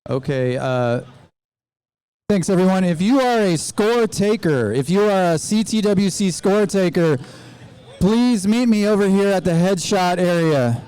Okay. Thanks, everyone. If you are a score taker, if you are a CTWC score taker, please meet me over here at the headshot area.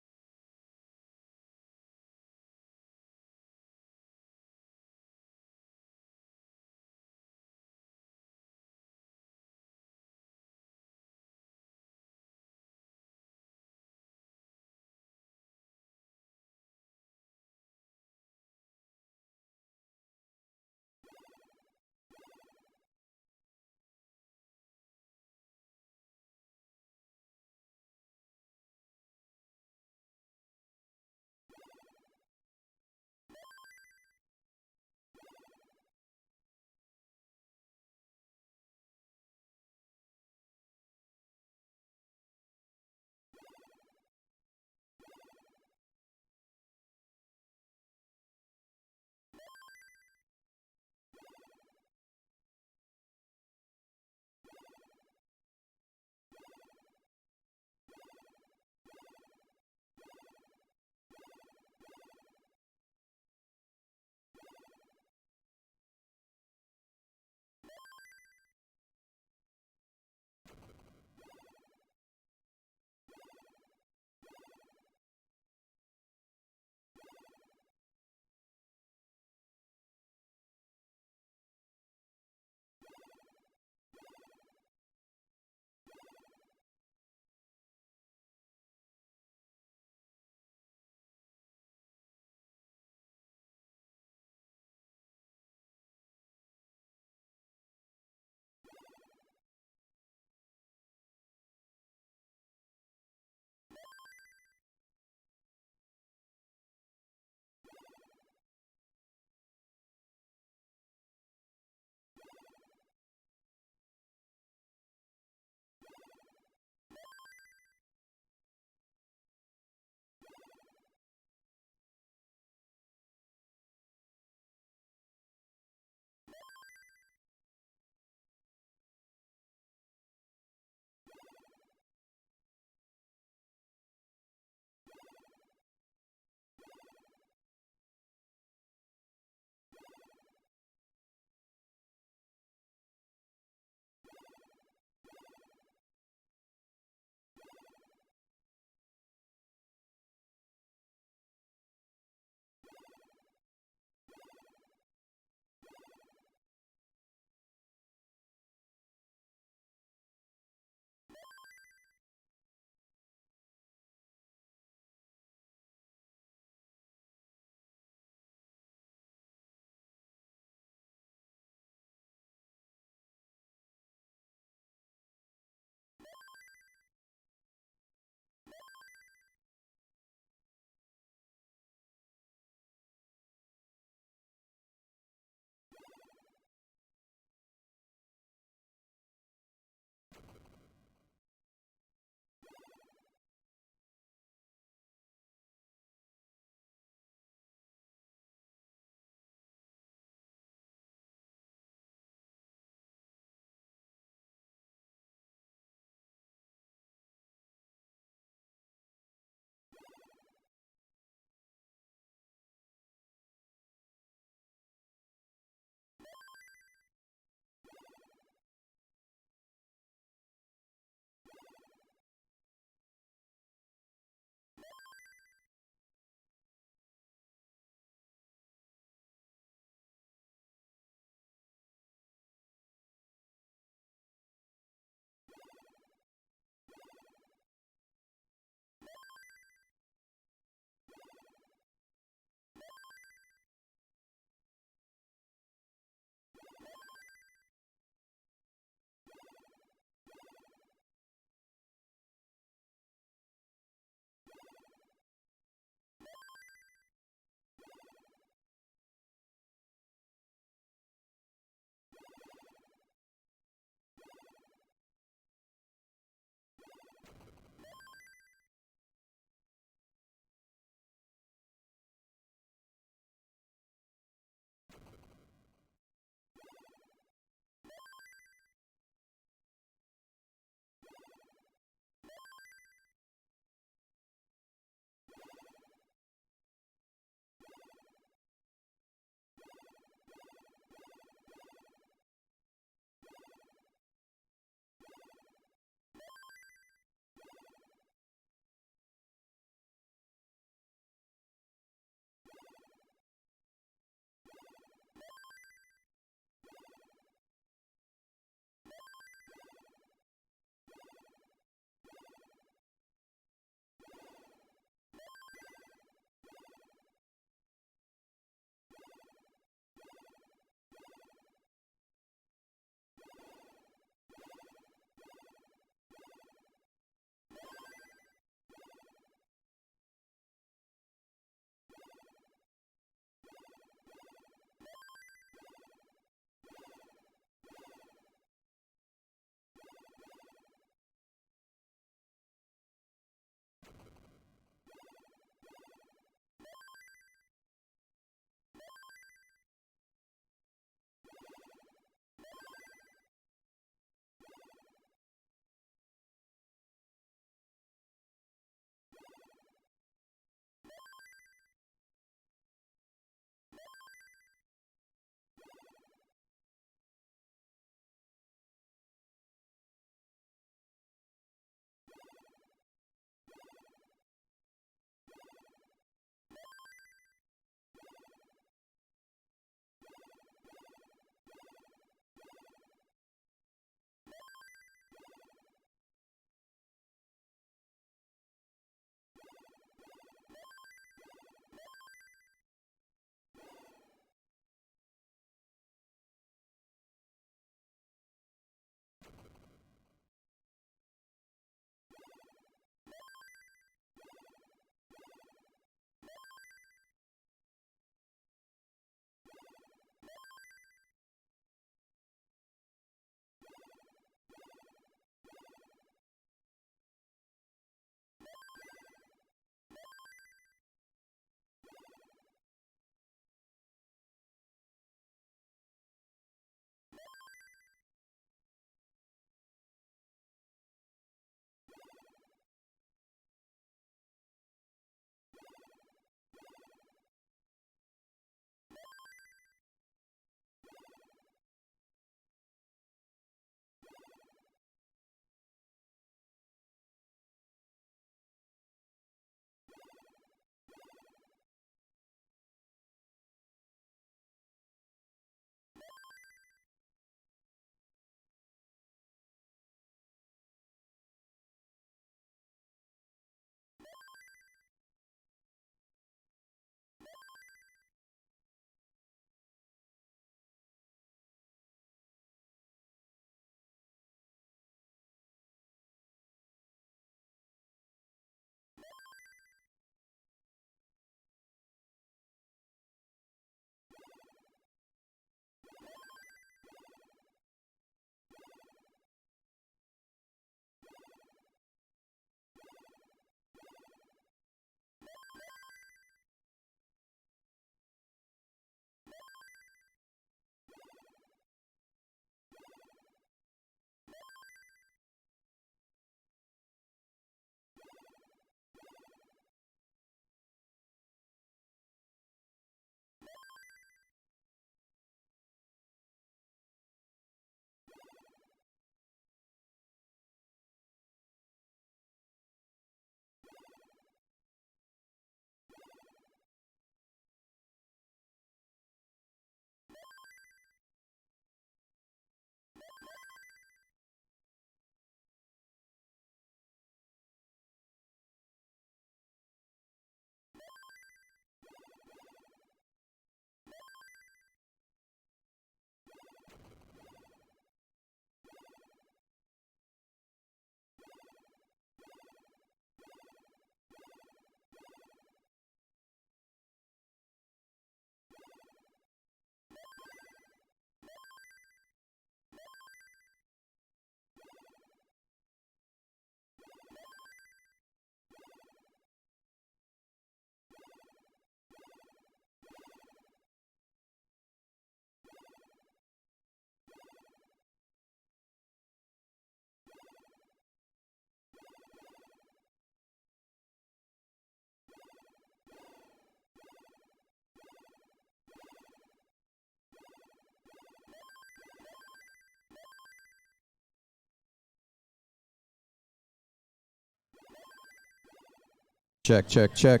Check, check, check.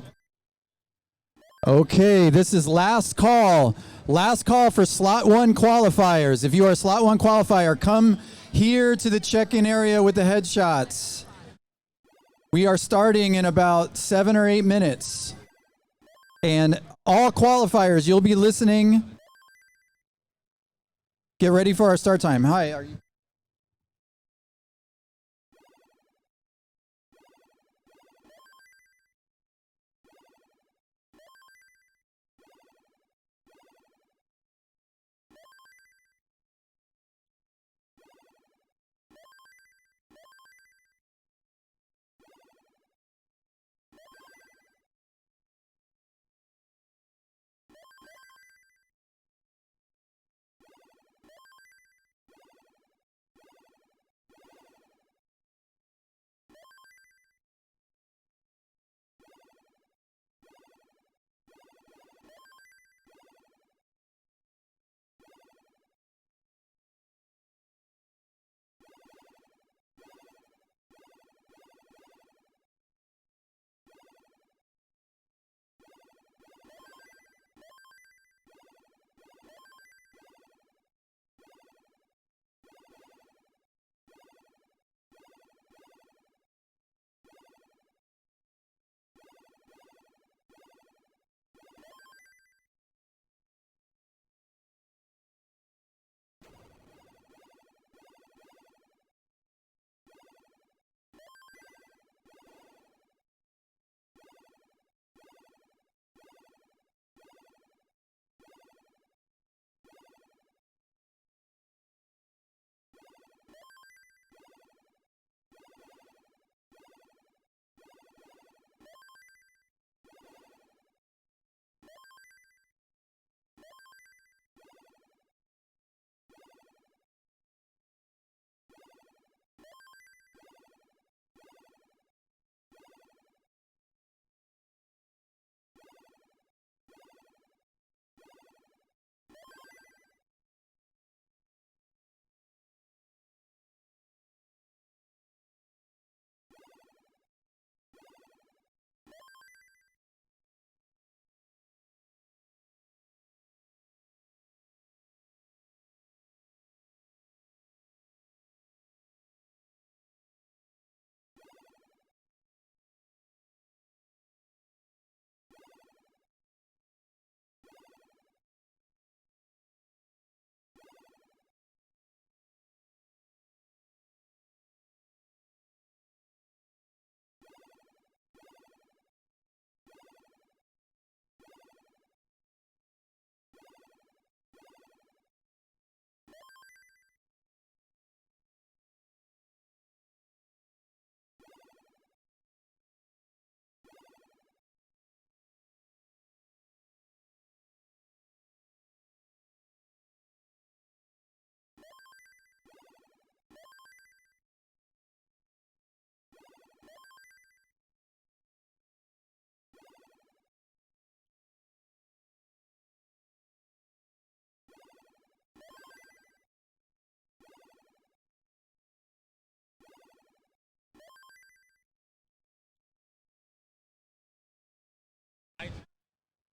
Okay, this is last call. Last call for slot 1 qualifiers. If you are a slot 1 qualifier, come here to the check-in area with the headshots. We are starting in about 7 or 8 minutes. And all qualifiers, you'll be listening. Get ready for our start time. Hi, are you?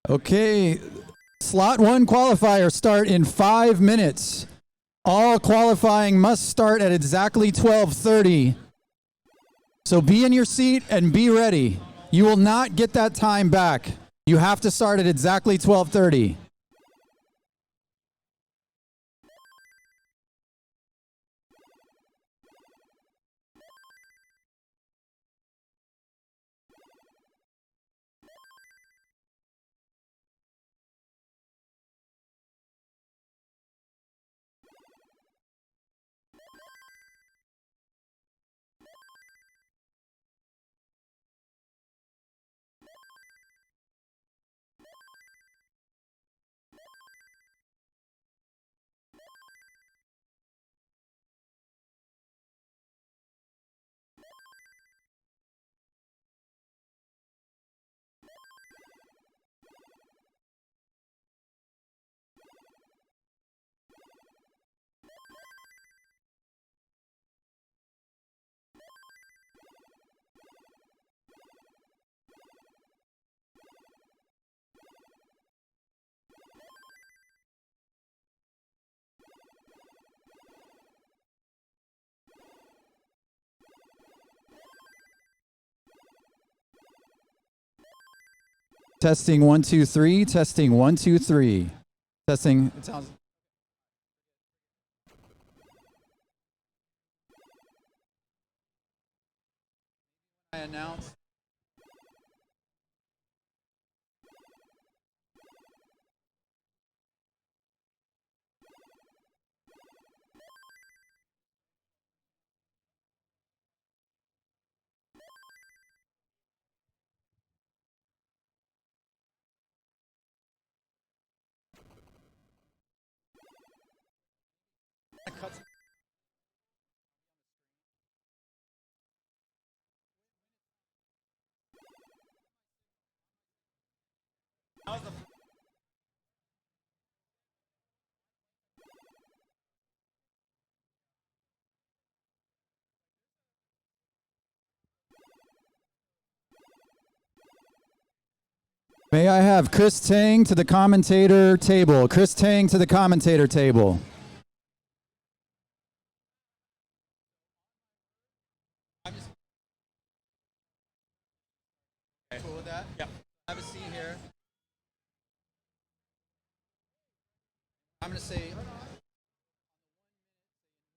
Okay, slot 1 qualifier start in 5 minutes. All qualifying must start at exactly 12:30. So be in your seat and be ready. You will not get that time back. You have to start at exactly 12:30. Testing 1 2 3. Testing 1 2 3. Testing. It sounds. I announce. May I have Chris Tang to the commentator table? Chris Tang to the commentator table. I'm just cool with that? Yeah. Have a seat here. I'm going to say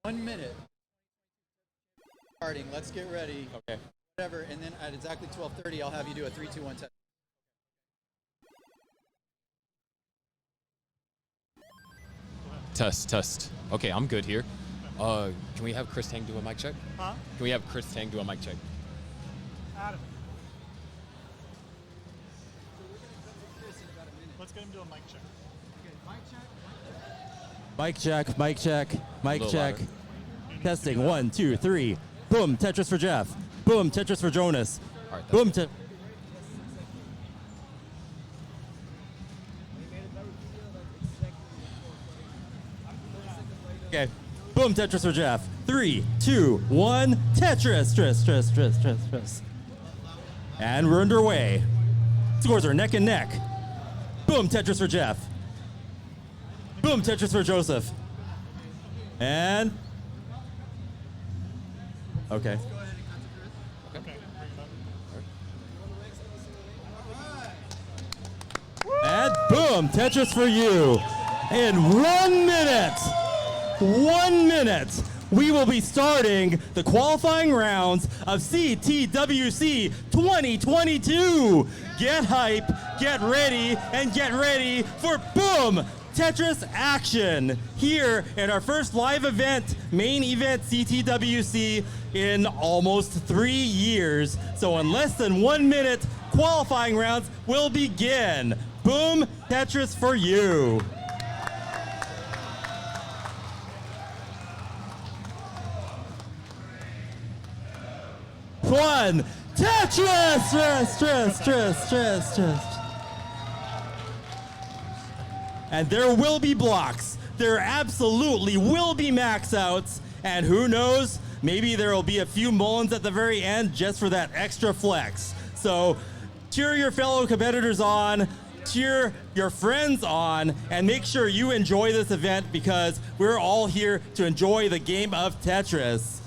1 minute. Starting. Let's get ready. Okay. Whatever. And then at exactly 12:30, I'll have you do a 3, 2, 1 test. Test. Okay, I'm good here. Can we have Chris Tang do a mic check? Huh? Can we have Chris Tang do a mic check? Adam. Let's get him to do a mic check. Mic check, mic check, mic check. Louder. Testing 1 2 3. Boom, Tetris for Jeff. Boom, Tetris for Jonas. All right, Boom, Okay. Boom, Tetris for Jeff. 3, 2, 1. Tetris. Tris. And we're underway. Scores are neck and neck. Boom, Tetris for Jeff. Boom, Tetris for Joseph. And okay. And boom, Tetris for you. In 1 minute. 1 minute, we will be starting the qualifying rounds of CTWC 2022. Get hype, get ready, and get ready for boom, Tetris action here at our first live event, main event CTWC in almost 3 years. So in less than 1 minute, qualifying rounds will begin. Boom, Tetris for you. One, Tetris! Stress. And there will be blocks. There absolutely will be max outs. And who knows, maybe there will be a few mullins at the very end just for that extra flex. So cheer your fellow competitors on, cheer your friends on, and make sure you enjoy this event because we're all here to enjoy the game of Tetris.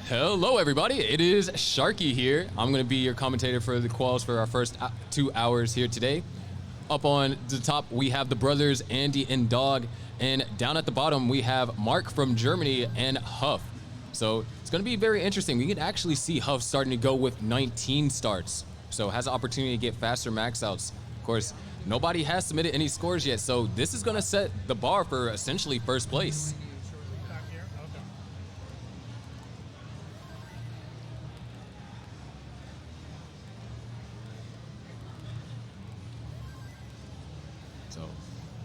Hello, everybody. It is Sharky here. I'm going to be your commentator for the quals for our first 2 hours here today. Up on the top, we have the brothers Andy and Dog, and down at the bottom, we have Mark from Germany and Huff. So it's going to be very interesting. We can actually see Huff starting to go with 19 starts, so has an opportunity to get faster max outs. Of course, nobody has submitted any scores yet, so this is going to set the bar for essentially first place.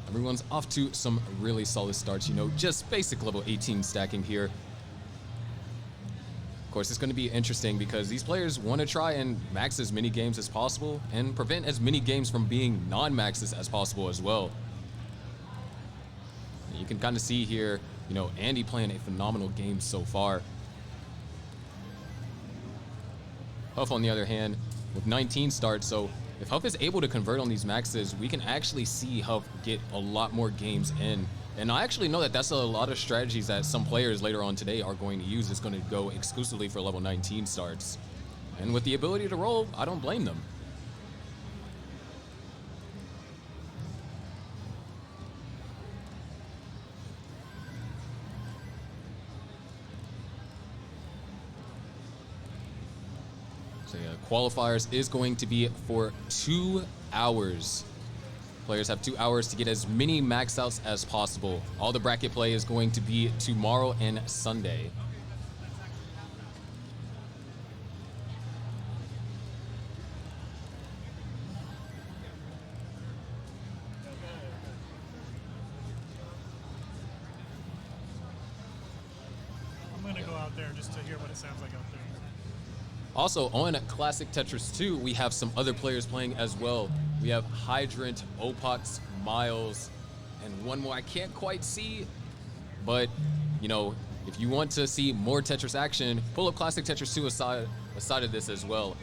Everyone's off to some really solid starts, you know, just basic level 18 stacking here. Of course, it's going to be interesting because these players want to try and max as many games as possible and prevent as many games from being non-maxes as possible as well. You can kind of see here, you know, Andy playing a phenomenal game so far. Huff, on the other hand, with 19 starts, so if Huff is able to convert on these maxes, we can actually see Huff get a lot more games in. And I actually know that that's a lot of strategies that some players later on today are going to use. It's going to go exclusively for level 19 starts. And with the ability to roll, I don't blame them. So yeah, qualifiers is going to be for 2 hours. Players have 2 hours to get as many max outs as possible. All the bracket play is going to be tomorrow and Sunday. I'm gonna go out there just to hear what it sounds like out there. Also on Classic Tetris 2, we have some other players playing as well. We have Hydrant, Opox, Miles, and one more I can't quite see. But, you know, if you want to see more Tetris action, pull up Classic Tetris 2 aside of this as well.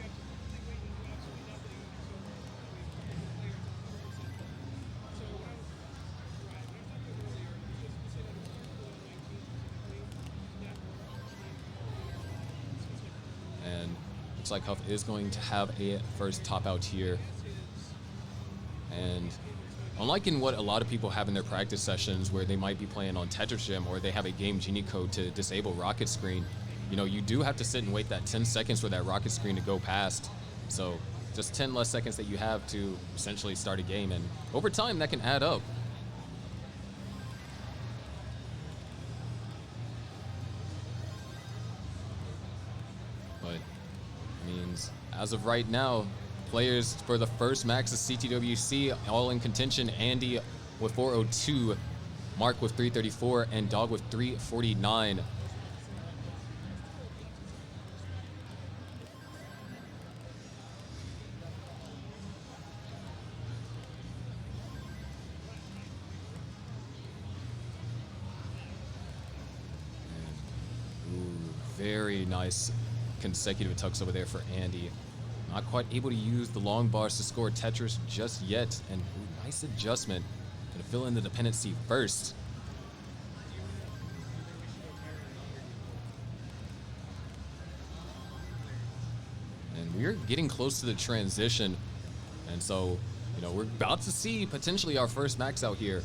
And looks like Huff is going to have a first top out here. And unlike in what a lot of people have in their practice sessions where they might be playing on Tetris Gym or they have a game genie code to disable rocket screen, you know, you do have to sit and wait that 10 seconds for that rocket screen to go past. So just 10 less seconds that you have to essentially start a game, and over time that can add up. But it means as of right now, players for the first max of CTWC all in contention. Andy with 402, Mark with 334, and Dog with 349. Very nice consecutive tucks over there for Andy. Not quite able to use the long bars to score Tetris just yet, and nice adjustment. Gonna fill in the dependency first. And we're getting close to the transition, and so, you know, we're about to see potentially our first max out here.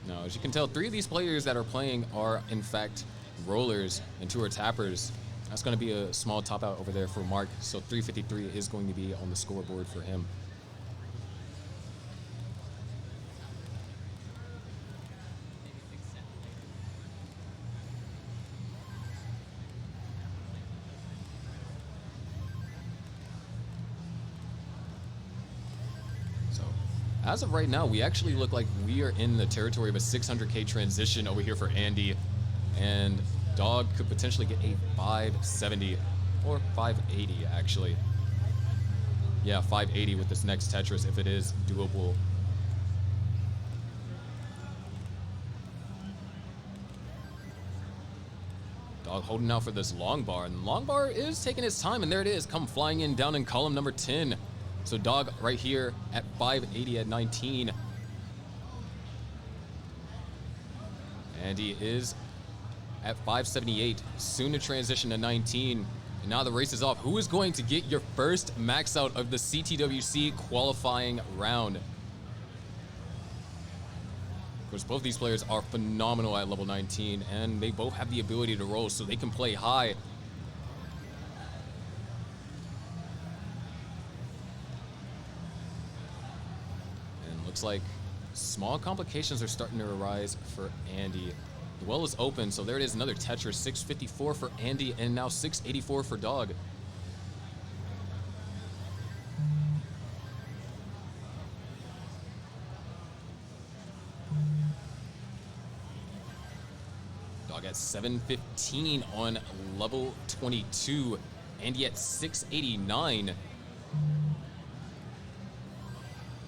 Now, as you can tell, 3 of these players that are playing are, in fact, rollers and 2 are tappers. That's going to be a small top out over there for Mark, so 353 is going to be on the scoreboard for him. So, as of right now, we actually look like we are in the territory of a 600K transition over here for Andy, and Dog could potentially get a 570 or 580 actually. Yeah, 580 with this next Tetris if it is doable. Dog holding out for this long bar, and long bar is taking its time, and there it is, come flying in down in column number 10. So Dog right here at 580 at 19. And he is at 578, soon to transition to 19. And now the race is off. Who is going to get your first max out of the CTWC qualifying round? Of course, both these players are phenomenal at level 19, and they both have the ability to roll, so they can play high. And looks like small complications are starting to arise for Andy. The well is open, so there it is, another Tetris. 654 for Andy, and now 684 for Dog. Dog at 715 on level 22. Andy at 689.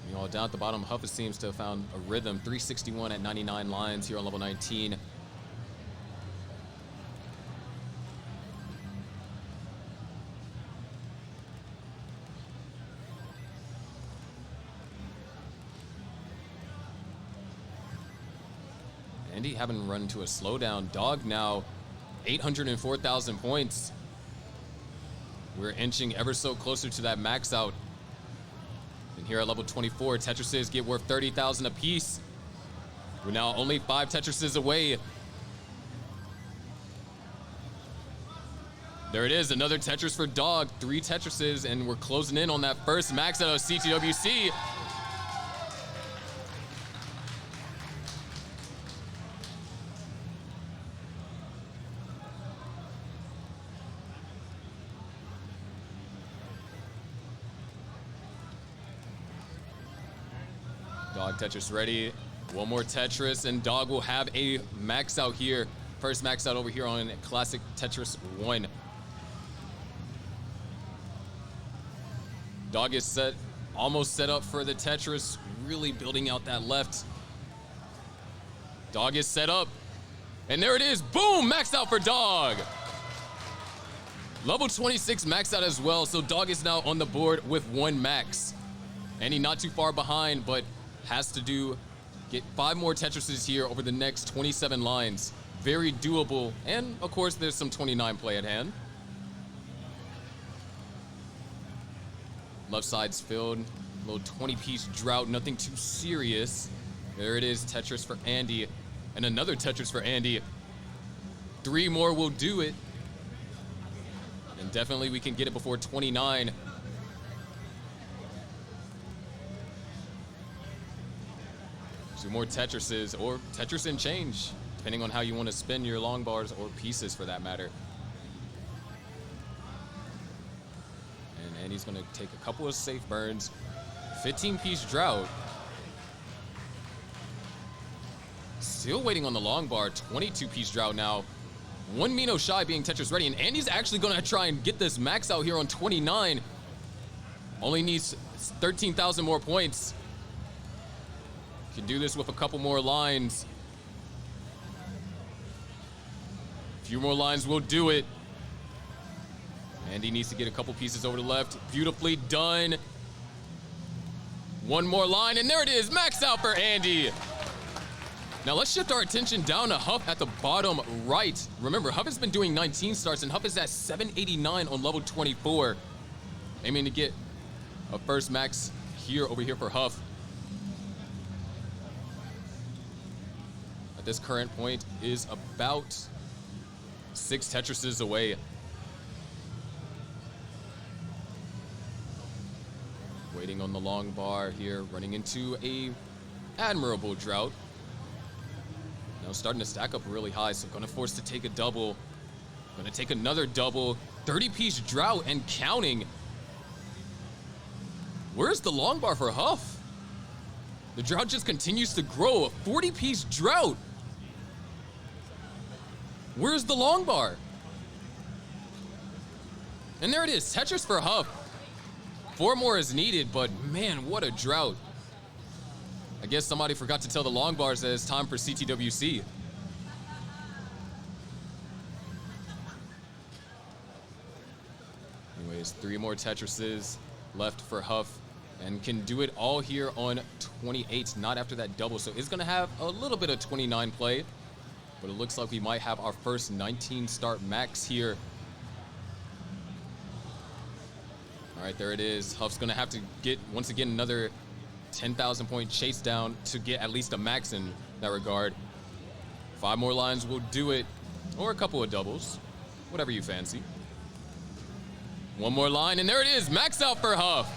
You know, down at the bottom, Huff seems to have found a rhythm. 361 at 99 lines here on level 19. Andy having run to a slowdown. Dog now 804,000 points. We're inching ever so closer to that max out. And here at level 24, Tetrises get worth 30,000 apiece. We're now only 5 Tetrises away. There it is, another Tetris for Dog. 3 Tetrises, and we're closing in on that first max out of CTWC. Dog Tetris ready. One more Tetris, and Dog will have a max out here. First max out over here on Classic Tetris 1. Dog is set, almost set up for the Tetris, really building out that left. Dog is set up, and there it is, boom, max out for Dog. Level 26 max out as well, so Dog is now on the board with 1 max. And he's not too far behind, but has to get 5 more Tetrises here over the next 27 lines. Very doable, and of course there's some 29 play at hand. Left side's filled, little 20-piece drought, nothing too serious. There it is, Tetris for Andy, and another Tetris for Andy. 3 more will do it. And definitely we can get it before 29. Two more Tetrises, or Tetris and change, depending on how you want to spin your long bars or pieces for that matter. And Andy's going to take a couple of safe burns. 15-piece drought. Still waiting on the long bar. 22-piece drought now. 1 Mino shy being Tetris ready, and Andy's actually going to try and get this max out here on 29. Only needs 13,000 more points. Can do this with a couple more lines. A few more lines will do it. Andy needs to get a couple pieces over the left. Beautifully done. 1 more line, and there it is, max out for Andy. Now let's shift our attention down to Huff at the bottom right. Remember, Huff has been doing 19 starts, and Huff is at 789 on level 24. Aiming to get a first max over here for Huff. At this current point is about 6 Tetrises away. Waiting on the long bar here, running into a admirable drought. Now starting to stack up really high, so gonna force to take a double. Gonna take another double. 30-piece drought and counting. Where's the long bar for Huff? The drought just continues to grow. A 40-piece drought. Where's the long bar? And there it is, Tetris for Huff. 4 more is needed, but man, what a drought. I guess somebody forgot to tell the long bars that it's time for CTWC. Anyways, 3 more Tetrises left for Huff, and can do it all here on 28, not after that double. So it's gonna have a little bit of 29 play, but it looks like we might have our first 19 start max here. All right, there it is. Huff's gonna have to get, once again, another 10,000 point chase down to get at least a max in that regard. 5 more lines will do it, or a couple of doubles, whatever you fancy. 1 more line, and there it is, max out for Huff.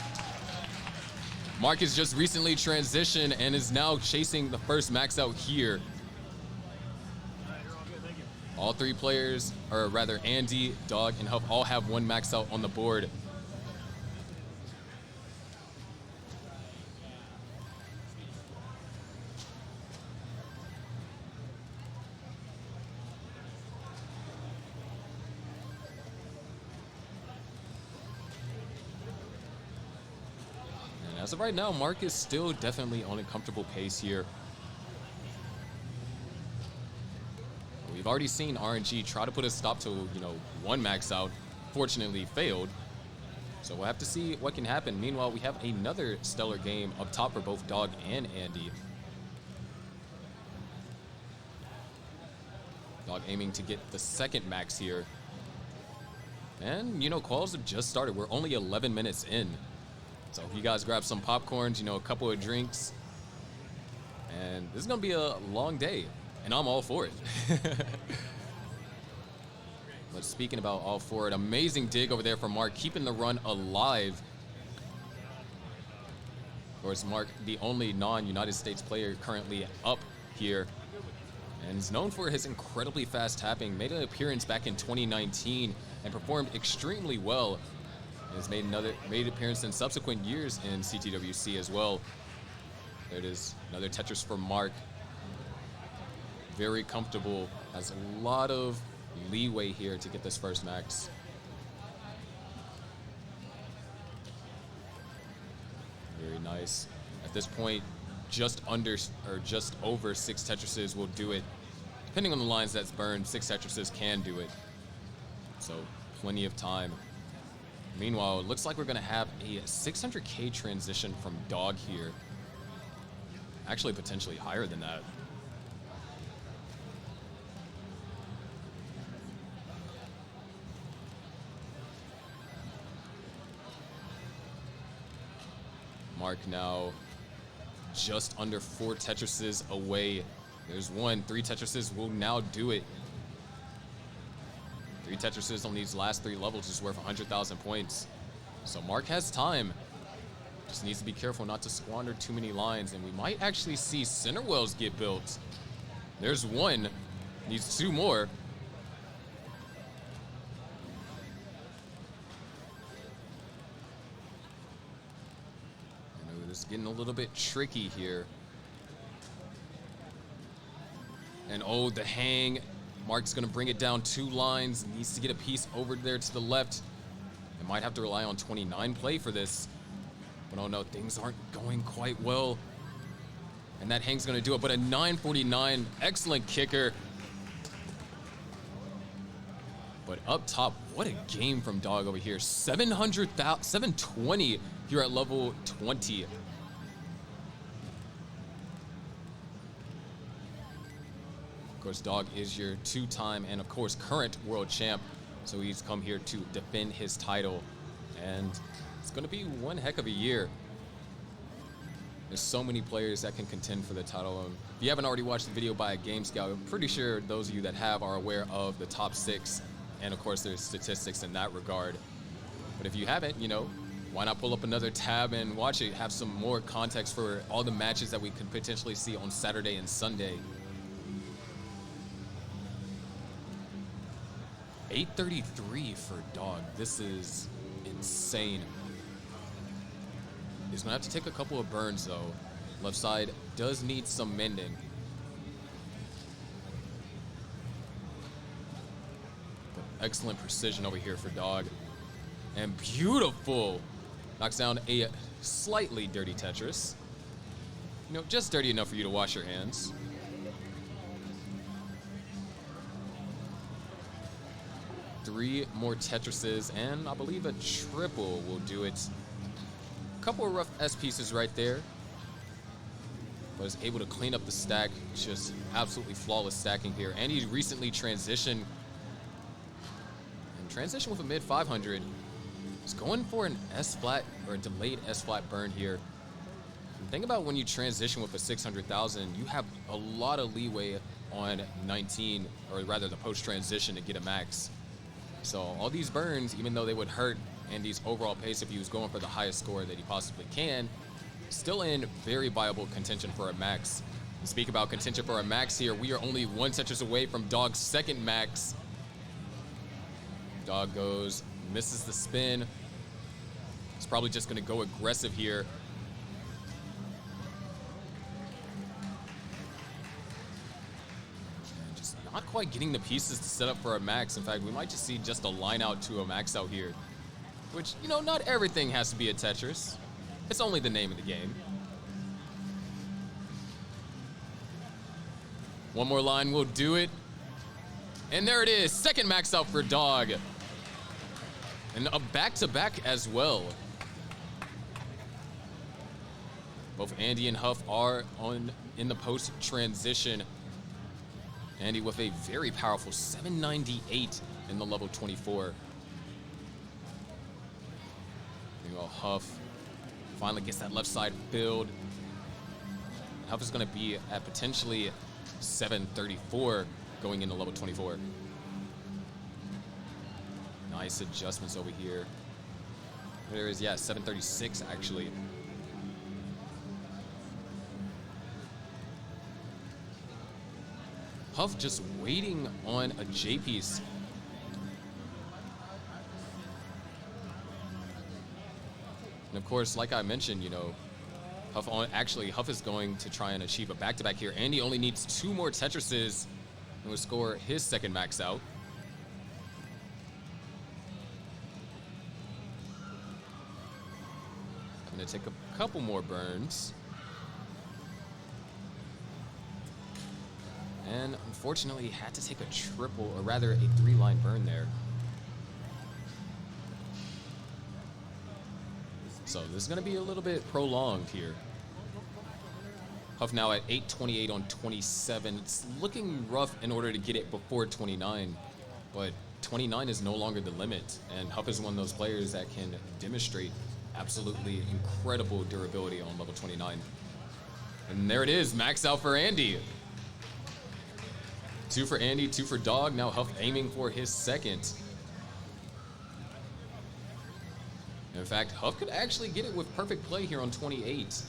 Marcus just recently transitioned and is now chasing the first max out here. All 3 players, or rather Andy, Dog, and Huff all have 1 max out on the board. As of right now, Mark is still definitely on a comfortable pace here. We've already seen RNG try to put a stop to, 1 max out. Fortunately failed. So we'll have to see what can happen. Meanwhile, we have another stellar game up top for both Dog and Andy. Dog aiming to get the second max here. And, you know, quals have just started. We're only 11 minutes in. So if you guys grab some popcorns, you know, a couple of drinks. And this is going to be a long day. And I'm all for it. But speaking about all for it, amazing dig over there from Mark, keeping the run alive. Of course, Mark, the only non-United States player currently up here. And is known for his incredibly fast tapping. Made an appearance back in 2019 and performed extremely well. And has made an appearance in subsequent years in CTWC as well. There it is, another Tetris for Mark. Very comfortable, has a lot of leeway here to get this first max. Very nice. At this point, just under or just over 6 Tetrises will do it. Depending on the lines that's burned, 6 Tetrises can do it. So plenty of time. Meanwhile, it looks like we're gonna have a 600K transition from Dog here. Actually, potentially higher than that. Mark now just under 4 Tetrises away. There's one. 3 Tetrises will now do it. 3 Tetrises on these last 3 levels is worth 100,000 points. So Mark has time. Just needs to be careful not to squander too many lines, and we might actually see center wells get built. There's one. Needs 2 more. It's getting a little bit tricky here. And oh, the hang. Mark's gonna bring it down 2 lines. Needs to get a piece over there to the left. They might have to rely on 29 play for this. But oh no, things aren't going quite well. And that hang's gonna do it, but a 949, excellent kicker. But up top, what a game from Dog over here. 720 here at level 20. Of course, Dog is your 2-time and, of course, current world champ. So he's come here to defend his title. And it's going to be one heck of a year. There's so many players that can contend for the title. And if you haven't already watched the video by a Game Scout, I'm pretty sure those of you that have are aware of the top 6. And, of course, there's statistics in that regard. But if you haven't, you know, why not pull up another tab and watch it, have some more context for all the matches that we could potentially see on Saturday and Sunday. 833 for Dog. This is insane. He's gonna have to take a couple of burns though. Left side does need some mending. But excellent precision over here for Dog. And beautiful. Knocks down a slightly dirty Tetris. You know, just dirty enough for you to wash your hands. Three more Tetrises, and I believe a triple will do it. A couple of rough S pieces right there, but is able to clean up the stack. Just absolutely flawless stacking here. And he recently transitioned, with a mid 500. He's going for an S flat or a delayed S flat burn here. And think about when you transition with a 600,000, you have a lot of leeway on 19, or rather the post transition, to get a max. So all these burns, even though they would hurt Andy's overall pace if he was going for the highest score that he possibly can, still in very viable contention for a max. And speak about contention for a max here, we are only 1 Tetris away from Dog's second max. Dog goes, misses the spin. He's probably just gonna go aggressive here. Not quite getting the pieces to set up for a max. In fact, we might just see just a line out to a max out here. Which, you know, not everything has to be a Tetris. It's only the name of the game. One more line will do it. And there it is, second max out for Dog. And a back-to-back as well. Both Andy and Huff are in the post transition. Andy with a very powerful 798 in the level 24. Meanwhile, Huff finally gets that left side build. Huff is going to be at potentially 734 going into level 24. Nice adjustments over here. There is, yeah, 736 actually. Huff just waiting on a J piece. And of course, like I mentioned, you know, Huff is going to try and achieve a back-to-back here. Andy only needs 2 more Tetrises and will score his second max out. I'm gonna take a couple more burns. And unfortunately, had to take a triple, or rather a 3-line burn there. So this is going to be a little bit prolonged here. Huff now at 828 on 27. It's looking rough in order to get it before 29, but 29 is no longer the limit, and Huff is one of those players that can demonstrate absolutely incredible durability on level 29. And there it is, max out for Andy. 2 for Andy, 2 for Dog. Now Huff aiming for his second. In fact, Huff could actually get it with perfect play here on 28.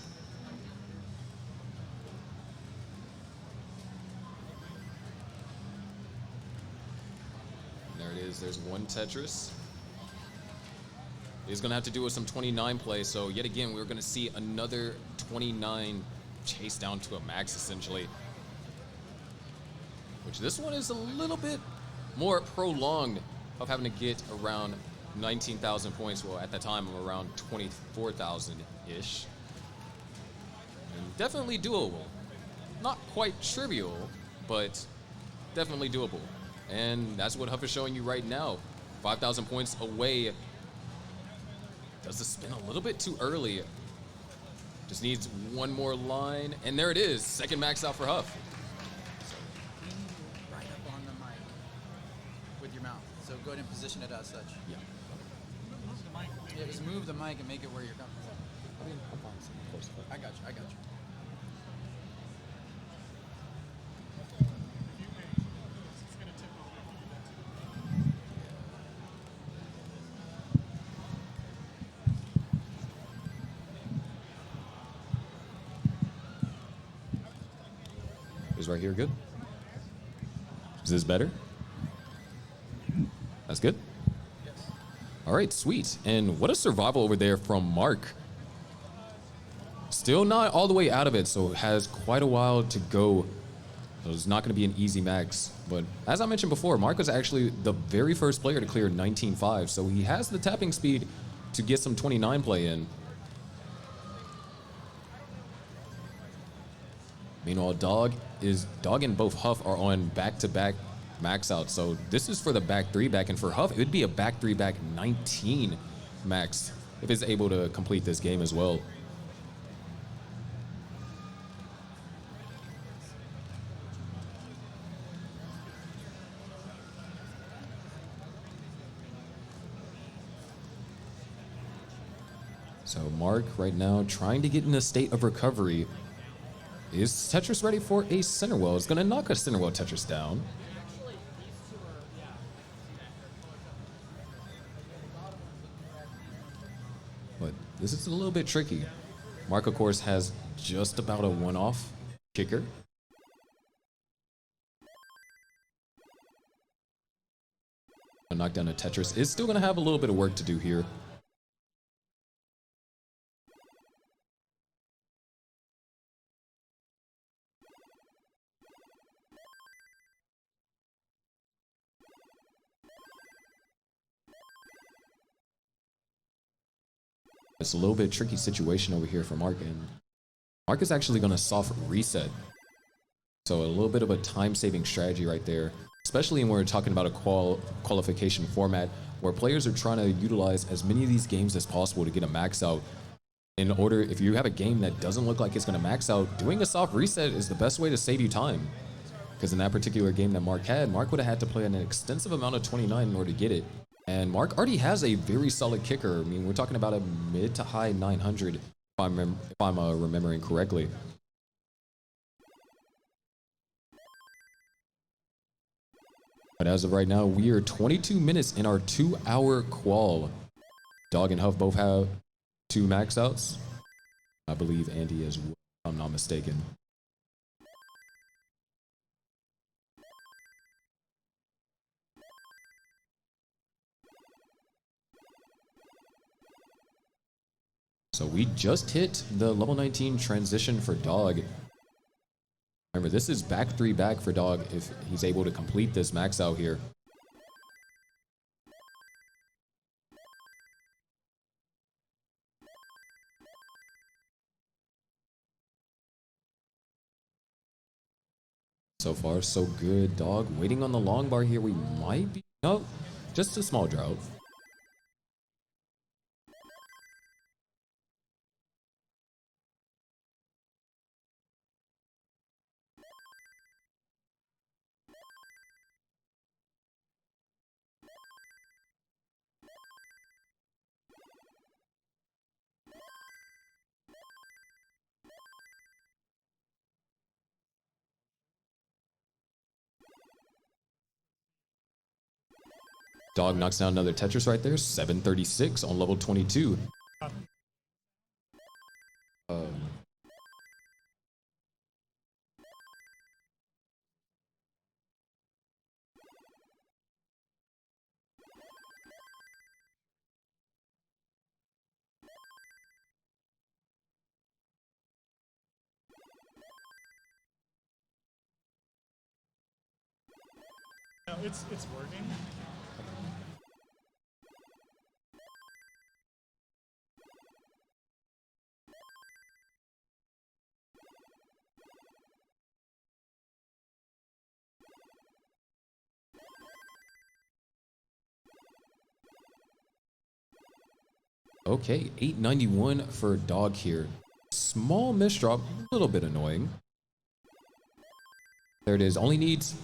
There it is, there's 1 Tetris. He's gonna have to do with some 29 play, so yet again, we're gonna see another 29 chase down to a max, essentially. Which this one is a little bit more prolonged of having to get around 19,000 points. Well, at that time, around 24,000-ish. And definitely doable. Not quite trivial, but definitely doable. And that's what Huff is showing you right now. 5,000 points away. Does the spin a little bit too early. Just needs 1 more line. And there it is, second max out for Huff. So go ahead and position it as such. Yeah. Yeah, just move the mic and make it where you're comfortable. I got you, I got you. Is right here good? Is this better? That's good? Yes. All right, sweet. And what a survival over there from Mark. Still not all the way out of it, so has quite a while to go. So it's not going to be an easy max. But as I mentioned before, Mark was actually the very first player to clear 19.5, so he has the tapping speed to get some 29 play in. Meanwhile, Dog and both Huff are on back-to-back max out. So this is for the back 3 back, and for Huff, it would be a back 3 back 19 max if it's able to complete this game as well. So Mark right now trying to get in a state of recovery. Is Tetris ready for a center well? It's gonna knock a center well Tetris down. But this is a little bit tricky. Mark, of course, has just about a one-off kicker. Knock down a Tetris is still gonna have a little bit of work to do here. It's a little bit tricky situation over here for Mark, and Mark is actually going to soft reset. So a little bit of a time-saving strategy right there, especially when we're talking about a qualification format where players are trying to utilize as many of these games as possible to get a max out. In order, if you have a game that doesn't look like it's going to max out, doing a soft reset is the best way to save you time. Because in that particular game that Mark would have had to play an extensive amount of 29 in order to get it. And Mark already has a very solid kicker. I mean, we're talking about a mid to high 900, if I'm remembering correctly. But as of right now, we are 22 minutes in our 2-hour qual. Dog and Huff both have 2 max outs. I believe Andy as well, if I'm not mistaken. So we just hit the level 19 transition for Dog. Remember, this is back 3 back for Dog if he's able to complete this max out here. So far, so good. Dog waiting on the long bar here. We might be... No, just a small drought. Dog knocks down another Tetris right there. 736 on level 22. No, it's working. Okay, 891 for Dog here. Small misdrop, a little bit annoying. There it is. Only needs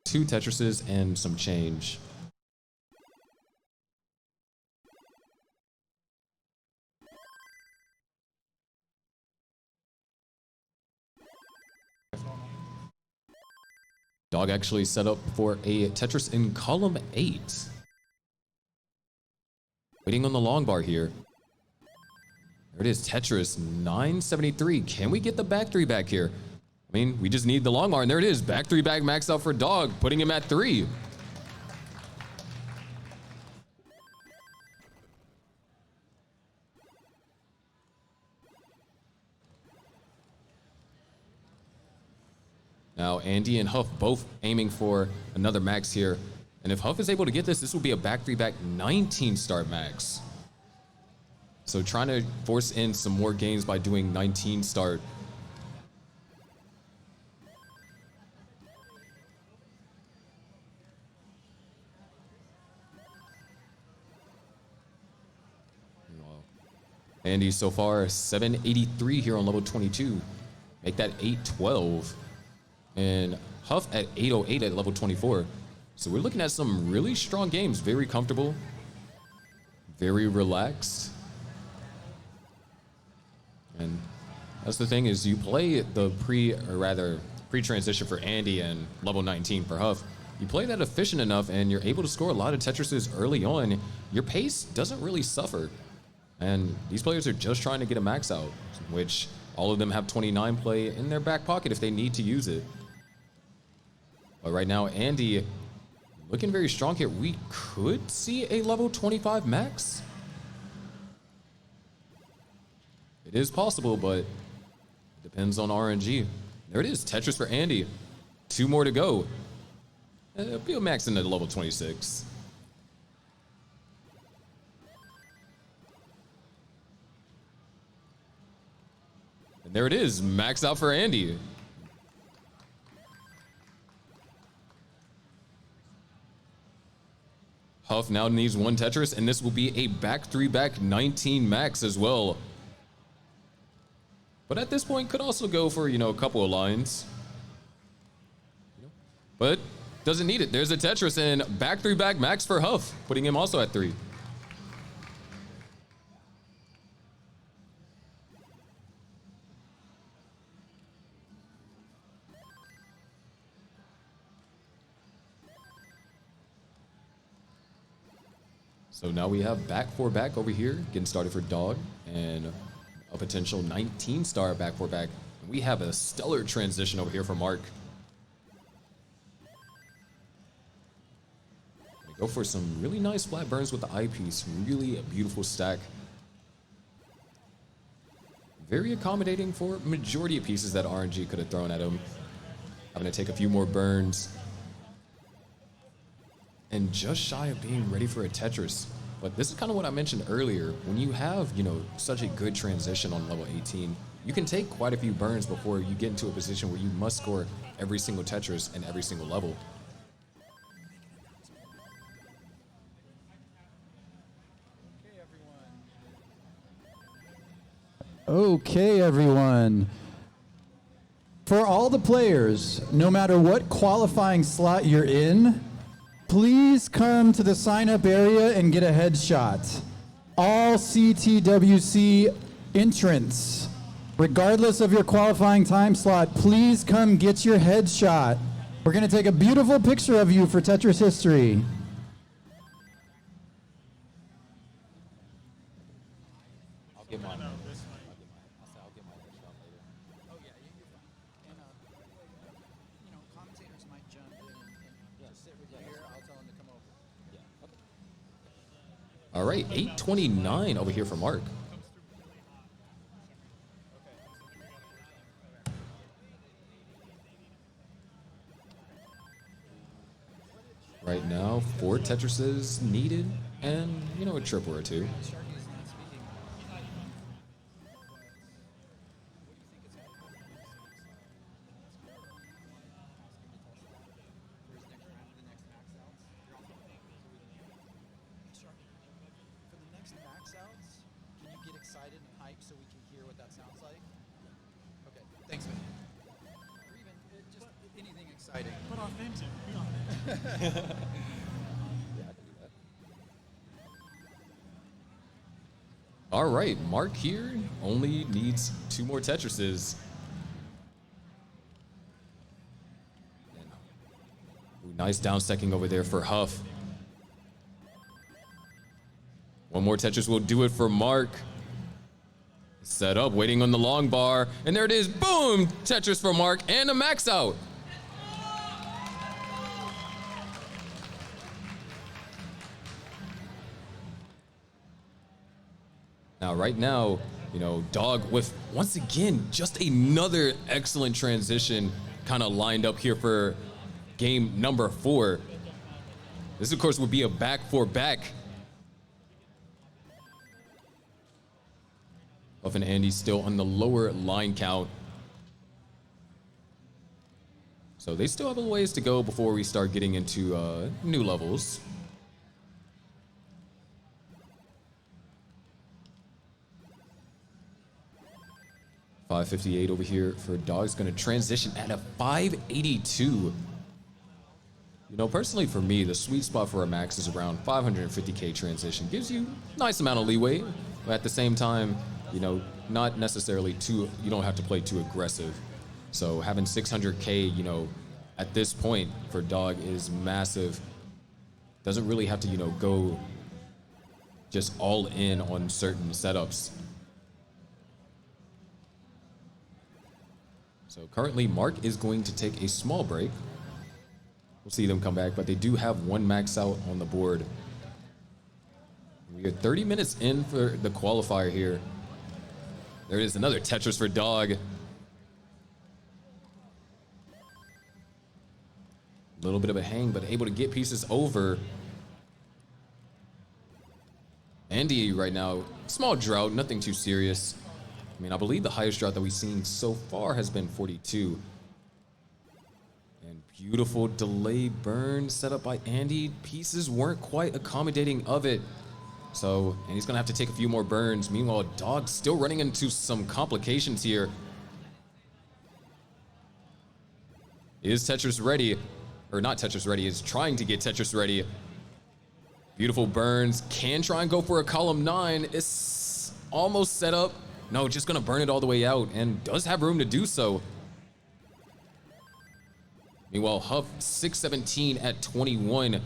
2 Tetrises and some change. Dog actually set up for a Tetris in column 8. Waiting on the long bar here. There it is, Tetris 973. Can we get the back 3 back here? I mean, we just need the long bar, and there it is. Back 3 back max out for Dog, putting him at 3. Now, Andy and Huff both aiming for another max here. And if Huff is able to get this, this will be a back 3 back 19 start max. So trying to force in some more games by doing 19 start. Andy so far 783 here on level 22. Make that 812. And Huff at 808 at level 24. So we're looking at some really strong games. Very comfortable. Very relaxed. And that's the thing is you play the pre-transition for Andy and level 19 for Huff. You play that efficient enough and you're able to score a lot of Tetrises early on. Your pace doesn't really suffer. And these players are just trying to get a max out, which all of them have 29 play in their back pocket if they need to use it. But right now, Andy looking very strong here. We could see a level 25 max. It is possible, but it depends on RNG. There it is, Tetris for Andy. 2 more to go. Be a max into level 26. And there it is, max out for Andy. Huff now needs 1 Tetris, and this will be a back 3 back 19 max as well. But at this point, could also go for, a couple of lines. but doesn't need it. There's a Tetris and back 3 back max for Huff, putting him also at 3. So now we have back 4 back over here, getting started for Dog, and a potential 19-star back 4 back. We have a stellar transition over here for Mark. We go for some really nice flat burns with the eyepiece, really a beautiful stack. Very accommodating for majority of pieces that RNG could have thrown at him. Having to take a few more burns. And just shy of being ready for a Tetris. But this is kind of what I mentioned earlier. When you have, such a good transition on level 18, you can take quite a few burns before you get into a position where you must score every single Tetris in every single level. Okay, everyone. For all the players, no matter what qualifying slot you're in, please come to the sign-up area and get a headshot. All CTWC entrants, regardless of your qualifying time slot, please come get your headshot. We're going to take a beautiful picture of you for Tetris history. I'll get mine. Commentators might jump in and just sit with you here. I'll tell them to come over. All right, 829 over here for Mark. Right now, 4 Tetrises needed and, a triple or 2. But authentic. Be authentic. All right, Mark here only needs 2 more Tetrises. Ooh, nice down stacking over there for Huff. 1 more Tetris will do it for Mark. Set up, waiting on the long bar, and there it is. Boom! Tetris for Mark and a max out. Now, right now, Dog with, once again, just another excellent transition kind of lined up here for game number 4. This, of course, would be a back 4 back. Huff and Andy still on the lower line count. So they still have a ways to go before we start getting into new levels. $558 over here for Dog's going to transition at a 582. Personally for me, the sweet spot for a max is around 550K transition. Gives you a nice amount of leeway, but at the same time, not necessarily you don't have to play too aggressive. So having 600K, at this point for Dog is massive. Doesn't really have to, go just all in on certain setups. So currently, Mark is going to take a small break. We'll see them come back, but they do have 1 max out on the board. We are 30 minutes in for the qualifier here. There is another Tetris for Dog. A little bit of a hang, but able to get pieces over. Andy right now, small drought, nothing too serious. I believe the highest drought that we've seen so far has been 42. And beautiful delay burn set up by Andy. Pieces weren't quite accommodating of it. So, and he's gonna have to take a few more burns. Meanwhile, Dog still running into some complications here. Is Tetris ready? or not Tetris ready, is trying to get Tetris ready. Beautiful burns, can try and go for a column 9. It's almost set up. No, just gonna burn it all the way out, and does have room to do so. Meanwhile, Huff 617 at 21.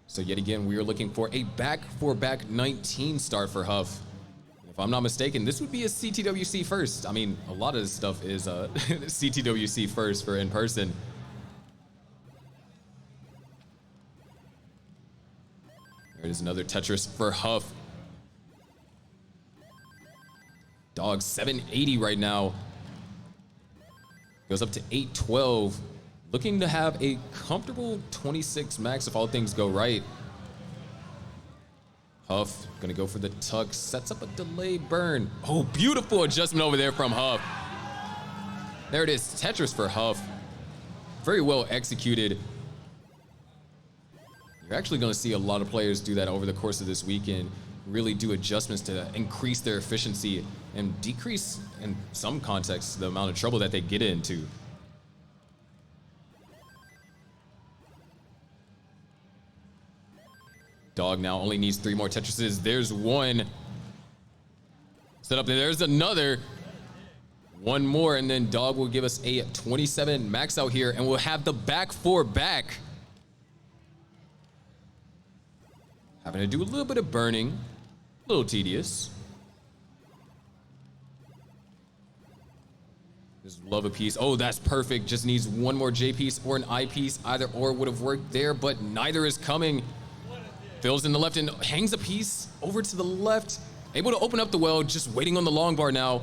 So yet again, we are looking for a back 19 start for Huff. If I'm not mistaken, this would be a CTWC first. I mean, a lot of this stuff is CTWC first for in person. There is another Tetris for Huff. Dog 780 right now. Goes up to 812. Looking to have a comfortable 26 max if all things go right. Huff gonna go for the tuck, sets up a delayed burn. Oh, beautiful adjustment over there from Huff. There it is, Tetris for Huff. Very well executed. You're actually gonna see a lot of players do that over the course of this weekend, really do adjustments to increase their efficiency and decrease, in some contexts, the amount of trouble that they get into. Dog now only needs 3 more Tetrises. There's one. Set up there. There's another. One more, and then Dog will give us a 27 max out here, and we'll have the back 4 back. Having to do a little bit of burning. A little tedious. Just love a piece. Oh, that's perfect. Just needs one more J piece or an I piece. Either or would have worked there, but neither is coming. Fills in the left and hangs a piece over to the left. Able to open up the well, just waiting on the long bar now.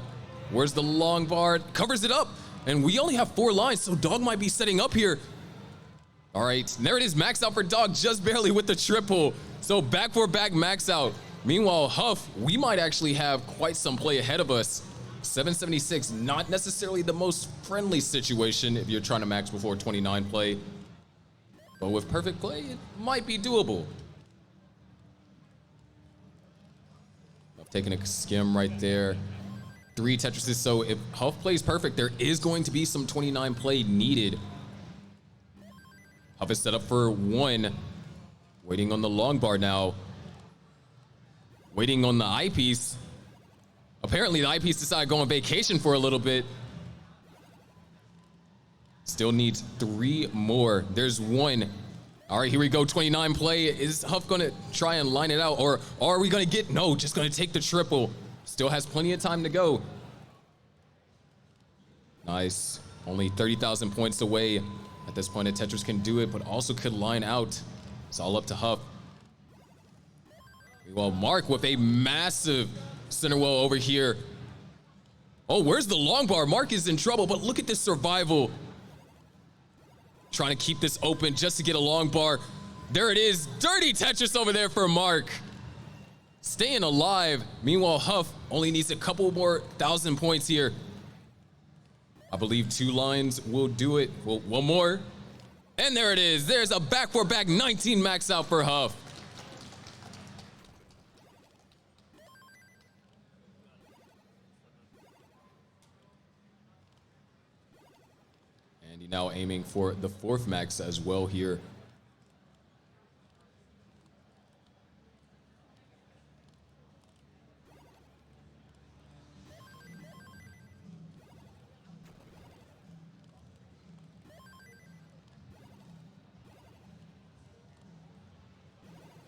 Where's the long bar? Covers it up. And we only have 4 lines, so Dog might be setting up here. All right, there it is, max out for Dog, just barely with the triple. So back 4 back max out. Meanwhile, Huff, we might actually have quite some play ahead of us. 776, not necessarily the most friendly situation if you're trying to max before 29 play. But with perfect play, it might be doable. Taking a skim right there. 3 Tetrises, so if Huff plays perfect, there is going to be some 29 play needed. Huff is set up for 1. Waiting on the long bar now. Waiting on the eyepiece. Apparently the eyepiece decided to go on vacation for a little bit. Still needs 3 more. There's 1. All right, here we go, 29 play. Is Huff gonna try and line it out, or are we gonna get, no, just gonna take the triple. Still has plenty of time to go. Nice, only 30,000 points away. At this point, a Tetris can do it, but also could line out. It's all up to Huff. Well, Mark with a massive center well over here. Oh, where's the long bar? Mark is in trouble, but look at this survival. Trying to keep this open just to get a long bar. There it is. Dirty Tetris over there for Mark. Staying alive. Meanwhile, Huff only needs a couple more 1,000 points here. I believe 2 lines will do it. Well, 1 more. And there it is. There's a back 4 back 19 max out for Huff. Now aiming for the 4th max as well here.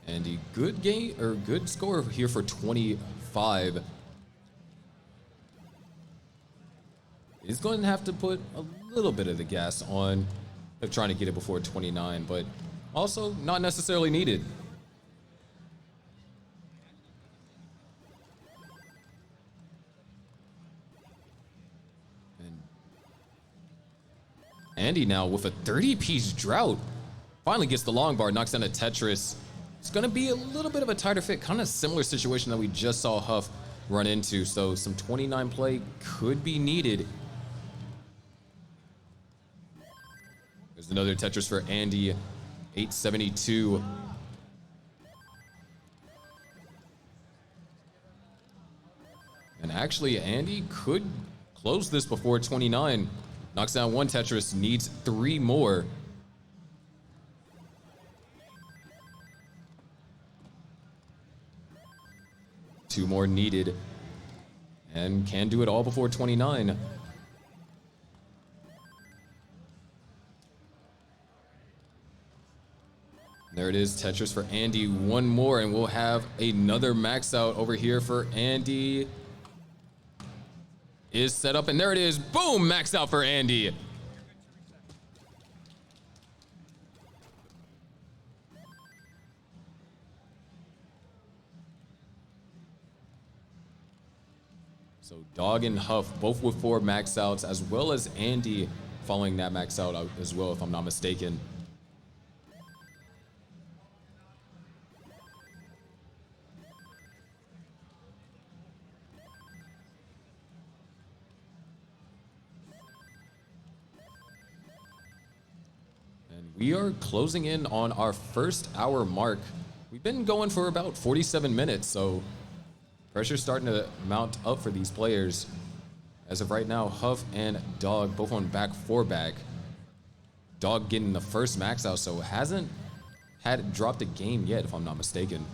And a good game, or good score here for 25. He's going to have to put a little bit of the gas on of trying to get it before 29, but also not necessarily needed. And Andy now with a 30-piece drought finally gets the long bar, knocks down a Tetris. It's going to be a little bit of a tighter fit, kind of similar situation that we just saw Huff run into, so some 29 play could be needed. There's another Tetris for Andy, 872. And actually, Andy could close this before 29. Knocks down 1 Tetris, needs 3 more. 2 more needed. And can do it all before 29. There it is, Tetris for Andy. 1 more, and we'll have another max out over here for Andy. Is set up, and there it is. Boom, max out for Andy. So Dog and Huff both with 4 max outs, as well as Andy following that max out as well, if I'm not mistaken. We are closing in on our first hour mark. We've been going for about 47 minutes, so pressure's starting to mount up for these players. As of right now, Huff and Dog both on back 4 back. Dog getting the first max out, so hasn't had dropped a game yet, if I'm not mistaken.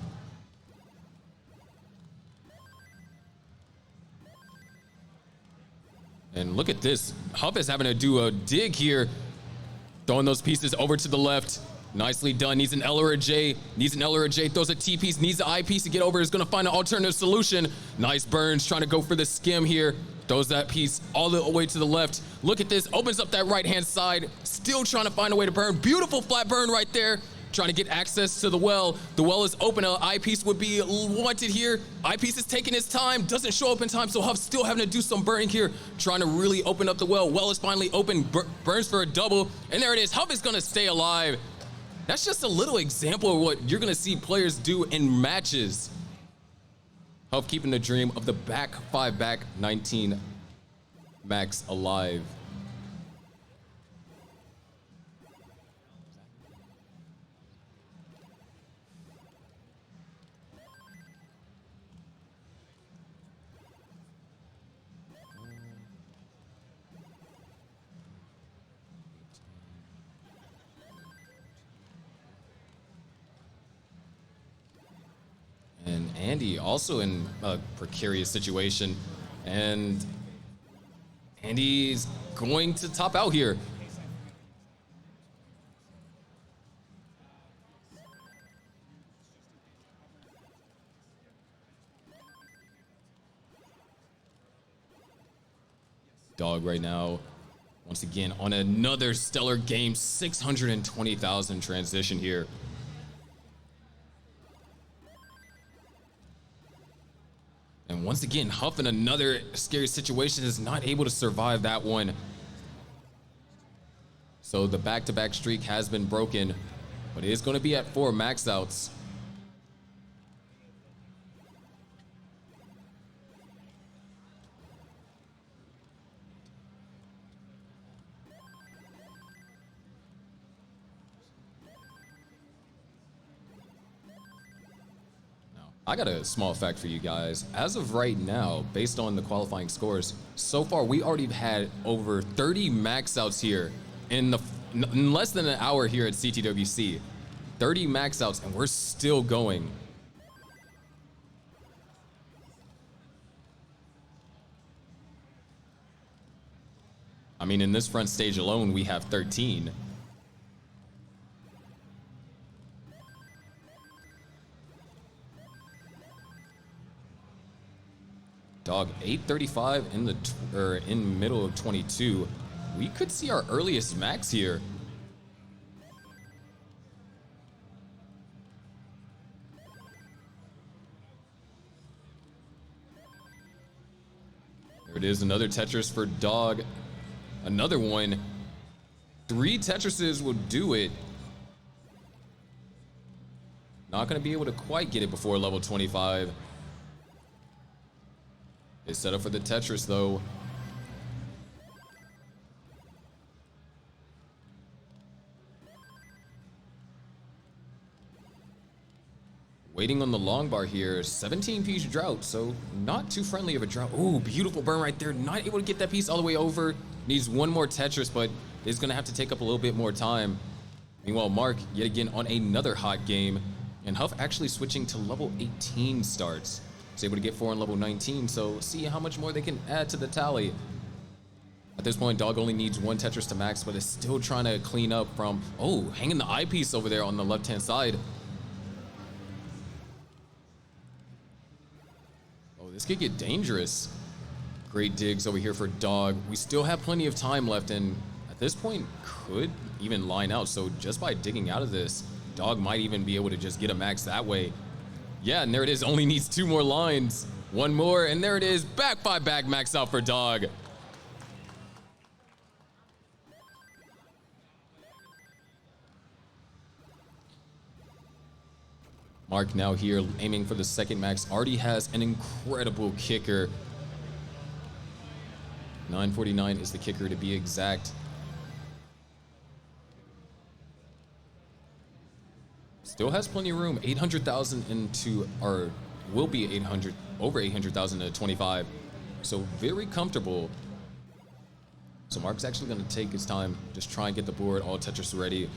And look at this. Huff is having to do a dig here. Throwing those pieces over to the left. Nicely done. Needs an L or a J. Needs an L or a J. Throws a T piece. Needs the I piece to get over. Is going to find an alternative solution. Nice burns. Trying to go for the skim here. Throws that piece all the way to the left. Look at this. Opens up that right-hand side. Still trying to find a way to burn. Beautiful flat burn right there. Trying to get access to the well. The well is open. An eyepiece would be wanted here. Eyepiece is taking his time. Doesn't show up in time, so Huff's still having to do some burning here. Trying to really open up the well. Well is finally open. Burns for a double. And there it is. Huff is going to stay alive. That's just a little example of what you're going to see players do in matches. Huff keeping the dream of the back 5 back 19 max alive. And Andy also in a precarious situation, and Andy's going to top out here. Dog right now, once again, on another stellar game, 620,000 transition here. And once again, Huff in another scary situation is not able to survive that one. So the back-to-back streak has been broken, but it is going to be at 4 max outs. I got a small fact for you guys. As of right now, based on the qualifying scores, so far we already had over 30 max outs here in less than an hour here at CTWC. 30 max outs, and we're still going. I mean, in this front stage alone, we have 13. Dog 835 in the middle of 22. We could see our earliest max here. There it is, another Tetris for Dog. Another one. 3 Tetrises will do it. Not going to be able to quite get it before level 25. Is set up for the Tetris though. Waiting on the long bar here, 17-piece drought, so not too friendly of a drought. Ooh, beautiful burn right there. Not able to get that piece all the way over. Needs one more Tetris, but is gonna have to take up a little bit more time. Meanwhile, Mark, yet again on another hot game, and Huff actually switching to level 18 starts. was able to get 4 on level 19, so see how much more they can add to the tally. At this point, Dog only needs 1 Tetris to max, but is still trying to clean up from, oh, hanging the eyepiece over there on the left-hand side. Oh, this could get dangerous. Great digs over here for Dog. We still have plenty of time left, and at this point, could even line out. So just by digging out of this, Dog might even be able to just get a max that way. Yeah, and there it is. Only needs 2 more lines. 1 more, and there it is. Back by back max out for Dog. Mark now here aiming for the 2nd max. Already has an incredible kicker. 949 is the kicker to be exact. Still has plenty of room. 800,000 into, or will be 800, over 800,000 to 25. So very comfortable. So Mark's actually going to take his time, just try and get the board all Tetris ready.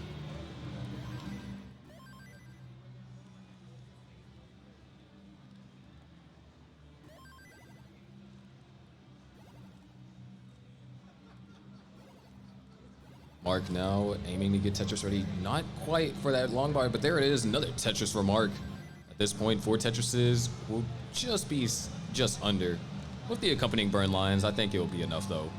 Mark now aiming to get Tetris ready. Not quite for that long bar, but there it is. Another Tetris for Mark. At this point, 4 Tetrises will just be just under. With the accompanying burn lines, I think it will be enough though.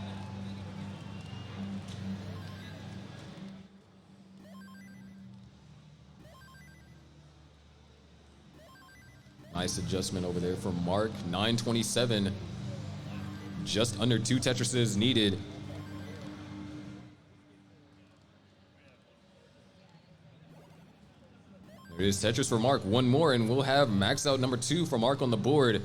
Nice adjustment over there for Mark. 927. Just under 2 Tetrises needed. There is Tetris for Mark. 1 more, and we'll have max out number 2 for Mark on the board.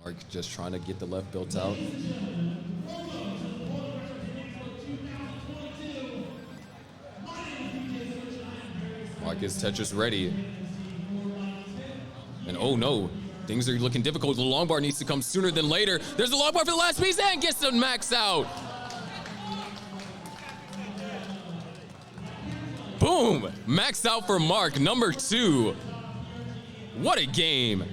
Mark just trying to get the left built out. Mark is Tetris ready. And oh no, things are looking difficult. The long bar needs to come sooner than later. There's the long bar for the last piece and gets the max out. Boom, max out for Mark, number 2. What a game.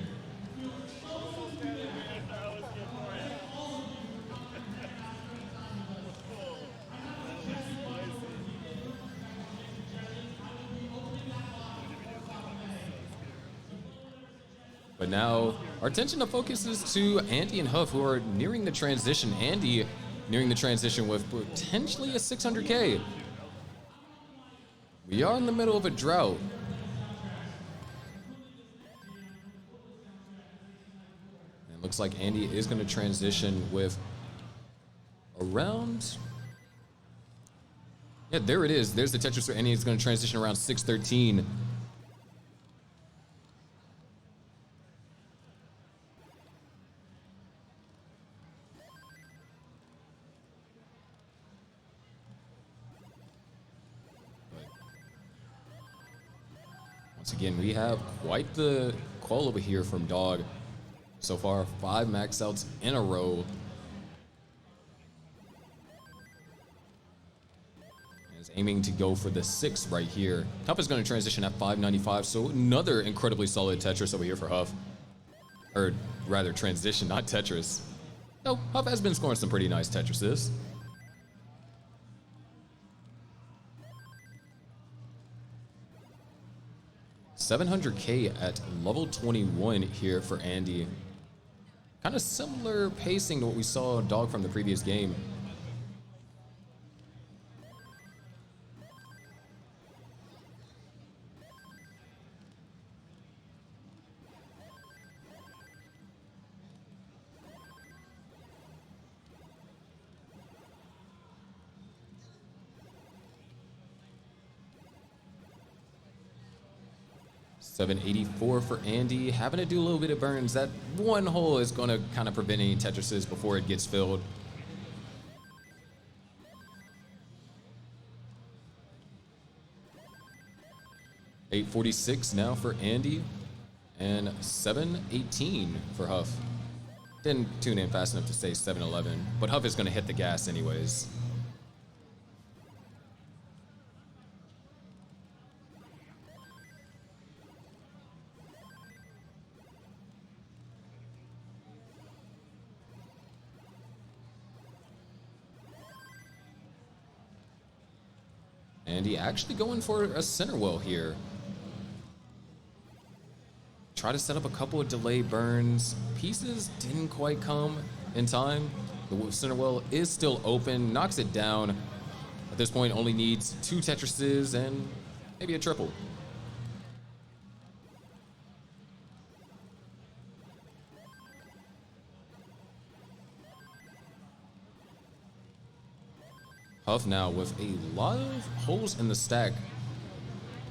But now our attention to focus is to Andy and Huff, who are nearing the transition. Andy nearing the transition with potentially a 600K. We are in the middle of a drought. And it looks like Andy is going to transition with around... Yeah, there it is. There's the Tetris for Andy. It's going to transition around 613. Once again, we have quite the call over here from Dog. So far, 5 max outs in a row. Is aiming to go for the 6 right here. Huff is going to transition at 595, so another incredibly solid Tetris over here for Huff. Or rather, transition, not Tetris. No, Huff has been scoring some pretty nice Tetrises. $700K at level 21 here for Andy. Kind of similar pacing to what we saw Dog from the previous game. $784 for Andy, having to do a little bit of burns. That one hole is going to kind of prevent any Tetrises before it gets filled. $846 now for Andy, and $718 for Huff. Didn't tune in fast enough to say 711, but Huff is going to hit the gas anyways. Andy actually going for a center well here. Try to set up a couple of delay burns. Pieces didn't quite come in time. The center well is still open, knocks it down. At this point, only needs 2 Tetrises and maybe a triple. Huff now with a lot of holes in the stack.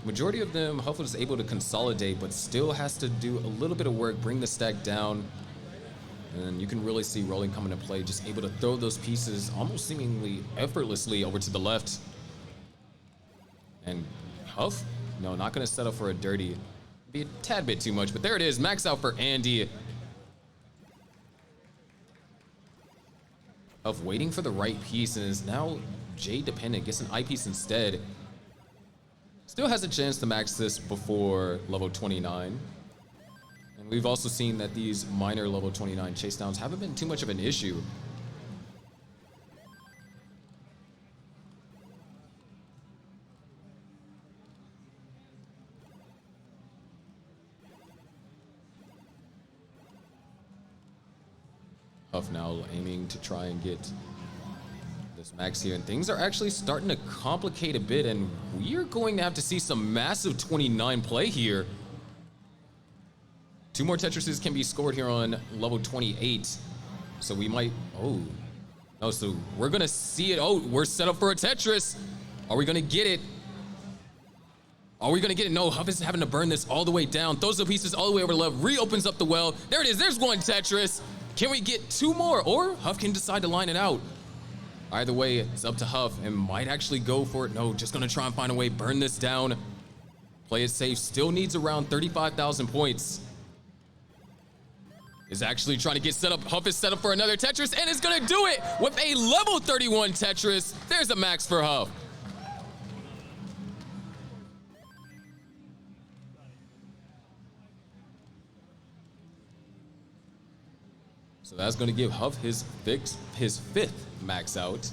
Majority of them, Huff was able to consolidate, but still has to do a little bit of work, bring the stack down. And you can really see Rolling coming into play, just able to throw those pieces almost seemingly effortlessly over to the left. And Huff, no, not gonna set up for a dirty. Be a tad bit too much, but there it is, max out for Andy. Huff waiting for the right piece and is now J dependent, gets an I piece instead. Still has a chance to max this before level 29. And we've also seen that these minor level 29 chase downs haven't been too much of an issue. Huff now aiming to try and get this max here, and things are actually starting to complicate a bit, and we are going to have to see some massive 29 play here. 2 more Tetrises can be scored here on level 28, so we might, so we're gonna see it. Oh, we're set up for a Tetris. Are we gonna get it? Are we gonna get it? No, Huff is having to burn this all the way down, throws the pieces all the way over the left, reopens up the well. There it is, there's 1 Tetris. Can we get 2 more? Or Huff can decide to line it out. Either way, it's up to Huff and might actually go for it. No, just gonna try and find a way, burn this down. Play it safe, still needs around 35,000 points. Is actually trying to get set up. Huff is set up for another Tetris and is gonna do it with a level 31 Tetris. There's a max for Huff. So that's going to give Huff his 5th max out.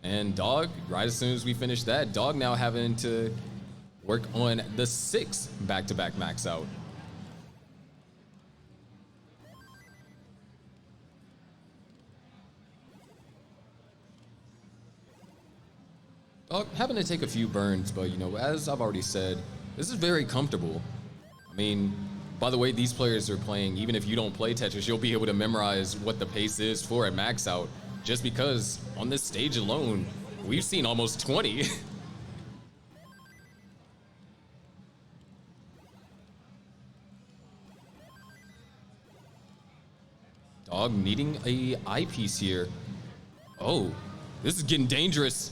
And Dog, right as soon as we finish that, Dog now having to work on the 6th back-to-back max out. Dog having to take a few burns, but you know, as I've already said, this is very comfortable. I mean, by the way these players are playing, even if you don't play Tetris, you'll be able to memorize what the pace is for a max out, just because on this stage alone, we've seen almost 20. Dog needing a eyepiece here. Oh, this is getting dangerous.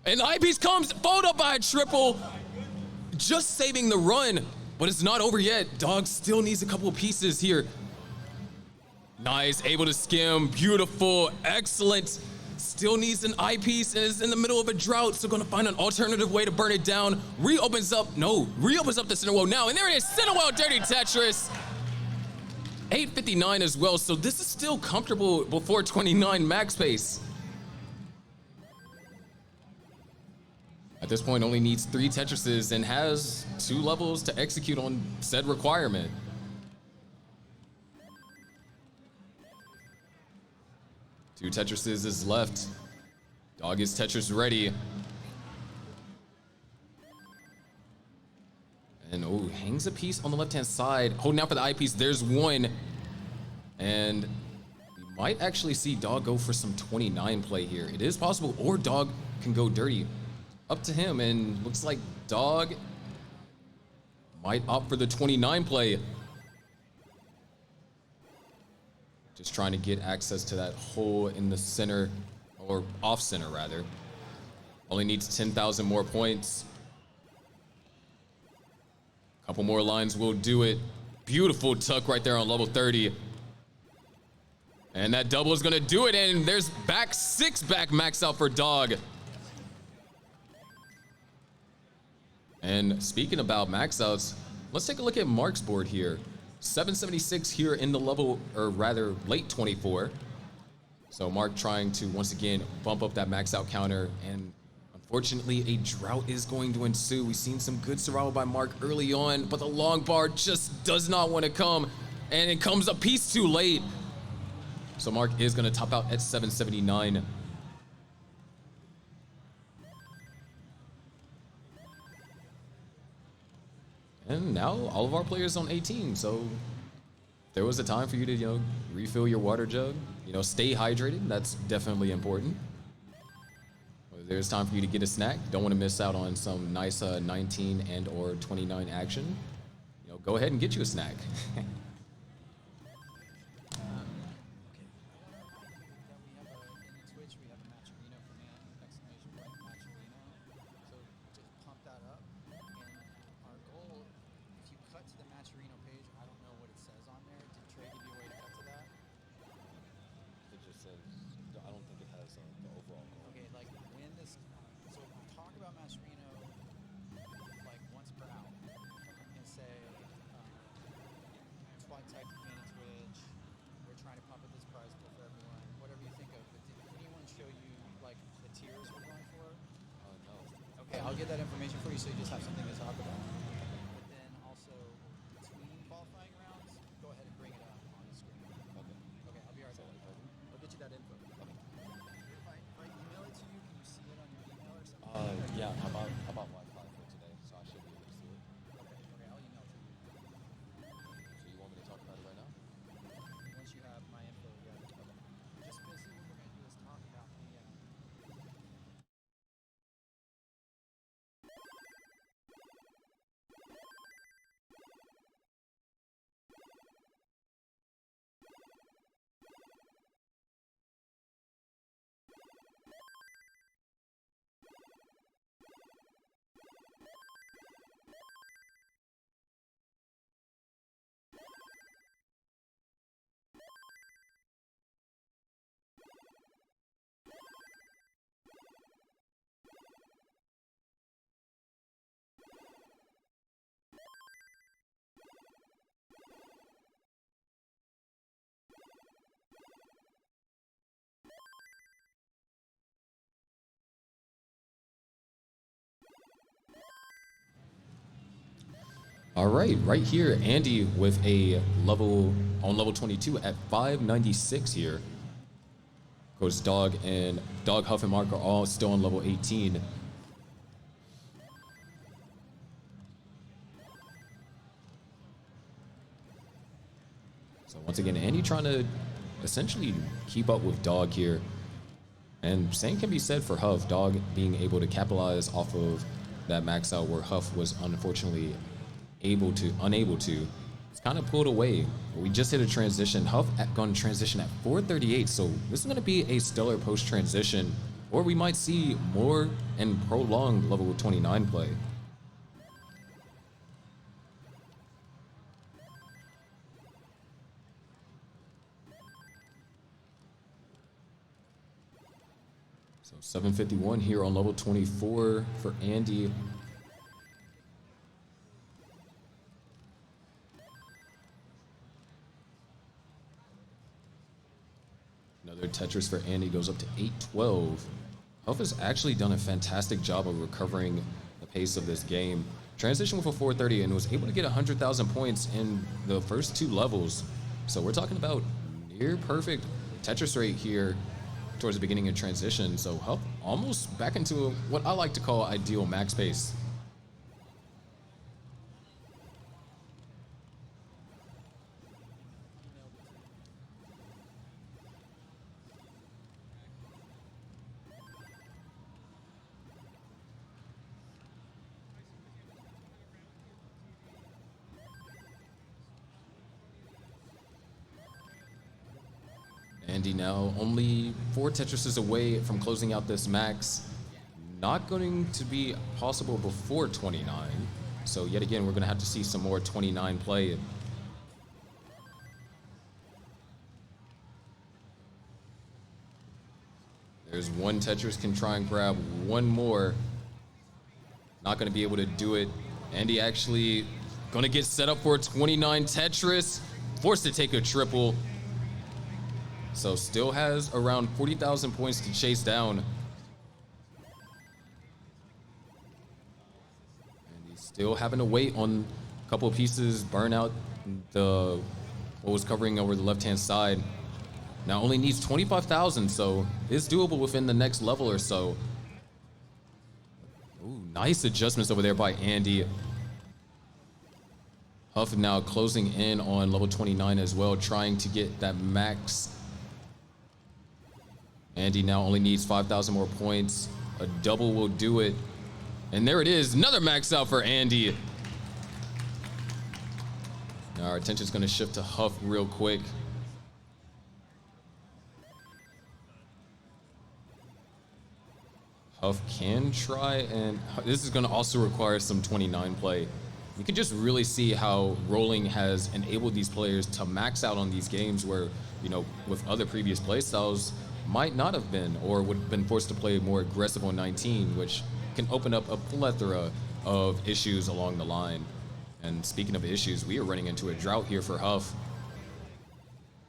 And the eyepiece comes, followed up by a triple, just saving the run. But it's not over yet. Dog still needs a couple of pieces here. Nice, able to skim, beautiful, excellent. Still needs an eyepiece and is in the middle of a drought, so gonna find an alternative way to burn it down. Reopens up the center well now, and there it is, center well, dirty Tetris. 859 as well, so this is still comfortable before 29 max pace. At this point, only needs 3 Tetrises and has 2 levels to execute on said requirement. Two Tetrises is left. Dog is Tetris ready. And hangs a piece on the left-hand side. Holding out for the eyepiece, there's 1. And you might actually see Dog go for some 29 play here. It is possible, or Dog can go dirty. Up to him, and looks like Dog might opt for the 29 play. Just trying to get access to that hole in the center, or off center rather. Only needs 10,000 more points. Couple more lines will do it. Beautiful tuck right there on level 30. And that double is gonna do it, and there's 6 back max out for Dog. And speaking about max outs, let's take a look at Mark's board here. 776 here in the level, or rather late 24. So Mark trying to once again bump up that max out counter, and Fortunately, a drought is going to ensue. We've seen some good survival by Mark early on, but the long bar just does not want to come, and it comes a piece too late. So Mark is going to top out at 779. And now all of our players on 18, so there was a time for you to, refill your water jug, stay hydrated. That's definitely important. There's time for you to get a snack. Don't want to miss out on some nice 19 and or 29 action. Go ahead and get you a snack. I'll get that information for you so you just have something to talk about. But then also, between qualifying rounds, go ahead and bring it up on the screen. Okay. Okay, I'll be right back. I'll get you that info. Okay. If I email it to you, can you see it on your email or something? Yeah, how about Wi-Fi for today, so I should be able to see it. Okay, I'll email it to you. So you want me to talk about it right now? Once you have my info, yeah. Okay. Just basically what we're going to do is talk about the All right, right here, Andy with a level 22 at 596 here. Of course, Dog, Huff, and Mark are all still on level 18. So once again, Andy trying to essentially keep up with Dog here. And same can be said for Huff, Dog being able to capitalize off of that max out where Huff was unfortunately unable to. It's kind of pulled away. We just hit a transition. Huff going to transition at 438, so this is going to be a stellar post-transition, or we might see more and prolonged level 29 play. So 751 here on level 24 for Andy. Another Tetris for Andy goes up to 812. Huff has actually done a fantastic job of recovering the pace of this game. Transition with a 430 and was able to get 100,000 points in the first two levels. So we're talking about near perfect Tetris rate here towards the beginning of transition. So Huff almost back into what I like to call ideal max pace. Andy now only 4 Tetrises away from closing out this max. Not going to be possible before 29. So yet again, we're going to have to see some more 29 play. There's one Tetris, can try and grab one more. Not going to be able to do it. Andy actually going to get set up for a 29 Tetris. Forced to take a triple. So still has around 40,000 points to chase down. Still having to wait on a couple of pieces, burn out what was covering over the left-hand side. Now only needs 25,000, so it's doable within the next level or so. Ooh, nice adjustments over there by Andy. Huff now closing in on level 29 as well, trying to get that max. Andy now only needs 5,000 more points. A double will do it. And there it is, another max out for Andy. Now our attention's gonna shift to Huff real quick. Huff can try, and this is gonna also require some 29 play. You can just really see how rolling has enabled these players to max out on these games where, you know, with other previous play styles might not have been, or would have been forced to play more aggressive on 19, which can open up a plethora of issues along the line. And speaking of issues, we are running into a drought here for Huff.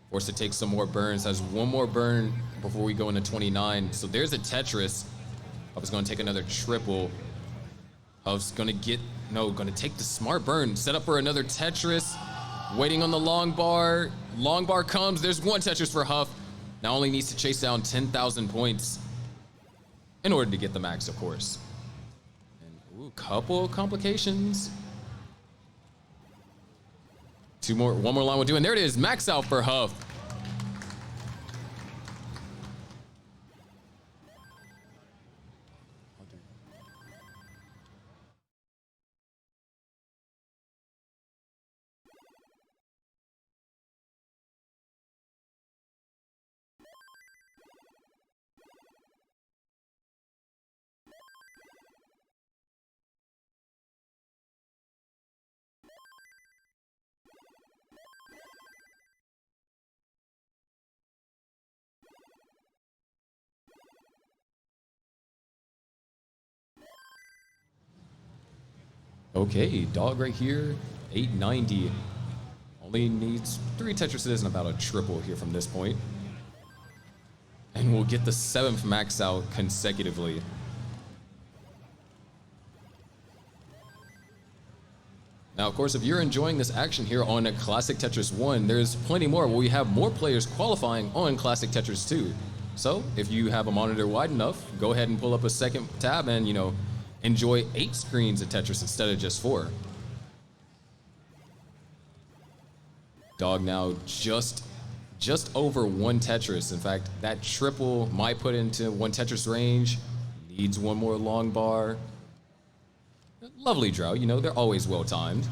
Forced to take some more burns, has one more burn before we go into 29. So there's a Tetris. Huff is gonna take another triple. Huff's gonna take the smart burn, set up for another Tetris. Waiting on the long bar. Long bar comes, there's one Tetris for Huff. Now only needs to chase down 10,000 points in order to get the max, of course. And ooh, couple complications. One more line will do, and there it is, max out for Huff. Okay, dog right here, 890. Only needs 3 Tetrises and about a triple here from this point. And we'll get the 7th max out consecutively. Now, of course, if you're enjoying this action here on Classic Tetris 1, there's plenty more where we have more players qualifying on Classic Tetris 2. So if you have a monitor wide enough, go ahead and pull up a second tab and, you know, enjoy 8 screens of Tetris instead of just 4. Dog now just over 1 Tetris. In fact, that triple might put into 1 Tetris range. Needs one more long bar. Lovely drought, you know, they're always well timed.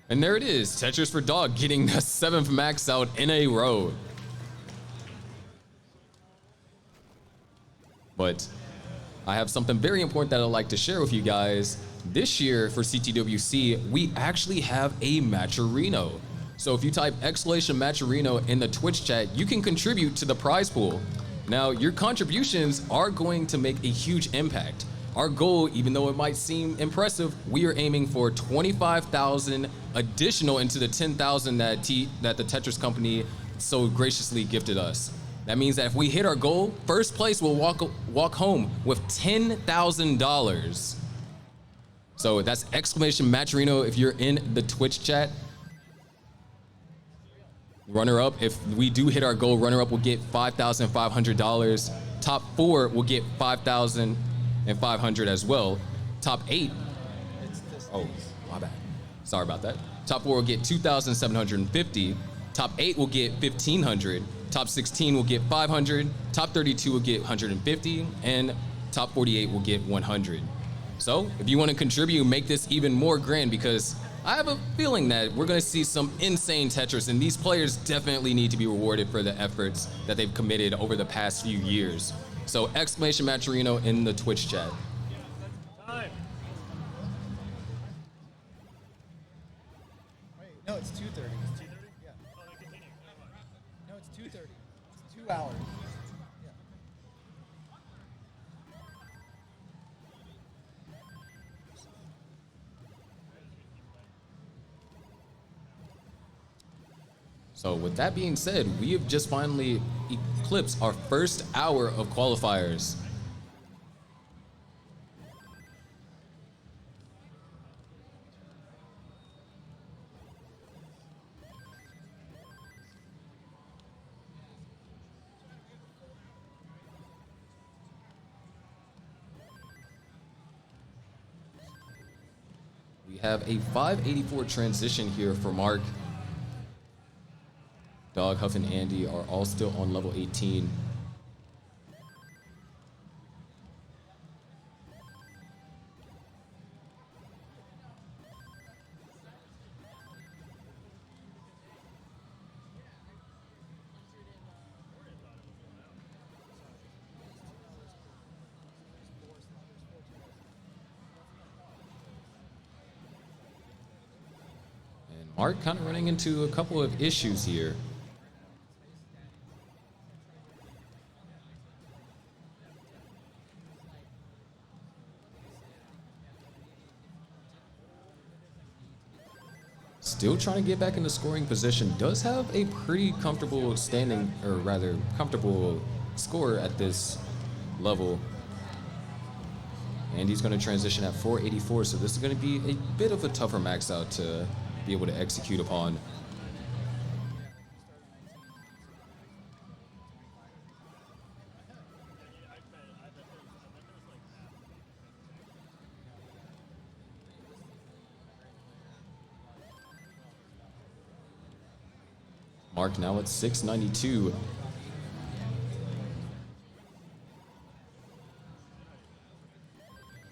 And there it is, Tetris for Dog getting the 7th max out in a row. But I have something very important that I'd like to share with you guys. This year for CTWC, we actually have a Matcherino. So if you type !Matcherino in the Twitch chat, you can contribute to the prize pool. Now, your contributions are going to make a huge impact. Our goal, even though it might seem impressive, we are aiming for 25,000 additional into the 10,000 that the Tetris company so graciously gifted us. That means that if we hit our goal, first place will walk home with $10,000. So that's !Matcherino if you're in the Twitch chat. Runner-up, if we do hit our goal, runner-up will get $5,500. Top 4 will get $5,500 as well. Top 8, oh, my bad. Sorry about that. Top 4 will get $2,750. Top 8 will get $1,500. Top 16 will get $500. Top 32 will get $150, and top 48 will get $100. So if you want to contribute, make this even more grand, because I have a feeling that we're going to see some insane Tetris, and these players definitely need to be rewarded for the efforts that they've committed over the past few years. So !Matcherino in the Twitch chat. Time. Wait, no, it's 2:30. It's 2:30? Yeah. Oh, they continue. No, it's 2:30. It's 2 hours. Yeah. So with that being said, we have just finally eclipsed our first hour of qualifiers. We have a 584 transition here for Mark. Dog, Huff, and Andy are all still on level 18. Mark kind of running into a couple of issues here. Still trying to get back in the scoring position. Does have a pretty comfortable standing, or rather comfortable score at this level. And he's going to transition at 484, so this is going to be a bit of a tougher max out to be able to execute upon. Mark now at 692.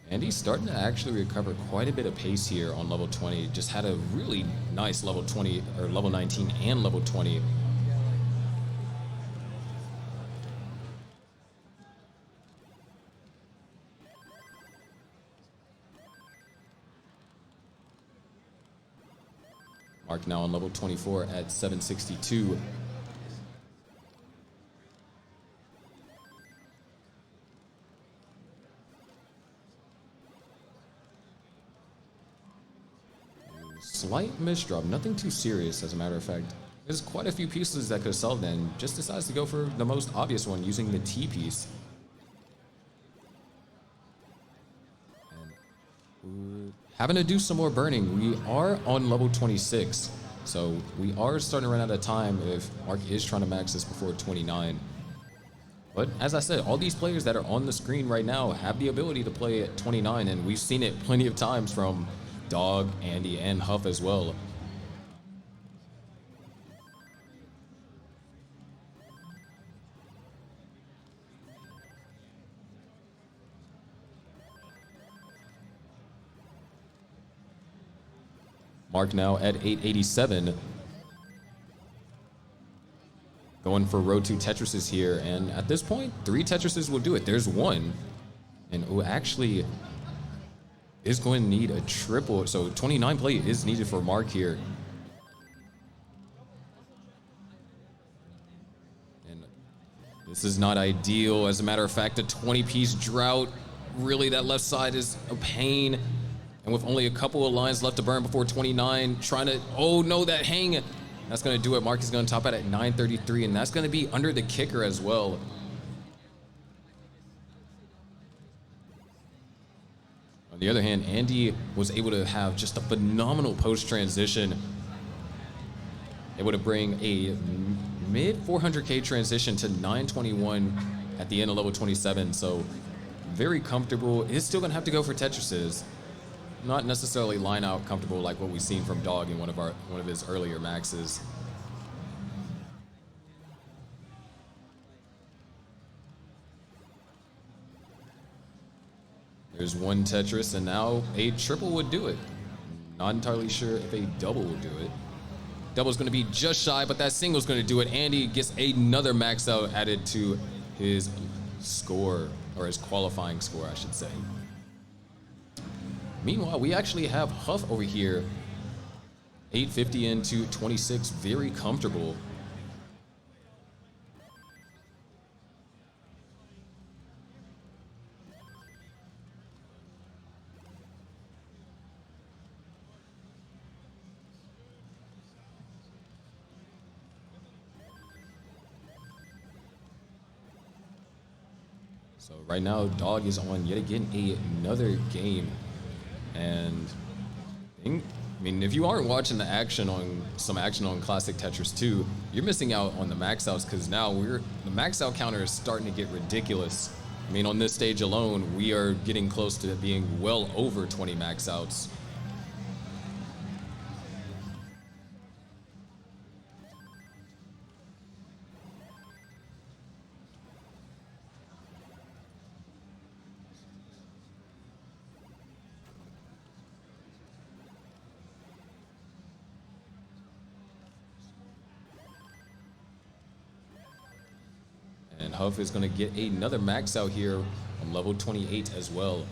And he's starting to actually recover quite a bit of pace here on level 20. Just had a really nice level 20, or level 19 and level 20. Mark now on level 24 at 762. Slight misdrop, nothing too serious as a matter of fact. There's quite a few pieces that could have solved it, and just decides to go for the most obvious one using the T piece. And having to do some more burning. We are on level 26, so we are starting to run out of time if Mark is trying to max this before 29. But as I said, all these players that are on the screen right now have the ability to play at 29, and we've seen it plenty of times from Dog, Andy, and Huff as well. Mark now at 887. Going for row 2 Tetrises here, and at this point, 3 Tetrises will do it. There's one, and actually is going to need a triple, so 29 play is needed for Mark here. And this is not ideal. As a matter of fact, a 20-piece drought, really that left side is a pain. And with only a couple of lines left to burn before 29, trying to, oh no, that hang. That's gonna do it. Mark is gonna top out at 933, and that's gonna be under the kicker as well. On the other hand, Andy was able to have just a phenomenal post-transition, able to bring a mid 400K transition to 921 at the end of level 27, so very comfortable. Is still gonna have to go for Tetrises. Not necessarily line out comfortable like what we've seen from Dog in one of his earlier maxes. There's one Tetris, and now a triple would do it. Not entirely sure if a double will do it. Double's gonna be just shy, but that single's gonna do it. Andy gets another max out added to his score, or his qualifying score, I should say. Meanwhile, we actually have Huff over here, 850 into 26, very comfortable. So right now, Dog is on yet again another game. And I mean, if you aren't watching the action on Classic Tetris 2, you're missing out on the max outs, because now the max out counter is starting to get ridiculous. I mean, on this stage alone, we are getting close to being well over 20 max outs. Huff is going to get another max out here on level 28 as well.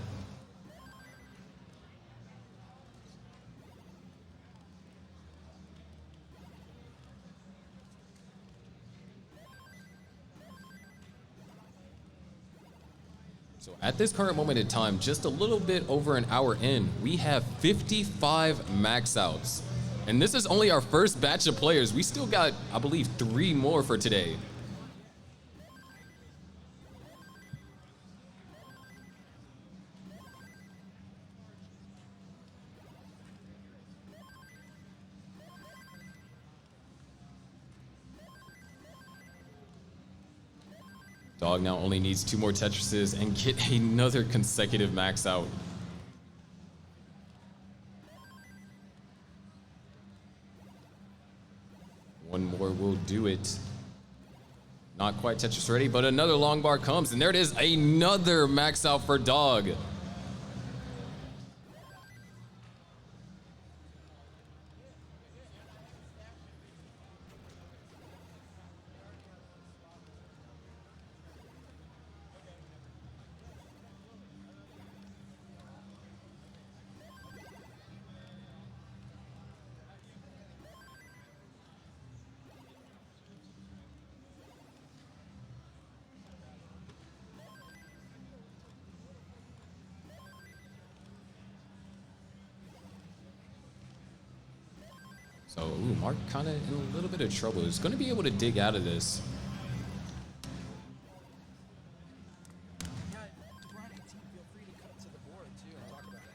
So at this current moment in time, just a little bit over an hour in, we have 55 max outs. And this is only our first batch of players. We still got, I believe, 3 more for today. Dog now only needs 2 more Tetrises and get another consecutive max out. One more will do it. Not quite Tetris ready, but another long bar comes, and there it is, another max out for Dog. So, ooh, Mark kind of in a little bit of trouble. He's going to be able to dig out of this. Yeah, LeBron 18, feel free to come to the board too and talk about it.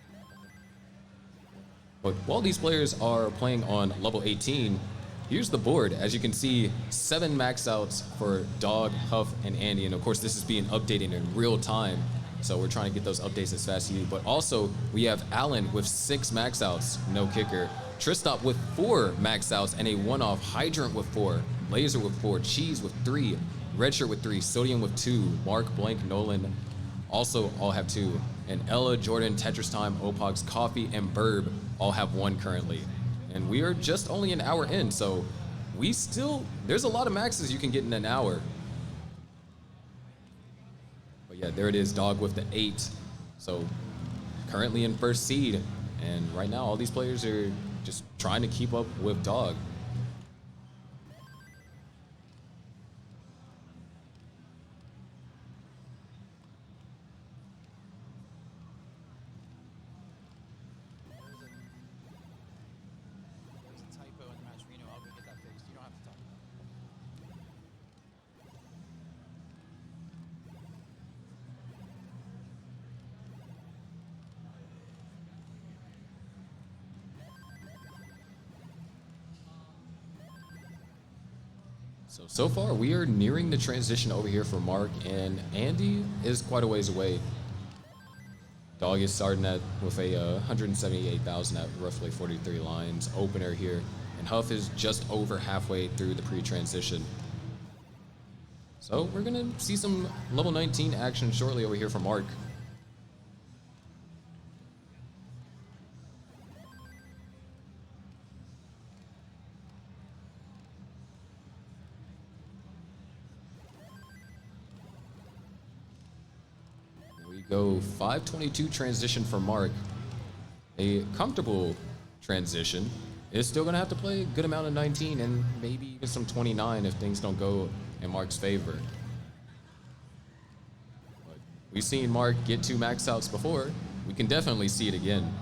But while these players are playing on level 18, here's the board. As you can see, 7 max outs for Dog, Huff, and Andy. And of course, this is being updated in real time. So we're trying to get those updates as fast as you. But also, we have Allen with 6 max outs, no kicker. Tristop with 4 max outs and a one-off. Hydrant with 4. Laser with 4. Cheese with 3. Redshirt with 3. Sodium with 2. Mark, Blank, Nolan also all have 2. And Ella, Jordan, Tetris Time, Opox, Coffee, and Burb all have 1 currently. And we are just only an hour in, so there's a lot of maxes you can get in an hour. But yeah, there it is, Dog with the 8. So currently in first seed. And right now, all these players are just trying to keep up with Dog. There's a typo in the match, Reno. I'll go get that fixed. You don't have to talk. So far, we are nearing the transition over here for Mark, and Andy is quite a ways away. Dog is starting with a 178,000 at roughly 43 lines. Opener here, and Huff is just over halfway through the pre-transition. So we're gonna see some level 19 action shortly over here for Mark. Go 522 transition for Mark. A comfortable transition. Is still gonna have to play a good amount of 19 and maybe even some 29 if things don't go in Mark's favor. But we've seen Mark get 2 max outs before. We can definitely see it again.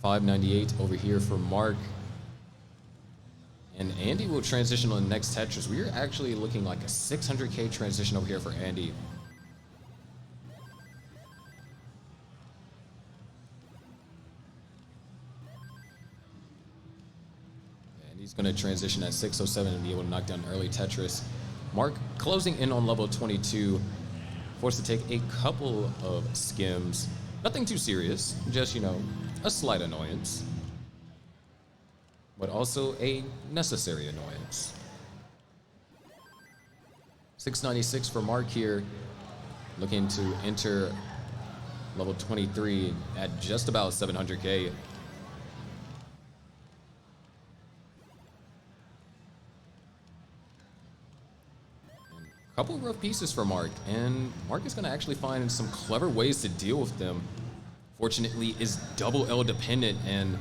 $598 over here for Mark. And Andy will transition on the next Tetris. We are actually looking like a 600K transition over here for Andy. And he's going to transition at 607 and be able to knock down early Tetris. Mark closing in on level 22. Forced to take a couple of skims. Nothing too serious, just, you know, a slight annoyance, but also a necessary annoyance. 696 for Mark here, looking to enter level 23 at just about 700K. Couple of rough pieces for Mark, and Mark is going to actually find some clever ways to deal with them. Fortunately, is double L dependent, and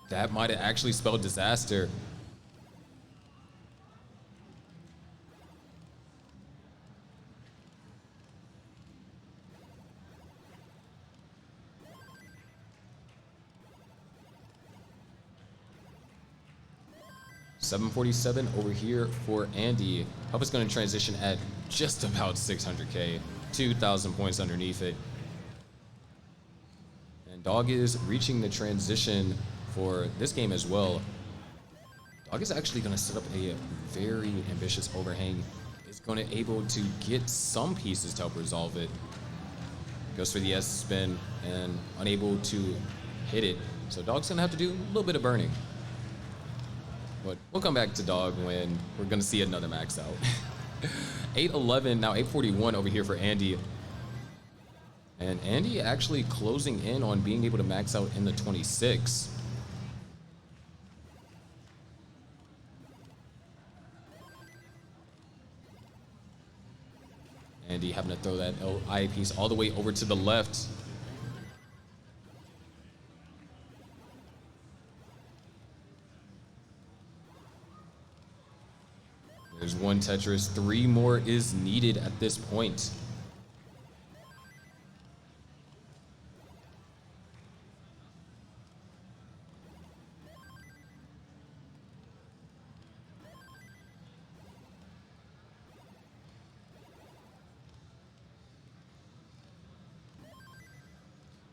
that might have actually spelled disaster. $747 over here for Andy. Huff is going to transition at just about 600K, 2,000 points underneath it. And Dog is reaching the transition for this game as well. Dog is actually going to set up a very ambitious overhang. Is going to able to get some pieces to help resolve it. Goes for the S spin and unable to hit it. So Dog's going to have to do a little bit of burning. But we'll come back to Dog when we're going to see another max out. 811, now 841 over here for Andy. And Andy actually closing in on being able to max out in the 26. Andy having to throw that LI piece all the way over to the left. There's one Tetris, 3 more is needed at this point.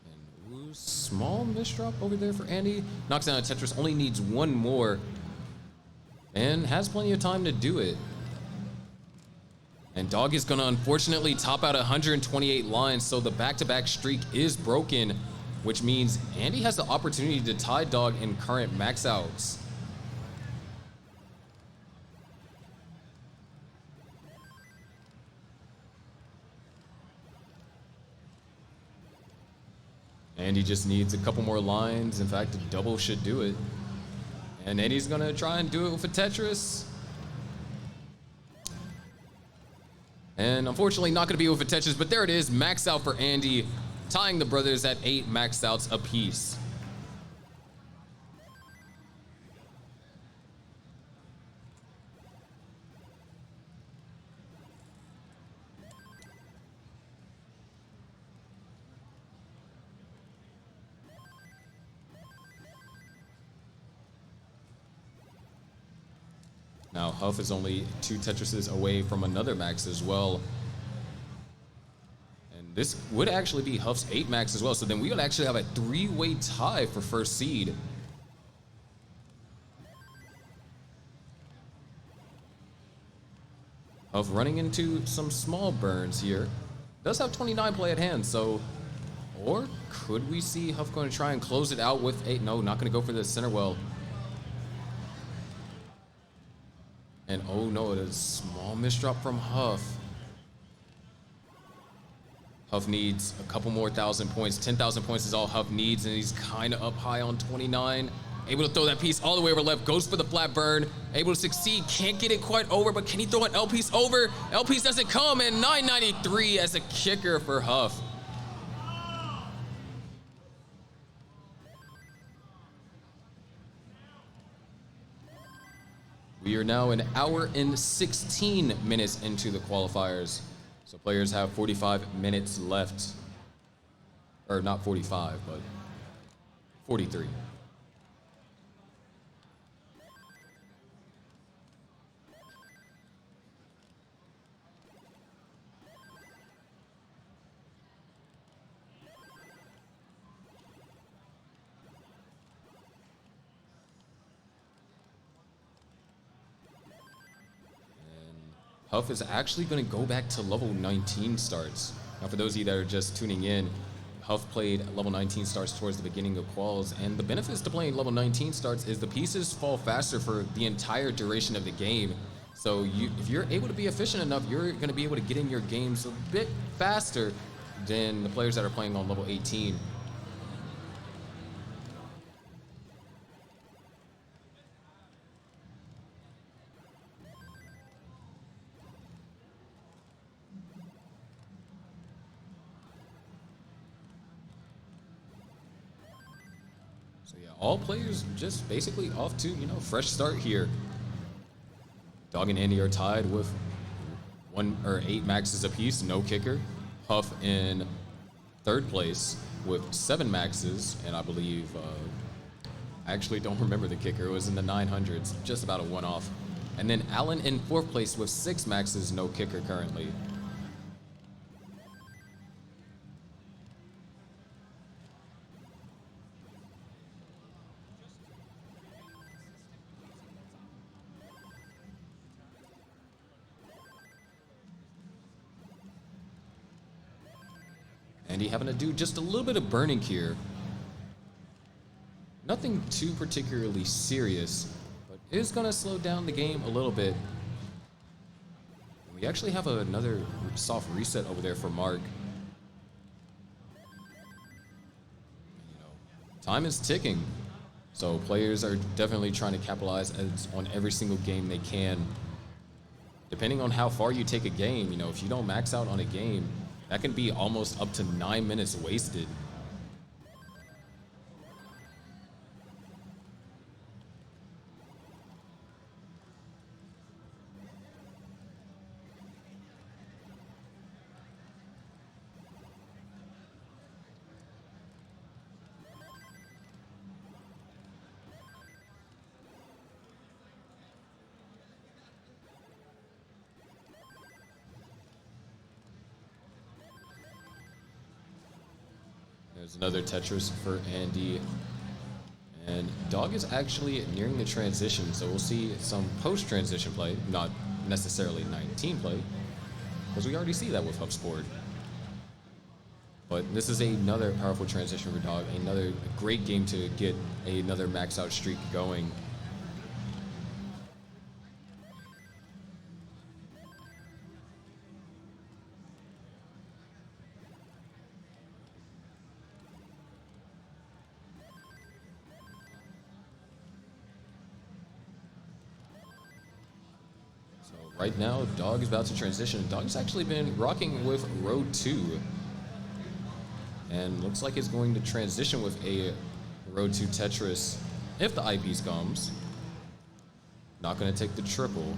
And ooh, small misdrop over there for Andy. Knocks down a Tetris, only needs 1 more. And has plenty of time to do it. And Dog is going to unfortunately top out 128 lines, so the back-to-back streak is broken, which means Andy has the opportunity to tie Dog in current max outs. Andy just needs a couple more lines. In fact, a double should do it. And Andy's gonna try and do it with a Tetris. And unfortunately not gonna be with a Tetris, but there it is, max out for Andy, tying the brothers at 8 max outs apiece. Now, Huff is only 2 Tetrises away from another max as well. And this would actually be Huff's 8 max as well. So then we would actually have a 3-way tie for first seed. Huff running into some small burns here. Does have 29 play at hand, so... Or could we see Huff going to try and close it out with 8? No, not going to go for the center well. And oh no, it is a small misdrop from Huff. Huff needs a couple more 1,000 points. 10,000 points is all Huff needs, and he's kind of up high on 29. Able to throw that piece all the way over left, goes for the flat burn. Able to succeed, can't get it quite over, but can he throw an L piece over? L piece doesn't come, and 993 as a kicker for Huff. We are now 1 hour and 16 minutes into the qualifiers. So players have 45 minutes left. Or not 45, but 43. Huff is actually going to go back to level 19 starts. Now, for those of you that are just tuning in, Huff played level 19 starts towards the beginning of quals, and the benefits to playing level 19 starts is the pieces fall faster for the entire duration of the game. So if you're able to be efficient enough, you're going to be able to get in your games a bit faster than the players that are playing on level 18. So yeah, all players just basically off to, fresh start here. Dog and Andy are tied with 8 maxes apiece, no kicker. Huff in 3rd place with 7 maxes, and I believe, I actually don't remember the kicker. It was in the 900s, just about a one-off. And then Alan in 4th place with 6 maxes, no kicker currently. Andy having to do just a little bit of burning here. Nothing too particularly serious, but it is going to slow down the game a little bit. We actually have another soft reset over there for Mark. Time is ticking, so players are definitely trying to capitalize on every single game they can. Depending on how far you take a game, if you don't max out on a game, that can be almost up to 9 minutes wasted. There's another Tetris for Andy. And Dog is actually nearing the transition, so we'll see some post-transition play, not necessarily 19 play, because we already see that with Huff's board. But this is another powerful transition for Dog, another great game to get another max out streak going. Right now, Dog is about to transition. Dog's actually been rocking with row 2. And looks like it's going to transition with a row 2 Tetris if the eyepiece comes. Not going to take the triple.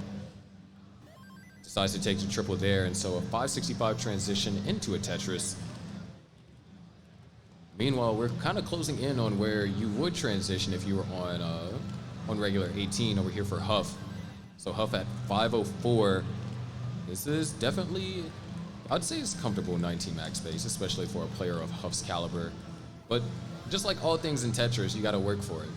Decides to take the triple there, and so a 565 transition into a Tetris. Meanwhile, we're kind of closing in on where you would transition if you were on regular 18 over here for Huff. So Huff at 504. This is definitely, I'd say it's comfortable 19 max space, especially for a player of Huff's caliber. But just like all things in Tetris, you got to work for it.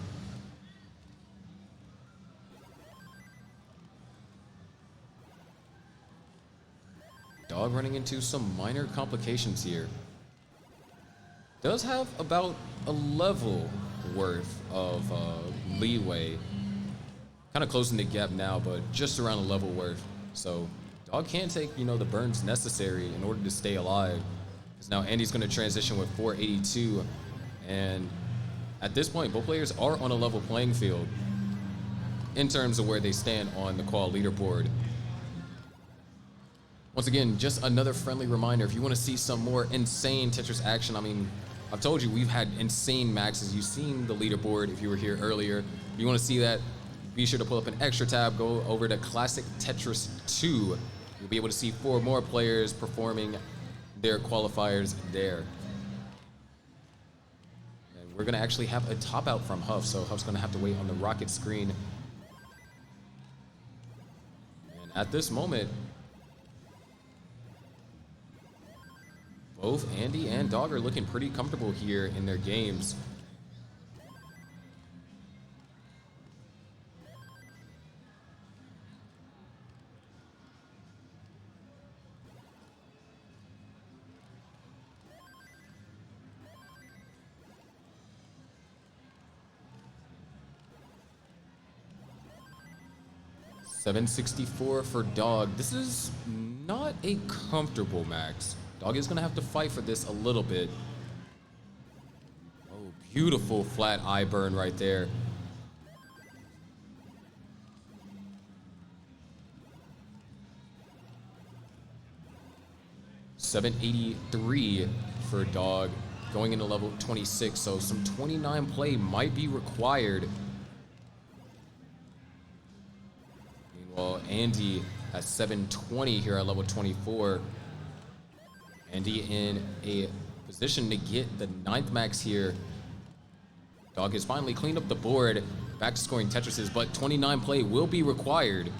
Dog running into some minor complications here. Does have about a level worth of leeway. Kind of closing the gap now, but just around a level worth. So Dog can take, the burns necessary in order to stay alive. Because now Andy's going to transition with 482. And at this point, both players are on a level playing field in terms of where they stand on the qual leaderboard. Once again, just another friendly reminder, if you want to see some more insane Tetris action, I've told you we've had insane maxes. You've seen the leaderboard if you were here earlier. If you want to see that, be sure to pull up an extra tab, go over to Classic Tetris 2. You'll be able to see 4 more players performing their qualifiers there. And we're going to actually have a top out from Huff, so Huff's going to have to wait on the rocket screen. And at this moment, both Andy and Dog are looking pretty comfortable here in their games. $764 for Dog. This is not a comfortable max. Dog is gonna have to fight for this a little bit. Oh, beautiful flat eye burn right there. $783 for Dog, going into level 26, so some 29 play might be required. Meanwhile, Andy at 720 here at level 24. Andy in a position to get the 9th max here. Dog has finally cleaned up the board, back to scoring Tetrises, but 29 play will be required.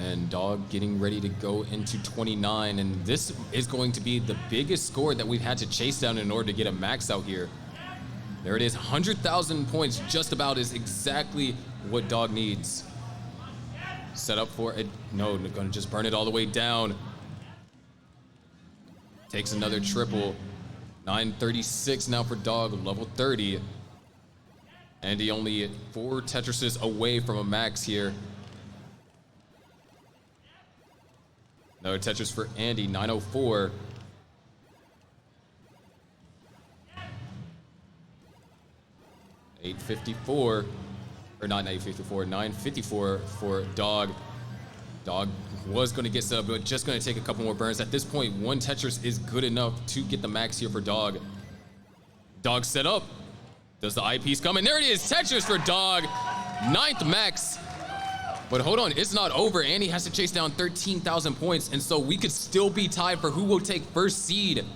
And Dog getting ready to go into 29, and this is going to be the biggest score that we've had to chase down in order to get a max out here. There it is, 100,000 points, just about is exactly what Dog needs. Set up for it, no, gonna just burn it all the way down. Takes another triple, 936 now for Dog, level 30. Andy only 4 Tetrises away from a max here. Another Tetris for Andy, 904. $854, or not 854, 954 for Dog. Dog was going to get set up, but just going to take a couple more burns. At this point, 1 Tetris is good enough to get the max here for Dog. Dog set up. Does the eyepiece come? And there it is, Tetris for Dog. 9th max. But hold on, it's not over. Andy has to chase down 13,000 points, and so we could still be tied for who will take first seed. And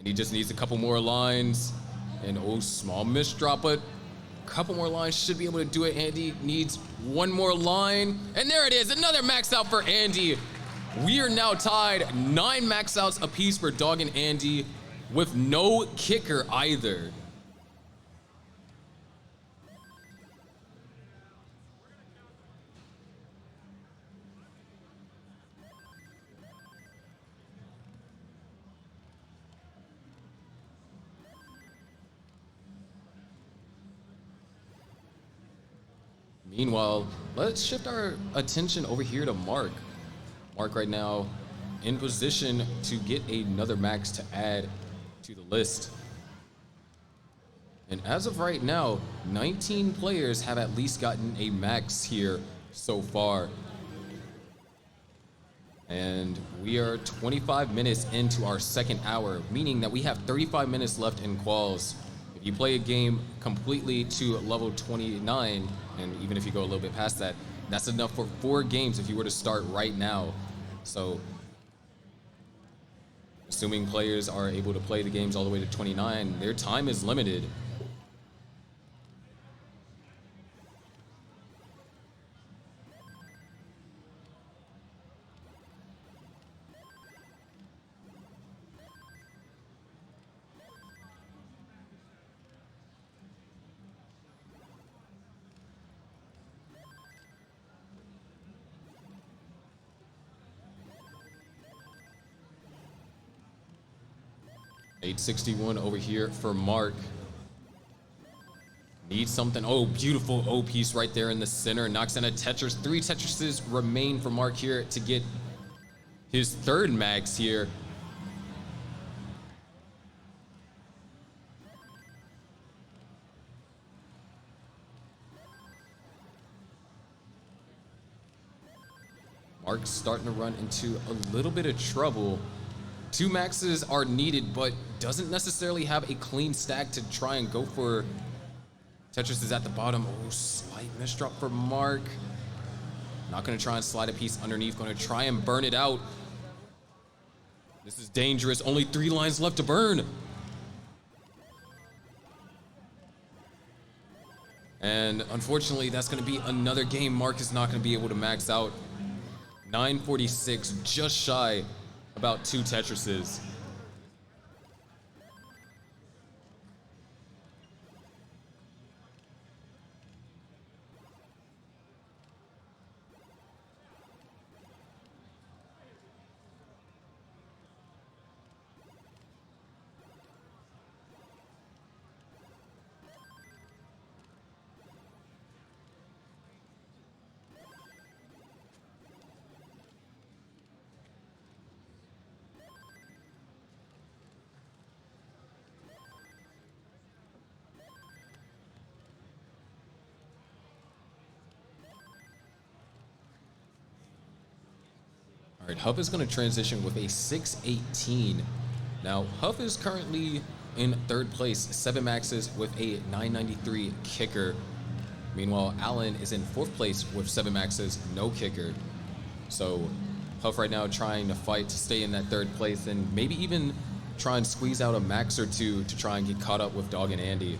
he just needs a couple more lines. And oh, small misdrop, but a couple more lines should be able to do it. Andy needs 1 more line. And there it is, another max out for Andy. We are now tied, 9 max outs apiece for Dog and Andy, with no kicker either. Meanwhile, let's shift our attention over here to Mark. Mark right now in position to get another max to add to the list. And as of right now, 19 players have at least gotten a max here so far. And we are 25 minutes into our 2nd hour, meaning that we have 35 minutes left in quals. If you play a game completely to level 29, and even if you go a little bit past that, that's enough for 4 games if you were to start right now. So, assuming players are able to play the games all the way to 29, their time is limited. $861 over here for Mark. Needs something. Oh, beautiful O piece right there in the center. Knocks in a Tetris. 3 Tetrises remain for Mark here to get his 3rd max here. Mark's starting to run into a little bit of trouble. 2 maxes are needed, but doesn't necessarily have a clean stack to try and go for. Tetris is at the bottom. Oh, slight misdrop for Mark. Not gonna try and slide a piece underneath, gonna try and burn it out. This is dangerous, only 3 lines left to burn. And unfortunately, that's gonna be another game Mark is not gonna be able to max out. 946, just shy about 2 Tetrises. All right, Huff is going to transition with a 618. Now, Huff is currently in third place, 7 maxes with a 993 kicker. Meanwhile, Alan is in fourth place with 7 maxes, no kicker. So Huff right now trying to fight to stay in that third place and maybe even try and squeeze out a max or two to try and get caught up with Dog and Andy.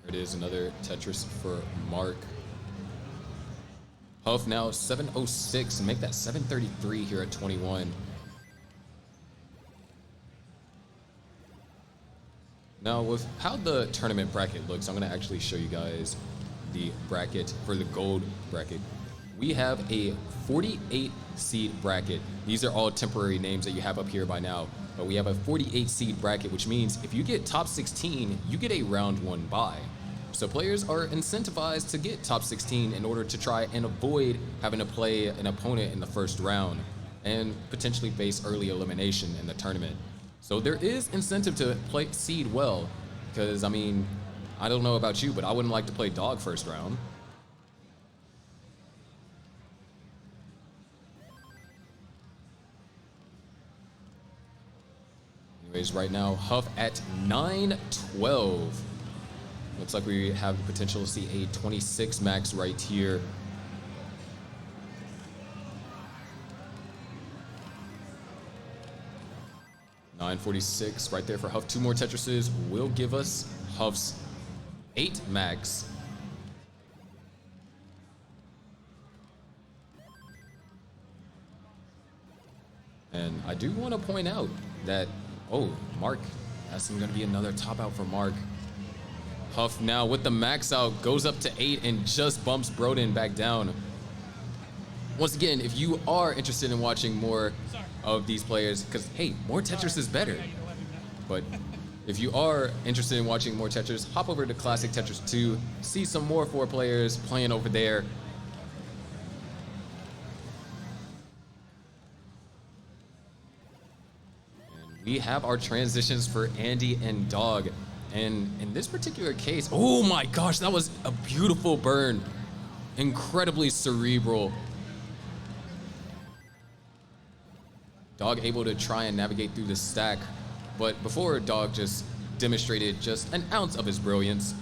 It is another Tetris for Mark. Huff now 706, make that 733 here at 21. Now with how the tournament bracket looks, I'm gonna actually show you guys the bracket for the gold bracket. We have a 48 seed bracket. These are all temporary names that you have up here by now, but we have a 48 seed bracket, which means if you get top 16, you get a round 1 bye. So players are incentivized to get top 16 in order to try and avoid having to play an opponent in the first round and potentially face early elimination in the tournament. So there is incentive to play seed well, because I mean, I don't know about you, but I wouldn't like to play Dog first round. Anyways, right now, Huff at 9-12. Looks like we have the potential to see a 26 max right here. $9.46 right there for Huff. 2 more Tetrises will give us Huff's 8 max. And I do want to point out that, oh, Mark, that's going to be another top out for Mark. Huff now with the max out goes up to 8 and just bumps Broden back down. Once again, if you are interested in watching more of these players, because hey, more Tetris is better. But if you are interested in watching more Tetris, hop over to Classic Tetris 2, see some more 4 players playing over there. And we have our transitions for Andy and Dog. And in this particular case, oh my gosh, that was a beautiful burn. Incredibly cerebral. Dog able to try and navigate through the stack, but before Dog just demonstrated just an ounce of his brilliance.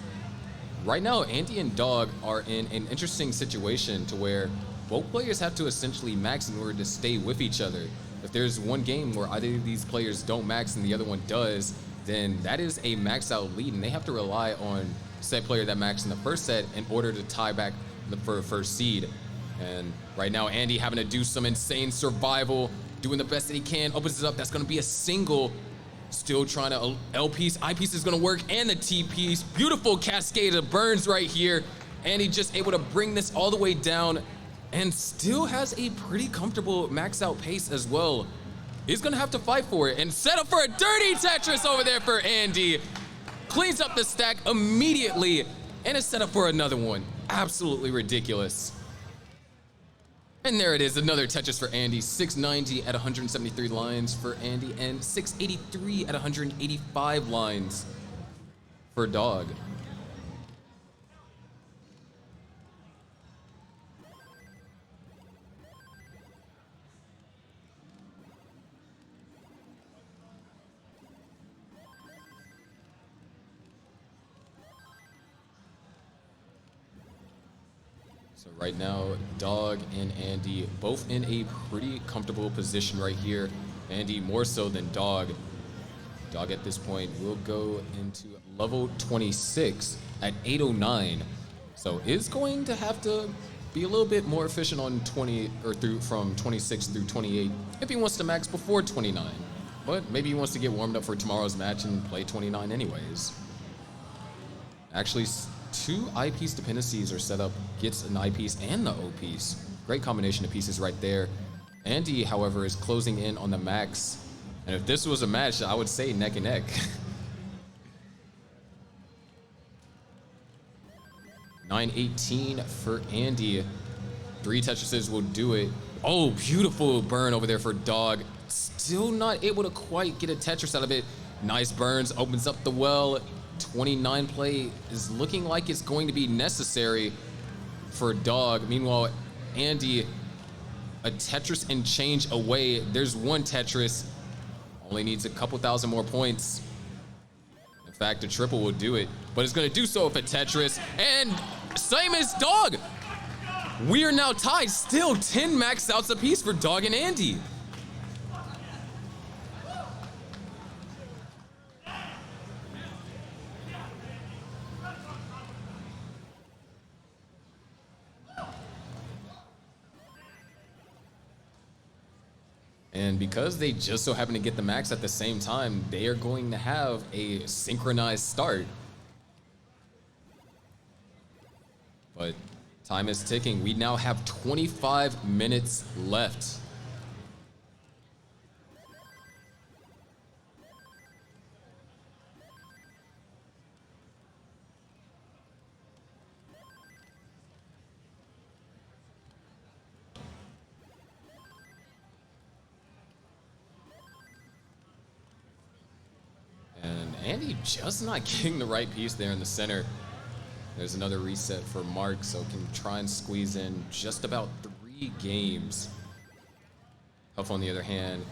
Right now, Andy and Dog are in an interesting situation to where both players have to essentially max in order to stay with each other. If there's one game where either of these players don't max and the other one does, then that is a max out lead, and they have to rely on said player that maxed in the first set in order to tie back for first seed. And right now, Andy having to do some insane survival, doing the best that he can, opens it up. That's going to be a single. Still trying to L piece, I piece is going to work, and the T piece. Beautiful cascade of burns right here. Andy just able to bring this all the way down, and still has a pretty comfortable max out pace as well. He's gonna have to fight for it and set up for a dirty Tetris over there for Andy. Cleans up the stack immediately and is set up for another one. Absolutely ridiculous. And there it is, another Tetris for Andy. 690 at 173 lines for Andy and 683 at 185 lines for Dog. So right now, Dog and Andy both in a pretty comfortable position right here. Andy more so than Dog. Dog at this point will go into level 26 at 809. So is going to have to be a little bit more efficient on 20 or through from 26 through 28 if he wants to max before 29. But maybe he wants to get warmed up for tomorrow's match and play 29 anyways. Actually, 2 eyepiece dependencies are set up, gets an eyepiece and the O piece. Great combination of pieces right there. Andy, however, is closing in on the max. And if this was a match, I would say neck and neck. 918 for Andy. 3 Tetrises will do it. Oh, beautiful burn over there for Dog. Still not able to quite get a Tetris out of it. Nice burns, opens up the well. 29 play is looking like it's going to be necessary for Dog. Meanwhile, Andy, a Tetris and change away. There's 1 Tetris. Only needs a couple thousand more points. In fact, a triple will do it, but it's gonna do so with a Tetris, and same as Dog. We are now tied, still 10 max outs apiece for Dog and Andy. And because they just so happen to get the max at the same time, they are going to have a synchronized start. But time is ticking. We now have 25 minutes left. And Andy just not getting the right piece there in the center. There's another reset for Mark, so can try and squeeze in just about 3 games. Huff, on the other hand,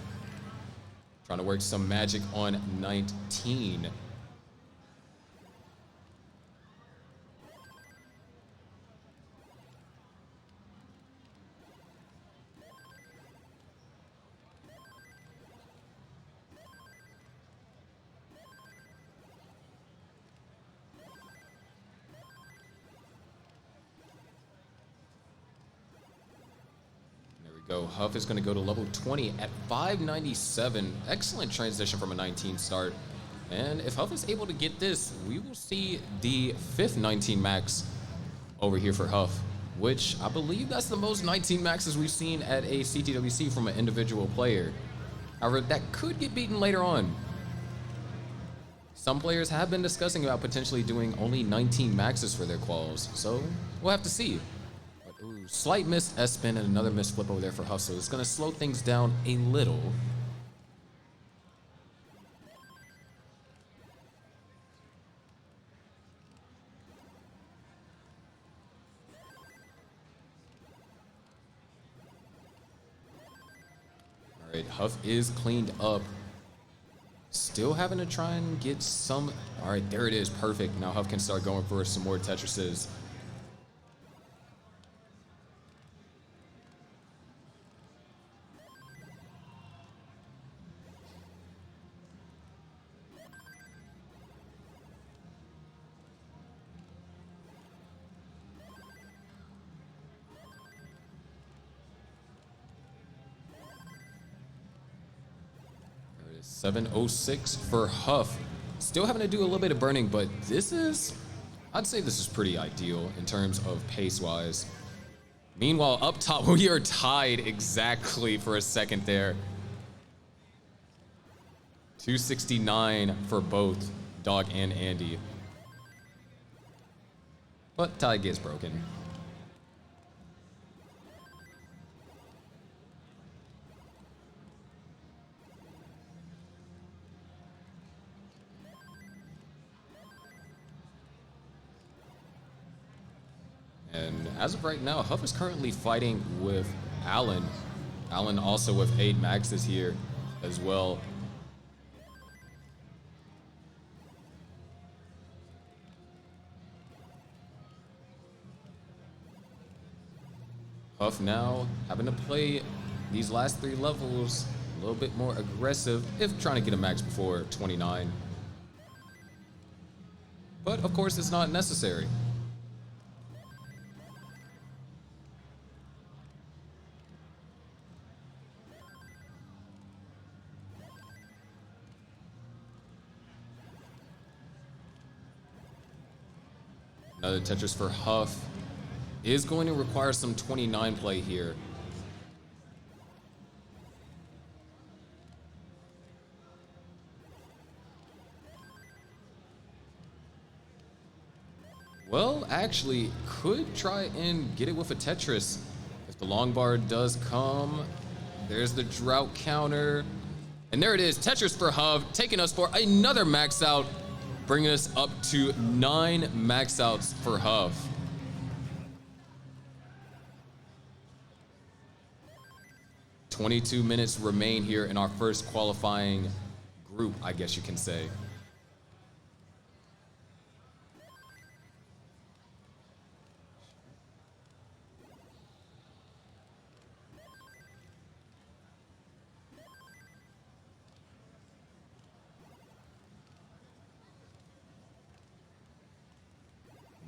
trying to work some magic on 19. Go. Huff is going to go to level 20 at 597. Excellent transition from a 19 start. And if Huff is able to get this, we will see the 5th 19 max over here for Huff, which I believe that's the most 19 maxes we've seen at a CTWC from an individual player. However, that could get beaten later on. Some players have been discussing about potentially doing only 19 maxes for their quals, so we'll have to see. Ooh, slight missed S-spin and another missed flip over there for Huff, so it's going to slow things down a little. All right, Huff is cleaned up. Still having to try and get some. All right, there it is, perfect. Now Huff can start going for some more Tetrises. There it is, 706 for Huff. Still having to do a little bit of burning, but this is, I'd say this is pretty ideal in terms of pace-wise. Meanwhile, up top, we are tied exactly for a second there. 269 for both Dog and Andy. But tie gets broken. And as of right now, Huff is currently fighting with Allen. Allen also with 8 maxes here as well. Huff now having to play these last 3 levels a little bit more aggressive if trying to get a max before 29. But of course, it's not necessary. Another Tetris for Huff is going to require some 29 play here. Well, actually, could try and get it with a Tetris. If the long bar does come, there's the drought counter. And there it is, Tetris for Hub, taking us for another max out, bringing us up to 9 max outs for Hub. "22 minutes remain here in our first qualifying group, I guess you can say.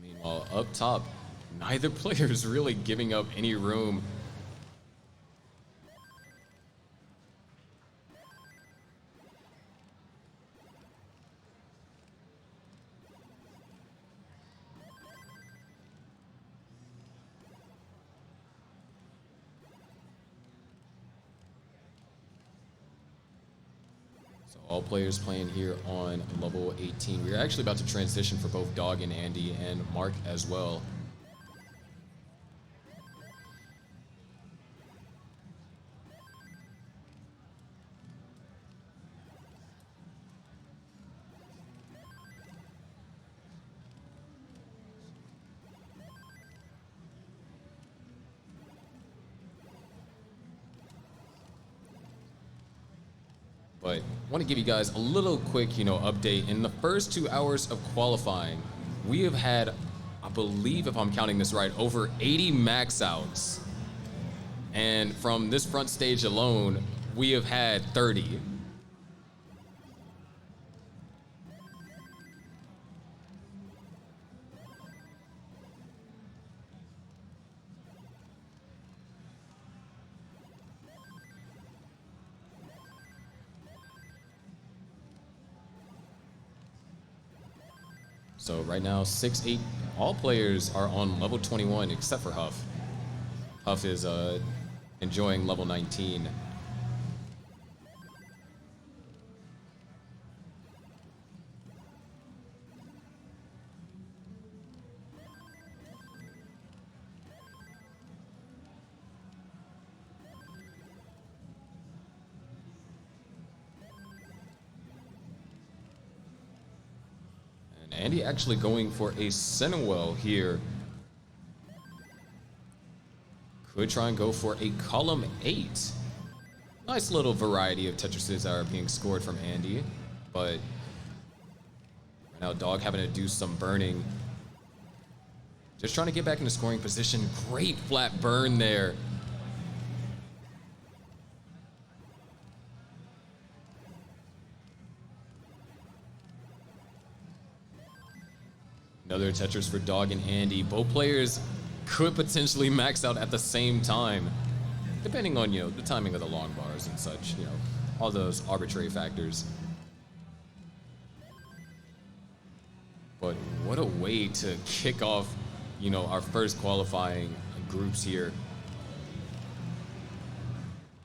Meanwhile, up top, neither player is really giving up any room. So all players playing here on level 18. We're actually about to transition for both Dog and Andy and Mark as well. But I want to give you guys a little quick, update. In the first 2 hours of qualifying, we have had, I believe, if I'm counting this right, over 80 max outs. And from this front stage alone, we have had 30. So right now, 6-8, all players are on level 21 except for Huff. Huff is enjoying level 19. Andy actually going for a Cinewell here. Could try and go for a column 8. Nice little variety of Tetrises that are being scored from Andy, but right now Dog having to do some burning. Just trying to get back into scoring position. Great flat burn there. Another Tetris for Dog and Andy. Both players could potentially max out at the same time, depending on, the timing of the long bars and such, all those arbitrary factors. But what a way to kick off, our first qualifying groups here.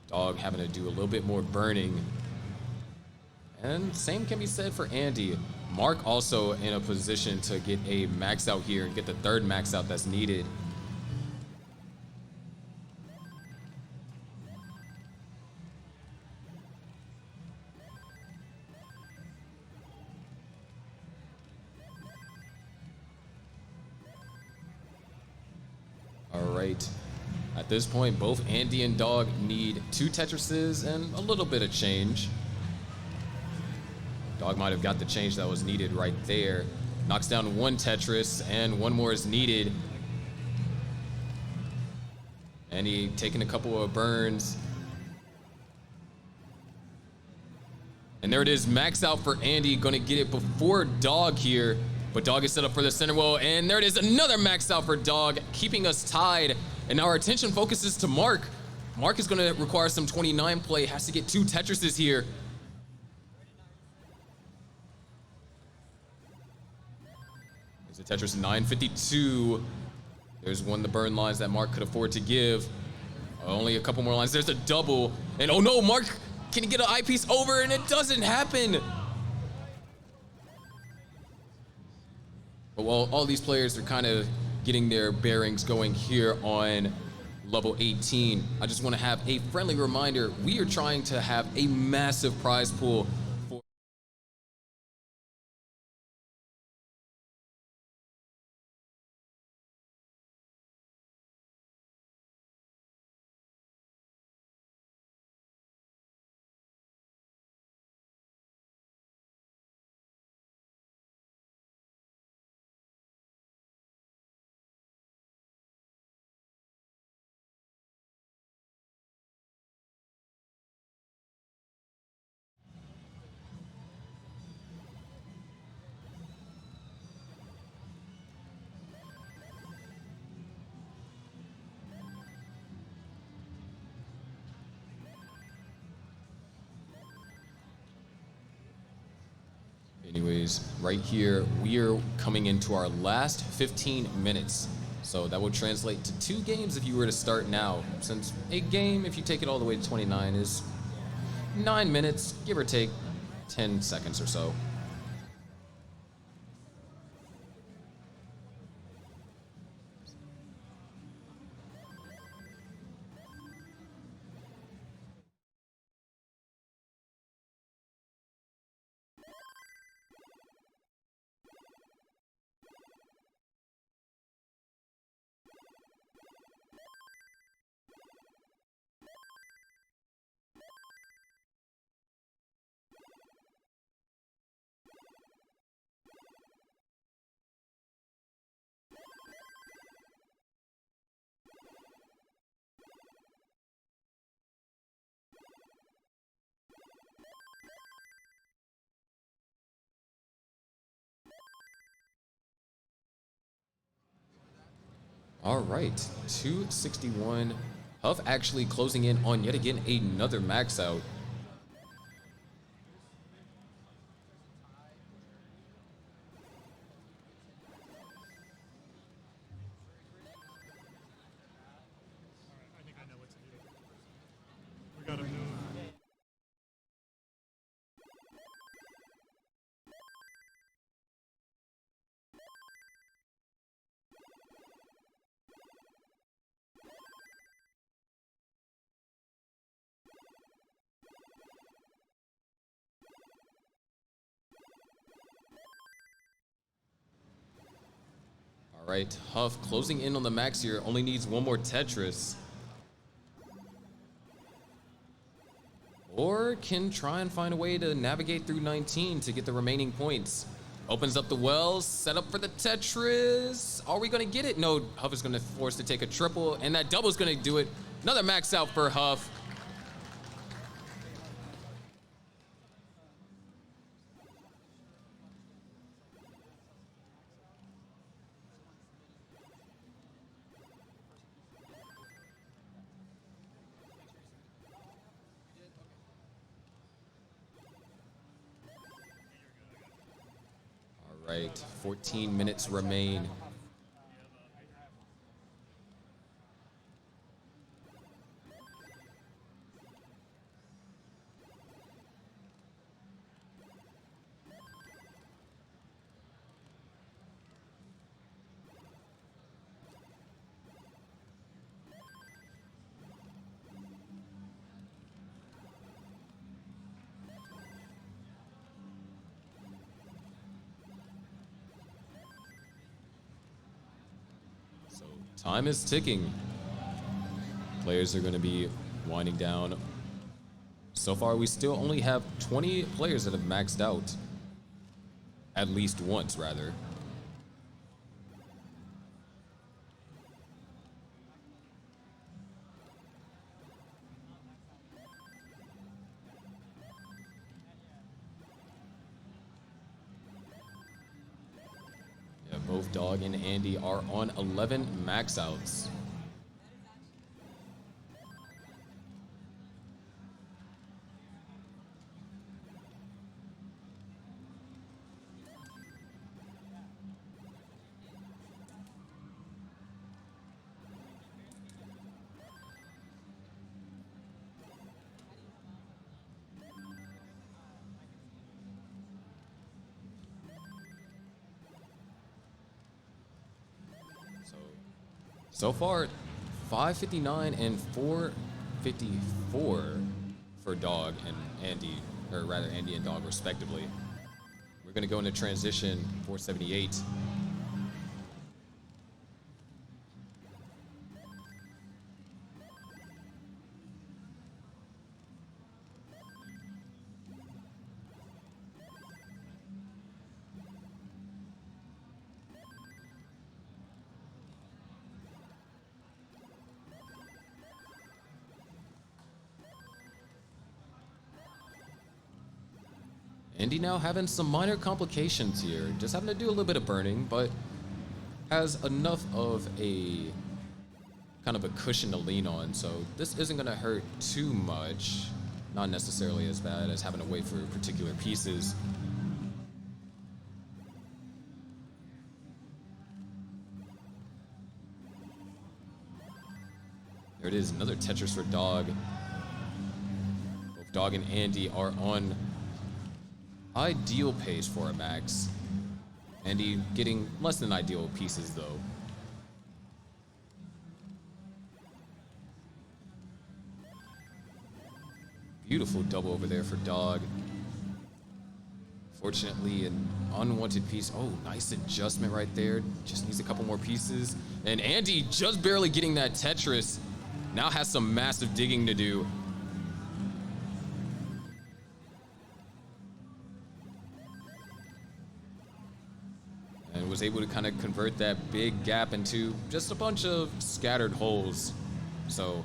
Dog having to do a little bit more burning. And same can be said for Andy. Mark also in a position to get a max out here and get the third max out that's needed. All right. At this point, both Andy and Dog need 2 Tetrises and a little bit of change. Dog might have got the change that was needed right there. Knocks down 1 Tetris, and 1 more is needed. Andy taking a couple of burns. And there it is, max out for Andy, gonna get it before Dog here. But Dog is set up for the center wall, and there it is, another max out for Dog, keeping us tied. And now our attention focuses to Mark. Mark is gonna require some 29 play, has to get 2 Tetrises here. There's a Tetris 952. There's one of the burn lines that Mark could afford to give. Only a couple more lines. There's a double. And oh no, Mark, can he get an eyepiece over? And it doesn't happen. But Well, all these players are kind of getting their bearings going here on level 18. I just want to have a friendly reminder. We are trying to have a massive prize pool for Anyways, right here, we are coming into our last 15 minutes. So that would translate to 2 games if you were to start now, since a game, if you take it all the way to 29, is 9 minutes, give or take 10 seconds or so. All right, 261. Huff actually closing in on yet again another max out. I think I know what to do. We gotta move. All right, Huff closing in on the max here, only needs one more Tetris. Or can try and find a way to navigate through 19 to get the remaining points. Opens up the wells, set up for the Tetris. Are we gonna get it? No, Huff is gonna force to take a triple, and that double's gonna do it. Another max out for Huff. All right, 14 minutes remain. So time is ticking. Players are going to be winding down. So far, we still only have 20 players that have maxed out. At least once, rather. Yeah, both Dog and Andy are on 11 max outs. So far, 559 and 454 for Dog and Andy, or rather Andy and Dog respectively. We're gonna go into transition 478. Andy now having some minor complications here, just having to do a little bit of burning, but has enough of a kind of a cushion to lean on, so this isn't going to hurt too much. Not necessarily as bad as having to wait for particular pieces. There it is, another Tetris for Dog. Both Dog and Andy are on ideal pace for a max. Andy getting less than ideal pieces though. Beautiful double over there for Dog. Fortunately, an unwanted piece. Oh, nice adjustment right there. Just needs a couple more pieces. And Andy just barely getting that Tetris. Now has some massive digging to do. And was able to kind of convert that big gap into just a bunch of scattered holes. So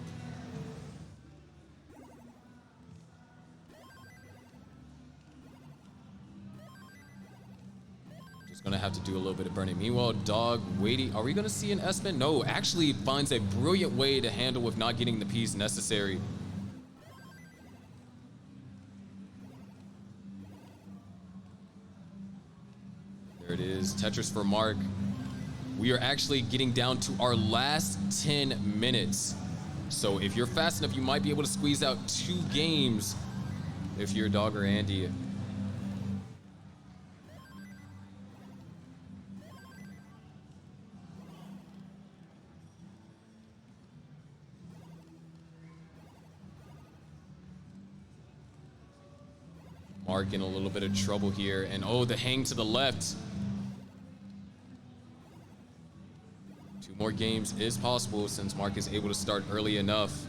just gonna have to do a little bit of burning. Meanwhile, Dog waiting. Are we gonna see an S-bend? No, actually finds a brilliant way to handle with not getting the piece necessary. There it is, Tetris for Mark. We are actually getting down to our last 10 minutes. So if you're fast enough, you might be able to squeeze out 2 games if you're Dog or Andy. Mark in a little bit of trouble here, and oh, the hang to the left. 2 more games is possible since Mark is able to start early enough.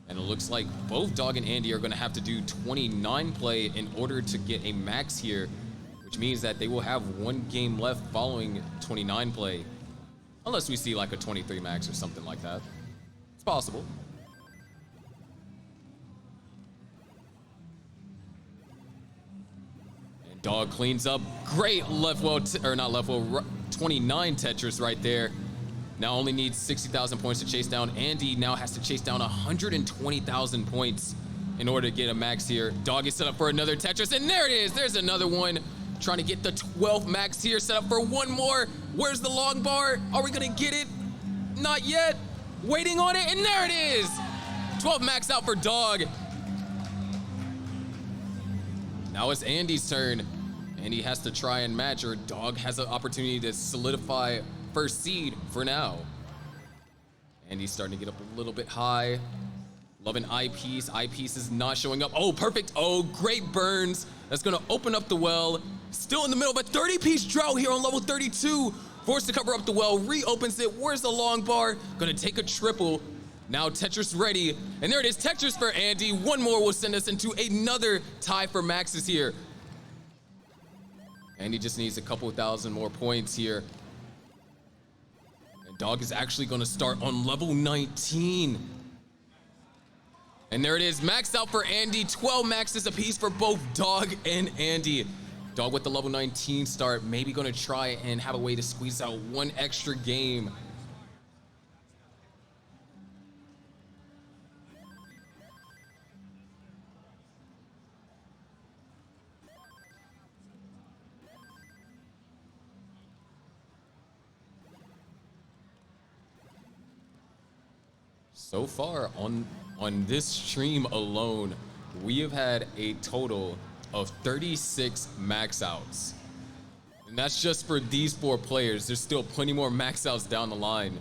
And it looks like both Dog and Andy are going to have to do 29 play in order to get a max here, which means that they will have 1 game left following 29 play. Unless we see like a 23 max or something like that. It's possible. And Dog cleans up. Great left well, or not left well, 29 Tetris right there. Now only needs 60,000 points to chase down. Andy now has to chase down 120,000 points in order to get a max here. Dog is set up for another Tetris, and there it is. There's another one. Trying to get the 12th max here, set up for 1 more. Where's the long bar? Are we gonna get it? Not yet. Waiting on it, and there it is. 12 max out for Dog. Now it's Andy's turn. Andy has to try and match, or Dog has an opportunity to solidify first seed for now. Andy's starting to get up a little bit high. Loving eyepiece. Eyepiece is not showing up. Oh, perfect. Oh, great burns. That's gonna open up the well. Still in the middle of a 30-piece drought here on level 32. Forced to cover up the well, reopens it. Where's the long bar? Gonna take a triple. Now Tetris ready. And there it is, Tetris for Andy. 1 more will send us into another tie for maxes here. Andy just needs a couple thousand more points here. And Dog is actually gonna start on level 19. And there it is, maxed out for Andy. 12 maxes apiece for both Dog and Andy. Dog with the level 19 start, maybe gonna try and have a way to squeeze out 1 extra game. So far on this stream alone, we have had a total of 36 max outs. And that's just for these 4 players. There's still plenty more max outs down the line.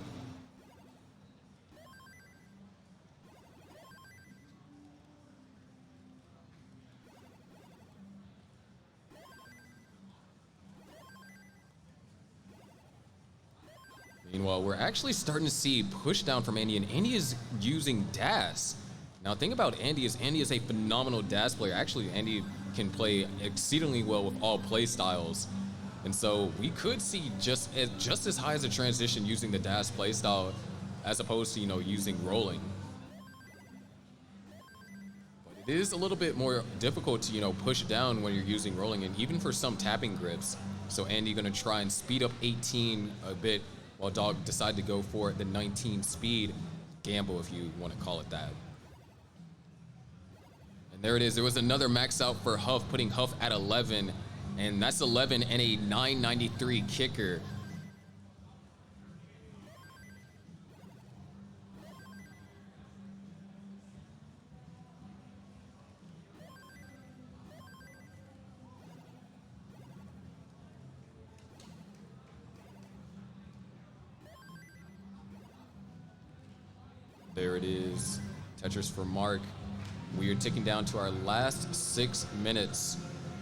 Meanwhile, we're actually starting to see push down from Andy, and Andy is using DAS. Now, the thing about Andy is a phenomenal DAS player. Actually, Andy can play exceedingly well with all play styles. And so we could see just as high as a transition using the DAS play style as opposed to, using rolling. But it is a little bit more difficult to, push down when you're using rolling, and even for some tapping grips. So Andy gonna try and speed up 18 a bit, while Dog decided to go for the 19 speed gamble, if you want to call it that. And there it is. There was another max out for Huff, putting Huff at 11, and that's 11 and a 993 kicker. There it is, Tetris for Mark. We are ticking down to our last 6 minutes.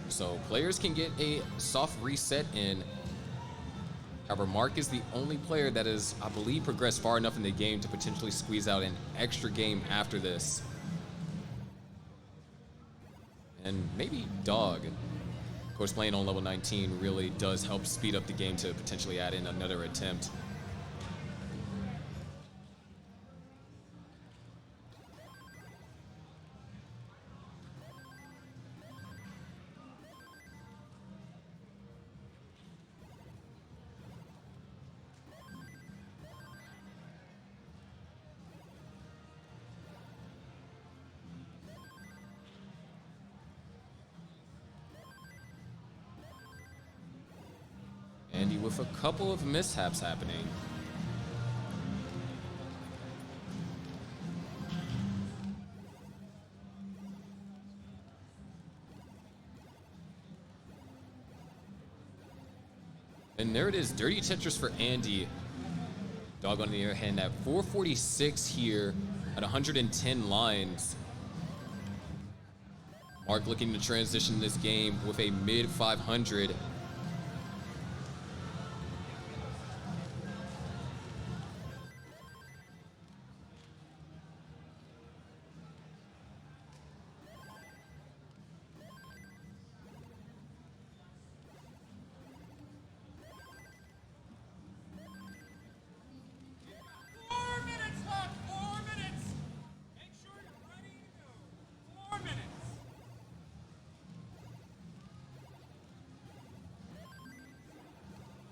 So players can get a soft reset in. However, Mark is the only player that is, I believe, progressed far enough in the game to potentially squeeze out an extra game after this. And maybe Dog. Of course, playing on level 19 really does help speed up the game to potentially add in another attempt. Andy with a couple of mishaps happening. And there it is, Dirty Tetris for Andy. Dog on the other hand at 446 here at 110 lines. Mark looking to transition this game with a mid 500.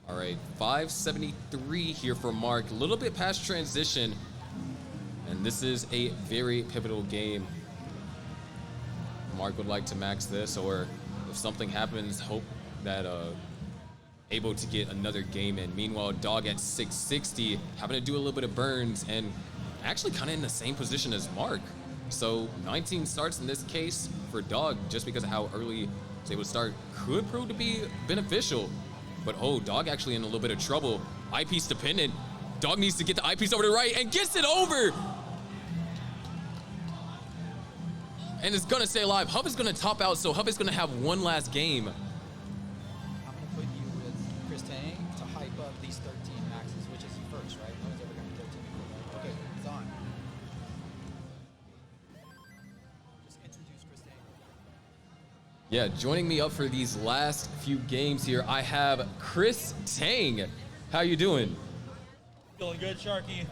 All right, 573 here for Mark. A little bit past transition. And this is a very pivotal game. Mark would like to max this, or if something happens, hope that able to get another game in. Meanwhile, Dog at 660, having to do a little bit of burns, and actually kind of in the same position as Mark. So 19 starts in this case for Dog, just because of how early he's able to start, could prove to be beneficial. But oh, Dog actually in a little bit of trouble. Eyepiece dependent. Dog needs to get the eyepiece over to the right and gets it over. And it's gonna stay alive. Huff is gonna top out, so Huff is gonna have one last game. I'm gonna put you with Chris Tang to hype up these 13 maxes, which is first, right? No one's ever gonna be 13 before. Okay, it's on. Just introduce Chris Tang. Yeah, joining me up for these last few games here, I have Chris Tang. How you doing? Feeling good, Sharky.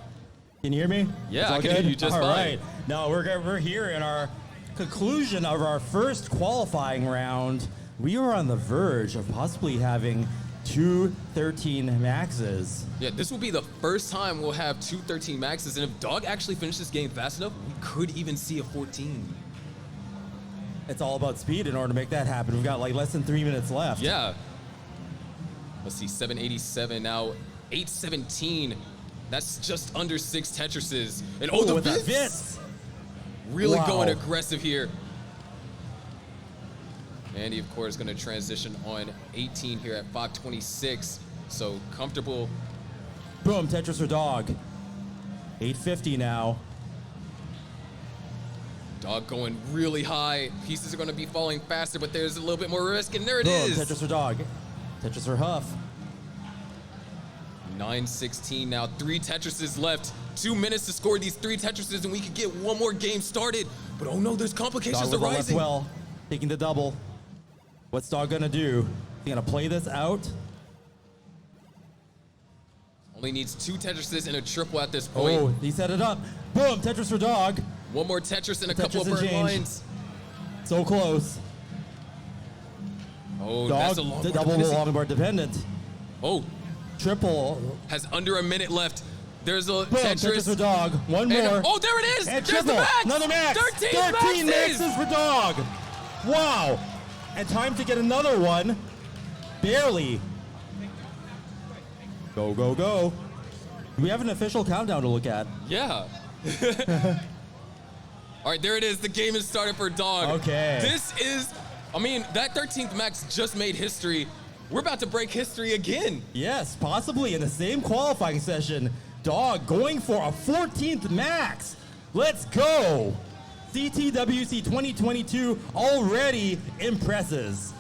Can you hear me? Yeah, It's all I can hear good? you just all fine. Right. No, we're here in our conclusion of our first qualifying round. We are on the verge of possibly having two 13 maxes. Yeah, this will be the first time we'll have two 13 maxes, and if Dog actually finishes this game fast enough, we could even see a 14. It's all about speed in order to make that happen. We've got like less than 3 minutes left. Yeah. Let's see, 787 now, 817. That's just under 6 Tetrises. And oh, the with that Vits! Vits. Really Wow. going aggressive here. Andy, of course, going to transition on 18 here at 526. So comfortable. Boom, Tetris for Dog. 850 now. Dog going really high. Pieces are going to be falling faster, but there's a little bit more risk, and there it Boom, is. Tetris for Dog. Tetris for Huff. 9:16 now. 3 Tetrises left. 2 minutes to score these 3 Tetrises, and we could get one more game started. But oh no, there's complications Dog with the left arising. well, taking the double. What's Dog gonna do? He gonna play this out? Only needs 2 Tetrises and a triple at this point. Oh, he set it up. Boom, Tetris for Dog. One more Tetris and a Tetris couple of and burn change. lines. So close. Oh, Dog, that's a long the bar double dependency. long bar dependent. Oh, Triple. has under a minute left. There's a Boom, Tetris for Tetris. Dog. One And- more. oh, there it is. And There's the triple. max. Another max. 13 maxes. maxes for Dog. Wow. And time to get another one. Barely. Go, go, go. Do we have an official countdown to look at? Yeah. All right, there it is. The game is started for Dog. Okay. This is, I mean, that 13th max just made history. We're about to break history again. Yes, possibly in the same qualifying session. Dog going for a 14th max. Let's go. CTWC 2022 already impresses.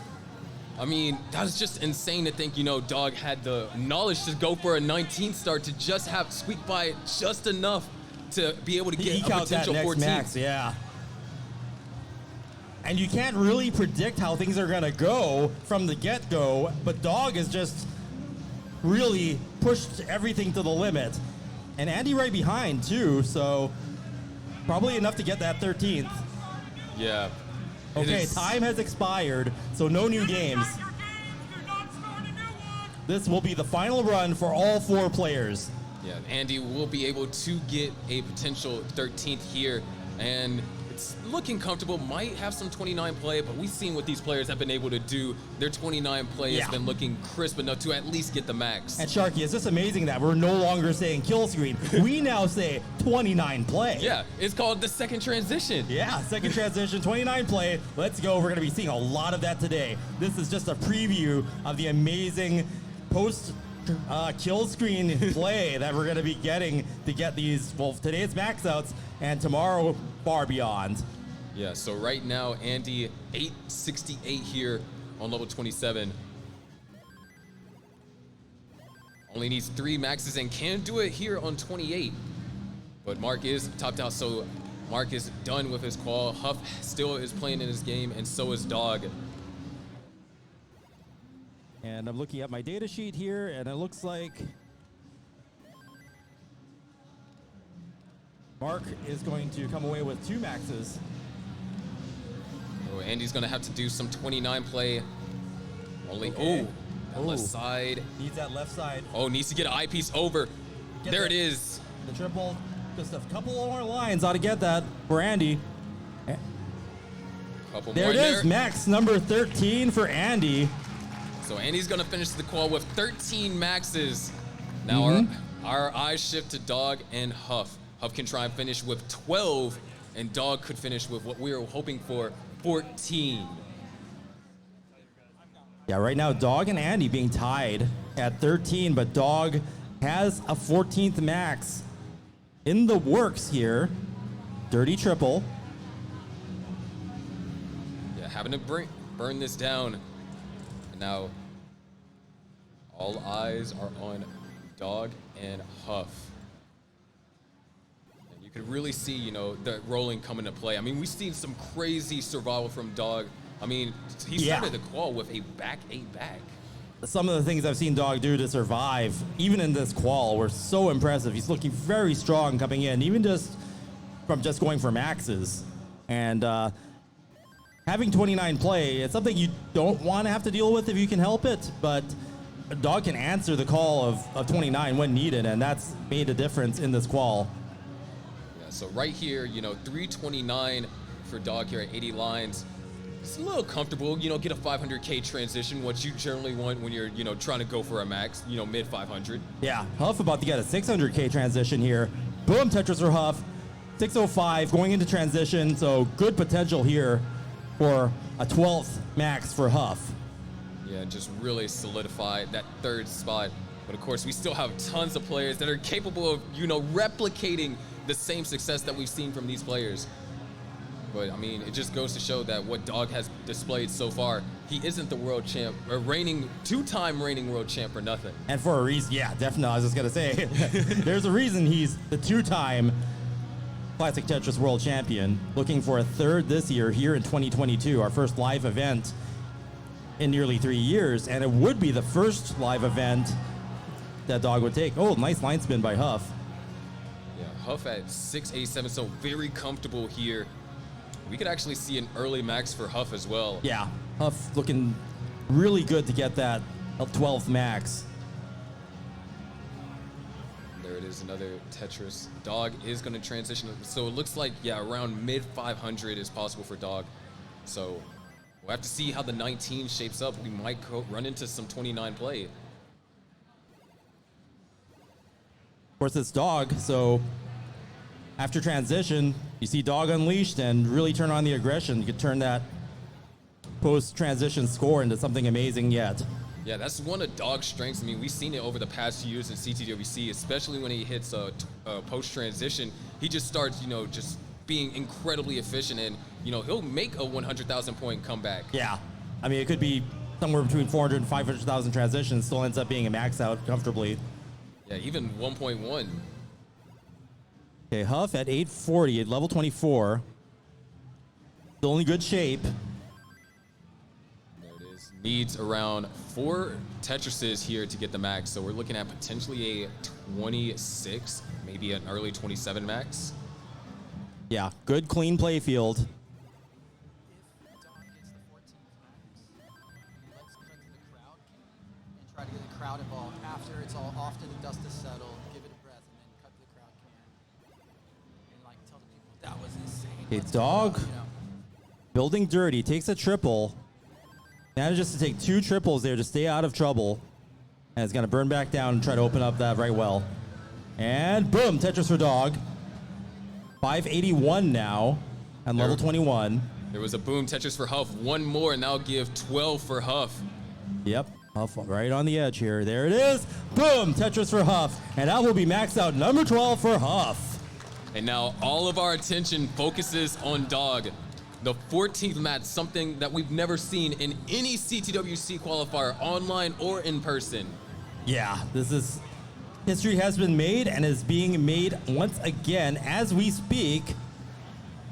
I mean, that was just insane to think, you know, Dog had the knowledge to go for a 19th start, to just have squeak by it just enough to be able to He get eke a out that potential next 14th. max, yeah. And you can't really predict how things are gonna go from the get-go, but Dog has just really pushed everything to the limit. And Andy right behind too, so probably enough to get that 13th. Yeah. It Okay, is- time has expired, so no new games. This will be the final run for all 4 players. Yeah, Andy will be able to get a potential 13th here, and it's looking comfortable. Might have some 29 play, but we've seen what these players have been able to do. Their 29 play Yeah. has been looking crisp enough to at least get the max. And Sharky, it's just amazing that we're no longer saying kill screen. We now say 29 play. Yeah, it's called the second transition. Yeah, second transition, 29 play. Let's go. We're going to be seeing a lot of that today. This is just a preview of the amazing post kill screen play that we're going to be getting to get these. Well, today it's max outs, and tomorrow far beyond. Yeah, so right now, Andy, 868 here on level 27. Only needs 3 maxes and can do it here on 28. But Mark is topped out, so Mark is done with his qual. Huff still is playing in his game, and so is Dog. And I'm looking at my data sheet here, and it looks like Mark is going to come away with 2 maxes. Oh, Andy's gonna have to do some 29 play. Only, Okay. that left Oh. side. Needs that left side. Oh, needs to get an eyepiece over. Get There that. it is. The triple. Just a couple more lines ought to get that for Andy. Couple There more it is, there. max number 13 for Andy. So Andy's gonna finish the qual with 13 maxes. Now Mm-hmm. our eyes shift to Dog and Huff. Huff can try and finish with 12, and Dog could finish with what we were hoping for, 14. Yeah, right now, Dog and Andy being tied at 13, but Dog has a 14th max in the works here. Dirty triple. Yeah, having to burn this down. And now all eyes are on Dog and Huff. And you could really see, you know, the rolling come into play. I mean, we've seen some crazy survival from Dog. I mean, he Yeah. started the qual with a back 8 back. Some of the things I've seen Dog do to survive, even in this qual, were so impressive. He's looking very strong coming in, even just from just going for maxes. And having 29 play, it's something you don't want to have to deal with if you can help it, but Dog can answer the call of 29 when needed, and that's made a difference in this qual. Yeah, so right here, you know, 329 for Dog here at 80 lines. It's a little comfortable, you know, get a 500K transition, what you generally want when you're, you know, trying to go for a max, you know, mid 500. Yeah, Huff about to get a 600K transition here. Boom, Tetris for Huff. 605 going into transition, so good potential here for a 12th max for Huff. Yeah, just really solidify that third spot. But of course, we still have tons of players that are capable of, you know, replicating the same success that we've seen from these players. But I mean, it just goes to show that what Dog has displayed so far, he isn't the world champ, or two-time reigning world champ for nothing. And for a reason, yeah, definitely. I was just gonna say, there's a reason he's the 2-time Classic Tetris World Champion. Looking for a third this year here in 2022, our first live event in nearly 3 years, and it would be the first live event that Dog would take. Oh, nice line spin by Huff. Yeah, Huff at 687, so very comfortable here. We could actually see an early max for Huff as well. Yeah, Huff looking really good to get that 12th max. There it is, another Tetris. Dog is going to transition. So it looks like, yeah, around mid 500 is possible for Dog. So we'll have to see how the 19 shapes up. We might run into some 29 play. Of course, it's Dog, so after transition, you see Dog unleashed and really turn on the aggression. You could turn that post-transition score into something amazing yet. Yeah, that's one of Dog's strengths. I mean, we've seen it over the past few years in CTWC, especially when he hits a post-transition. He just starts, you know, just being incredibly efficient, and, you know, he'll make a 100,000 point comeback. Yeah, I mean, it could be somewhere between 400 and 500,000 transitions, still ends up being a max out comfortably. Yeah, even 1.1. Okay, Huff at 840 at level 24. Still in good shape. There it is. Needs around 4 Tetrises here to get the max, so we're looking at potentially a 26, maybe an early 27 max. Yeah, good clean play field. If Dog gets the 14th max, let's cut to the crowd cam and try to get the crowd involved. After it's all off to the dust to settle, give it a breath, and then cut to the crowd cam. And like tell the people that was insane. Okay, Let's Dog go, you know. building dirty, takes a triple. Manages to take 2 triples there to stay out of trouble. And it's gonna burn back down and try to open up that right well. And boom, Tetris for Dog. 581 now and level 21. There was a boom Tetris for Huff. One more, and that'll give 12 for Huff. Yep, Huff right on the edge here. There it is. Boom, Tetris for Huff. And that will be max out number 12 for Huff. And now all of our attention focuses on Dog. The 14th match, something that we've never seen in any CTWC qualifier, online or in person. Yeah, this is history has been made and is being made once again as we speak.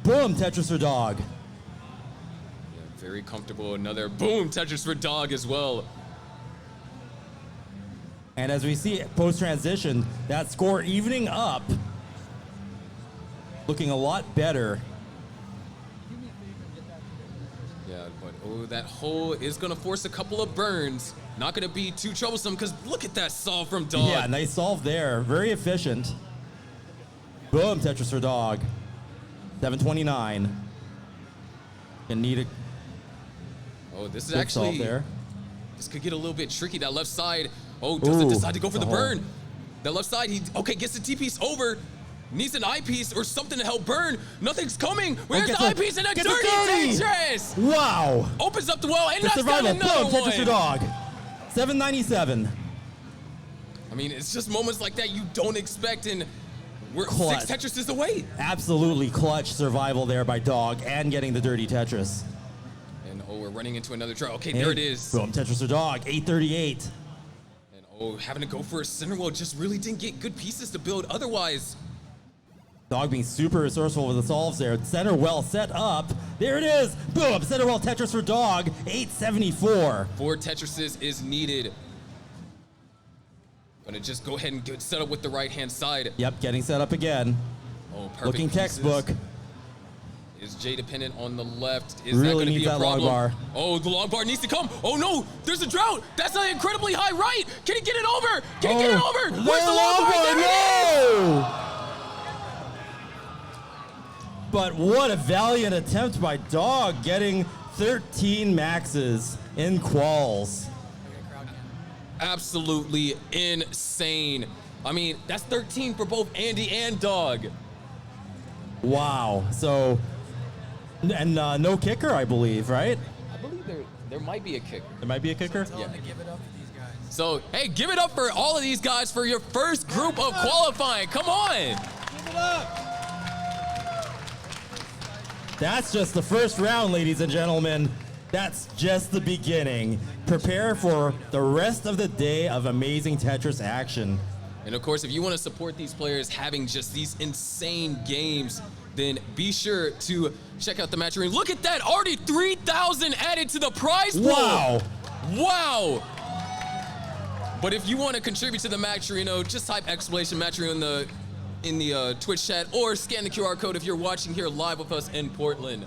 Boom, Tetris for Dog. Yeah, very comfortable. Another boom Tetris for Dog as well. And as we see post-transition, that score evening up, looking a lot better. Yeah, but oh, that hole is gonna force a couple of burns. Not gonna be too troublesome, because look at that solve from Dog. Yeah, nice solve there. Very efficient. Boom, Tetris for Dog. 729. Gonna need a Oh, this is good actually solve there. This could get a little bit tricky. That left side. Oh, doesn't Ooh, decide to go for the the hole. burn. That left side, he gets the T piece over. Needs an eyepiece or something to help burn. Nothing's coming. Where's get the the- eyepiece and a get the dirty 30. Tetris? Wow. Opens up the well and The knocks down survival. another Boom, Tetris for one. Dog. 797. I mean, it's just moments like that you don't expect, and we're Clutch. 6 Tetrises away. Absolutely clutch survival there by Dog and getting the dirty Tetris. And oh, we're running into another draw. Okay, there it is. Boom, Tetris for Dog. 838. And oh, having to go for a center well just really didn't get good pieces to build otherwise. Dog being super resourceful with the solves there. Center well set up. There it is. Boom, center well Tetris for Dog. 874. 4 Tetrises is needed. Gonna just go ahead and get set up with the right-hand side. Yep, getting set up again. Oh, perfect Looking pieces. textbook. Is J dependent on the left? Is Really that going to needs be a that log problem? bar. Oh, the log bar needs to come. Oh no, there's a drought. That's an incredibly high right. Can he get it over? Can he get it over? Where's the log bar? There it is. No! But what a valiant attempt by Dog, getting 13 maxes in quals. Okay, crowd cam. Absolutely insane. I mean, that's 13 for both Andy and Dog. Wow. So And no kicker, I believe, right? I believe there might be a kicker. There might be a kicker? Tell them to give it up for these guys. So, hey, give it up for all of these guys for your first group of qualifying. Come on. Give it up. That's just the first round, ladies and gentlemen. That's just the beginning. Prepare for the rest of the day of amazing Tetris action. And of course, if you want to support these players having just these insane games, then be sure to check out the match arena. Look at that, already 3,000 added to the prize pool. Wow. Wow. But if you want to contribute to the match arena, just type !match arena in the Twitch chat or scan the QR code if you're watching here live with us in Portland.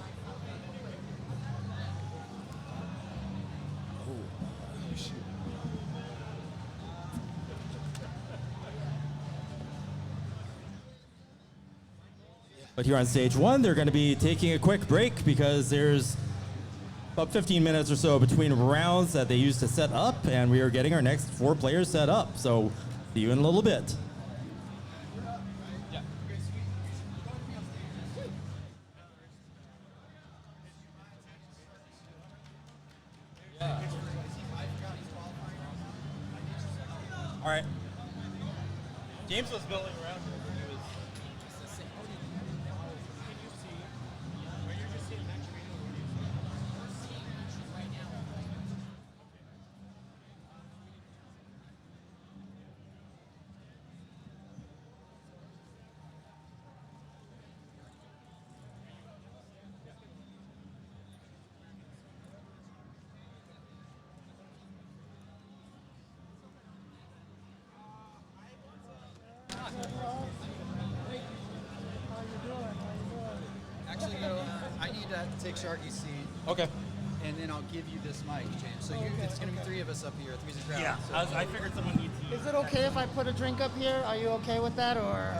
But here on stage one, they're going to be taking a quick break because there's about 15 minutes or so between rounds that they used to set up, and we are getting our next 4 players set up. So see you in a little bit. All right. James was building around here. Actually, I need to take Sharky's seat, Okay. and then I'll give you this mic, James. So it's going to be 3 of us up here. 3's a crowd. Yeah, So, I figured someone needs to. Is it okay if I put a drink up here? Are you okay with that, or?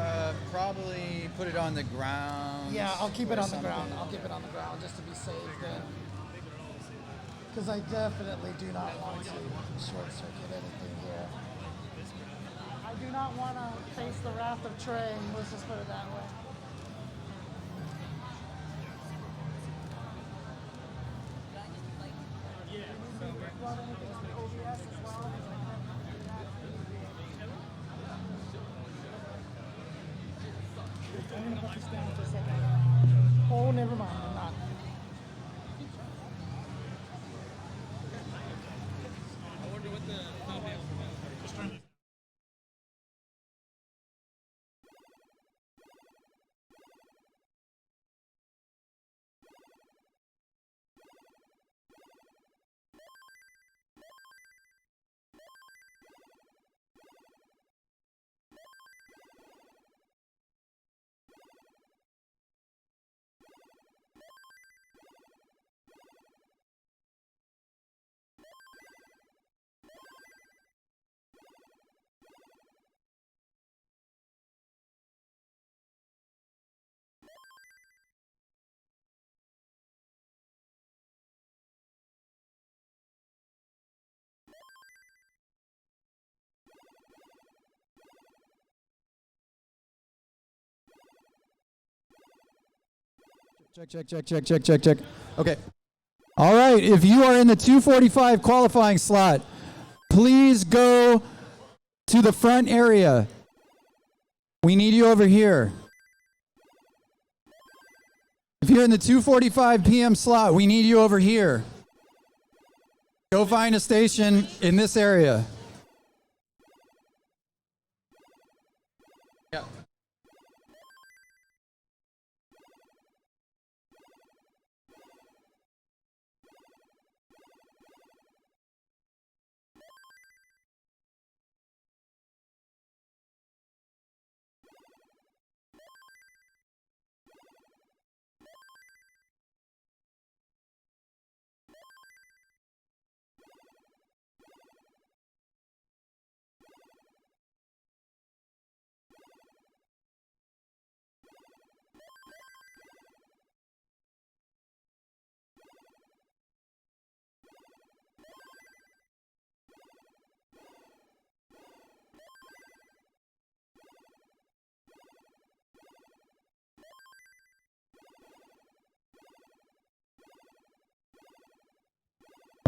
probably put it on the ground. Yeah, I'll keep it or on the ground. something. I'll keep it on the ground just to be safe then. Because I definitely do not want to short circuit anything here. I do not want to face the wrath of Trey. Let's just put it that way. I'm gonna put this down for a second. Oh, never mind. I'm not. Check. Okay. All right. If you are in the 245 qualifying slot, please go to the front area. We need you over here. If you're in the 2:45 p.m. slot, we need you over here. Go find a station in this area. Yeah.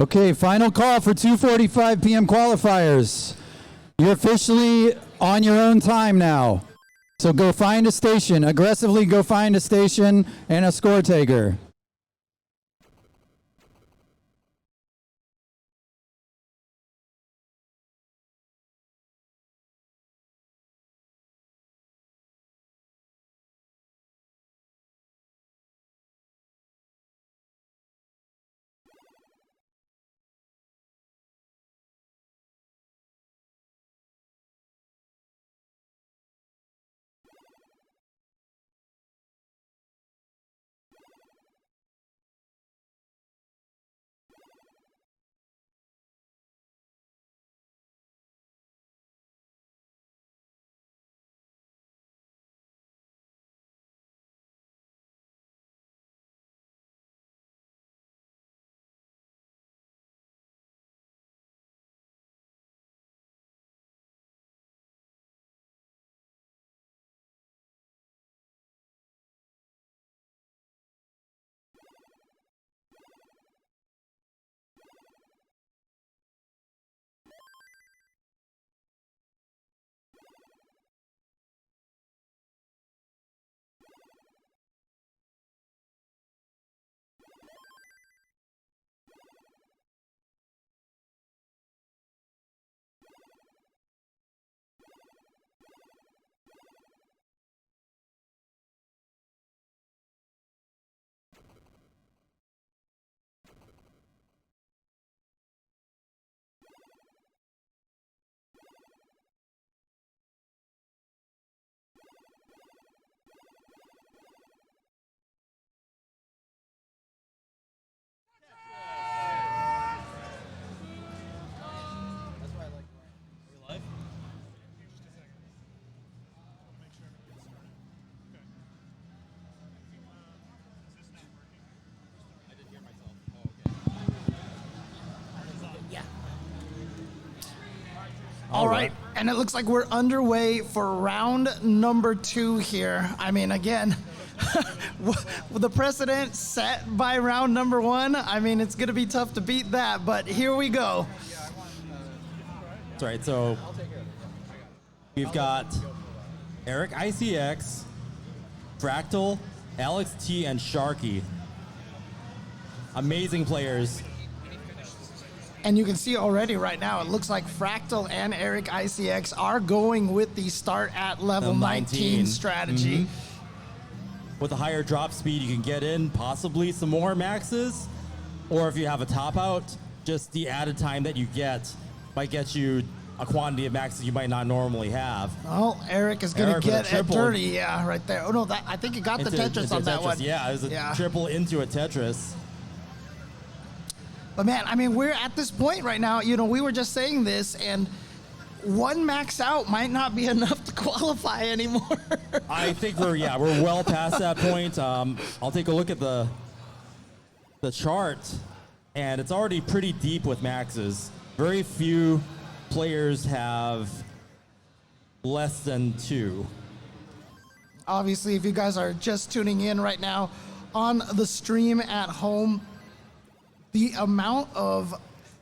Okay, final call for 2:45 p.m. qualifiers. You're officially on your own time now. So go find a station. Aggressively go find a station and a score taker. All right, and it looks like we're underway for round number 2 here. I mean, again, the precedent set by round number 1, I mean, it's going to be tough to beat that, but here we go. That's right, so we've got EricICX, Fractal, Alex T, and Sharky. Amazing players. And you can see already right now, it looks like Fractal and EricICX are going with the start at level 19 strategy. With a higher drop speed, you can get in possibly some more maxes, or if you have a top out, just the added time that you get might get you a quantity of maxes you might not normally have. Oh, Eric is going to get it dirty, yeah, right there. Oh no, I think he got the Tetris on that one. Yeah, it was a triple into a Tetris. But man, I mean, we're at this point right now, you know, we were just saying this, and one max out might not be enough to qualify anymore. I think we're well past that point. I'll take a look at the chart, and it's already pretty deep with maxes. Very few players have less than 2. Obviously, if you guys are just tuning in right now on the stream at home, the amount of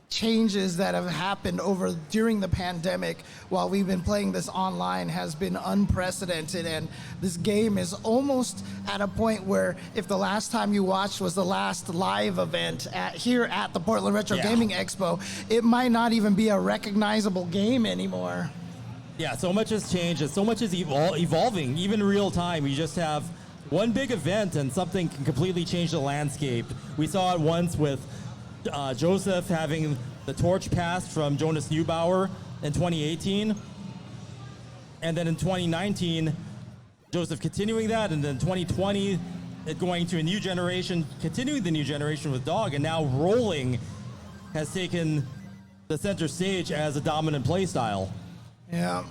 changes that have happened during the pandemic while we've been playing this online has been unprecedented, and this game is almost at a point where if the last time you watched was the last live event here at the Portland Retro Gaming Expo, it might not even be a recognizable game anymore. Yeah, so much has changed, and so much is evolving, even in real time. You just have one big event and something can completely change the landscape. We saw it once with Joseph having the torch passed from Jonas Neubauer in 2018. And then in 2019, Joseph continuing that, and then 2020, it going to a new generation, continuing the new generation with Dog, and now Rolling has taken the center stage as a dominant play style. Yeah.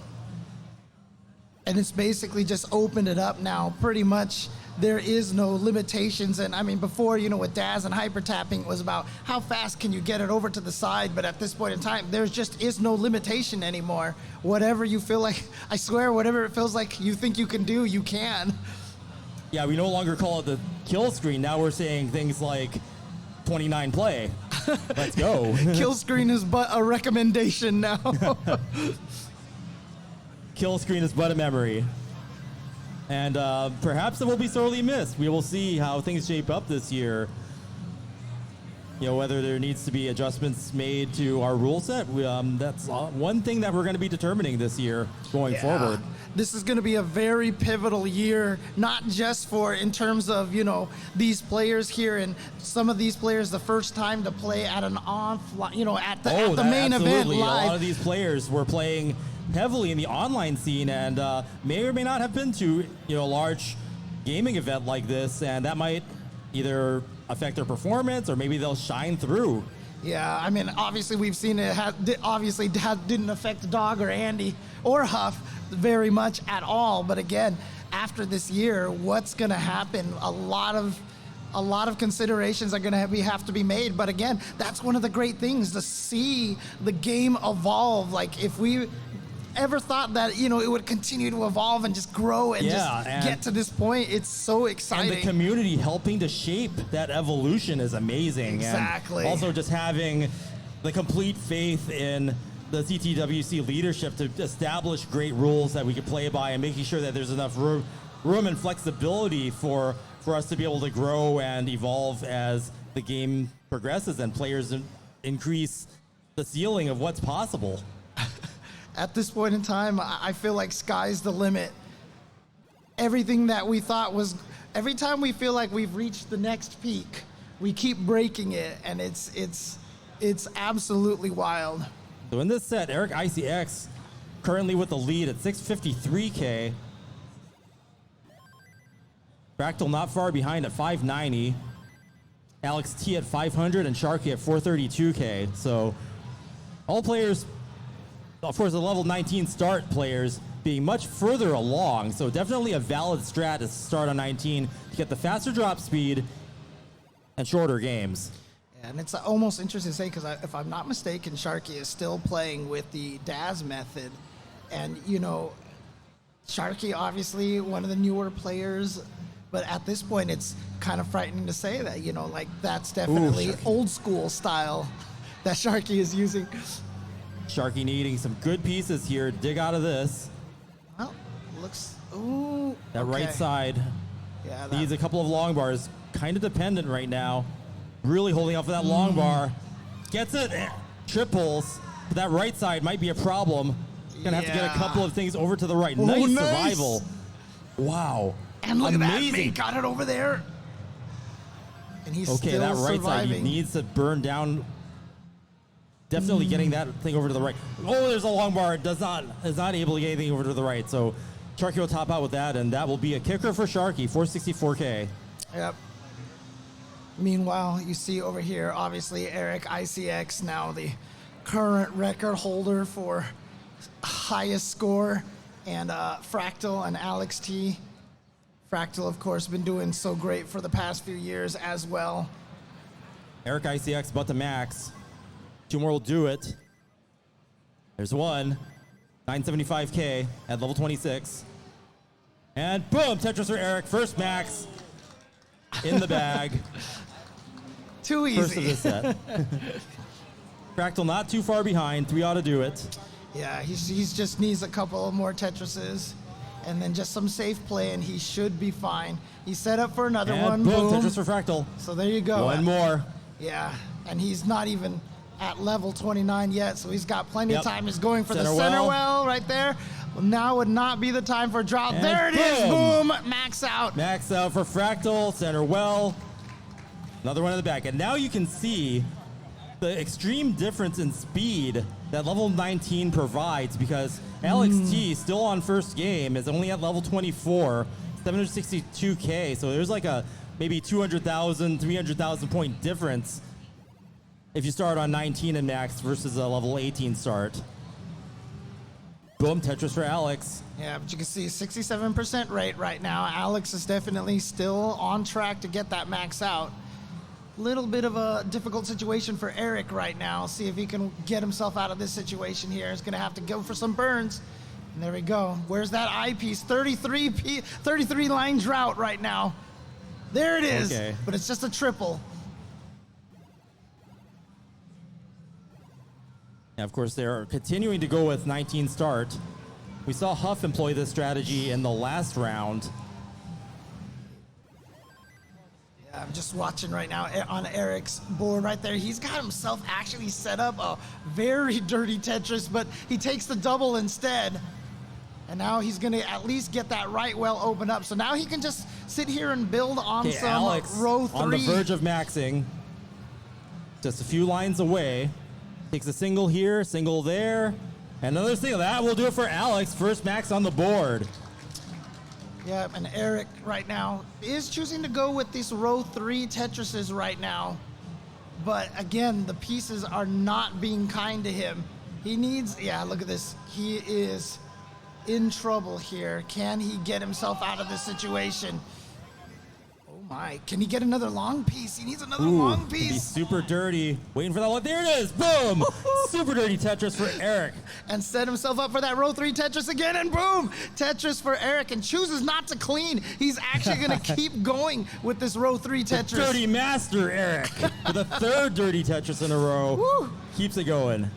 And it's basically just opened it up now. Pretty much there is no limitations. And I mean, before, you know, with Daz and hyper tapping, it was about how fast can you get it over to the side. But at this point in time, there just is no limitation anymore. Whatever you feel like, I swear, whatever it feels like you think you can do, you can. Yeah, we no longer call it the kill screen. Now we're saying things like 29 play. Let's go. Kill screen is but a recommendation now. Kill screen is but a memory. And perhaps it will be sorely missed. We will see how things shape up this year. You know, whether there needs to be adjustments made to our rule set. That's one thing that we're going to be determining this year going forward. This is going to be a very pivotal year, not just for in terms of, you know, these players here and some of these players the first time to play at an you know, at the main event live. A lot of these players were playing heavily in the online scene and may or may not have been to, you know, a large gaming event like this, and that might either affect their performance or maybe they'll shine through. Yeah, I mean, obviously we've seen it didn't affect Dog or Andy or Huff very much at all. But again, after this year, what's going to happen? A lot of considerations are going to have to be made. But again, that's one of the great things to see the game evolve. Like if we ever thought that, you know, it would continue to evolve and just grow and get to this point, it's so exciting. And the community helping to shape that evolution is amazing. Exactly. And also just having the complete faith in the CTWC leadership to establish great rules that we can play by and making sure that there's enough room and flexibility for us to be able to grow and evolve as the game progresses and players increase the ceiling of what's possible. At this point in time, I feel like sky's the limit. Everything that we thought was, every time we feel like we've reached the next peak, we keep breaking it, and it's absolutely wild. So in this set, EricICX currently with the lead at 653K. Fractal not far behind at 590. Alex T at 500 and Sharky at 432K. So all players, of course, the level 19 start players being much further along. So definitely a valid strat to start on 19 to get the faster drop speed and shorter games. And it's almost interesting to say, because if I'm not mistaken, Sharky is still playing with the Daz method. And, you know, Sharky, obviously one of the newer players, but at this point, it's kind of frightening to say that, you know, like that's definitely old school style that Sharky is using. Sharky needing some good pieces here to dig out of this. Well, looks, ooh. That right side needs a couple of long bars. Kind of dependent right now. Really holding off for that long bar. Gets it, triples. But that right side might be a problem. Gonna have to get a couple of things over to the right. Nice survival. Wow. And look at that, mate got it over there. And he's still that right surviving. side, he needs to burn down. Definitely getting that thing over to the right. Oh, there's a long bar. Is not able to get anything over to the right. So Sharky will top out with that, and that will be a kicker for Sharky, 464K. Yep. Meanwhile, you see over here, obviously, EricICX, now the current record holder for highest score, and Fractal and Alex T. Fractal, of course, been doing so great for the past few years as well. EricICX about to max. Two more will do it. There's one. 975K at level 26. And boom, Tetris for Eric. First max in the bag. Too easy. First of the set. Fractal not too far behind. 3 ought to do it. Yeah, he's just needs a couple of more Tetrises. And then just some safe play, and he should be fine. He's set up for another one. Boom, Boom. Tetris for Fractal. So there you go. One more. Yeah, and he's not even at level 29 yet, so he's got plenty of time. He's going for the center well right there. Well, now would not be the time for a drop. And there it is. Boom. Max out. Max out for Fractal. Center well. Another one in the back. And now you can see the extreme difference in speed that level 19 provides, because Alex T, still on first game, is only at level 24, 762K. So there's like a maybe 200,000, 300,000 point difference if you start on 19 and max versus a level 18 start. Boom, Tetris for Alex. Yeah, but you can see 67% rate right now. Alex is definitely still on track to get that max out. Little bit of a difficult situation for Eric right now. See if he can get himself out of this situation here. He's going to have to go for some burns. And there we go. Where's that eyepiece? 33 line drought right now. There it is. Okay. But it's just a triple. And of course, they're continuing to go with 19 start. We saw Huff employ this strategy in the last round. Yeah, I'm just watching right now on Eric's board right there. He's got himself actually set up a very dirty Tetris, but he takes the double instead. And now he's going to at least get that right well open up. So now he can just sit here and build on some Alex row 3. on the verge of maxing. Just a few lines away. Takes a single here, single there. Another single. That will do it for Alex. First max on the board. Yeah, and Eric right now is choosing to go with these row 3 Tetrises right now. But again, the pieces are not being kind to him. He needs, yeah, look at this. He is in trouble here. Can he get himself out of this situation? Oh my, can he get another long piece? He needs another long Can be piece. super dirty. Waiting for that one. There it is. Boom. Super dirty Tetris for Eric. And set himself up for that row 3 Tetris again, and boom, Tetris for Eric, and chooses not to clean. He's actually going to keep going with this row 3 Tetris. Dirty master Eric with a third dirty Tetris in a row. Woo. Keeps it going.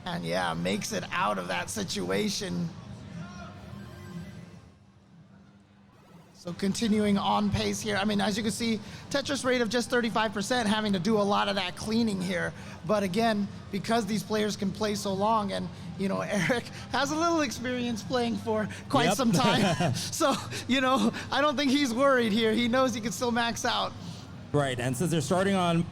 And yeah, makes it out of that situation. So continuing on pace here. I mean, as you can see, Tetris rate of just 35%, having to do a lot of that cleaning here. But again, because these players can play so long, and you know, Eric has a little experience playing for quite some time. So, you know, I don't think he's worried here. He knows he can still max out. Right, and since they're starting on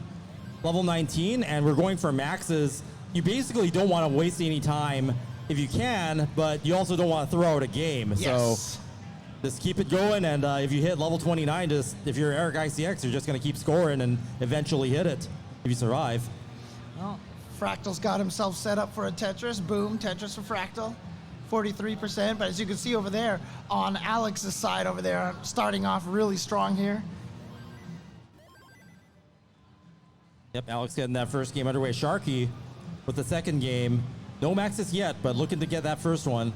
level 19 and we're going for maxes, you basically don't want to waste any time if you can, but you also don't want to throw out a game. Yes. So just keep it going, and if you hit level 29, just if you're EricICX, you're just going to keep scoring and eventually hit it if you survive. Well, Fractal's got himself set up for a Tetris. Boom, Tetris for Fractal. 43%, but as you can see over there, on Alex's side over there, starting off really strong here. Yep, Alex getting that first game underway. Sharky with the second game. No maxes yet, but looking to get that first one.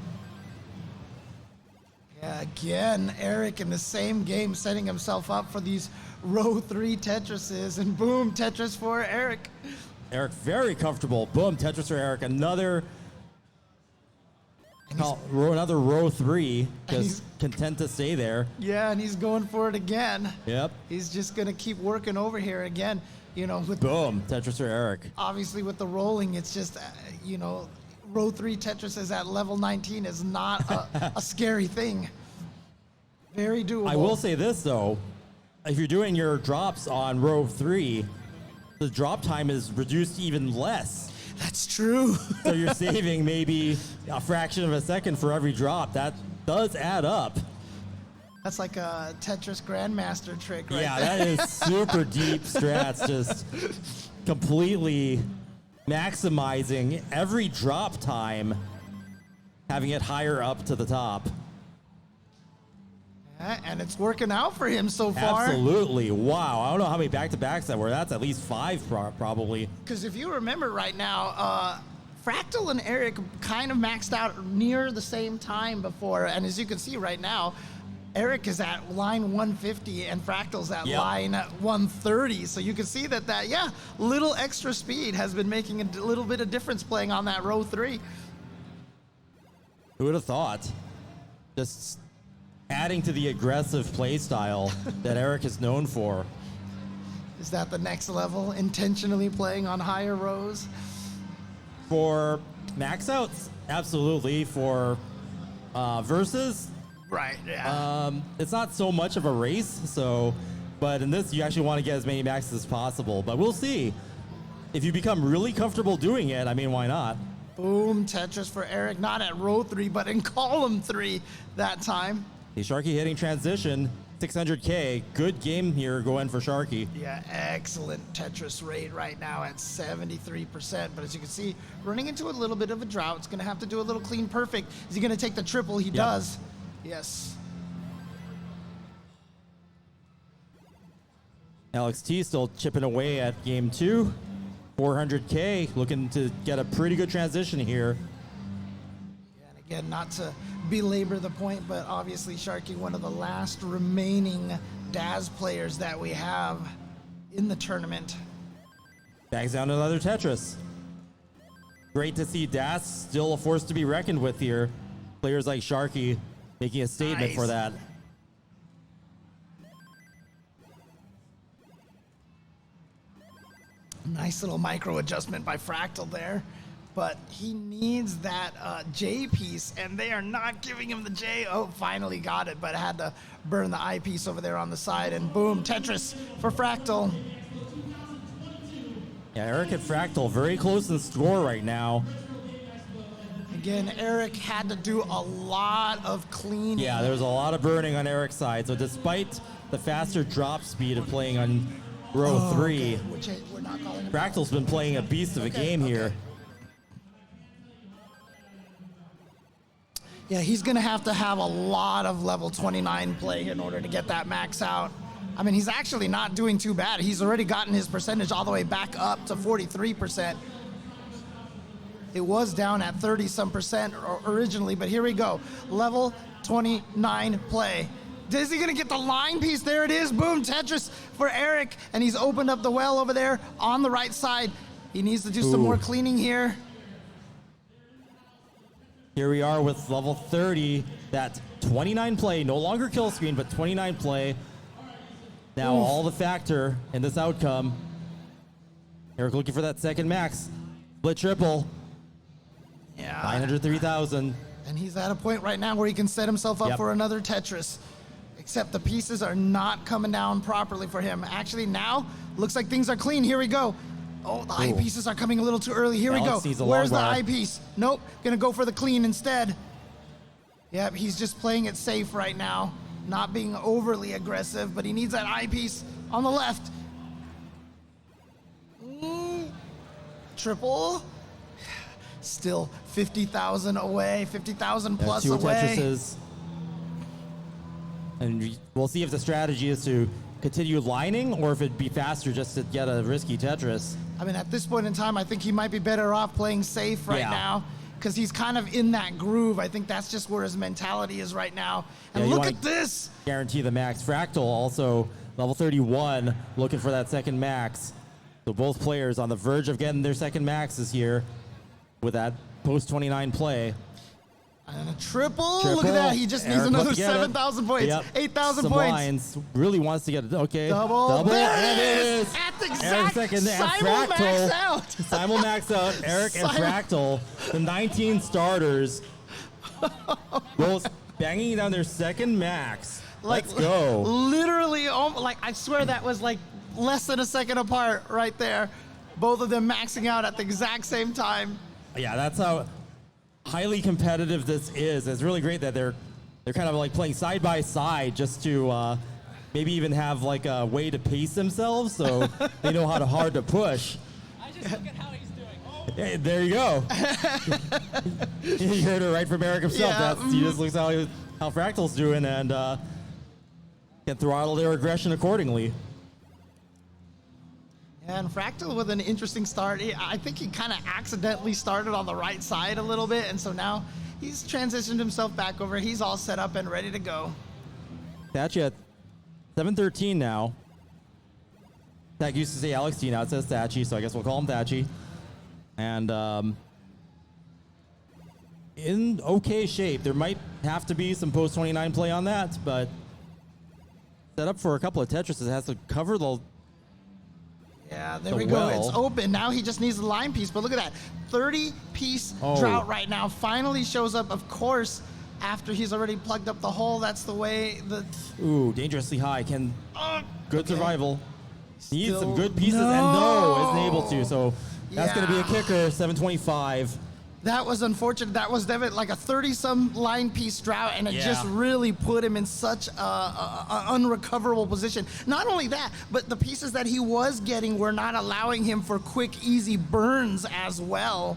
Yeah, again, Eric in the same game setting himself up for these row 3 Tetrises, and boom, Tetris for Eric. Eric very comfortable. Boom, Tetris for Eric. Another row 3. Just content to stay there. Yeah, and he's going for it again. Yep. He's just going to keep working over here again. You know, with Boom, Tetris for Eric. obviously with the rolling, it's just, you know, row 3 Tetrises at level 19 is not a scary thing. Very doable. I will say this, though. If you're doing your drops on row 3, the drop time is reduced even less. That's true. So you're saving maybe a fraction of a second for every drop. That does add up. That's like a Tetris Grandmaster trick right Yeah, there. that is super deep strats, just completely maximizing every drop time, having it higher up to the top. Yeah, and it's working out for him so far. Absolutely. Wow. I don't know how many back-to-backs that were. That's at least 5 probably. Because if you remember right now, Fractal and Eric kind of maxed out near the same time before. And as you can see right now, Eric is at line 150 and Fractal's at line 130. So you can see that, little extra speed has been making a little bit of difference playing on that row 3. Who would have thought? Just adding to the aggressive play style that Eric is known for. Is that the next level? Intentionally playing on higher rows? For max outs, absolutely. For versus, Right, yeah. it's not so much of a race, but in this you actually want to get as many maxes as possible. But we'll see. If you become really comfortable doing it, I mean, why not? Boom, Tetris for Eric, not at row 3, but in column 3 that time. Hey, Sharky hitting transition, 600K. Good game here going for Sharky. Yeah, excellent Tetris rate right now at 73%. But as you can see, running into a little bit of a drought. It's going to have to do a little clean perfect. Is he going to take the triple? He does. Yes. Alex T still chipping away at game 2. 400K, looking to get a pretty good transition here. And again, not to belabor the point, but obviously Sharky, one of the last remaining Daz players that we have in the tournament. Bags down another Tetris. great to see Das still a force to be reckoned with here. Players like Sharky making a statement for that. Nice little micro adjustment by Fractal there, but he needs that J piece, and they are not giving him the J. Oh, finally got it, but had to burn the I piece over there on the side, and boom, Tetris for Fractal. Yeah, Eric and Fractal very close in score right now. Again, Eric had to do a lot of cleaning. Yeah, there's a lot of burning on Eric's side. So despite the faster drop speed of playing on row 3, okay. Which we're not calling it. Fractal's been playing a beast of a game here. Yeah, he's going to have a lot of level 29 play in order to get that max out. I mean, he's actually not doing too bad. He's already gotten his percentage all the way back up to 43%. It was down at 30-some% originally, but here we go. Level 29 play. Is he gonna get the line piece? There it is, boom, Tetris for Eric, and he's opened up the well over there on the right side. He needs to do some more cleaning here. Here we are with level 30, that 29 play, no longer kill screen, but 29 play. Now all the factor in this outcome. Eric looking for that second max. Split triple. Yeah. 903,000. And he's at a point right now where he can set himself up Yep. for another Tetris. Except the pieces are not coming down properly for him. Actually, now looks like things are clean. Here we go. Oh, the eyepieces are coming a little too early. Here Alex we needs a go. Where's the long bar. eyepiece? Nope. Gonna go for the clean instead. Yep, he's just playing it safe right now. Not being overly aggressive, but he needs that eyepiece on the left. Triple. Still 50,000 away, 50,000 plus Two away. Tetrises. And we'll see if the strategy is to continue lining or if it'd be faster just to get a risky Tetris. I mean, at this point in time, I think he might be better off playing safe right now because he's kind of in that groove. I think that's just where his mentality is right now. And Yeah, look at this. Guarantee the max. Fractal also level 31, looking for that second max. So both players on the verge of getting their second maxes here with that post 29 play. And a triple. Look at that. He just needs Eric another wants to get it. 7,000 points. Yep. 8,000 Some points. lines. Really wants to get it. Okay. Double. There And it it is. is. At the Eric exact second and simul max Fractal. out. Simul max out. Eric and Fractal, the 19 starters, both banging down their second max. Let's go. Literally, like I swear that was like less than a second apart right there. Both of them maxing out at the exact same time. Yeah, that's how highly competitive this is. It's really great that they're kind of like playing side by side just to maybe even have like a way to pace themselves so they know how hard to push. I just look at how he's doing. Hey, there you go. You heard it right from Eric himself. Yeah, He just looks how Fractal's doing and can throttle their aggression accordingly. And Fractal with an interesting start. I think he kind of accidentally started on the right side a little bit, and so now he's transitioned himself back over. He's all set up and ready to go. Thatchy at 713 now. That used to say Alex T, now it says Thatchy, so I guess we'll call him Thatchy. And in okay shape. There might have to be some post 29 play on that, but set up for a couple of Tetrises. It has to cover the Yeah, there we go. It's open. Now he just needs the line piece. But look at that. 30-piece drought right now. Finally shows up, of course, after he's already plugged up the hole. That's the way the... Ooh, dangerously high. Good survival. Needs some good pieces No. and no, isn't able to. So that's going to be a Yeah. kicker, 725. That was unfortunate. That was definitely like a 30-some line piece drought, and it Yeah. just really put him in such a unrecoverable position. Not only that, but the pieces that he was getting were not allowing him for quick, easy burns as well.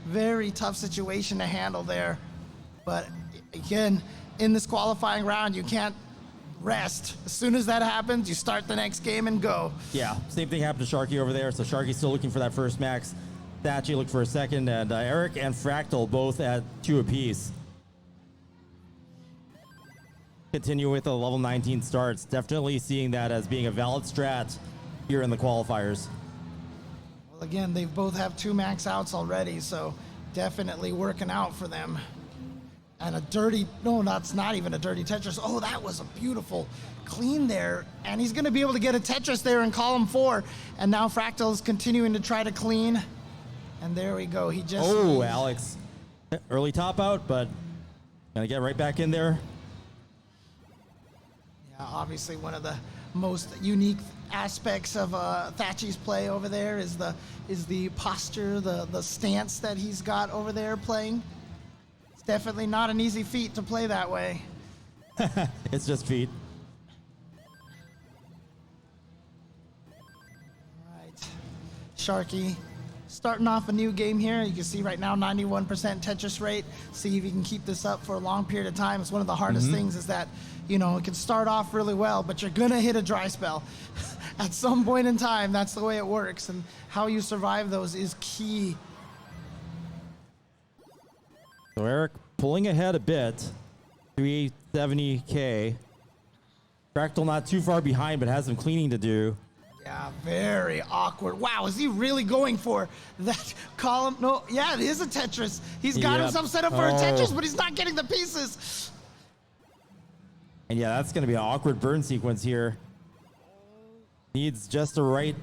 Very tough situation to handle there. But again, in this qualifying round, you can't rest. As soon as that happens, you start the next game and go. Yeah, same thing happened to Sharky over there. So Sharky's still looking for that first max. Thatchy looked for a second, and Eric and Fractal both at 2 apiece. Continue with the level 19 starts. Definitely seeing that as being a valid strat here in the qualifiers. Well, Again, they both have 2 max outs already, so definitely working out for them. And a dirty, no, that's not even a dirty Tetris. Oh, that was a beautiful clean there. And he's going to be able to get a Tetris there in column 4. And now Fractal is continuing to try to clean. And there we go. He just. Oh, Alex. Early top out, but gonna get right back in there. Yeah, obviously one of the most unique aspects of Thatchy's play over there is the posture, the stance that he's got over there playing. It's definitely not an easy feat to play that way. It's just feet. All right, Sharky starting off a new game here. You can see right now 91% Tetris rate. See if you can keep this up for a long period of time. It's one of the hardest things is that, you know, it can start off really well, but you're gonna hit a dry spell. At some point in time, that's the way it works, and how you survive those is key. So Eric pulling ahead a bit, 370K. Fractal not too far behind, but has some cleaning to do. Yeah, very awkward. Wow, is he really going for that column? No, yeah, it is a Tetris. He's got himself set up for a Tetris, but he's not getting the pieces. And yeah, that's going to be an awkward burn sequence here. Needs just the right.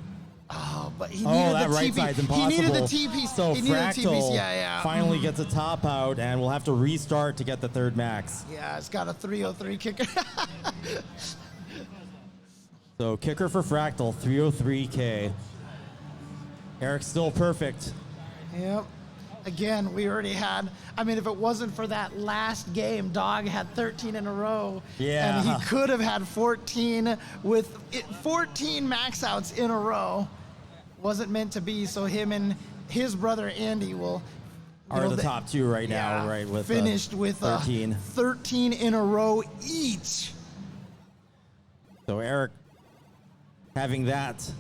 Oh, but he needed that the right TP. side's impossible. He needed the TP. So he needed the Fractal TPs. Yeah. finally gets a top out, and we'll have to restart to get the third max. Yeah, it's got a 303 kicker. So kicker for Fractal, 303K. Eric's still perfect. Yep. Again, we already had, I mean, if it wasn't for that last game, Dog had 13 in a row. Yeah. And he could have had 14 with 14 max outs in a row. Wasn't meant to be, so him and his brother Andy will Are the top two right now, right? With finished with 13. 13 in a row each. So Eric, having that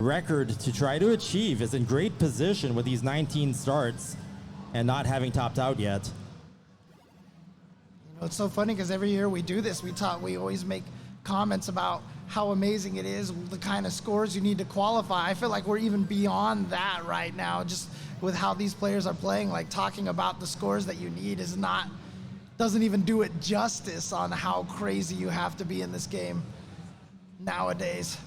record to try to achieve, is in great position with these 19 starts and not having topped out yet. You know, it's so funny because every year we do this, we always make comments about how amazing it is, the kind of scores you need to qualify. I feel like we're even beyond that right now, just with how these players are playing. Like, talking about the scores that you need doesn't even do it justice on how crazy you have to be in this game nowadays.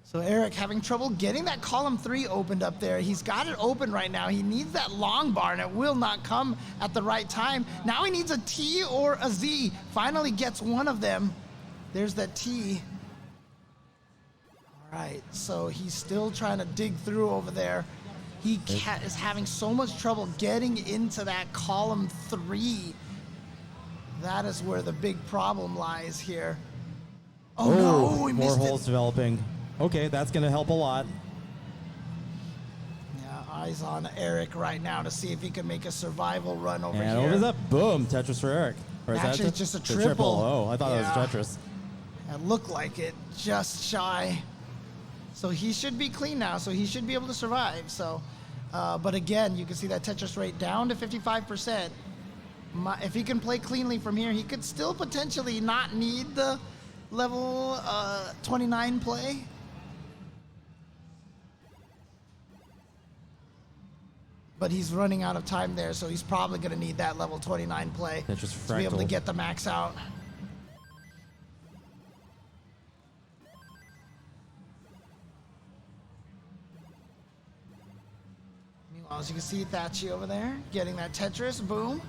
So Eric having trouble getting that column 3 opened up there. He's got it open right now. He needs that long bar, and it will not come at the right time. Now he needs a T or a Z. Finally gets one of them. There's that T. All right, so he's still trying to dig through over there. He is having so much trouble getting into that column 3. That is where the big problem lies here. Oh no, he more missed holes it. developing. Okay, that's going to help a lot. Yeah, eyes on Eric right now to see if he can make a survival run over And here. over that, boom, Tetris for Eric. Or is Actually, that just a the triple. Oh, I thought Yeah. that was Tetris. It looked like it, just shy. So he should be clean now, so he should be able to survive. So, but again, you can see that Tetris rate down to 55%. If he can play cleanly from here, he could still potentially not need the level 29 play. But he's running out of time there, so he's probably going to need that level 29 play That's just to be able to Fractal. get the max out. Meanwhile, as you can see, Thatchy over there getting that Tetris, boom.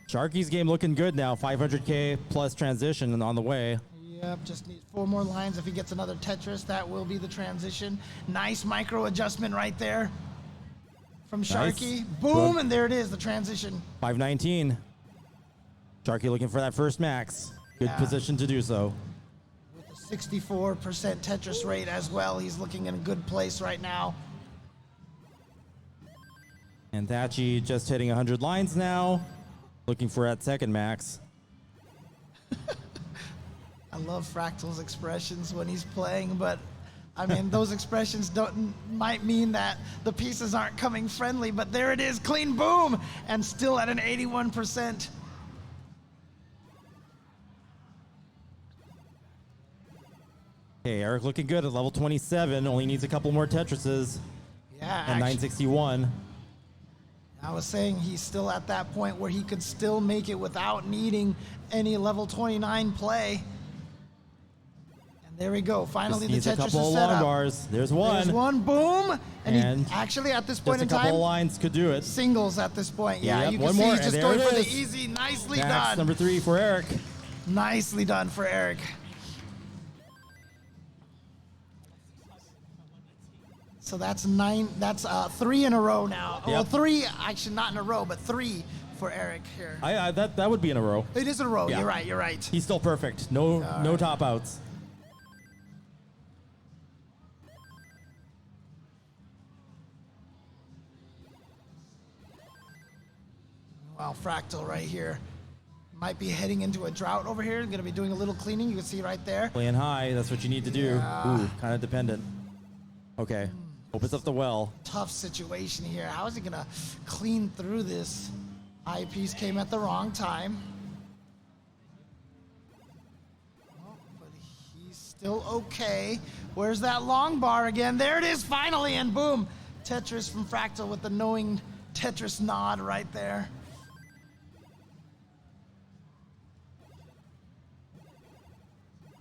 Sharky's game looking good now. 500K plus transition on the way. Yep, just needs 4 more lines. If he gets another Tetris, that will be the transition. Nice micro adjustment right there from Sharky. Nice. Boom, Good. and there it is, the transition. 519. Sharky looking for that first max. Good Yeah. position to do so. With a 64% Tetris rate as well. He's looking in a good place right now. And Thatchy just hitting 100 lines now. Looking for that second max. I love Fractal's expressions when he's playing, but I mean, those expressions might mean that the pieces aren't coming friendly, but there it is, clean boom, and still at an 81%. Okay, Eric looking good at level 27. Only needs a couple more Tetrises. Yeah, And 961. I was saying he's still at that point where he could still make it without needing any level 29 play. And there we go. Finally, Just needs the a Tetris couple is of set long up. bars. There's one. There's one, boom. And And he actually, at this point Just in a couple time, of lines could do it. singles at this point. Yeah, Yep, you can one see more, he's and just there going it for the is. easy. Nicely Max done. number 3 for Eric. Nicely done for Eric. So that's 9. That's 3 in a row now. Well, Yep. 3 actually not in a row, but 3 for Eric here. That would be in a row. It is in a row. Yeah. You're right. You're right. He's still perfect. No top outs. Wow, Fractal right here. Might be heading into a drought over here. Going to be doing a little cleaning. You can see right there. Playing high, that's what you need to do. Yeah. Ooh, kind of dependent. Okay, opens up the well. Tough situation here. How is he going to clean through this? Eyepiece came at the wrong time. Oh, but he's still okay. Where's that long bar again? There it is finally, and boom. Tetris from Fractal with the knowing Tetris nod right there.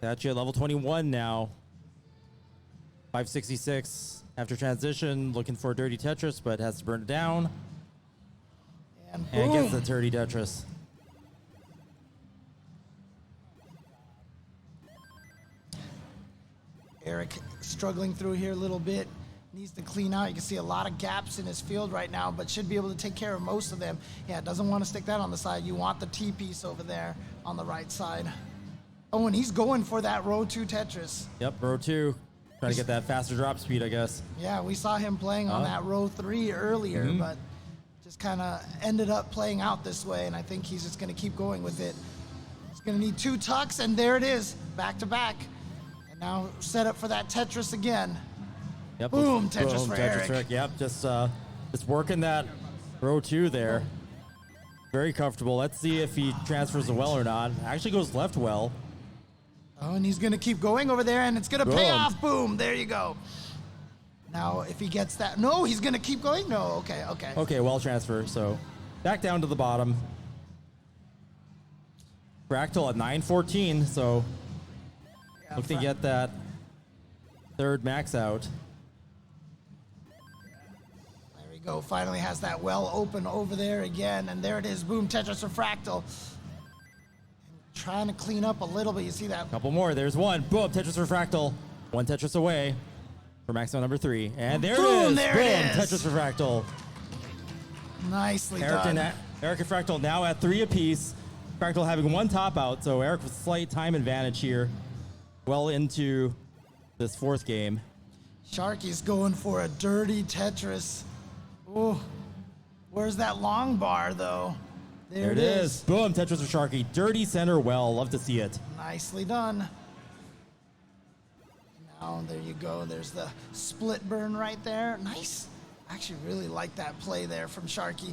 That's you at level 21 now. 566 after transition, looking for a dirty Tetris, but has to burn it down. And And boom. gets the dirty Tetris. Eric struggling through here a little bit. Needs to clean out. You can see a lot of gaps in his field right now, but should be able to take care of most of them. Yeah, doesn't want to stick that on the side. You want the T piece over there on the right side. Oh, and he's going for that row 2 Tetris. Yep, row 2. Trying to get that faster drop speed, I guess. Yeah, we saw him playing on that row 3 earlier, but just kind of ended up playing out this way, and I think he's just going to keep going with it. He's going to need 2 tucks, and there it is, back to back. And now set up for that Tetris again. Yep. Boom, Tetris for Tetris Eric. Yep, just working that row 2 there. Very comfortable. Let's see if he transfers the well or not. Actually goes left well. Oh, and he's going to keep going over there, and it's going to pay Boom. off. Boom, there you go. Now, if he gets that, no, he's going to keep going. No, okay. Okay, well transfer. So back down to the bottom. Fractal at 914, so Yeah, look to get that third max out. There we go. Finally has that well open over there again, and there it is. Boom, Tetris or Fractal. And trying to clean up a little bit. You see that? Couple more. There's one. Boom, Tetris for Fractal. One Tetris away for max out number 3. And there Boom, it is. there Boom, it is. Tetris for Fractal. Nicely Eric done. and Fractal now at 3 apiece. Fractal having 1 top out, so Eric with slight time advantage here. Well into this 4th game. Sharky's going for a dirty Tetris. Ooh, where's that long bar though? There it is. Boom, Tetris for Sharky. Dirty center well. Love to see it. Nicely done. Now, there you go. There's the split burn right there. Nice. I actually really like that play there from Sharky.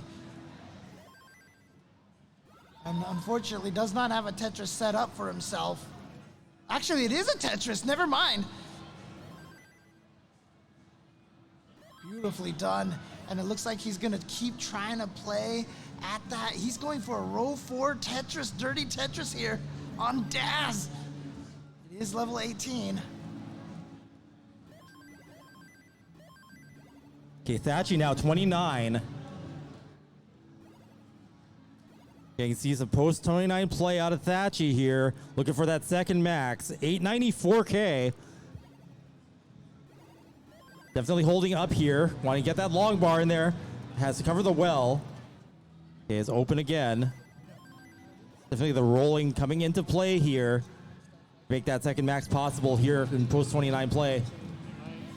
And unfortunately does not have a Tetris set up for himself. Actually, it is a Tetris. Never mind. Beautifully done. And it looks like he's going to keep trying to play at that. He's going for a row 4 Tetris, dirty Tetris here on Daz. It is level 18. Okay, Thatchy now 29. Okay, you can see some post 29 play out of Thatchy here. Looking for that second max. 894K. Definitely holding up here. Want to get that long bar in there. Has to cover the well. Okay, it's open again. Definitely the rolling coming into play here. Make that second max possible here in post 29 play.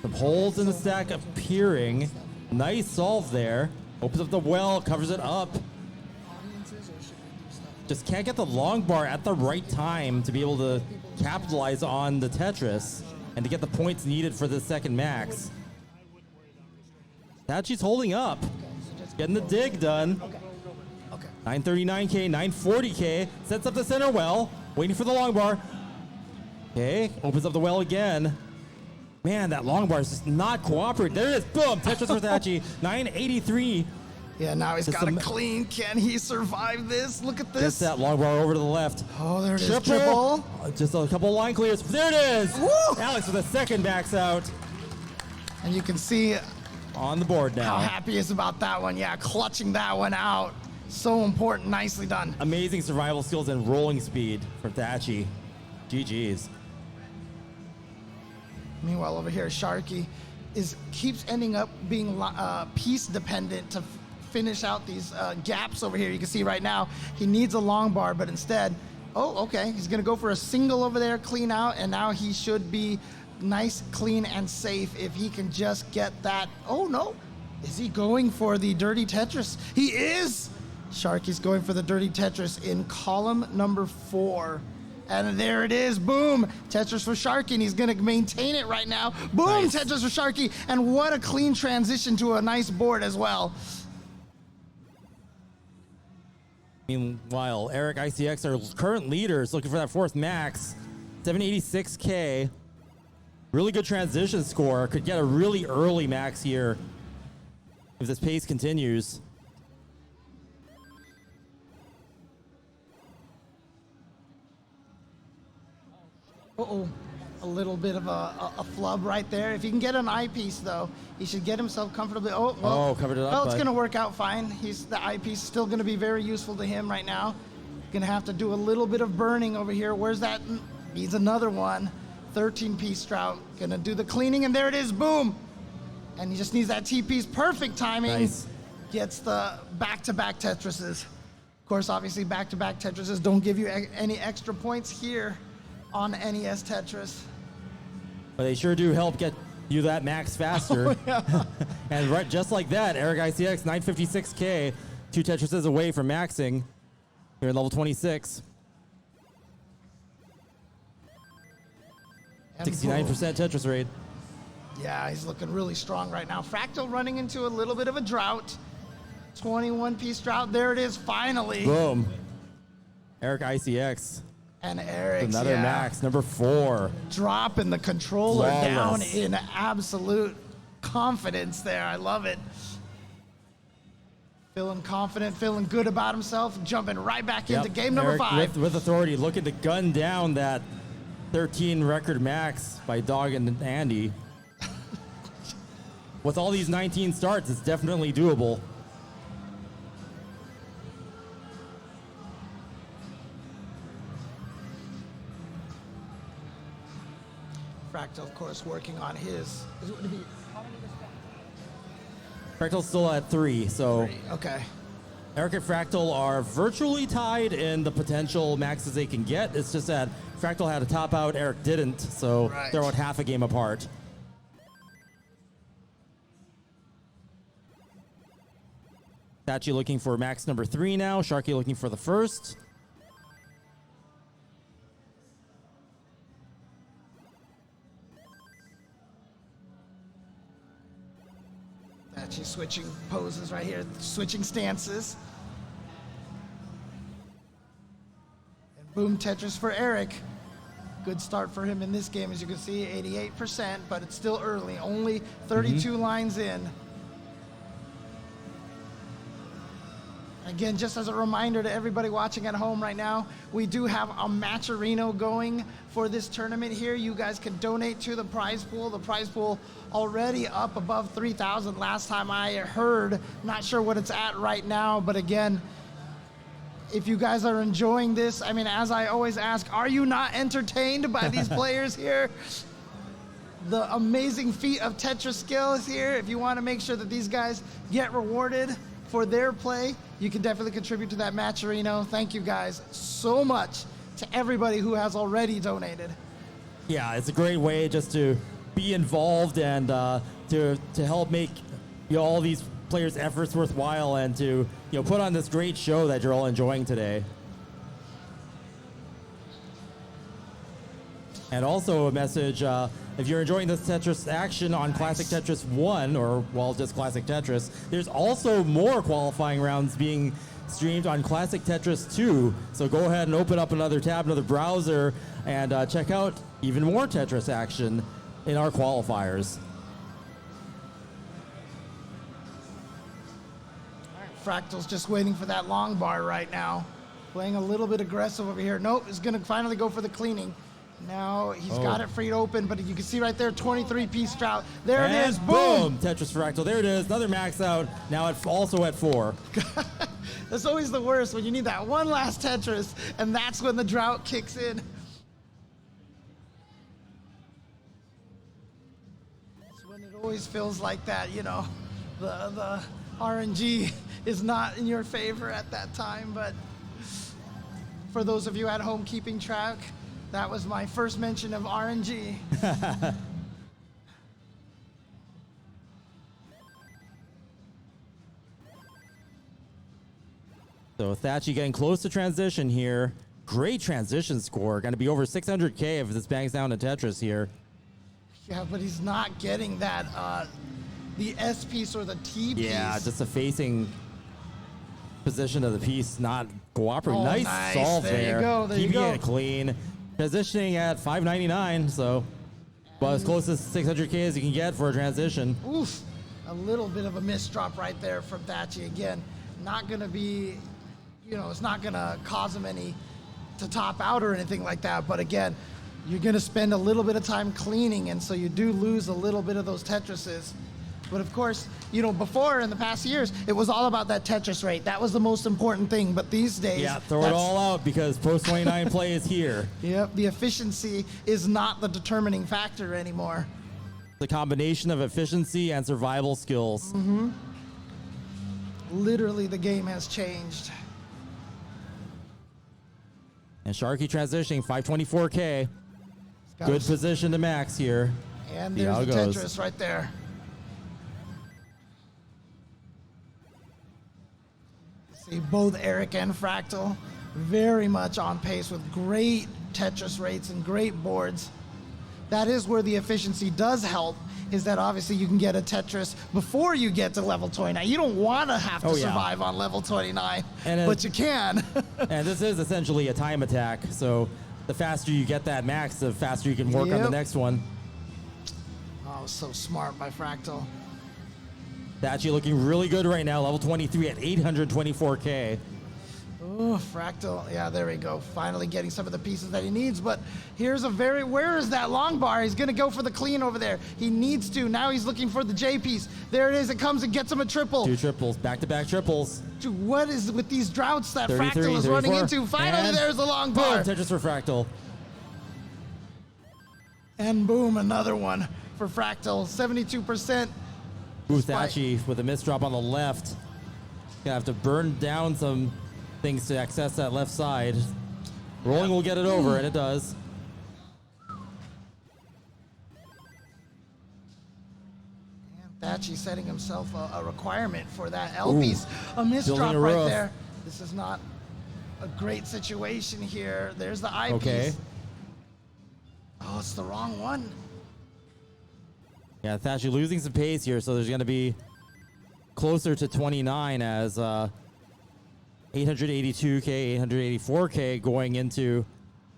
Some holes in the stack appearing. Nice solve there. Opens up the well, covers it up. Just can't get the long bar at the right time to be able to capitalize on the Tetris and to get the points needed for the second max. Thatchy's holding up. Getting the dig done. 939K, 940K. Sets up the center well. Waiting for the long bar. Okay, opens up the well again. Man, that long bar is just not cooperating. There it is. Boom. Tetris for Tachi. 983. Yeah, now he's Just got a some- clean. Can he survive this? Look at Gets this. that long bar over to the left. Oh, there it is. Triple. Just a couple line clears. There it is. Woo! Alex with a second max out And you can see on the board how now. happy he is about that one. Yeah, clutching that one out. So important. Nicely done. Amazing survival skills and rolling speed from Tachi. GG's. Meanwhile, over here, Sharky keeps ending up being piece dependent to finish out these gaps over here. You can see right now he needs a long bar, but instead, oh, okay, he's gonna go for a single over there, clean out, and now he should be nice, clean, and safe if he can just get that. Oh no, is he going for the dirty Tetris? He is. Sharky's going for the dirty Tetris in column number 4. And there it is, boom, Tetris for Sharky, and he's gonna maintain it right now. Boom, Nice. Tetris for Sharky, and what a clean transition to a nice board as well. Meanwhile, EricICX, our current leaders, looking for that fourth max. 786K. Really good transition score. Could get a really early max here if this pace continues. Uh-oh, a little bit of a flub right there. If he can get an eyepiece, though, he should get himself comfortably. Oh, well, Oh, covered it up, well, it's but- going to work out fine. The eyepiece is still going to be very useful to him right now. Going to have to do a little bit of burning over here. Where's that? Needs another one. 13-piece Strout. Going to do the cleaning, and there it is. Boom. And he just needs that T-piece. Perfect timing. Nice. Gets the back-to-back Tetrises. Of course, obviously, back-to-back Tetrises don't give you any extra points here on NES Tetris. But they sure do help get you that max faster. And right, just like that, EricICX, 956K, 2 Tetrises away from maxing here in level 26. And 69% Tetris rate. yeah, he's looking really strong right now. Fractal running into a little bit of a drought. 21-piece drought. There it is, finally. Boom. EricICX, And Eric, another max, number 4. dropping the controller down Flawless. in absolute confidence there. I love it. Feeling confident, feeling good about himself, jumping right back into game number Eric 5. with authority, looking to gun down that 13 record max by Dog and Andy. With all these 19 starts, it's definitely doable. Fractal, of course, working on his. Is it going to be Fractal's still at 3, so 3? Okay. Eric and Fractal are virtually tied in the potential maxes they can get. It's just that Fractal had a top out, Eric didn't, so Right. they're about half a game apart. Tachi looking for max number 3 now. Sharky looking for the first. Actually switching poses right here, switching stances. And boom, Tetris for Eric. Good start for him in this game, as you can see, 88%, but it's still early, only 32 lines in. Again, just as a reminder to everybody watching at home right now, we do have a matcherino going for this tournament here. You guys can donate to the prize pool. The prize pool already up above 3,000 last time I heard. Not sure what it's at right now, but again, if you guys are enjoying this, I mean, as I always ask, are you not entertained by these players here? The amazing feat of Tetris skills here. If you want to make sure that these guys get rewarded for their play, you can definitely contribute to that matcherino. Thank you guys so much to everybody who has already donated. Yeah, it's a great way just to be involved and to help make all these players' efforts worthwhile and to put on this great show that you're all enjoying today. And also a message, if you're enjoying this Tetris action on Classic Tetris 1, or, well, just Classic Tetris, there's also more qualifying rounds being streamed on Classic Tetris 2. So go ahead and open up another tab, another browser, and check out even more Tetris action in our qualifiers. Fractal's just waiting for that long bar right now. Playing a little bit aggressive over here. Nope, he's gonna finally go for the cleaning. Now he's got it freed open, but you can see right there, 23-piece drought. There it is, boom! Tetris Fractal, there it is, another max out, now also at 4. That's always the worst, when you need that one last Tetris, and that's when the drought kicks in. It's when it always feels like that, you know, the RNG is not in your favor at that time, but for those of you at home keeping track, that was my first mention of RNG. So Thatchy getting close to transition here. Great transition score. Going to be over 600K if this bangs down to Tetris here. Yeah, but he's not getting that, the S piece or the T piece. Yeah, just a facing position of the piece not cooperating. Oh, nice solve there. There you go, there you Keeping go. it clean. Transitioning at 599, so about as close as 600K as you can get for a transition. Oof, a little bit of a miss drop right there from Thatchy. Again, not going to be, you know, it's not going to cause him any to top out or anything like that. But again, you're going to spend a little bit of time cleaning, and so you do lose a little bit of those Tetrises. But of course, you know, before in the past years, it was all about that Tetris rate. That was the most important thing. But these days, Yeah, throw it all out because Post 29 play is here. Yep, the efficiency is not the determining factor anymore. The combination of efficiency and survival skills. Literally, the game has changed. And Sharky transitioning 524K. Got Good us- position to max here. And See how there's it the goes. Tetris right there. See, both Eric and Fractal very much on pace with great Tetris rates and great boards. That is where the efficiency does help, is that obviously you can get a Tetris before you get to level 29. You don't want to have to Oh, yeah. survive on level 29, And but you can. And this is essentially a time attack, so the faster you get that max, the faster you can work on the Yep. next one. Oh, so smart by Fractal. Thatchy looking really good right now, level 23 at 824K. Oh, Fractal. Yeah, there we go. Finally getting some of the pieces that he needs. But here's a very, where is that long bar? He's going to go for the clean over there. He needs to. Now he's looking for the J piece. There it is. It comes and gets him a triple. 2 triples, back-to-back triples. Dude, what is with these droughts that 33, Fractal is running 34, into? Finally, and there's the long boom, bar. Tetris for Fractal. And boom, another one for Fractal. 72%. Ooh, Thatchy with a miss drop on the left. Gonna have to burn down some things to access that left side. Rolling will get it over, and it does. And Thatchy setting himself a requirement for that L Ooh, piece. A miss building drop a right roof. there. This is not a great situation here. There's the I Okay. piece. Oh, it's the wrong one. Yeah, Thatchy losing some pace here, so there's gonna be closer to 29 as 882K, 884K going into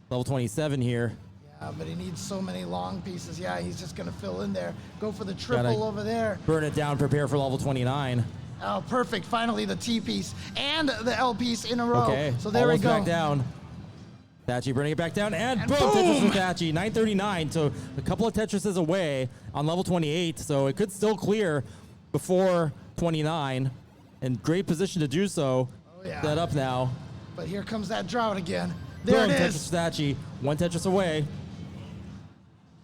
level 27 here. Yeah, but he needs so many long pieces. Yeah, he's just going to fill in there. Go for the triple Gotta over there. Burn it down, prepare for level 29. Oh, perfect. Finally, the T piece and the L piece in a row. Okay, So there we almost go. back down. Thatchy burning it back down, and boom! boom! Tetris from Thatchy, 939. So a couple of Tetrises away on level 28, so it could still clear before 29. In great position to do so. Oh, yeah. Set up now. But here comes that drought again. There Boom, it Tetris is. for Thatchy, 1 Tetris away.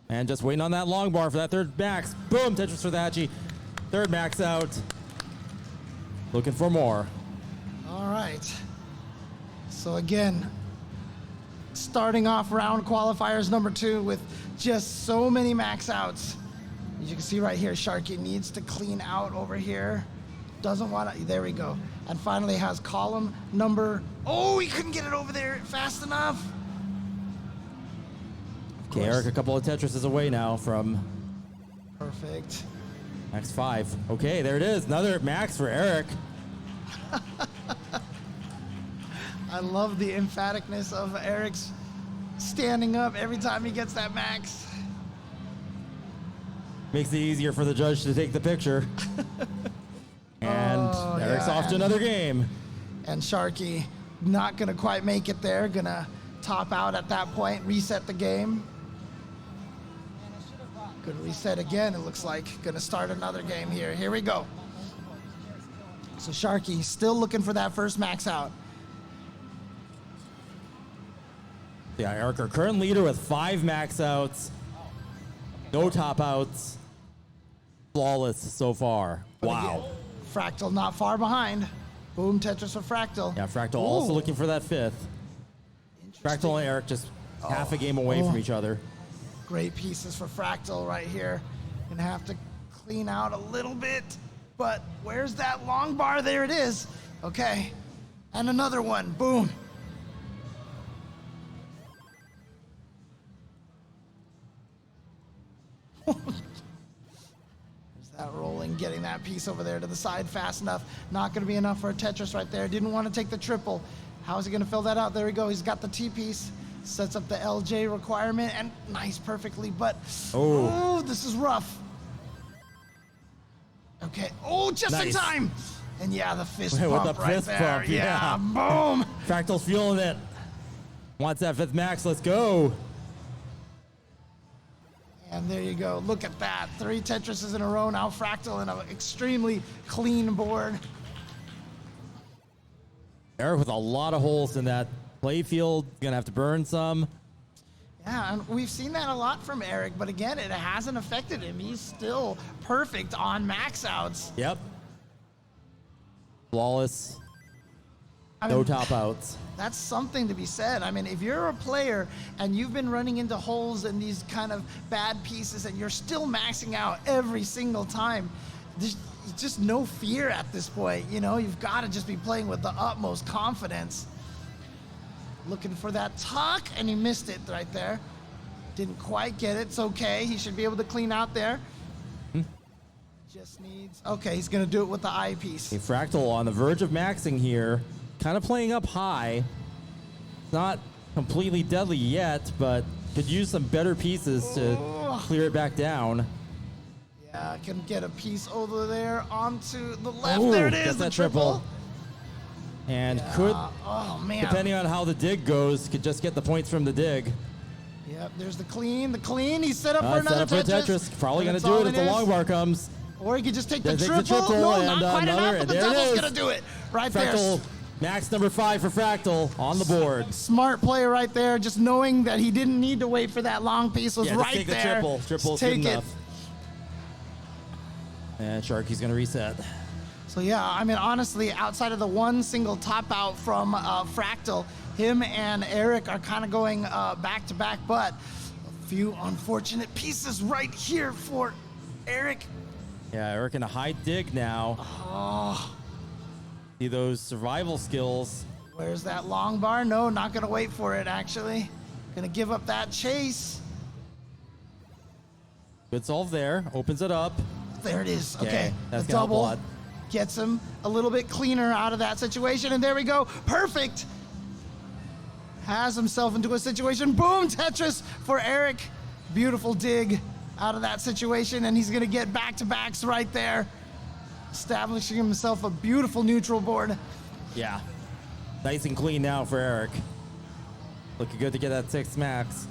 And just waiting on that long bar for that third max. Boom, Tetris for Thatchy. Third max out. Looking for more. All right. So again, starting off round qualifiers number 2 with just so many max outs. As you can see right here, Sharky needs to clean out over here. Doesn't want to, there we go. And finally has column number, oh, he couldn't get it over there fast enough. Okay, Eric, a couple of Tetrises away now from Perfect. max 5. Okay, there it is. Another max for Eric. I love the emphaticness of Eric's standing up every time he gets that max. Makes it easier for the judge to take the picture. And Eric's off to another game. And Sharky not gonna quite make it there, gonna top out at that point, reset the game. Good reset again, it looks like. Gonna start another game here. Here we go. So Sharky still looking for that first max out. Yeah, Eric, our current leader with 5 max outs, no top outs, flawless so far. Wow. Again, Fractal not far behind. Boom, Tetris for Fractal. Yeah, Fractal also looking for that 5th. Fractal and Eric just half a game away from each other. Great pieces for Fractal right here. Gonna have to clean out a little bit, but where's that long bar? There it is. Okay, and another one, boom. There's that rolling, getting that piece over there to the side fast enough. Not gonna be enough for a Tetris right there. Didn't want to take the triple. How is he gonna fill that out? There we go, he's got the T piece. Sets up the LJ requirement, and nice perfectly, but oh, this is rough. Okay, just in time. And yeah, the fist With pump the right fist there. pump, yeah. Boom. Fractal's feeling it. Wants that 5th max, let's go. And there you go, look at that. 3 Tetrises in a row, now Fractal in an extremely clean board. Eric with a lot of holes in that play field, gonna have to burn some. Yeah, and we've seen that a lot from Eric, but again, it hasn't affected him. He's still perfect on max outs. Yep. Flawless. I No mean, top outs. That's something to be said. I mean, if you're a player and you've been running into holes in these kind of bad pieces and you're still maxing out every single time, there's just no fear at this point. You know, you've got to just be playing with the utmost confidence. Looking for that tuck, and he missed it right there. Didn't quite get it. It's okay. He should be able to clean out there. Just needs... Okay, he's going to do it with the eyepiece. A Fractal on the verge of maxing here. Kind of playing up high. Not completely deadly yet, but could use some better pieces to clear it back down. Yeah, can get a piece over there onto the left. Ooh, there it is, gets the that triple. And could, Oh, man. depending on how the dig goes, could just get the points from the dig. Yep, there's the clean. He's set up for Set another up for Tetris. Probably And going to that's do it all if the long bar comes. Or he could just take the Take triple. the triple No, and not quite another, enough, but and the there it double's is. going to do it. Right Fractal, there. max number 5 for Fractal on the board. Smart play right there, just knowing that he didn't need to wait for that long piece was Yeah, just right take the there. triple. Triple's Just good take it. enough. And Sharky's going to reset. So yeah, I mean, honestly, outside of the one single top out from Fractal, him and Eric are kind of going back to back, but a few unfortunate pieces right here for Eric. Yeah, Eric in a high dig now. See those survival skills. Where's that long bar? No, not gonna wait for it, actually. Gonna give up that chase. Good solve there. Opens it up. There it is. Okay, Okay, that's the gonna help a double lot. gets him a little bit cleaner out of that situation, and there we go. Perfect. Has himself into a situation. Boom, Tetris for Eric. Beautiful dig out of that situation, and he's gonna get back-to-backs right there, establishing himself a beautiful neutral board. Yeah. Nice and clean now for Eric. Looking good to get that 6 max.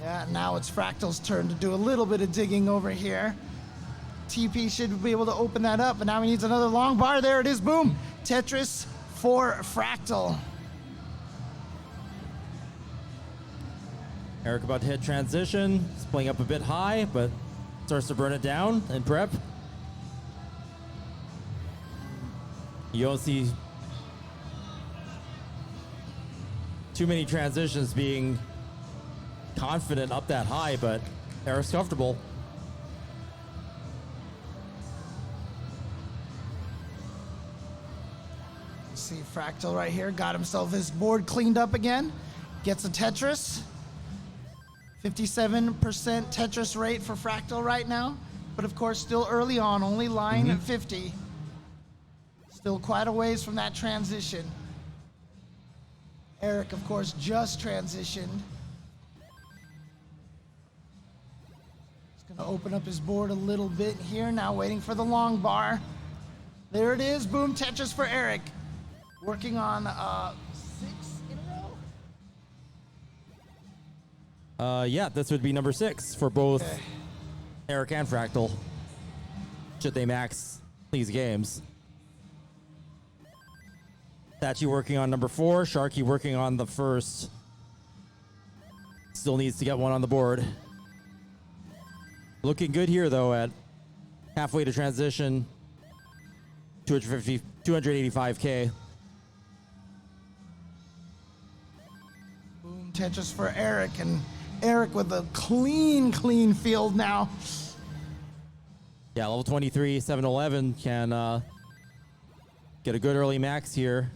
Yeah, now it's Fractal's turn to do a little bit of digging over here. TP should be able to open that up, but now he needs another long bar. There it is, boom. Tetris for Fractal. Eric about to hit transition. He's playing up a bit high, but starts to burn it down and prep. You don't see too many transitions being confident up that high, but Eric's comfortable. See Fractal right here, got himself his board cleaned up again. Gets a Tetris. 57% Tetris rate for Fractal right now, but of course still early on, only line at 50. Still quite a ways from that transition. Eric, of course, just transitioned. He's gonna open up his board a little bit here, now waiting for the long bar. There it is, boom, Tetris for Eric. Working on 6 in a row? Yeah, this would be number 6 for both Okay. Eric and Fractal. Should they max these games? Tachi working on number 4, Sharky working on the first. Still needs to get one on the board. Looking good here though at halfway to transition. 285K. Boom, Tetris for Eric, and Eric with a clean field now. Yeah, level 23, 711 can get a good early max here.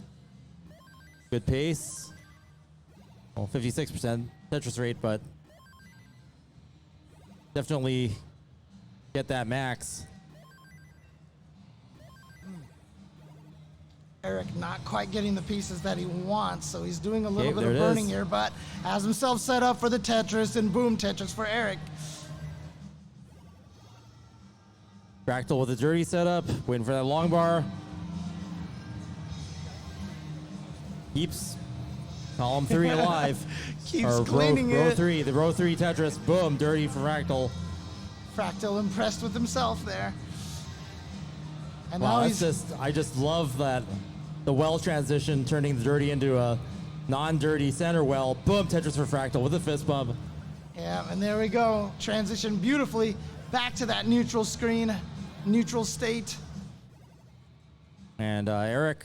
Good pace. Well, 56% Tetris rate, but definitely get that max. Eric not quite getting the pieces that he wants, so he's doing a little Okay, bit of there it burning is. here, but has himself set up for the Tetris, and boom, Tetris for Eric. Fractal with a dirty setup, waiting for that long bar. Keeps column 3 alive. Keeps Or cleaning row it. 3, the row 3 Tetris, boom, dirty for Fractal. Fractal impressed with himself there. And Wow, now that's he's I just love that the well transition turning the dirty into a non-dirty center well. Boom, Tetris for Fractal with a fist bump. yeah, and there we go. Transition beautifully back to that neutral screen, neutral state. And Eric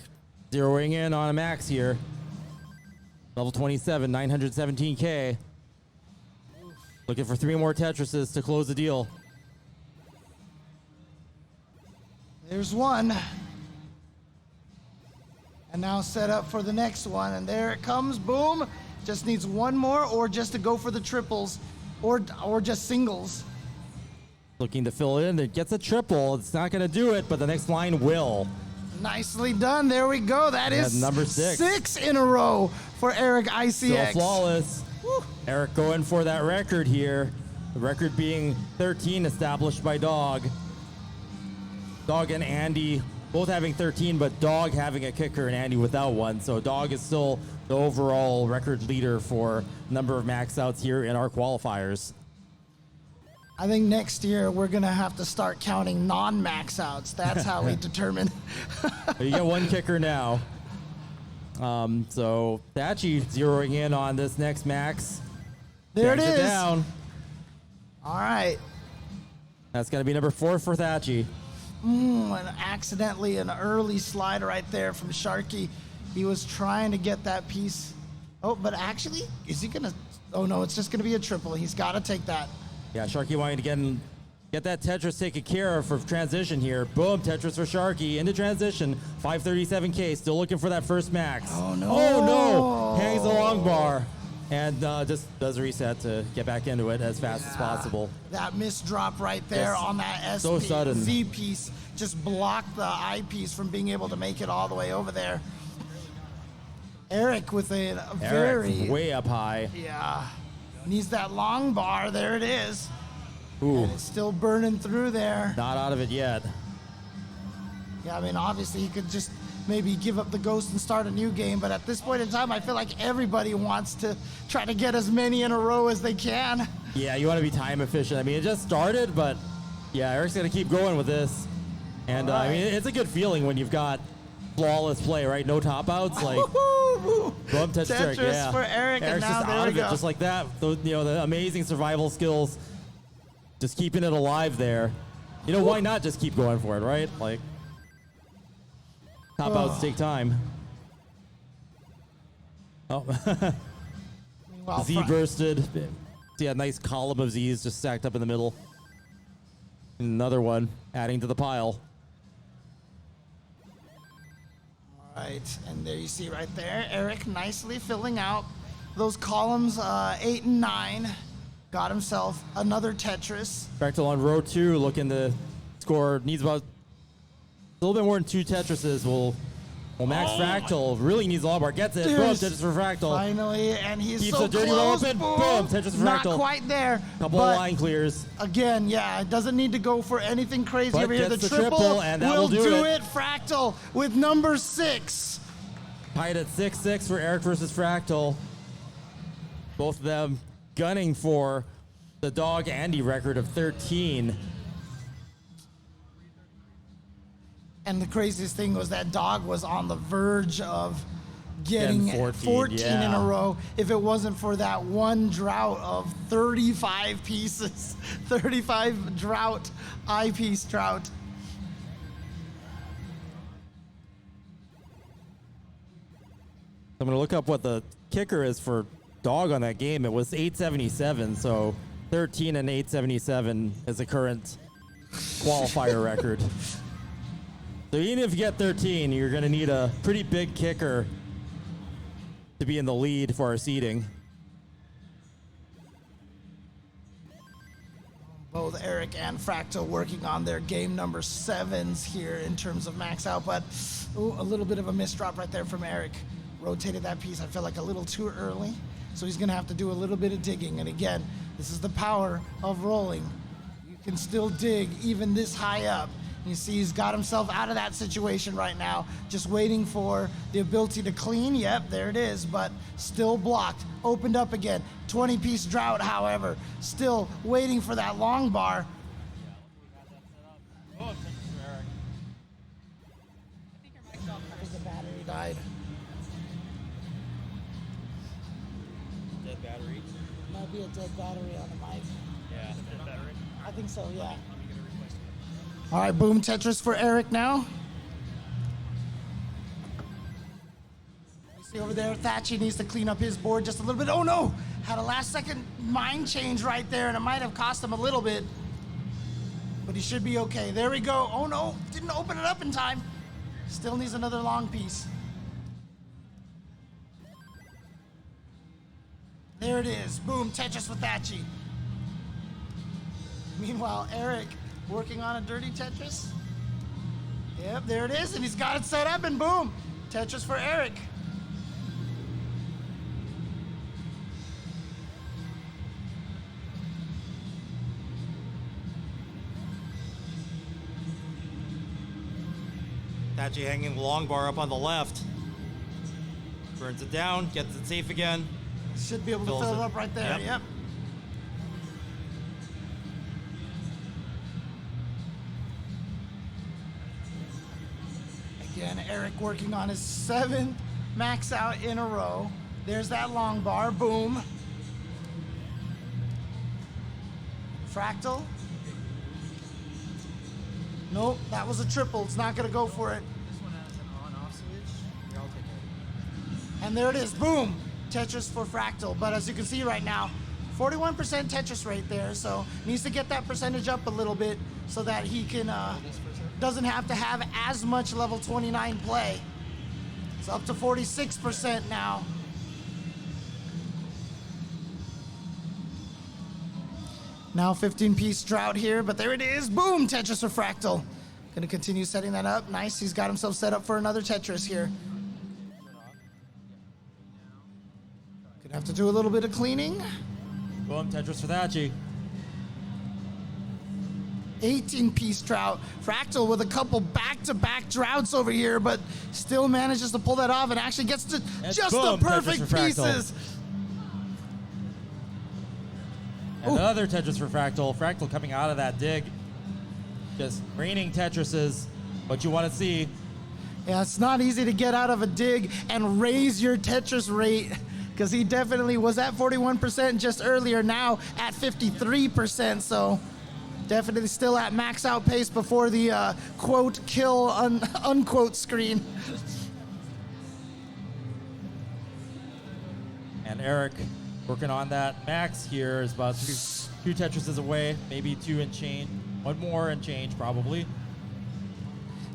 zeroing in on a max here. Level 27, 917K. Looking for 3 more Tetrises to close the deal. There's one. And now set up for the next one. And there it comes. Boom. Just needs one more, or just to go for the triples, or just singles. Looking to fill in. It gets a triple. It's not going to do it, but the next line will. Nicely done. There we go. That Yeah, is number 6. 6 in a row for Eric Still ICX. flawless. Woo. Eric going for that record here. The record being 13 established by Dog. Dog and Andy both having 13, but Dog having a kicker and Andy without one. So Dog is still the overall record leader for number of max outs here in our qualifiers. I think next year we're going to have to start counting non-max outs. That's how we determine. You get one kicker now. So Thatchy zeroing in on this next max. There it Drags is. Down. All right. That's going to be number 4 for Thatchy. And accidentally an early slide right there from Sharky. He was trying to get that piece. Oh, but actually, is he going to? Oh, no, it's just going to be a triple. He's got to take that. Yeah, Sharky wanting to get that Tetris taken care of for transition here. Boom, Tetris for Sharky into transition. 537K, still looking for that first max. Oh, no. Oh, no. Hangs the long bar. And just does a reset to get back into it as fast as possible. That missed drop right there Yes. on that SP So sudden. Z piece just blocked the I piece from being able to make it all the way over there. Eric with a very Eric, way up high. yeah, needs that long bar. There it is. Ooh, And it's still burning through there. not out of it yet. Yeah, I mean, obviously he could just maybe give up the ghost and start a new game, but at this point in time, I feel like everybody wants to try to get as many in a row as they can. Yeah, you want to be time efficient. I mean, it just started, but yeah, Eric's going to keep going with this. And I mean, it's a good feeling when you've got flawless play, right? No top outs. Like, Woo-hoo! boom, Tetris yeah. for Eric, and Eric's now just there out we of it, go. just like that. The amazing survival skills, just keeping it alive there. You know, why not just keep going for it, right? Like, top outs take time. Oh, Meanwhile, Z bursted. See a nice column of Z's just stacked up in the middle. Another one adding to the pile. All right, and there you see right there, Eric nicely filling out those columns 8 and 9. Got himself another Tetris. Fractal on row 2, looking to score, needs about a little bit more than 2 Tetrises will Max Fractal really needs a long bar. Gets it. Boom, Tetris for Fractal. Finally, and he's Keeps so the dirty close. open. Boom, Tetris for Not Fractal. quite there. Couple of line clears. Again, yeah, it doesn't need to go for anything crazy But over here. The gets the triple, triple, and that will will do it. it. Fractal with number 6. Tied at 6-6 for Eric versus Fractal. Both of them gunning for the Dog Andy record of 13. And the craziest thing was that Dog was on the verge of getting 14 in a row if it wasn't for that one drought of 35 pieces. 35 drought, eyepiece drought. I'm going to look up what the kicker is for Dog on that game. It was 877, so 13 and 877 is the current qualifier record. So even if you get 13, you're going to need a pretty big kicker to be in the lead for our seeding. Both Eric and Fractal working on their game number 7s here in terms of max out, but a little bit of a misdrop right there from Eric. Rotated that piece, I felt like a little too early, so he's gonna have to do a little bit of digging. And again, this is the power of rolling. You can still dig even this high up. You see he's got himself out of that situation right now, just waiting for the ability to clean. Yep, there it is, but still blocked. Opened up again. 20-piece drought, however, still waiting for that long bar. I think your mic's off. Because the battery died. Dead battery? Might be a dead battery on the mic. Yeah, dead battery. I think so, yeah. All right, boom, Tetris for Eric now. You see over there, Thatchy needs to clean up his board just a little bit. Oh no, had a last second mind change right there and it might have cost him a little bit. But he should be okay. There we go. Oh no, didn't open it up in time. Still needs another long piece. There it is, boom, Tetris with Thatchy. Meanwhile, Eric working on a dirty Tetris. Yep, there it is, and he's got it set up, and boom, Tetris for Eric. Thatchy hanging the long bar up on the left. Burns it down, gets it safe again. Should be able to Fills fill it. it up right there, yep. Again, Eric working on his 7th max out in a row. There's that long bar, boom. Fractal. Nope, that was a triple. It's not gonna go for it. This one has an on-off switch. Here, I'll take it. And there it is, boom. Tetris for Fractal. But as you can see right now, 41% Tetris rate there, so needs to get that percentage up a little bit so that he can doesn't have to have as much level 29 play. It's up to 46% now. Now 15-piece drought here, but there it is. Boom, Tetris for Fractal. Gonna continue setting that up. Nice, he's got himself set up for another Tetris here. Gonna have to do a little bit of cleaning. Boom, Tetris for Thatchy. 18-piece drought. Fractal with a couple back-to-back droughts over here, but still manages to pull that off and actually gets to just boom, the Tetris perfect for Fractal. pieces. Another Tetris for Fractal. Fractal coming out of that dig. Just raining Tetrises. What you want to see. Yeah, it's not easy to get out of a dig and raise your Tetris rate because he definitely was at 41% just earlier, now at 53%, so definitely still at max out pace before the quote kill unquote screen. And Eric working on that max here is about two Tetrises away, maybe 2 and change. One more and change probably.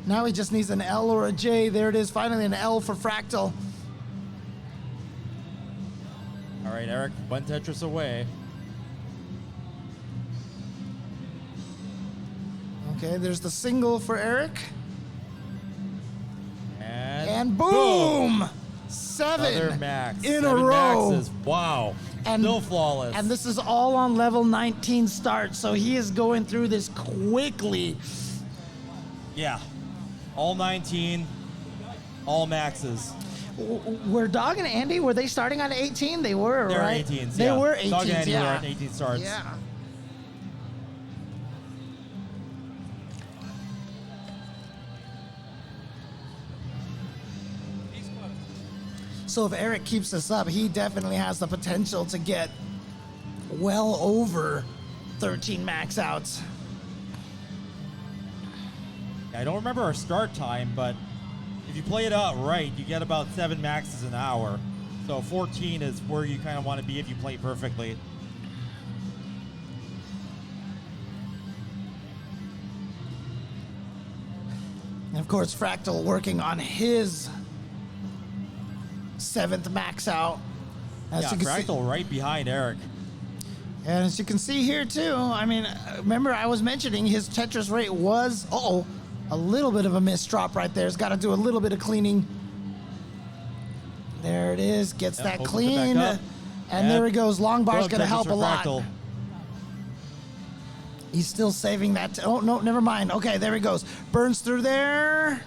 Now he just needs an L or a J. There it is, finally an L for Fractal. All right, Eric, 1 Tetris away. Okay, there's the single for Eric. And boom! Seven Another max. in a Seven row. Maxes. Wow. Still flawless. And this is all on level 19 start, so he is going through this quickly. Yeah. All 19. All maxes. Were Dog and Andy, were they starting on 18? They were, They're right? 18s. They yeah. were 18s, Dog and Andy yeah. were at 18 starts. Yeah. So if Eric keeps this up, he definitely has the potential to get well over 13 max outs. I don't remember our start time, but if you play it out right, you get about 7 maxes an hour. So 14 is where you kind of want to be if you play perfectly. And of course, Fractal working on his 7th max out. As Yeah, you can see- Fractal right behind Eric. And as you can see here too, I mean, remember I was mentioning his Tetris rate was, a little bit of a missed drop right there. He's got to do a little bit of cleaning. There it is, gets Yep, that opens it cleaned. back up. And there he goes, long bar's Boom, going to Tetris help for a lot. Fractal. He's still saving that. Oh, no, never mind. Okay, there he goes. Burns through there.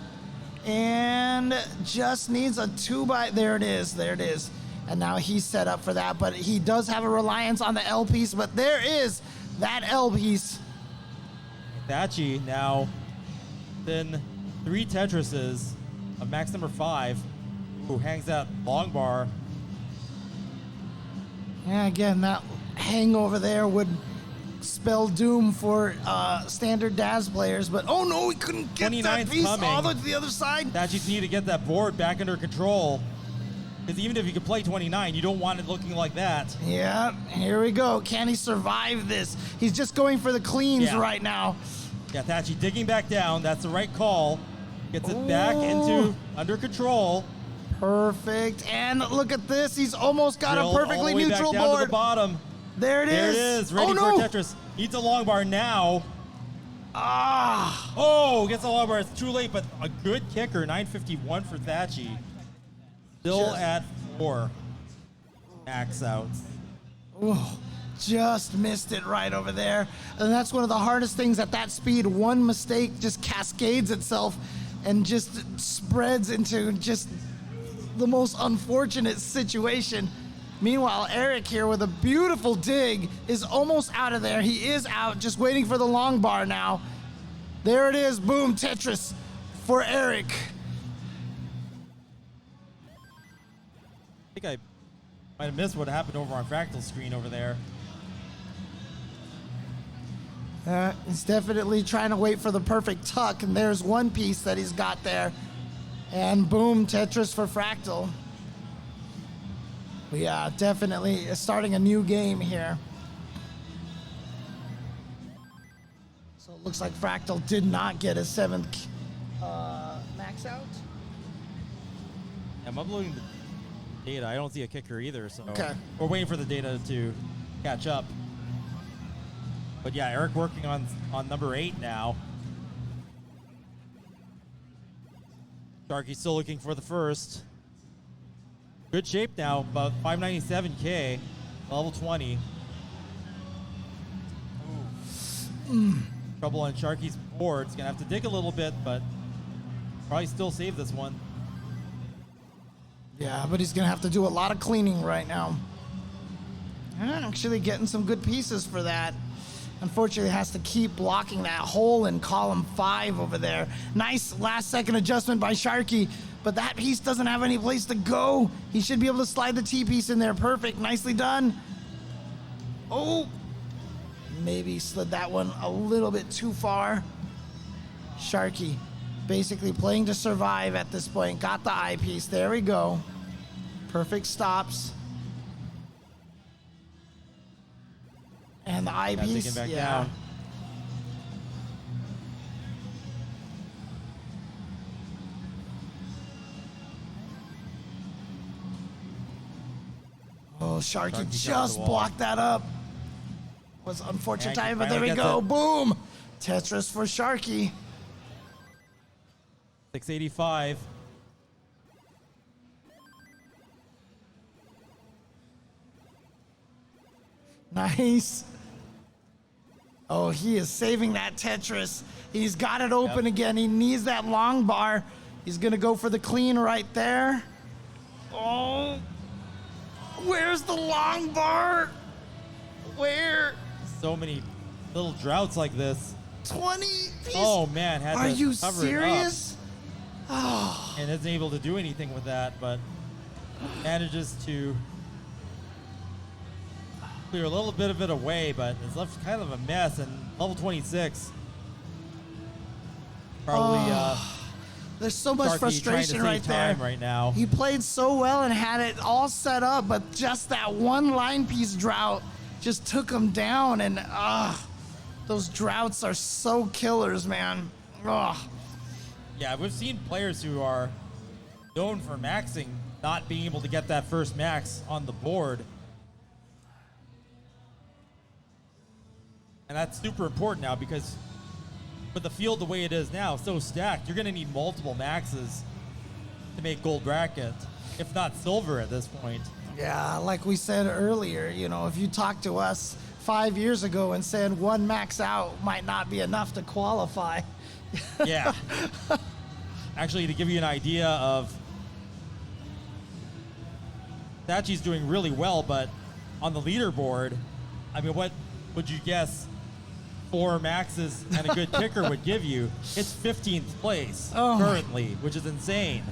And just needs a 2x. There it is. There it is. And now he's set up for that. But he does have a reliance on the L piece. But there is that L piece. Thatchy now then 3 Tetrises of max number 5, who hangs that long bar. Yeah, again, that hangover there would spell doom for standard DAS players. But oh no, he couldn't get that 29's piece coming. all the way to the other side. Thatchy's need to get that board back under control. Because even if you can play 29, you don't want it looking like that. Yeah, here we go. Can he survive this? He's just going for the cleans Yeah. right now. Yeah, Thatchy digging back down. That's the right call. Gets it back into under control. Perfect. And look at this. He's almost got Drilled a all perfectly the way neutral back down to board. the bottom. There it is. There it is. Ready oh, no. for Tetris. Needs a long bar now. Ah. Oh, gets a long bar. It's too late, but a good kicker. 951 for Thatchy. Still Just- at 4 max outs. Oh, just missed it right over there. And that's one of the hardest things at that speed. One mistake just cascades itself and just spreads into just the most unfortunate situation. Meanwhile, Eric here with a beautiful dig is almost out of there. He is out, just waiting for the long bar now. There it is, boom, Tetris for Eric. I think I might have missed what happened over on Fractal's screen over there. He's definitely trying to wait for the perfect tuck, and there's one piece that he's got there. And boom, Tetris for Fractal. Yeah, definitely starting a new game here. So it looks like Fractal did not get his 7th max out. I'm uploading the data. I don't see a kicker either, so Okay. we're waiting for the data to catch up. But yeah, Eric working on number 8 now. Sharky's still looking for the first. Good shape now, about 597K, level 20. Trouble on Sharky's board. It's gonna have to dig a little bit, but probably still save this one. Yeah, but he's going to have to do a lot of cleaning right now. And actually getting some good pieces for that. Unfortunately, has to keep blocking that hole in column 5 over there. Nice last-second adjustment by Sharky, but that piece doesn't have any place to go. He should be able to slide the T-piece in there. Perfect. Nicely done. Oh, maybe slid that one a little bit too far. Sharky basically playing to survive at this point. Got the eyepiece. There we go. Perfect stops. And the eyepiece, Taking back yeah. down. Oh, Sharky Sharky got just the wall. blocked that up. Was unfortunate And he time, but there we finally go. gets it. Boom. Tetris for Sharky. 685. Nice. Oh, he is saving that Tetris. He's got it open again. He needs that long bar. He's going to go for the clean right there. Oh, where's the long bar? Where? So many little droughts like this. 20. Oh man, had Are to you cover serious? it up and isn't able to do anything with that, but manages to clear a little bit of it away, but it's left kind of a mess. And level 26 probably There's so much Sharky frustration trying to save right there. time right now. He played so well and had it all set up, but just that one line piece drought just took him down. And those droughts are so killers, man. Yeah, we've seen players who are known for maxing not being able to get that first max on the board. And that's super important now because with the field the way it is now, so stacked, you're going to need multiple maxes to make gold bracket, if not silver at this point. Yeah, like we said earlier, you know, if you talked to us 5 years ago and said one max out might not be enough to qualify. Yeah. Actually, to give you an idea of, Thatchy's doing really well, but on the leaderboard, I mean, what would you guess 4 maxes and a good kicker would give you? It's 15th place currently, which is insane.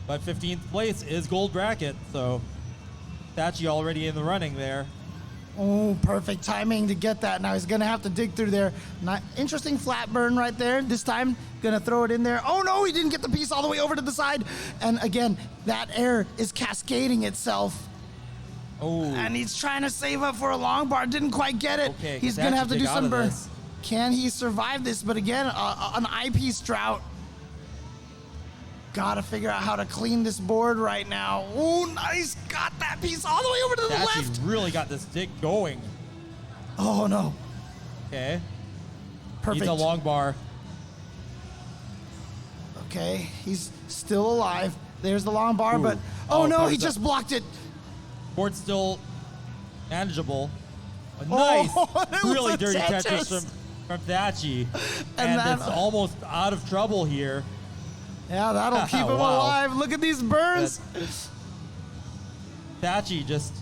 But 15th place is gold bracket, so Thatchy already in the running there. Oh, perfect timing to get that. Now he's going to have to dig through there. Interesting flat burn right there. This time, going to throw it in there. Oh, no, he didn't get the piece all the way over to the side. And again, that air is cascading itself. Oh. And he's trying to save up for a long bar. Didn't quite get it. Okay, he's going to have to do some burn. this. Can he survive this? But again, an eyepiece drought. Got to figure out how to clean this board right now. Oh, nice. Got that piece all the way over to the Thatchy left. really got this dig going. Oh, no. Okay. Perfect. Needs a long bar. Okay, he's still alive. There's the long bar, Ooh. but Oh, no, he thumbs just up. blocked it. Board's still manageable. A Oh, nice, it was really a dirty Tetris. Tetris from Thatchy. And And that- it's almost out of trouble here. Yeah, that'll keep him Wow. alive. Look at these burns. Thatchy just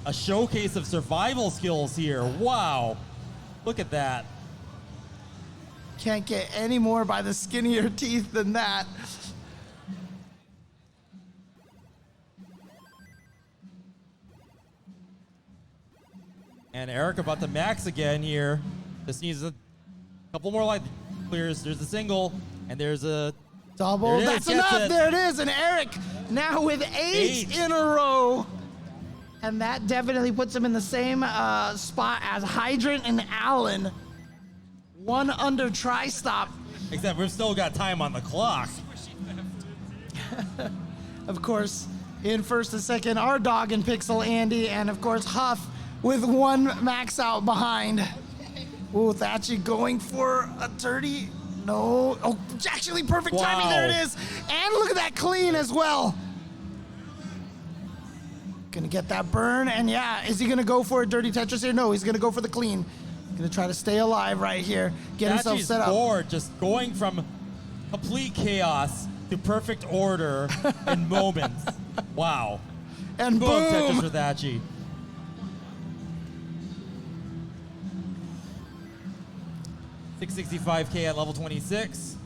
a showcase of survival skills here. Wow. Look at that. Can't get any more by the skin of your teeth than that. And Eric about to max again here. This needs a couple more light clears. There's a single, and there's a Double. There it is, That's gets enough. it. There it is. And Eric now with eight in a row. And that definitely puts him in the same spot as Hydrant and Allen. One under tri-stop. except we've still got time on the clock. Of course, in first and second, our dog and Pixel Andy, and of course Huff with one max out behind. Ooh, Thatchy going for a dirty. No. Oh, actually perfect timing. There it Wow. is. And look at that clean as well. Gonna get that burn, and yeah, is he gonna go for a dirty Tetris here? No, he's gonna go for the clean. Gonna try to stay alive right here. Get himself Thatchy's set up. board just going from complete chaos to perfect order in moments. Wow. And Boom, boom. Tetris for Thatchy. $665K at level 26.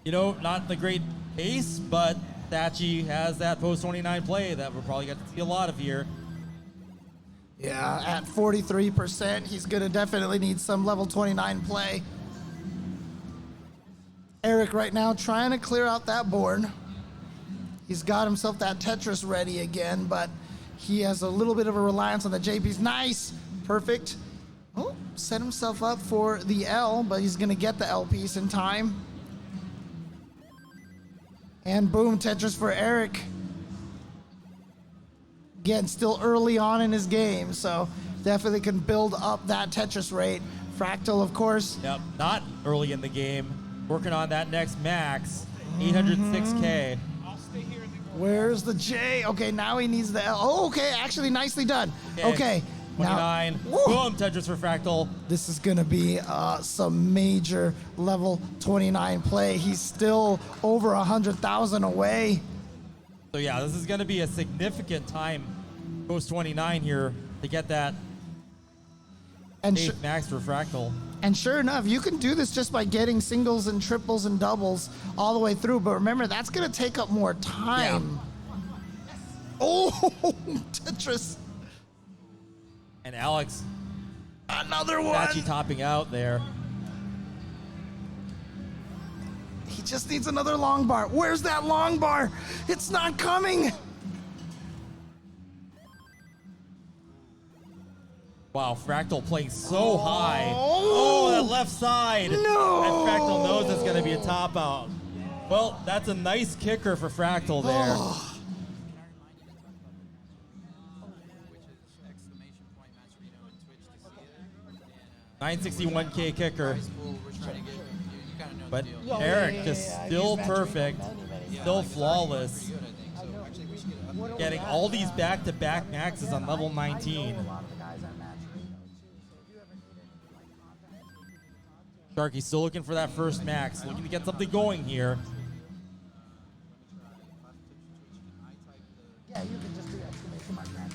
You know, not the great pace, but Thatchy has that post 29 play that we'll probably get to see a lot of here. Yeah, at 43%, he's going to definitely need some level 29 play. Eric right now trying to clear out that board. He's got himself that Tetris ready again, but he has a little bit of a reliance on the JPs. Nice. Perfect. Oh, set himself up for the L, but he's going to get the L piece in time. And boom, Tetris for Eric. Again, still early on in his game, so definitely can build up that Tetris rate. Fractal, of course. Yep, not early in the game. Working on that next max, 806K. Where's the J? Okay, now he needs the L. Oh, okay, actually nicely done. Okay. 29. Now, woo, Boom, Tetris for Fractal. this is gonna be some major level 29 play. He's still over 100,000 away. So yeah, this is going to be a significant time post 29 here to get that And eighth max for Fractal. And sure enough, you can do this just by getting singles and triples and doubles all the way through. But remember, that's going to take up more time. Oh, Tetris. And Alex, Another one. actually topping out there. He just needs another long bar. Where's that long bar? It's not coming. Wow, Fractal playing so high. Oh, that left side. No. And Fractal knows it's going to be a top out. Well, that's a nice kicker for Fractal there. Oh. $961K kicker. But Eric just still perfect, still flawless. Getting all these back-to-back maxes on level 19. Sharky still looking for that first max, looking to get something going here. Yeah, you can just do exclamation mark match.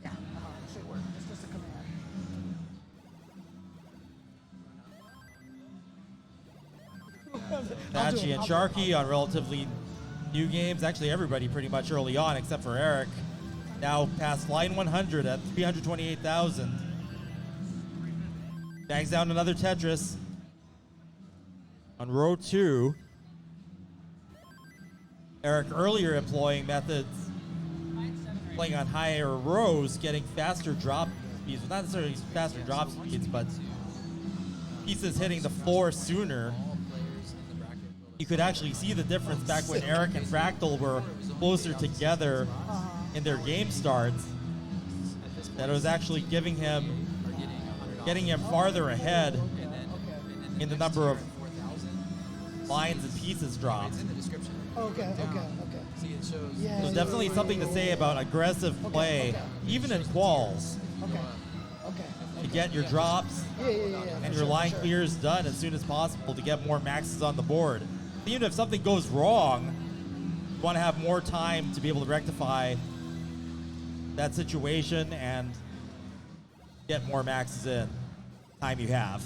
Yeah, it should work. It's just a command. Tachi and Sharky on relatively new games. Actually, everybody pretty much early on, except for Eric. Now past line 100 at 328,000. Bangs down another Tetris. On row 2, Eric earlier employing methods, playing on higher rows, getting faster drop speeds. Well, not necessarily faster drop speeds, but pieces hitting the floor sooner. You could actually see the difference back when Eric and Fractal were closer together in their game starts. That it was actually getting him farther ahead in the number of lines and pieces dropped. Okay. Yeah, So definitely something to say about aggressive play, even in quals, Okay. to get your drops and your line clears done as soon as possible to get more maxes on the board. Even if something goes wrong, you want to have more time to be able to rectify that situation and get more maxes in time you have.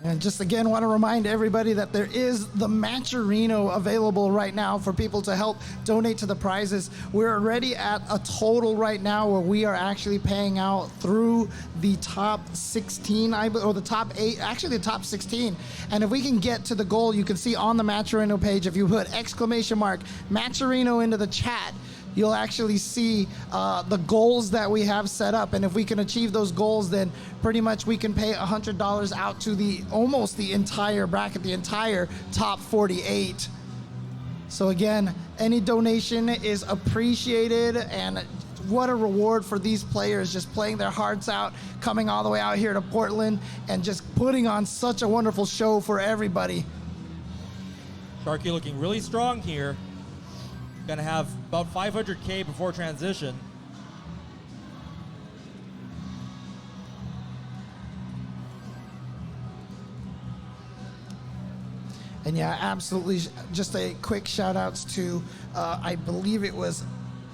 And just again, want to remind everybody that there is the Matcherino available right now for people to help donate to the prizes. We're already at a total right now where we are actually paying out through the top 16, or the top 8, actually the top 16. And if we can get to the goal, you can see on the Matcherino page, if you put exclamation mark Matcherino into the chat, you'll actually see the goals that we have set up. And if we can achieve those goals, then pretty much we can pay $100 out to almost the entire bracket, the entire top 48. So again, any donation is appreciated, and what a reward for these players, just playing their hearts out, coming all the way out here to Portland and just putting on such a wonderful show for everybody. Sharky looking really strong here. Gonna have about 500K before transition. And yeah, absolutely. Just a quick shout outs to, I believe it was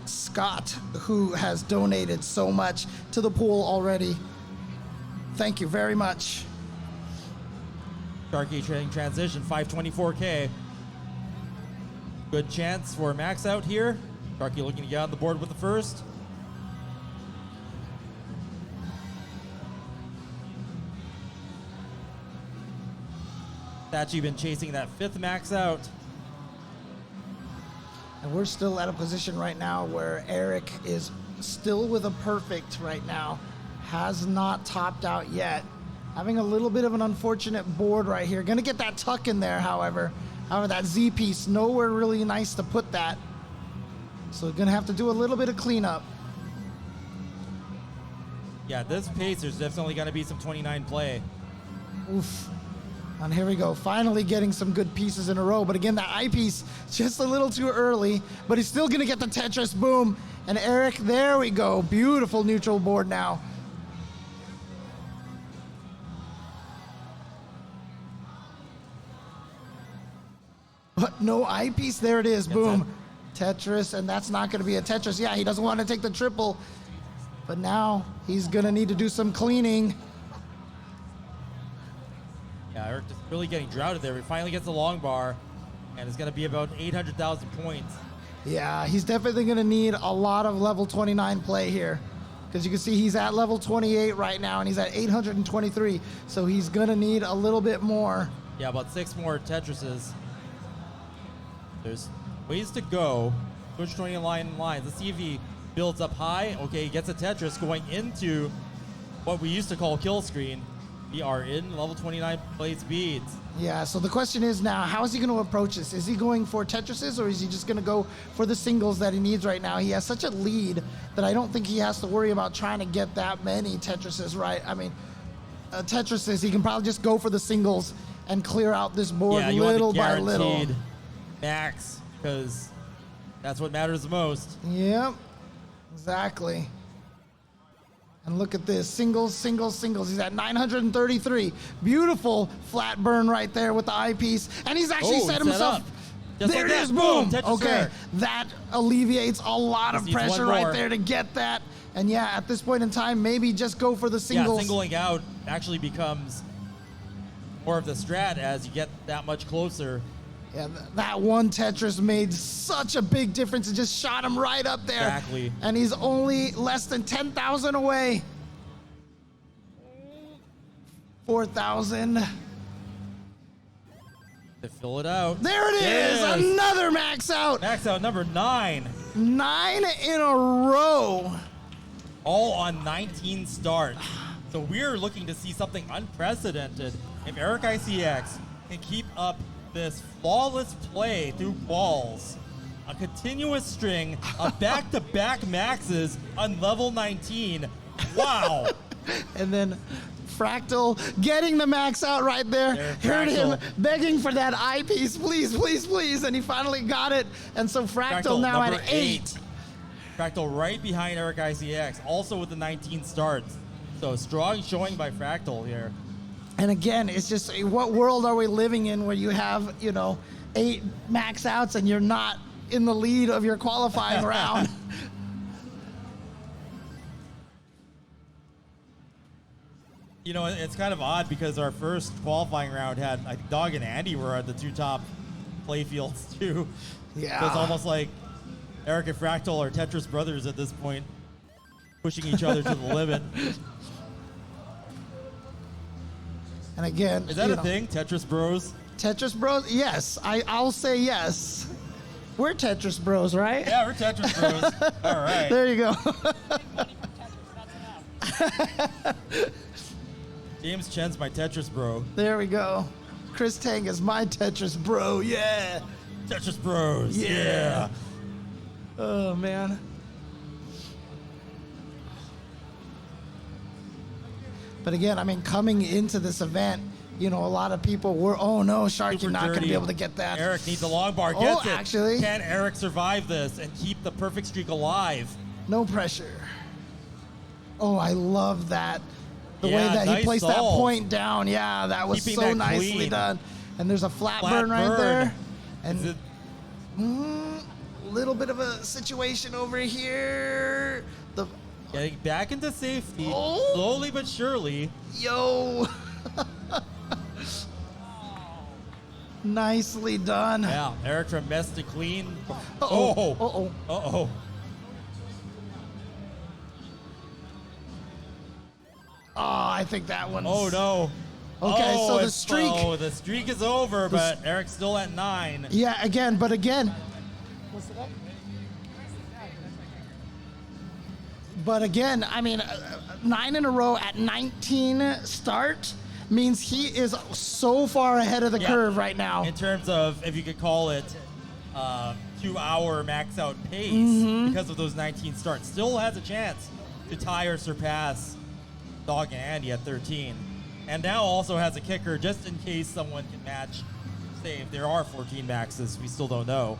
Scott, who has donated so much to the pool already. Thank you very much. Sharky trading transition, 524K. Good chance for a max out here. Sharky looking to get on the board with the first. Tachi been chasing that fifth max out. And we're still at a position right now where Eric is still with a perfect right now. Has not topped out yet. Having a little bit of an unfortunate board right here. Gonna get that tuck in there, however. However, that Z piece, nowhere really nice to put that. So gonna have to do a little bit of cleanup. Yeah, this pace, there's definitely gonna be some 29 play. Oof. And here we go, finally getting some good pieces in a row. But again, that eyepiece just a little too early, but he's still gonna get the Tetris boom. And Eric, there we go, beautiful neutral board now. But no eyepiece, there it is, boom. Tetris, and that's not gonna be a Tetris. Yeah, he doesn't want to take the triple, but now he's gonna need to do some cleaning. Yeah, Eric just really getting droughted there. He finally gets the long bar, and it's going to be about 800,000 points. Yeah, he's definitely going to need a lot of level 29 play here. Because you can see he's at level 28 right now, and he's at 823. So he's going to need a little bit more. Yeah, about 6 more Tetrises. There's ways to go. Switch 29 lines. Let's see if he builds up high. Okay, he gets a Tetris going into what we used to call kill screen. We are in level 29 play speeds. Yeah, so the question is now, how is he going to approach this? Is he going for Tetrises, or is he just going to go for the singles that he needs right now? He has such a lead that I don't think he has to worry about trying to get that many Tetrises right. I mean, Tetrises, he can probably just go for the singles and clear out this board little by little. Guaranteed max, because that's what matters the most. Yep, exactly. And look at this, singles, singles, singles. He's at 933. Beautiful flat burn right there with the eyepiece. And he's actually set himself. Just there like it is, that. boom. Tetris Okay, there. that alleviates a lot of Just needs pressure one right more. there to get that. And yeah, at this point in time, maybe just go for the singles. Yeah, singling out actually becomes more of the strat as you get that much closer. Yeah, that one Tetris made such a big difference. It just shot him right up there. Exactly. And he's only less than 10,000 away. 4,000. To fill it out. There it is, Yes. another max out. Max out number 9. 9 in a row. All on 19 starts. So we're looking to see something unprecedented. If EricICX can keep up this flawless play through balls, a continuous string of back-to-back maxes on level 19. Wow. And then Fractal getting the max out right there. Heard him Fractal. begging for that eyepiece, please, please, please. And he finally got it. And so Fractal now number at 8. Fractal right behind EricICX, also with the 19 starts. So strong showing by Fractal here. And again, it's just, what world are we living in where you have, 8 max outs and you're not in the lead of your qualifying round? You know, it's kind of odd because our first qualifying round had, I think Dog and Andy were at the 2 top play fields too. Yeah. So it's almost like Eric and Fractal are Tetris brothers at this point, pushing each other to the limit. And again, Is that a thing, Tetris bros? Tetris Bros? Yes, I'll say yes. We're Tetris Bros, right? Yeah, we're Tetris bros. All right. There you go. James Chen's my Tetris bro. There we go. Chris Tang is my Tetris Bro, yeah. Tetris bros. Yeah. Oh, man. But again, I mean, coming into this event, a lot of people were, oh no, Sharky Super not going to dirty. be able to get that. Eric needs a long bar. Oh, Gets it. actually. Can Eric survive this and keep the perfect streak alive? No pressure. Oh, I love that. The way Yeah, that he nice placed that solve. point down. Yeah, that was Keeping so that nicely clean. done. And there's a flat Flat burn right burn. there. Is And it little bit of a situation over here. The getting back into safety, Oh. slowly but surely? yo. Nicely done. Yeah, Eric from mess to clean. Uh-oh. Oh. Uh-oh. Uh-oh. Oh, I think that one's. Oh, no. Okay, Oh, so the it's- streak. Oh, the streak is over, but Eric's still at 9. Yeah, again, but again. But again, I mean, 9 in a row at 19 start means he is so far ahead of the Yeah. curve right now. In terms of, if you could call it, 2-hour max out pace Mm-hmm. because of those 19 starts. Still has a chance to tie or surpass Dog and Andy at 13. And now also has a kicker just in case someone can match. Say if there are 14 maxes, we still don't know.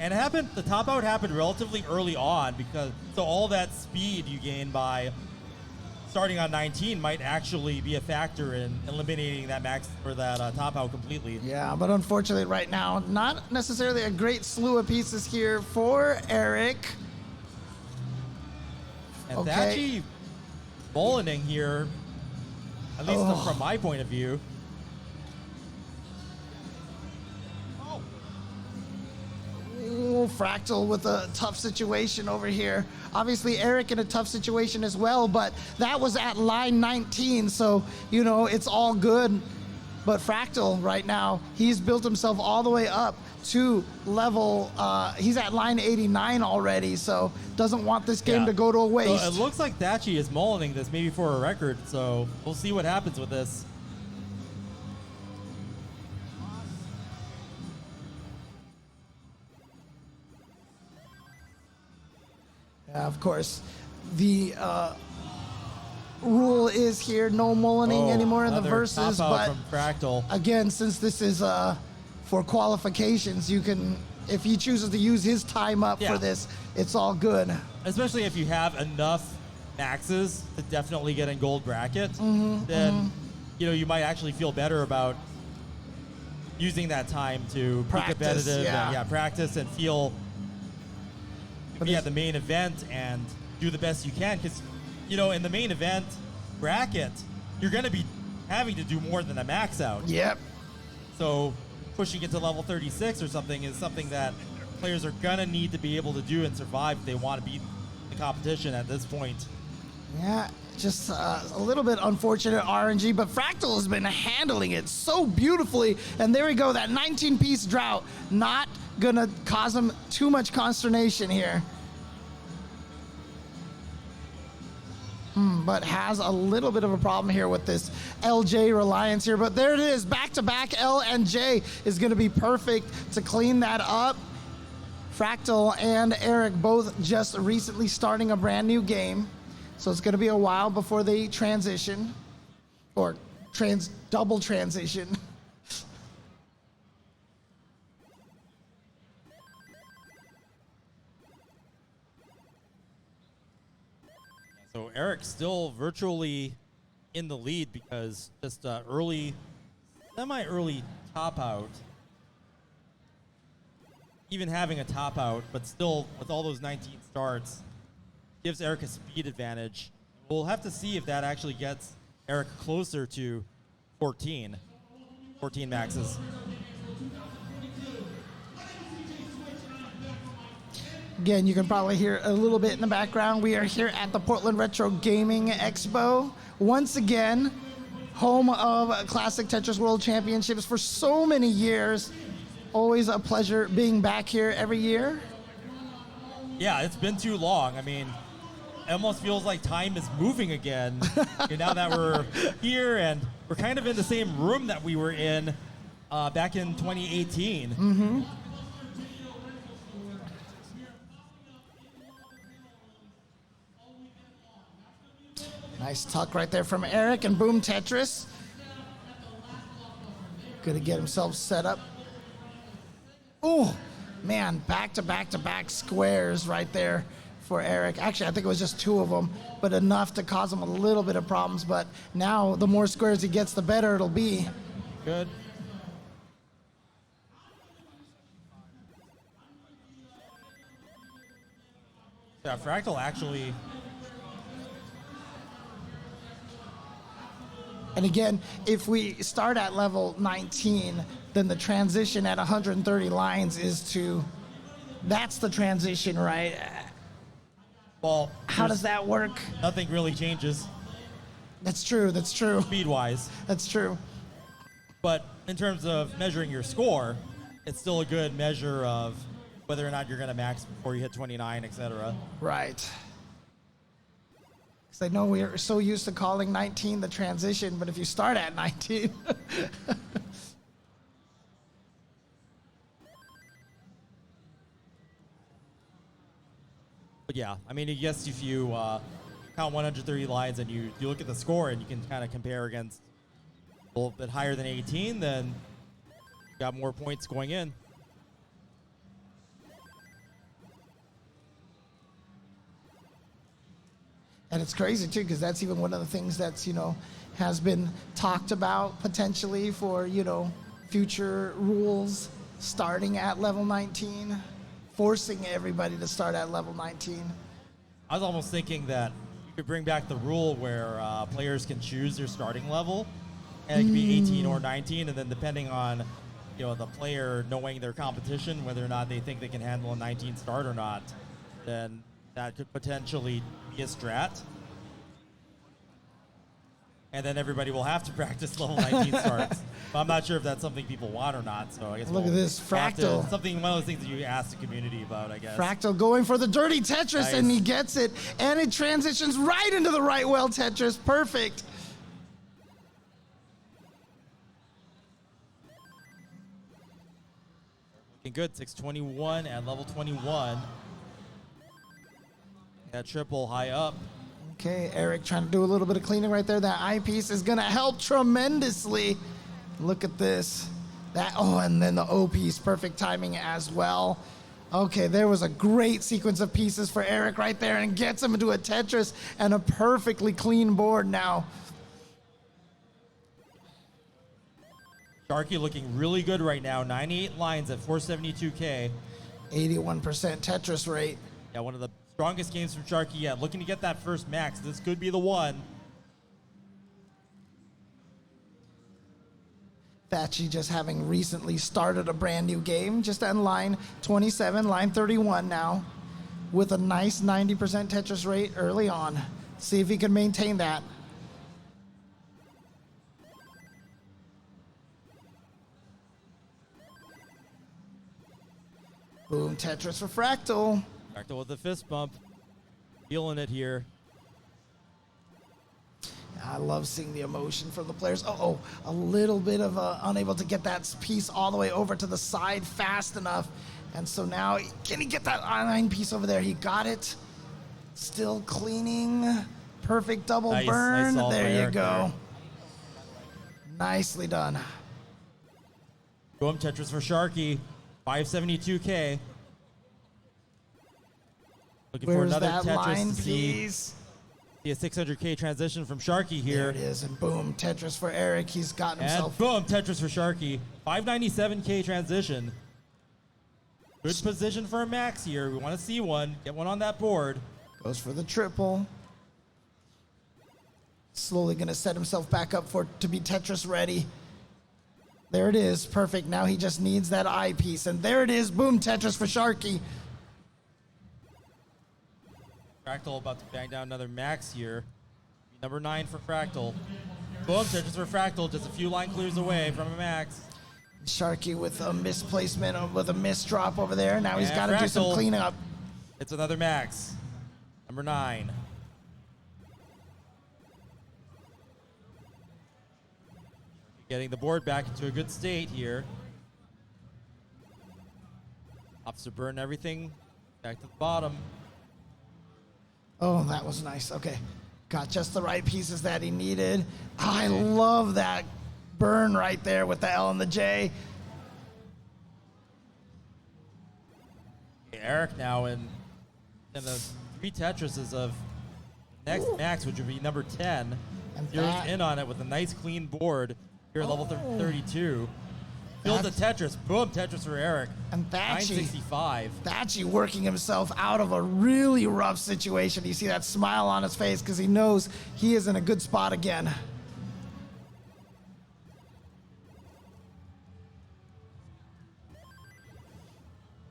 And it happened. The top out happened relatively early on because so all that speed you gain by starting on 19 might actually be a factor in eliminating that max or that top out completely. Yeah, but unfortunately right now, not necessarily a great slew of pieces here for Eric. And Okay. Thatchy bowling here, at least Oh. from my point of view. Ooh, Fractal with a tough situation over here. Obviously, Eric in a tough situation as well, but that was at line 19, so, you know, it's all good. But Fractal right now, he's built himself all the way up to level, he's at line 89 already, so doesn't want this game to go to a waste. So it looks like Thatchy is mullining this maybe for a record, so we'll see what happens with this. Yeah, of course, the rule is here, no mullining anymore in the Another verses, top out but from Fractal. again, since this is for qualifications, you can, if he chooses to use his time up Yeah. for this, it's all good. Especially if you have enough maxes to definitely get in gold bracket, then you know you might actually feel better about using that time to Practice, be competitive, yeah. and, practice and feel But be it's- at the main event and do the best you can. Because you know in the main event bracket, you're going to be having to do more than a max out. Yep. So pushing it to level 36 or something is something that players are going to need to be able to do and survive if they want to beat the competition at this point. Yeah, just a little bit unfortunate RNG, but Fractal has been handling it so beautifully. And there we go, that 19-piece drought, not gonna cause him too much consternation here. But has a little bit of a problem here with this LJ reliance here. But there it is, back-to-back L and J is gonna be perfect to clean that up. Fractal and Eric both just recently starting a brand new game. So it's gonna be a while before they transition, or double transition. So Eric's still virtually in the lead because just semi-early top out, even having a top out, but still with all those 19 starts, gives Eric a speed advantage. We'll have to see if that actually gets Eric closer to 14 maxes. Again, you can probably hear a little bit in the background. We are here at the Portland Retro Gaming Expo. Once again, home of Classic Tetris World Championships for so many years. Always a pleasure being back here every year. Yeah, it's been too long. I mean, it almost feels like time is moving again. Now that we're here and we're kind of in the same room that we were in back in 2018. Nice tuck right there from Eric, and boom, Tetris. Gonna get himself set up. Oh, man, back-to-back-to-back squares right there for Eric. Actually, I think it was just two of them, but enough to cause him a little bit of problems. But now, the more squares he gets, the better it'll be. Good. Yeah, Fractal actually. And again, if we start at level 19, then the transition at 130 lines is to, that's the transition, right? Well, How does that work? nothing really changes That's true, that's true, speed-wise. that's true. But in terms of measuring your score, it's still a good measure of whether or not you're going to max before you hit 29, etc. Right. Because I know we are so used to calling 19 the transition, but if you start at 19. But yeah, I mean, I guess if you count 130 lines and you look at the score and you can kind of compare against a little bit higher than 18, then you got more points going in. And it's crazy too, because that's even one of the things that's, you know, has been talked about potentially for, you know, future rules starting at level 19, forcing everybody to start at level 19. I was almost thinking that you could bring back the rule where players can choose their starting level, and it could be 18 or 19, and then depending on, you know, the player knowing their competition, whether or not they think they can handle a 19 start or not, then that could potentially be a strat. And then everybody will have to practice level 19 starts. But I'm not sure if that's something people want or not. So I guess Look at this, Fractal. Something, one of those things that you ask the community about, I guess. Fractal going for the dirty Tetris, Nice. and he gets it. And it transitions right into the right well Tetris. Perfect. Looking good, 621 at level 21. That triple high up. Okay, Eric trying to do a little bit of cleaning right there. That eyepiece is going to help tremendously. Look at this. That, oh, and then the O piece, perfect timing as well. Okay, there was a great sequence of pieces for Eric right there, and gets him into a Tetris and a perfectly clean board now. Sharky looking really good right now. 98 lines at 472K. 81% Tetris rate. Yeah, one of the strongest games from Sharky yet. Looking to get that first max. This could be the one. Thatchy just having recently started a brand new game, just on line 27, line 31 now, with a nice 90% Tetris rate early on. See if he can maintain that. Boom, Tetris for Fractal. Fractal with the fist bump. Feeling it here. I love seeing the emotion from the players. Oh, a little bit of unable to get that piece all the way over to the side fast enough. And so now, can he get that I9 piece over there? He got it. Still cleaning. Perfect double Nice, burn. nice solve by There you Eric go. there. Nicely done. Boom, Tetris for Sharky. 572K. Looking for Where's another that Tetris line, to please? see a 600K transition from Sharky There here. it is. And boom, Tetris for Eric. He's got And himself. boom, Tetris for Sharky. 597K transition. Good position for a max here. We want to see one. Get one on that board. Goes for the triple. Slowly going to set himself back up to be Tetris ready. There it is. Perfect. Now he just needs that eyepiece. And there it is. Boom, Tetris for Sharky. Fractal about to bang down another max here. Number 9 for Fractal. Boom, Tetris for Fractal. Just a few line clears away from a max. Sharky with a misplacement, with a misdrop over there. Now he's And got to do some Fractal. cleanup. It's another max. Number 9. Getting the board back into a good state here. Opts to burn everything. Back to the bottom. Oh, that was nice. Okay. Got just the right pieces that he needed. I love that burn right there with the L and the J. Eric now in the 3 Tetrises of next max, which would be number 10. And Zeroes that- in on it with a nice clean board here at level 32. Build the Tetris. Boom, Tetris for Eric. And Thatchy. 965. Thatchy working himself out of a really rough situation. You see that smile on his face because he knows he is in a good spot again.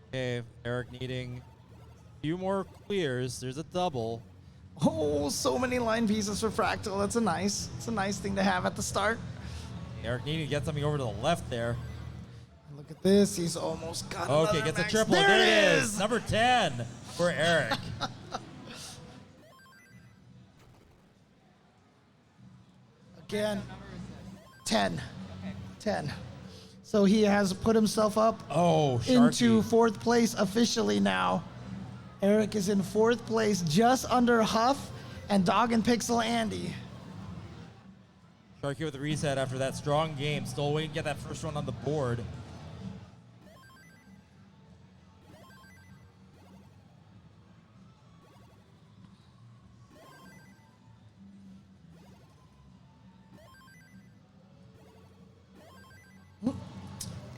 Okay, Eric needing a few more clears. There's a double. Oh, so many line pieces for Fractal. It's a nice thing to have at the start. Eric needing to get something over to the left there. Look at this. He's almost got Okay, another gets a max. triple. There it is. Number 10 for Eric. Again, 10. 10. So he has put himself up Oh, into Sharky. 4th place officially now. Eric is in 4th place, just under Huff and Dog and Pixel Andy. Sharky with the reset after that strong game. Still waiting to get that first one on the board.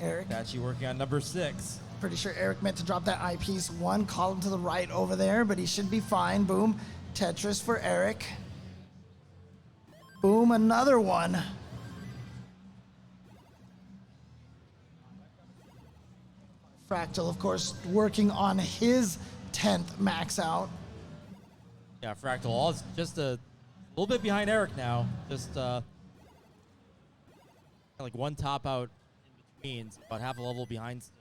Eric. Thatchy working on number 6. Pretty sure Eric meant to drop that eyepiece. One column to the right over there, but he should be fine. Boom. Tetris for Eric. Boom, another one. Fractal, of course, working on his 10th max out. Yeah, Fractal all is just a little bit behind Eric now. Just like one top out in between, so about half a level behind still.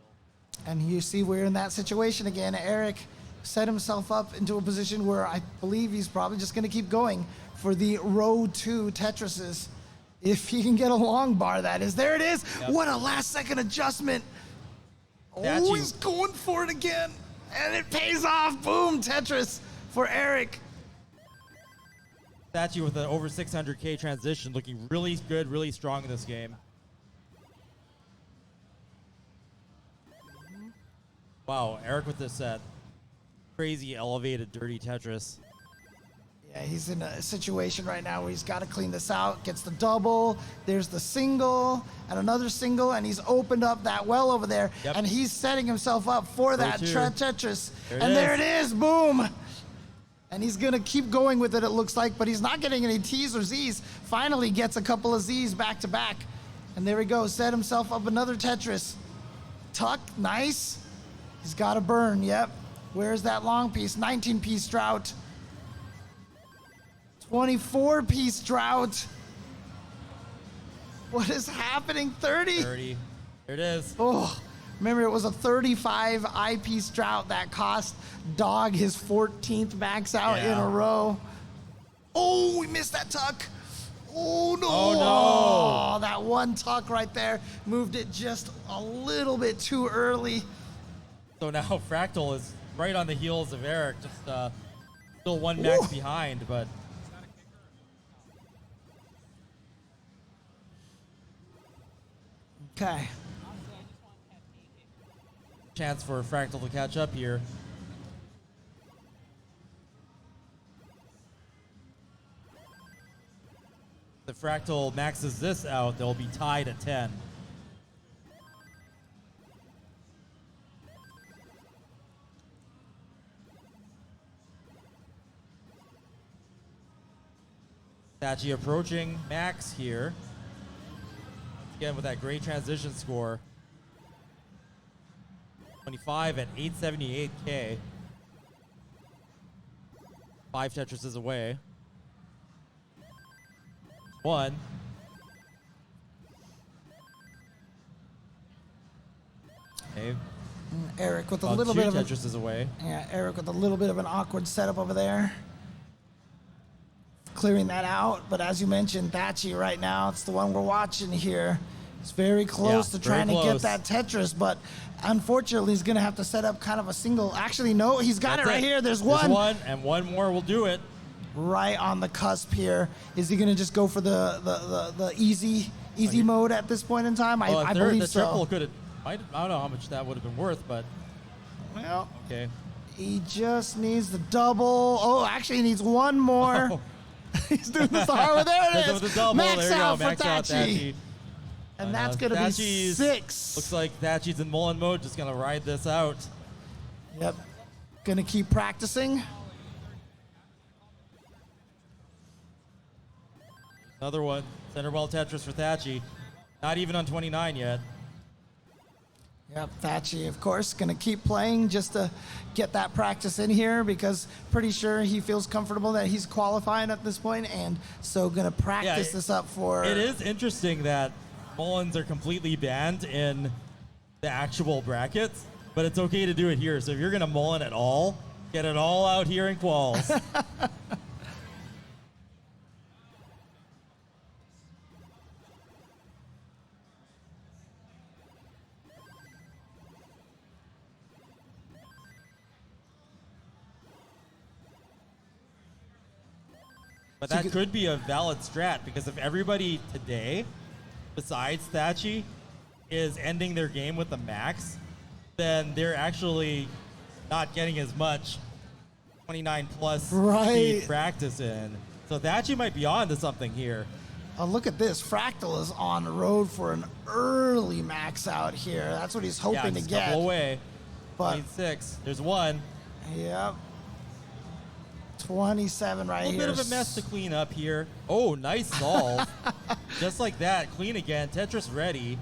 And you see we're in that situation again. Eric set himself up into a position where I believe he's probably just going to keep going for the row 2 Tetrises. If he can get a long bar, that is. There it is. Yep. What a last second adjustment. Thatchy. Oh, he's going for it again. And it pays off. Boom, Tetris for Eric. Thatchy with an over 600K transition, looking really good, really strong in this game. Wow, Eric with this crazy elevated dirty Tetris. Yeah, he's in a situation right now where he's got to clean this out. Gets the double. There's the single and another single, and he's opened up that well over there. Yep. And he's setting himself up for that Tetris. There it is. Boom. And he's going to keep going with it, it looks like, but he's not getting any T's or Z's. Finally gets a couple of Z's back to back. And there he goes. Set himself up another Tetris. Tuck, nice. He's got to burn, yep. Where's that long piece? 19-piece drought. 24-piece drought. What is happening? 30? 30. There it is. Oh, remember it was a 35 eyepiece drought that cost Dog his 14th max out in a row. Oh, we missed that tuck. Oh, no. Oh, no. Oh, that one tuck right there moved it just a little bit too early. So now Fractal is right on the heels of Eric, just still one max behind, but Okay. chance for Fractal to catch up here. If Fractal maxes this out, they'll be tied at 10. Thatchy approaching max here. Again with that great transition score. 25 at 878K. 5 Tetrises away. 1. Okay. Eric with a About little 2 bit of a, Tetrises away. yeah, Eric with a little bit of an awkward setup over there. Clearing that out, but as you mentioned, Thatchy right now, it's the one we're watching here. It's very close to trying to get that Tetris, but unfortunately he's gonna have to set up kind of a single. Actually, no, he's got it right here. There's one. And one more will do it. Right on the cusp here. Is he gonna just go for the easy mode at this point in time? I believe the so. triple could have. I don't know how much that would have been worth, but Well, okay. he just needs the double. Oh, actually, he needs one more. Oh. He's doing this the hard way. There it is. With the double. Max There you out go. for Max out Thatchy. And that's going to be Thatchy's- 6. Looks like Thatchy's in Mullen mode, just going to ride this out. Yep. Going to keep practicing. Another one. Center well Tetris for Thatchy. Not even on 29 yet. Yep, Thatchy, of course, going to keep playing just to get that practice in here because pretty sure he feels comfortable that he's qualifying at this point, and so going to practice this up for... It is interesting that Mullins are completely banned in the actual brackets, but it's okay to do it here. So if you're going to Mullen at all, get it all out here in quals. But So that you could be a valid strat, because if everybody today, besides Thatchy, is ending their game with a max, then they're actually not getting as much 29 plus Right. speed practice in. So Thatchy might be on to something here. Oh, look at this. Fractal is on the road for an early max out here. That's what he's hoping to just a get. couple away. But 26. There's one. yep. 27 right A here. little bit of a mess to clean up here. Oh, nice solve. Just like that. Clean again. Tetris ready.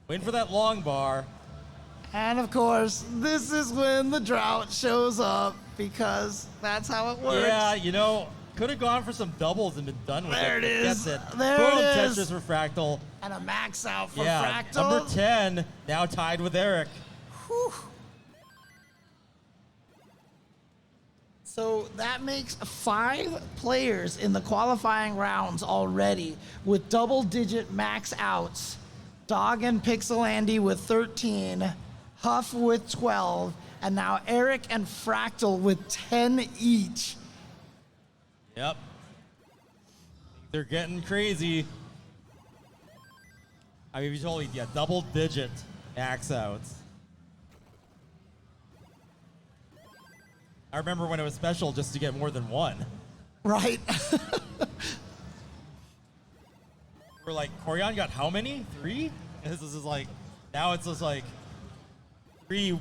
Waiting for that long bar. And of course, this is when the drought shows up, because that's how it works. Yeah, you know, could have gone for some doubles and been done with There it. it is. Gets it. There Boom, it is. Tetris for Fractal. And a max out for Yeah, Fractal. number 10, now tied with Eric. Whew. So that makes 5 players in the qualifying rounds already with double-digit max outs. Dog and Pixel Andy with 13, Huff with 12, and now Eric and Fractal with 10 each. Yep. They're getting crazy. I mean, if you told me, yeah, double-digit max outs. I remember when it was special just to get more than one. Right? We're like, Corian got how many? 3? And this is like, now it's just like 3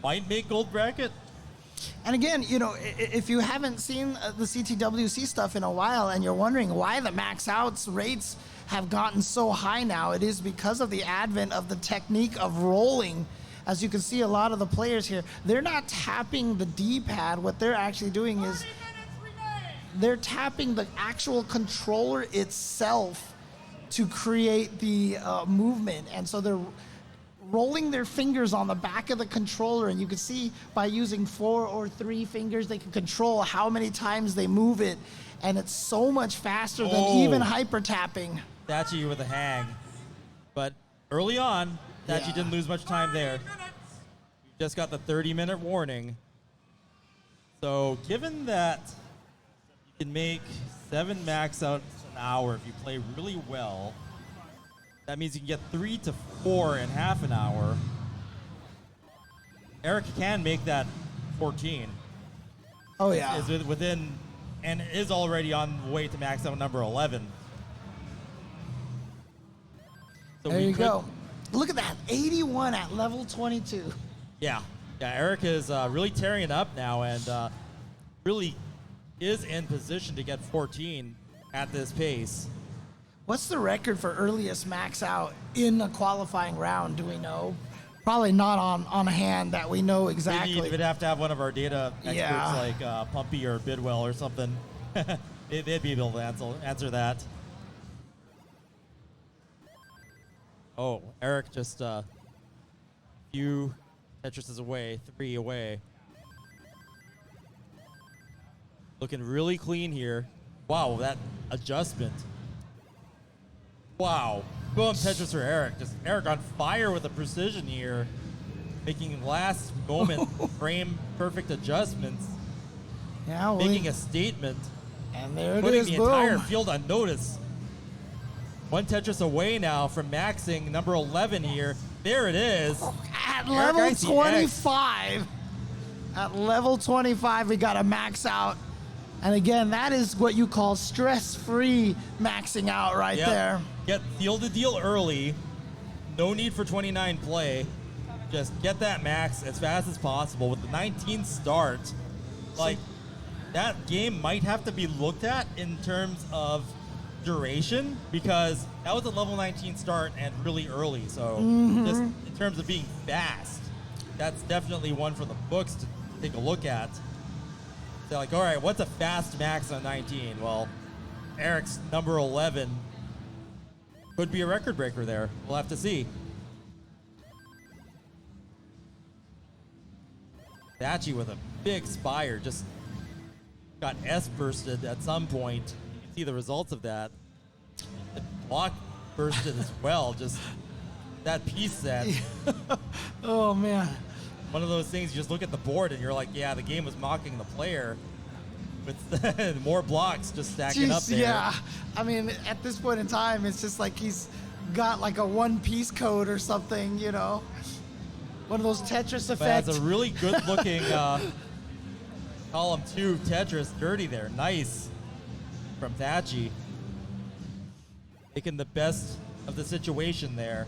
might make gold bracket. And again, you know, if you haven't seen the CTWC stuff in a while and you're wondering why the max outs rates have gotten so high now, it is because of the advent of the technique of rolling. As you can see, a lot of the players here, they're not tapping the D-pad. What they're actually doing is they're tapping the actual controller itself to create the movement. And so they're rolling their fingers on the back of the controller, and you can see by using 4 or 3 fingers, they can control how many times they move it. And it's so much faster than even hyper tapping. Thatchy with a hang. But early on, Thatchy Yeah. didn't lose much time there. Just got the 30-minute warning. So given that you can make 7 max outs an hour if you play really well, that means you can get 3 to 4 in half an hour. Eric can make that 14. Oh, yeah. Is within, and is already on the way to max out number 11. So There we you could- go. Look at that, 81 at level 22. Yeah, Eric is really tearing it up now, and really is in position to get 14 at this pace. What's the record for earliest max out in a qualifying round, do we know? Probably not on hand that we know exactly. Maybe we'd have to have one of our data experts Yeah. like Pumpy or Bidwell or something. They'd be able to answer that. Oh, Eric just a few Tetrises away, 3 away. Looking really clean here. Wow, that adjustment. Wow. Boom, Tetris for Eric. Just Eric on fire with the precision here. Making last moment frame perfect adjustments. Yeah, Making a statement. and there it Putting is, the boom. entire field on notice. 1 Tetris away now from maxing number 11 here. There it is. At level EricICX. 25, at level 25, we got a max out. And again, that is what you call stress-free maxing out right Yep. there. Get seal the deal early. No need for 29 play. Just get that max as fast as possible with the 19 start. Like, that game might have to be looked at in terms of duration, because that was a level 19 start and really early. So just in terms of being fast, that's definitely one for the books to take a look at. They're like, all right, what's a fast max on 19? Well, Eric's number 11 could be a record breaker there. We'll have to see. Thatchy with a big spire just got S-bursted at some point. You can see the results of that. The block bursted as well. Just that piece set. Oh, man. One of those things, you just look at the board and you're like, yeah, the game was mocking the player. with more blocks just stacking up Jeez, there. yeah. I mean, at this point in time, it's just like he's got like a one-piece code or something, you know? One of those Tetris But effects. that's a really good looking column 2 Tetris dirty there. Nice from Thatchy. Making the best of the situation there.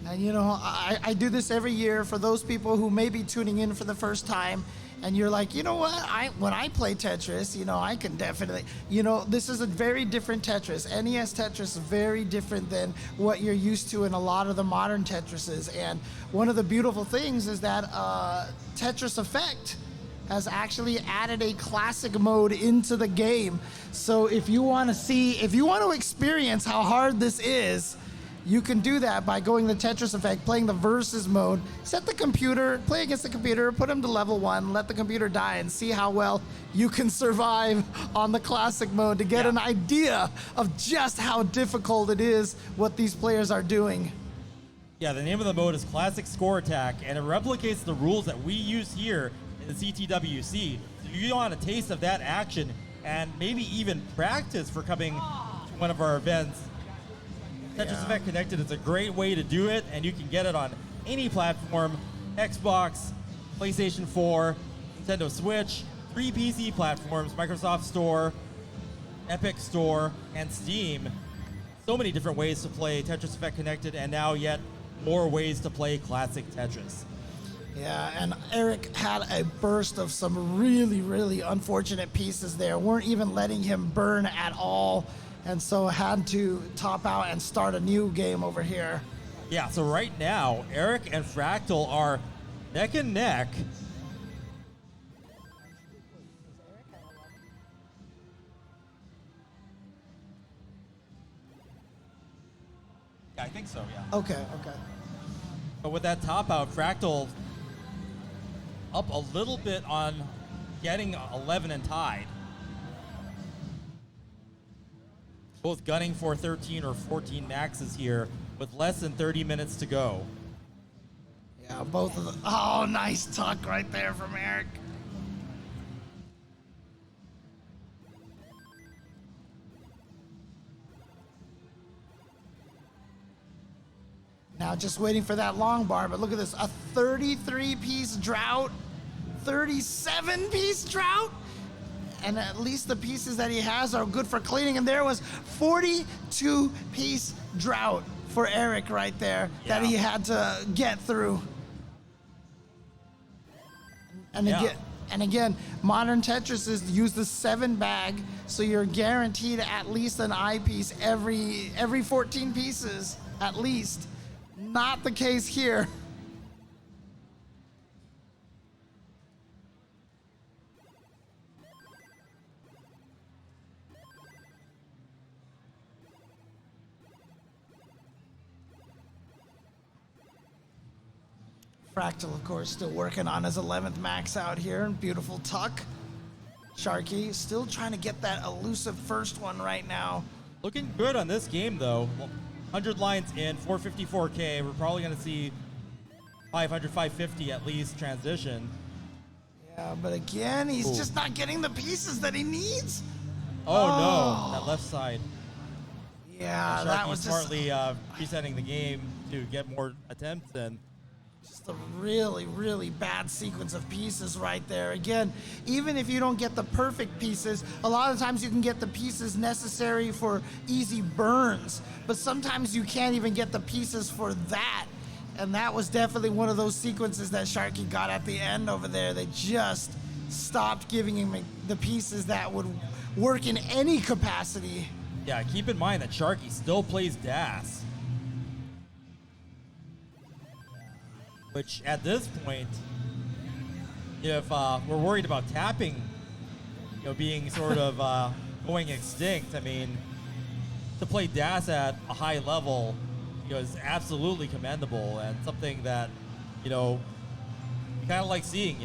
And you know, I do this every year for those people who may be tuning in for the first time, and you're like, you know what? When I play Tetris, you know, I can definitely, you know, this is a very different Tetris. NES Tetris is very different than what you're used to in a lot of the modern Tetrises. And one of the beautiful things is that Tetris Effect has actually added a classic mode into the game. So if you want to experience how hard this is, you can do that by going to Tetris Effect, playing the versus mode, set the computer, play against the computer, put him to level 1, let the computer die, and see how well you can survive on the classic mode to get an idea of just how difficult it is what these players are doing. Yeah, the name of the mode is Classic Score Attack, and it replicates the rules that we use here in the CTWC. So you want a taste of that action and maybe even practice for coming to one of our events. Tetris Effect Connected is a great way to do it, and you can get it on any platform: Xbox, PlayStation 4, Nintendo Switch, 3 PC platforms, Microsoft Store, Epic Store, and Steam. So many different ways to play Tetris Effect Connected, and now yet more ways to play classic Tetris. Yeah, and Eric had a burst of some really, really unfortunate pieces there. Weren't even letting him burn at all, and so had to top out and start a new game over here. Yeah, so right now, Eric and Fractal are neck and neck. Yeah, I think so, yeah. Okay. But with that top out, Fractal up a little bit on getting 11 and tied. Both gunning for 13 or 14 maxes here with less than 30 minutes to go. Yeah, both of them. Oh, nice tuck right there from Eric. Now just waiting for that long bar, but look at this, a 33-piece drought, 37-piece drought, and at least the pieces that he has are good for cleaning, and there was 42-piece drought for Eric right there that he had to get through. And again, modern Tetrises use the 7-bag, so you're guaranteed at least an eyepiece every 14 pieces, at least. Not the case here. Fractal, of course, still working on his 11th max out here. Beautiful tuck. Sharky still trying to get that elusive first one right now. Looking good on this game, though. 100 lines in, 454K. We're probably going to see 500, 550 at least transition. Yeah, but again, he's just not getting the pieces that he needs. Oh, no, that left side. Yeah, And that Sharky was just smartly resetting the game to get more attempts in. just a really, really bad sequence of pieces right there. Again, even if you don't get the perfect pieces, a lot of times you can get the pieces necessary for easy burns, but sometimes you can't even get the pieces for that. And that was definitely one of those sequences that Sharky got at the end over there. They just stopped giving him the pieces that would work in any capacity. Yeah, keep in mind that Sharky still plays DAS. Which, at this point, if we're worried about tapping, being sort of going extinct, I mean, to play DAS at a high level, is absolutely commendable and something that, kind of like seeing,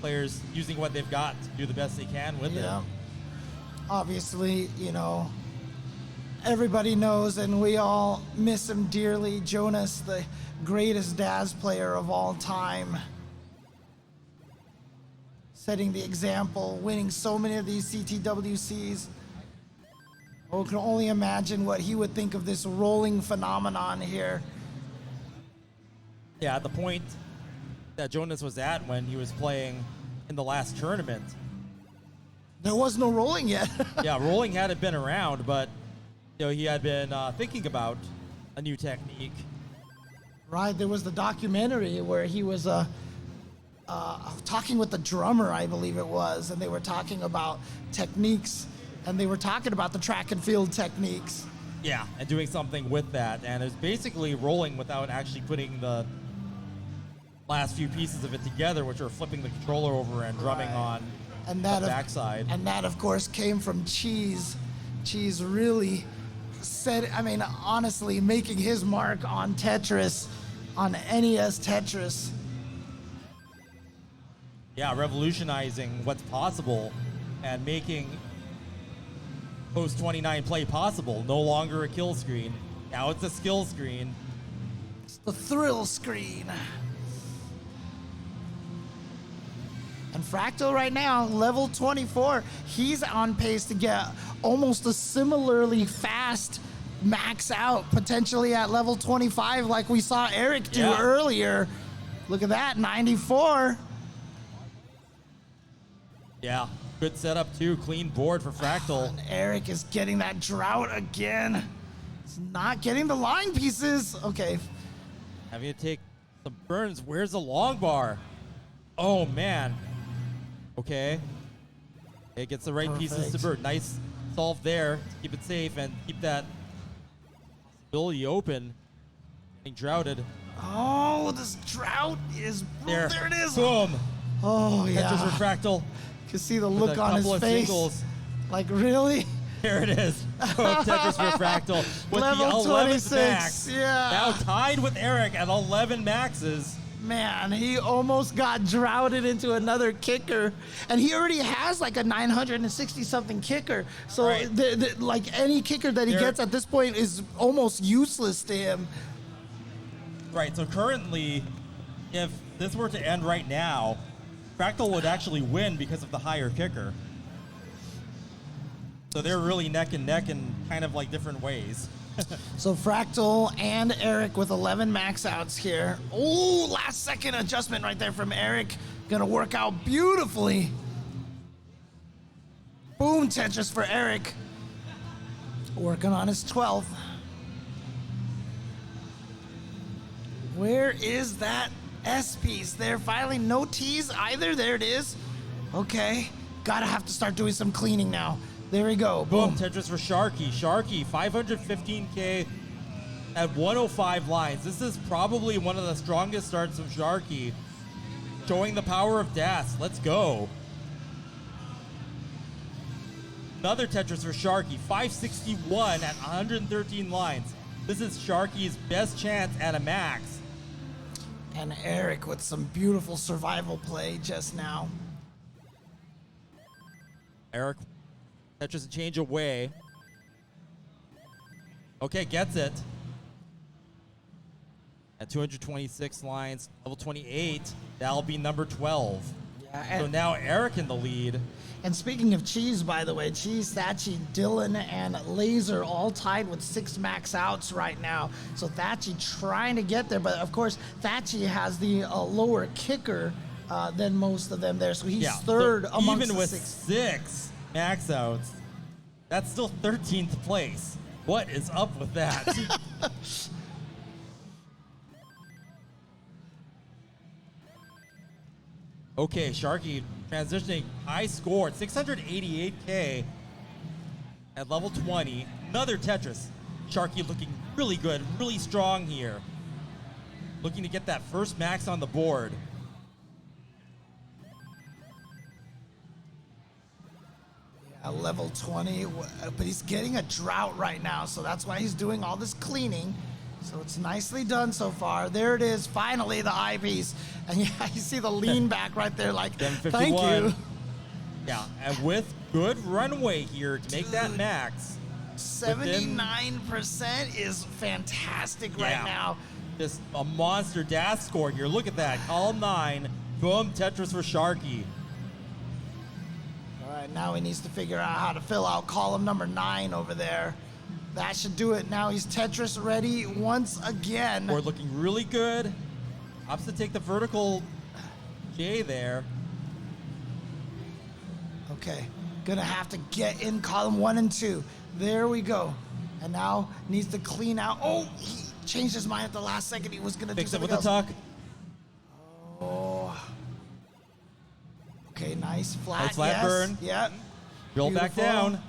players using what they've got to do the best they can with it. Obviously, everybody knows, and we all miss him dearly. Jonas, the greatest DAS player of all time. setting the example, winning so many of these CTWCs. Oh, can only imagine what he would think of this rolling phenomenon here. Yeah, at the point that Jonas was at when he was playing in the last tournament. There was no rolling yet. Yeah, rolling hadn't been around, but he had been thinking about a new technique. Right, there was the documentary where he was talking with the drummer, I believe it was, and they were talking about techniques, and they were talking about the track and field techniques. Yeah, and doing something with that, and it was basically rolling without actually putting the last few pieces of it together, which are flipping the controller over and drumming on And the that, backside. And that, of course, came from Cheese. Cheese really honestly, making his mark on Tetris, on NES Tetris. Yeah, revolutionizing what's possible and making Post 29 play possible. No longer a kill screen. Now it's a skill screen. It's the thrill screen. And Fractal right now, level 24, he's on pace to get almost a similarly fast max out, potentially at level 25 like we saw Eric do earlier. Look at that, 94. Yeah, good setup too. Clean board for Fractal. And Eric is getting that drought again. He's not getting the line pieces. Okay. Having to take some burns. Where's the long bar? Oh, man. Okay. It gets the right pieces to burn. Nice solve there to keep it safe and keep that possibility open. Getting droughted. Oh, this drought is... There. There it is. Boom. Oh, yeah. Tetris for Fractal. You can see the look on his couple of face. singles. Like, really? There it is. Tetris for Fractal with Level the 11th 26, max. yeah. Now tied with Eric at 11 maxes. Man, he almost got droughted into another kicker, and he already has like a 960-something kicker. So, Right. like any kicker that he gets at this point is almost useless to him. Right, so currently, if this were to end right now, Fractal would actually win because of the higher kicker. So they're really neck and neck in kind of like different ways. So Fractal and Eric with 11 max outs here. Oh, last second adjustment right there from Eric. Gonna work out beautifully. Boom, Tetris for Eric. Working on his 12th. Where is that S piece? There finally no T's either. There it is. Okay. Gotta have to start doing some cleaning now. There we go. Boom, Boom. Tetris for Sharky. Sharky, 515K at 105 lines. This is probably one of the strongest starts of Sharky, showing the power of DAS. Let's go. Another Tetris for Sharky, 561 at 113 lines. This is Sharky's best chance at a max. And Eric with some beautiful survival play just now. Eric, Tetris a change away. Okay, gets it. At 226 lines, level 28, that'll be number 12. Yeah, So now Eric in the lead. And speaking of Cheese, by the way, Cheese, Thatchy, Dylan, and Laser all tied with 6 max outs right now. So Thatchy trying to get there, but of course Thatchy has the lower kicker than most of them there, so he's third so amongst even the with 6. 6 max outs, that's still 13th place. What is up with that? Okay, Sharky transitioning, high score, 688K at level 20. Another Tetris. Sharky looking really good, really strong here. Looking to get that first max on the board. Yeah, level 20, but he's getting a drought right now, so that's why he's doing all this cleaning. So it's nicely done so far. There it is, finally the eyepiece. And yeah, you see the lean back right there like, thank you. Yeah, and with good runway here to make that max. 79% is fantastic right now. Just a monster dash score here. Look at that, column 9, boom, Tetris for Sharky. right, now he needs to figure out how to fill out column number 9 over there. That should do it. Now he's Tetris ready once again. Board looking really good. Opts to take the vertical J there. Okay, gonna have to get in column 1 and 2. There we go. And now needs to clean out. Oh, he changed his mind at the last second. He was gonna do Fix it something with the else. tuck. Oh. Okay, nice flat. Nice flat yes. burn. Yep. Drill back Beautiful. down. That's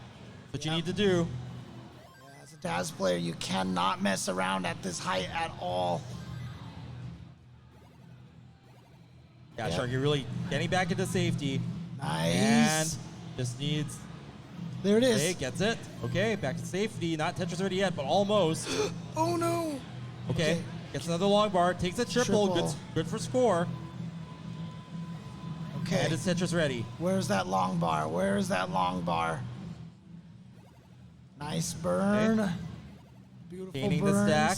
what you need to do. Yeah, as a Daz player, you cannot mess around at this height at all. Yeah, Yep. Sharky really getting back into safety. Nice. And just needs. There it is. Okay, gets it. Okay, back to safety. Not Tetris ready yet, but almost. Oh no. Okay, gets another long bar. Takes a triple. Triple. Good for score. Okay. And it's Tetris ready. Where's that long bar? Where is that long bar? Nice burn. Okay. Beautiful Gaining the burns. stack.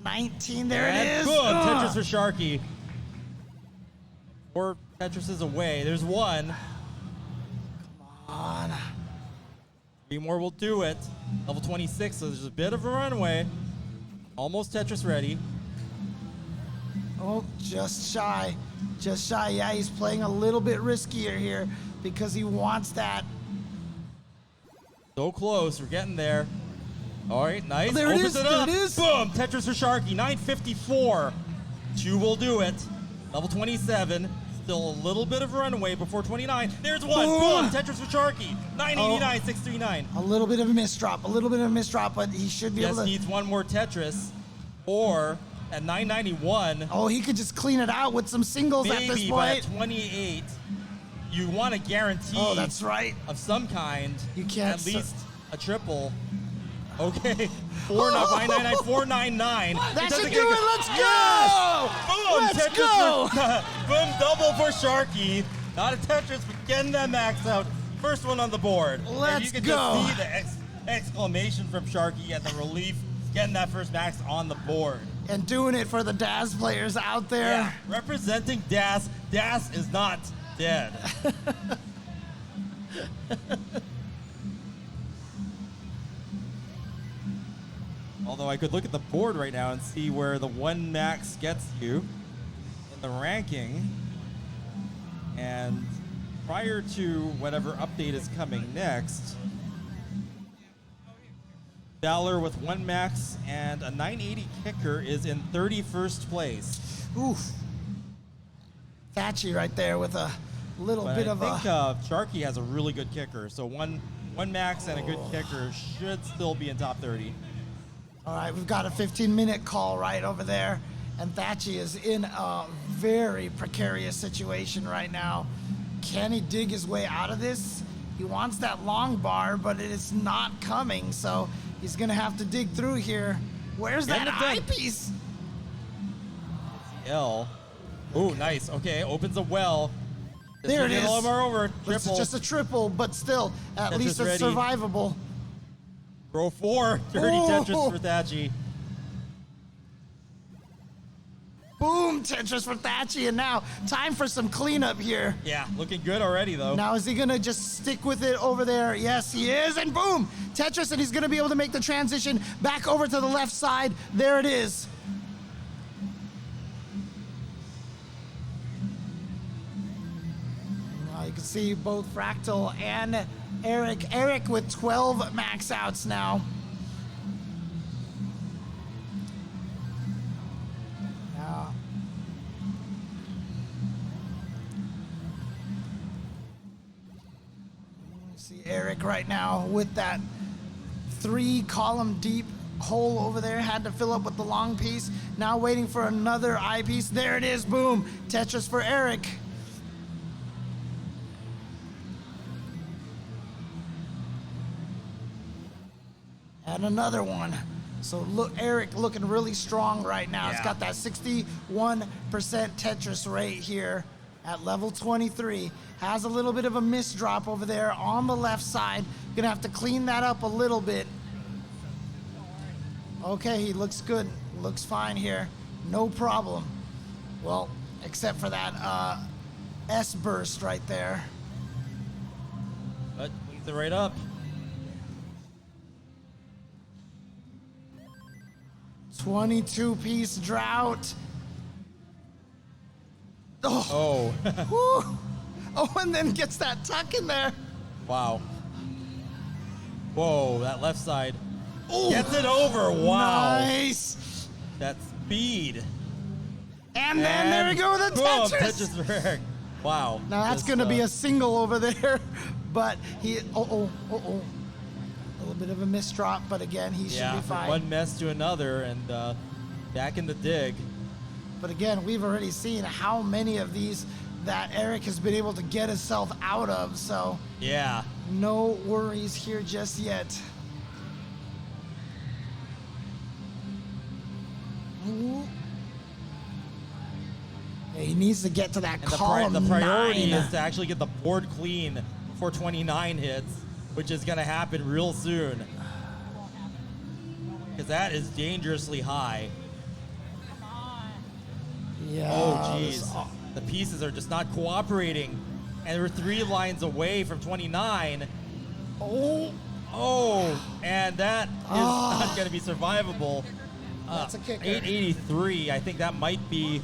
19. There And it is. boom, Ugh. Tetris for Sharky. 4 Tetrises away. There's one. On. 3 more will do it. Level 26, so there's a bit of a runway. Almost Tetris ready. Oh, just shy. Just shy. Yeah, he's playing a little bit riskier here because he wants that. So close. We're getting there. All right, nice. Oh, there it Opens is, it up. there it is. Boom. Tetris for Sharky. 954. 2 will do it. Level 27. Still a little bit of runway before 29. There's one. Ooh. Boom. Tetris for Sharky. 989, Oh. 639. A little bit of a misdrop. A little bit of a misdrop, but he should be Just able to. needs one more Tetris. Or at 991. Oh, he could just clean it out with some singles at this Maybe, but at point. 28, you want a guarantee Oh, that's right. of some kind. You can't At least a triple. Okay. 499, 499. That doesn't should get do good. it. Let's go. Yes! Boom! Let's Tetris go. For, boom, double for Sharky. Not a Tetris, but getting that max out. First one on the board. And Let's you can go. just see the exclamation from Sharky and the relief getting that first max on the board. And doing it for the Daz players out there. Yeah, representing Das. Das is not dead. Although I could look at the board right now and see where the 1 max gets you in the ranking. And prior to whatever update is coming next, Valor with 1 max and a 980 kicker is in 31st place. Oof. Thatchy right there with a little But bit I of think a. Sharky has a really good kicker, so one max and a good kicker should still be in top 30. All right, we've got a 15-minute call right over there, and Thatchy is in a very precarious situation right now. Can he dig his way out of this? He wants that long bar, but it is not coming, so he's gonna have to dig through here. Where's that Getting it done. eyepiece? L. Ooh, nice. Okay, opens a well. There it is. Bar over. It's Triple. just a triple, but still, at Tetris least it's ready. survivable. Row 4. Dirty Oh. Tetris for Thatchy. Boom, Tetris for Thatchy, and now time for some cleanup here. Yeah, looking good already, though. Now, is he gonna just stick with it over there? Yes, he is, and boom, Tetris, and he's gonna be able to make the transition back over to the left side. There it is. Now you can see both Fractal and Eric. Eric with 12 max outs now. Now, you see Eric right now with that 3-column deep hole over there. Had to fill up with the long piece. Now waiting for another eyepiece. There it is. Boom. Tetris for Eric. And another one. So look, Eric looking really strong right now. It's Yeah. got that 61% Tetris rate here at level 23. Has a little bit of a misdrop over there on the left side. Gonna have to clean that up a little bit. Okay, he looks good. Looks fine here. No problem. Well, except for that S burst right there. But cleans it right up. 22-piece drought. Oh. Whew. Oh, and then gets that tuck in there. Wow. Whoa, that left side. Ooh. Gets it over. Wow. Nice. That speed. And then there we go with the boom, Tetris. Tetris Eric. Wow. Now that's Just, going to be a single over there, but he, a little bit of a misdrop, but again, he should yeah, be from fine. one mess to another, and back in the dig. But again, we've already seen how many of these that Eric has been able to get himself out of, so Yeah. no worries here just yet. Ooh. Yeah, he needs to get to that And column the priority 9. is to actually get the board clean before 29 hits, which is going to happen real soon. Because that is dangerously high. Yeah. Oh, jeez. The pieces are just not cooperating. And we're 3 lines away from 29. Oh, And that is not going to be survivable. That's a kicker. 883. I think that might be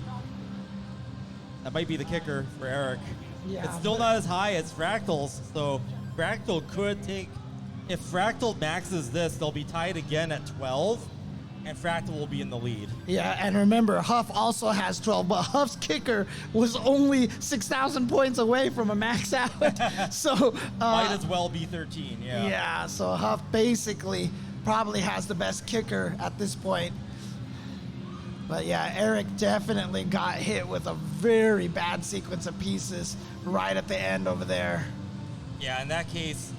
the kicker for Eric. Yeah, It's still but- not as high as Fractal's, so Fractal could take. If Fractal maxes this, they'll be tied again at 12, and Fractal will be in the lead. yeah, and remember, Huff also has 12, but Huff's kicker was only 6,000 points away from a max out. So, Might as well be 13. Yeah. yeah, so Huff basically probably has the best kicker at this point. But yeah, Eric definitely got hit with a very bad sequence of pieces right at the end over there. Yeah, in that case,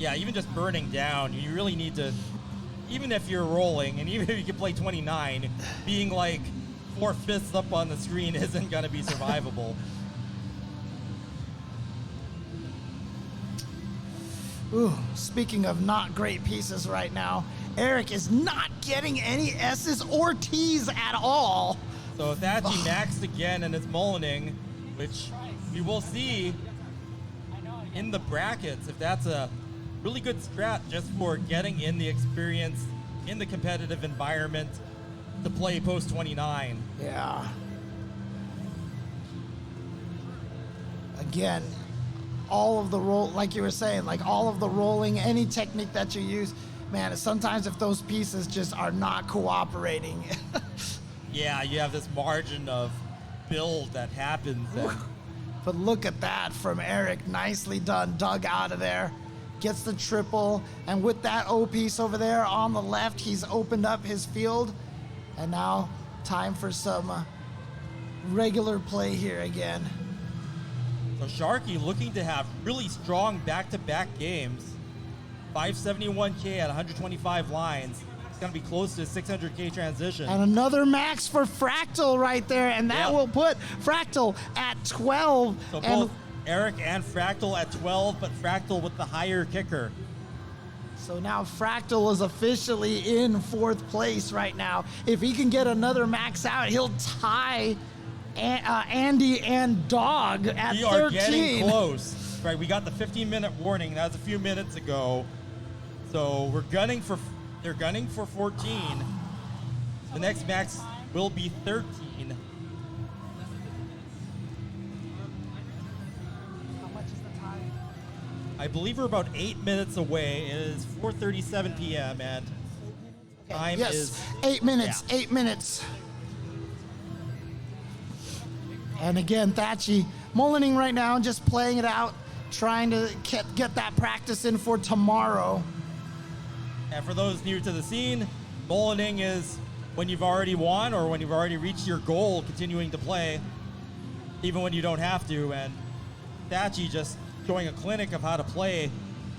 yeah, even just burning down, you really need to, even if you're rolling, and even if you can play 29, being like 4/5 up on the screen isn't going to be survivable. Ooh, speaking of not great pieces right now, Eric is not getting any S's or T's at all. So Thatchy maxed again and it's mullining, which we will see in the brackets if that's a really good strat just for getting in the experience in the competitive environment to play post 29. Yeah. Again, all of the roll, like you were saying, like all of the rolling, any technique that you use, man, sometimes if those pieces just are not cooperating. Yeah, you have this margin of build that happens. And But look at that from Eric. Nicely done. Dug out of there. Gets the triple. And with that O piece over there on the left, he's opened up his field. And now time for some regular play here again. so Sharky looking to have really strong back-to-back games. 571K at 125 lines. It's going to be close to a 600K transition. And another max for Fractal right there. And that Yep. will put Fractal at 12. So and both Eric and Fractal at 12, but Fractal with the higher kicker. so now Fractal is officially in 4th place right now. If he can get another max out, he'll tie Andy and Dog at We 13. are getting close. Right, we got the 15-minute warning. That was a few minutes ago. So they're gunning for 14. The next max will be 13. How much is the time? I believe we're about 8 minutes away. It is 4:37 p.m. and time Yes, is 8 minutes. yeah. 8 minutes. And again, Thatchy mullining right now, just playing it out, trying to get that practice in for tomorrow. And for those new to the scene, mullining is when you've already won or when you've already reached your goal, continuing to play, even when you don't have to. And Thatchy just showing a clinic of how to play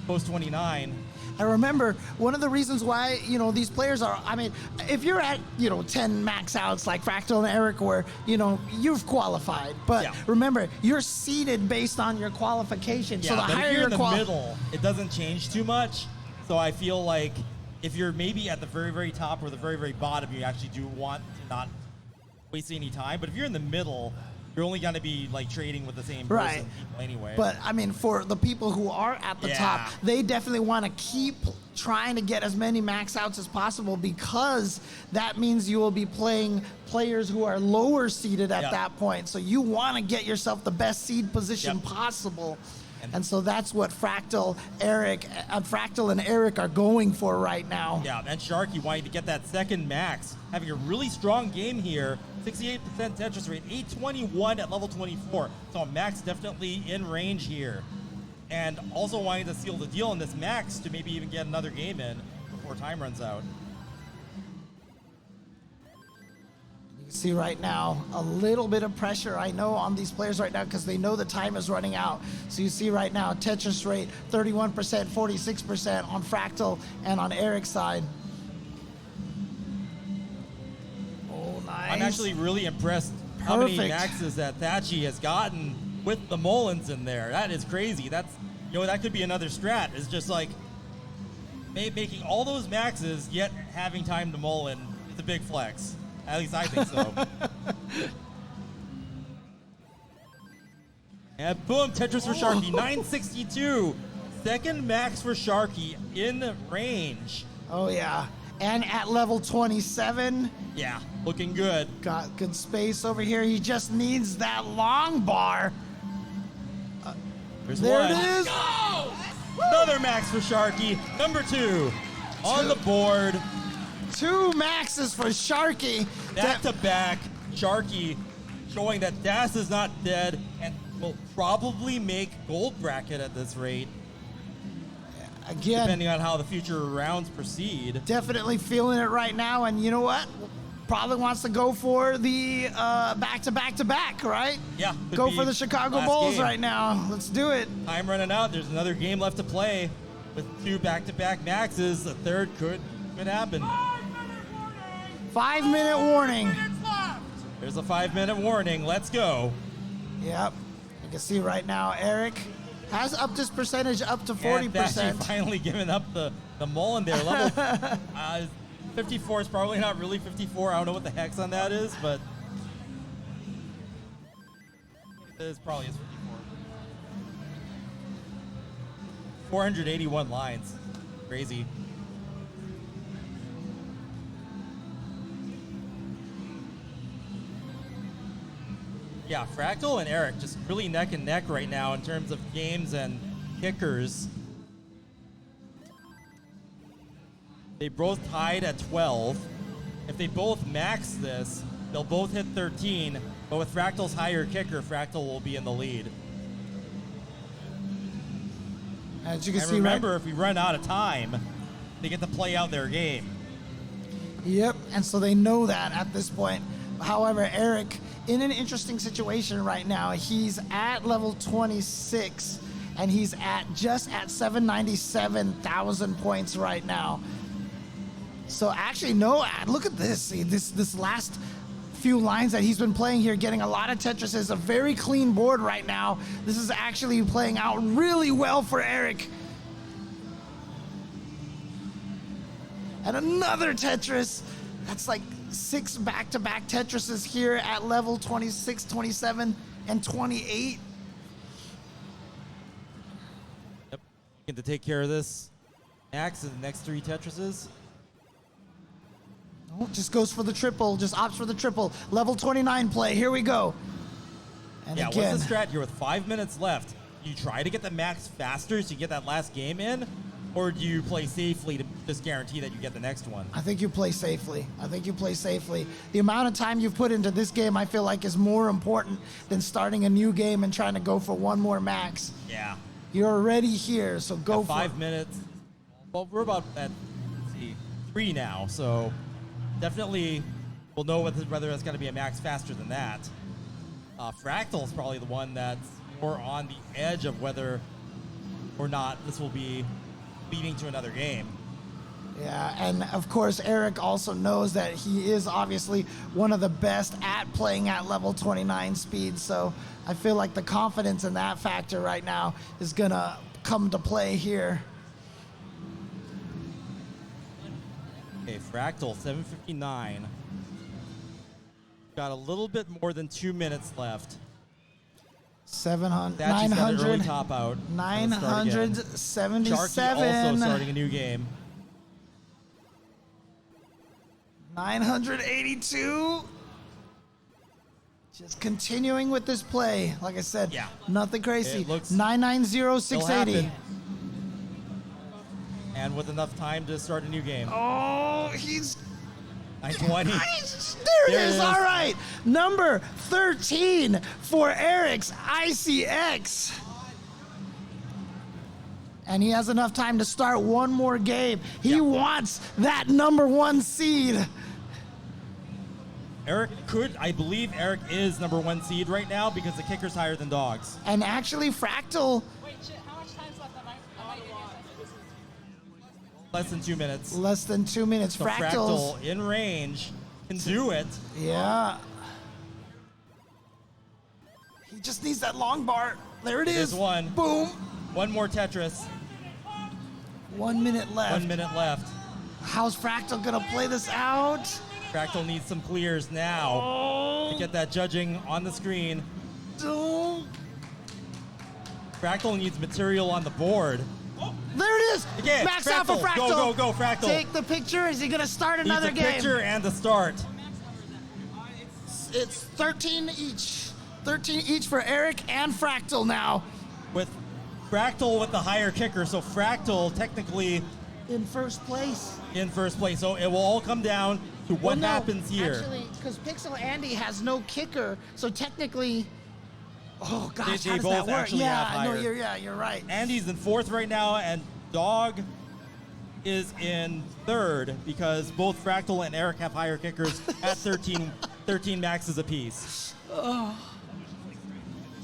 post 29. And remember, one of the reasons why, these players are, I mean, if you're at, 10 max outs like Fractal and Eric, where, you've qualified. But Yeah. remember, you're seeded based on your qualification. Yeah, so the but higher if you're your in the middle, it doesn't change too much. So I feel like if you're maybe at the very, very top or the very, very bottom, you actually do want to not waste any time. But if you're in the middle, you're only going to be like trading with the same Right. people anyway. But I mean, for the people who are at the top, they definitely want to keep trying to get as many max outs as possible, because that means you will be playing players who are lower seeded at that point. So you want to get yourself the best seed position possible. And so that's what Fractal, Fractal and Eric are going for right now. Yeah, and Sharky wanting to get that second max, having a really strong game here. 68% Tetris rate, 821 at level 24. So max definitely in range here. And also wanting to seal the deal in this max to maybe even get another game in before time runs out. You see right now a little bit of pressure, I know, on these players right now, because they know the time is running out. So you see right now Tetris rate 31%, 46% on Fractal and on Eric's side. Oh, nice. I'm actually really impressed how many maxes that Thatchy has gotten with the Mullins in there. That is crazy. That's, you know, that could be another strat. It's just like making all those maxes yet having time to Mullin is a big flex. At least I think so. And boom, Tetris for Sharky, 962. Second max for Sharky in range. Oh, yeah. And at level 27. Yeah, looking good. Got good space over here. He just needs that long bar. There's there one. it is. Another max for Sharky. Number 2 on the board. 2 maxes for Sharky. Back to back, Sharky showing that Das is not dead and will probably make gold bracket at this rate. Again, depending on how the future rounds proceed. Definitely feeling it right now, and you know what? Probably wants to go for the back-to-back-to-back, right? Yeah. Go for the Chicago Bulls right now. Let's do it. Time running out. There's another game left to play with 2 back-to-back maxes. The third could happen. 5-minute warning. There's a 5-minute warning. Let's go. Yep. You can see right now, Eric has upped his percentage up to 40%. And finally giving up the Mullen there. Level 54 is probably not really 54. I don't know what the hex on that is, but it is probably 54. 481 lines. Crazy. Yeah, Fractal and Eric just really neck and neck right now in terms of games and kickers. They both tied at 12. If they both max this, they'll both hit 13, but with Fractal's higher kicker, Fractal will be in the lead. As you can and see, remember, if we run out of time, they get to play out their game. Yep, and so they know that at this point. However, Eric, in an interesting situation right now, he's at level 26, and he's just at 797,000 points right now. So actually, no, look at this. See, this last few lines that he's been playing here, getting a lot of Tetris, is a very clean board right now. This is actually playing out really well for Eric. And another Tetris. That's like 6 back-to-back Tetrises here at level 26, 27, and 28. Yep. Get to take care of this max in the next 3 Tetrises. Oh, just goes for the triple, just opts for the triple. Level 29 play, here we go. And yeah, again, what's the strat here with 5 minutes left? Do you try to get the max faster so you get that last game in? Or do you play safely to just guarantee that you get the next one? I think you play safely. I think you play safely. The amount of time you've put into this game, I feel like, is more important than starting a new game and trying to go for one more max. Yeah. You're already here, so go for it. 5 minutes. Well, we're about at, let's see, 3 now, so definitely we'll know whether it's going to be a max faster than that. Fractal's probably the one that's more on the edge of whether or not this will be leading to another game. Yeah, and of course, Eric also knows that he is obviously one of the best at playing at level 29 speed, so I feel like the confidence in that factor right now is going to come to play here. Okay, Fractal, 7:59. Got a little bit more than 2 minutes left. 700, Thatchy's got an early 900, top out. Gonna start again. 977. Sharky also starting a new game. 982. Just continuing with this play. Like I said, Yeah. nothing crazy. It looks- 990,680. It'll happen. And with enough time to start a new game. Oh, he's 920. there it There it is. is. All right. Number 13 for EricICX. And he has enough time to start one more game. He wants that number 1 seed. I believe Eric is number 1 seed right now because the kicker's higher than Dog's. And actually, Fractal, Wait, shit, how much time's left? I might get you. Less than 2 minutes. less than 2 minutes. So Fractals. Fractal in range can do it. Yeah. He just needs that long bar. There it is. There's one. Boom. One more Tetris. 1 minute left. 1 minute left. How's Fractal gonna play this out? Fractal needs some clears now to get that judging on the screen. Oh, Fractal needs material on the board. there it is. Again, Max out for Fractal. Fractal. Go, go, go, Fractal. Take the picture. Is he gonna start Needs another a game? picture and the start. It's 13 each. 13 each for Eric and Fractal now. With Fractal with the higher kicker, so Fractal technically In first place. in first place. So it will all come down to what Well, no, happens here. Actually, because Pixel Andy has no kicker, so technically, oh gosh, They how does both that work? actually Yeah, have no, higher. you're right. Andy's in fourth right now, and Dog is in third because both Fractal and Eric have higher kickers at 13 maxes apiece.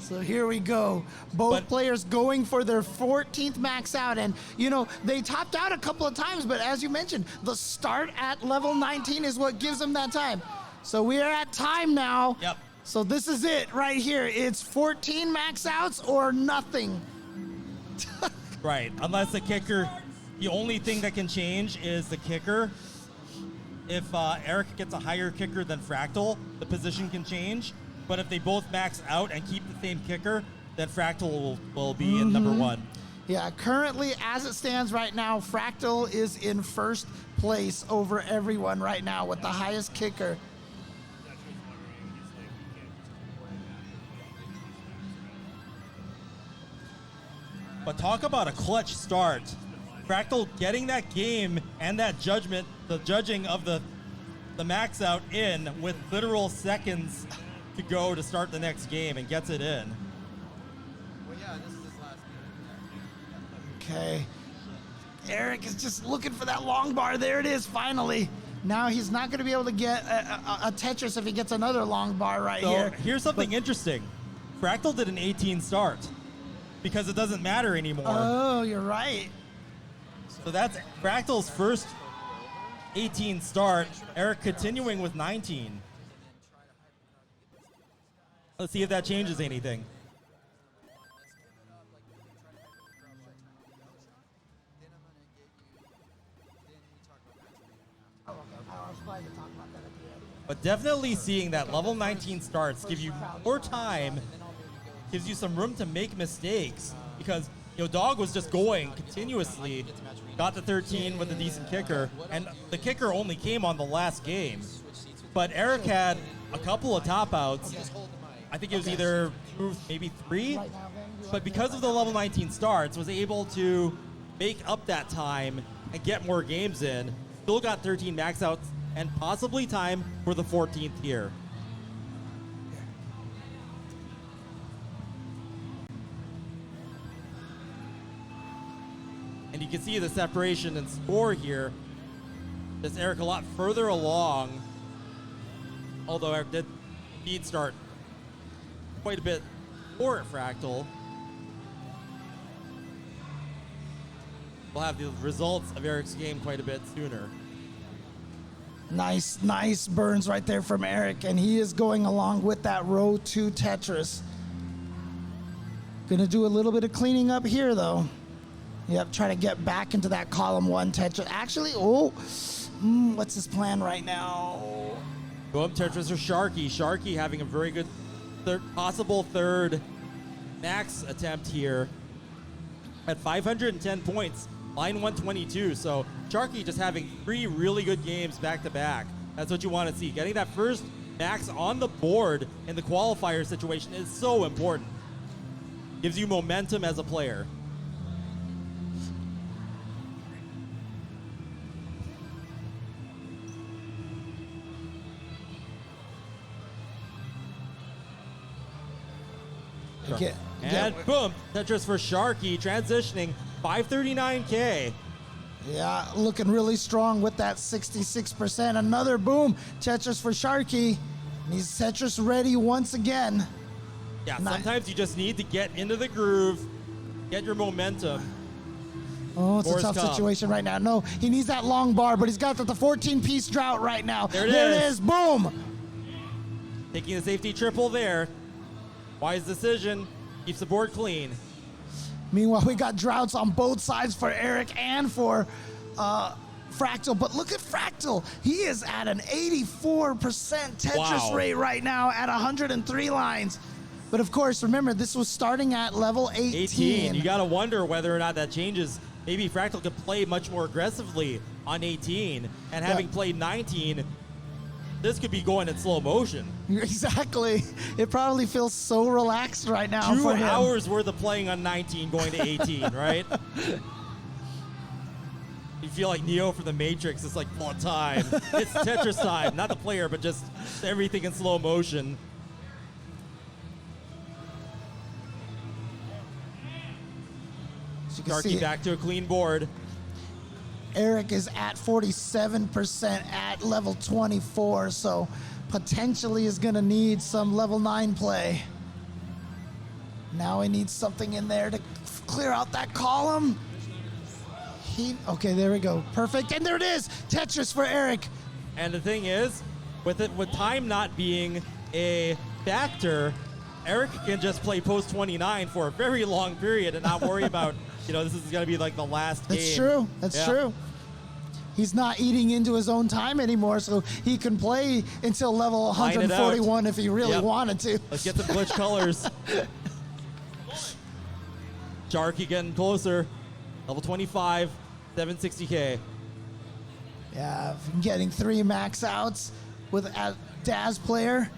So here we go. Both But- players going for their 14th max out. And, you know, they topped out a couple of times, but as you mentioned, the start at level 19 is what gives them that time. So we are at time now. Yep. So this is it right here. It's 14 max outs or nothing. Right, unless the kicker, the only thing that can change is the kicker. If Eric gets a higher kicker than Fractal, the position can change. But if they both max out and keep the same kicker, then Fractal will be in number 1. Yeah, currently, as it stands right now, Fractal is in first place over everyone right now with the highest kicker. But talk about a clutch start. Fractal getting that game and that judgment, the judging of the max out in with literal seconds to go to start the next game and gets it in. Well, yeah, this is his last game. Okay. Eric is just looking for that long bar. There it is, finally. Now he's not going to be able to get a Tetris if he gets another long bar right So here. here's something interesting. Fractal did an 18 start because it doesn't matter anymore. Oh, you're right. So that's Fractal's first 18 start. Eric continuing with 19. Let's see if that changes anything. But definitely seeing that level 19 starts give you more time, gives you some room to make mistakes because Dog was just going continuously, got the 13 with a decent kicker, and the kicker only came on the last game. But Eric had a couple of top outs. I think it was either maybe 3, but because of the level 19 starts, was able to make up that time and get more games in. Still got 13 max outs and possibly time for the 14th here. And you can see the separation and score here. This Eric a lot further along, although Eric did indeed start quite a bit more at Fractal. We'll have the results of Eric's game quite a bit sooner. Nice burns right there from Eric, and he is going along with that row 2 Tetris. Gonna do a little bit of cleaning up here, though. Yep, try to get back into that column 1 Tetris. Actually, what's his plan right now? Go up Tetris or Sharky. Sharky having a very good possible third max attempt here at 510 points, line 122. So Sharky just having 3 really good games back to back. That's what you want to see. Getting that first max on the board in the qualifier situation is so important. Gives you momentum as a player. And boom, Tetris for Sharky, transitioning 539K. Yeah, looking really strong with that 66%. Another boom, Tetris for Sharky. He's Tetris ready once again. Yeah, sometimes you just need to get into the groove, get your momentum. Oh, it's a tough come. situation right now. No, he needs that long bar, but he's got the 14-piece drought right now. There it is. Boom. Taking the safety triple there. Wise decision, keeps the board clean. Meanwhile, we got droughts on both sides for Eric and for Fractal. But look at Fractal. He is at an 84% Tetris rate right now at 103 lines. But of course, remember, this was starting at level 18. You got to wonder whether or not that changes. Maybe Fractal could play much more aggressively on 18. And having played 19, this could be going in slow motion. Exactly. It probably feels so relaxed right now for him. 2 hours worth of playing on 19 going to 18, right? You feel like Neo from the Matrix. It's like full time. It's Tetris time. Not the player, but just everything in slow motion. Sharky back to a clean board. Eric is at 47% at level 24, so potentially is going to need some level 9 play. Now he needs something in there to clear out that column. Okay, there we go. Perfect. And there it is. Tetris for Eric. And the thing is, with time not being a factor, Eric can just play post 29 for a very long period and not worry about, this is going to be like the last game. That's true. That's true. He's not eating into his own time anymore, so he can play until level 141 if he really wanted to. Let's get some glitch colors. Sharky getting closer. Level 25, 760K. Yeah, getting 3 max outs with a Daz player.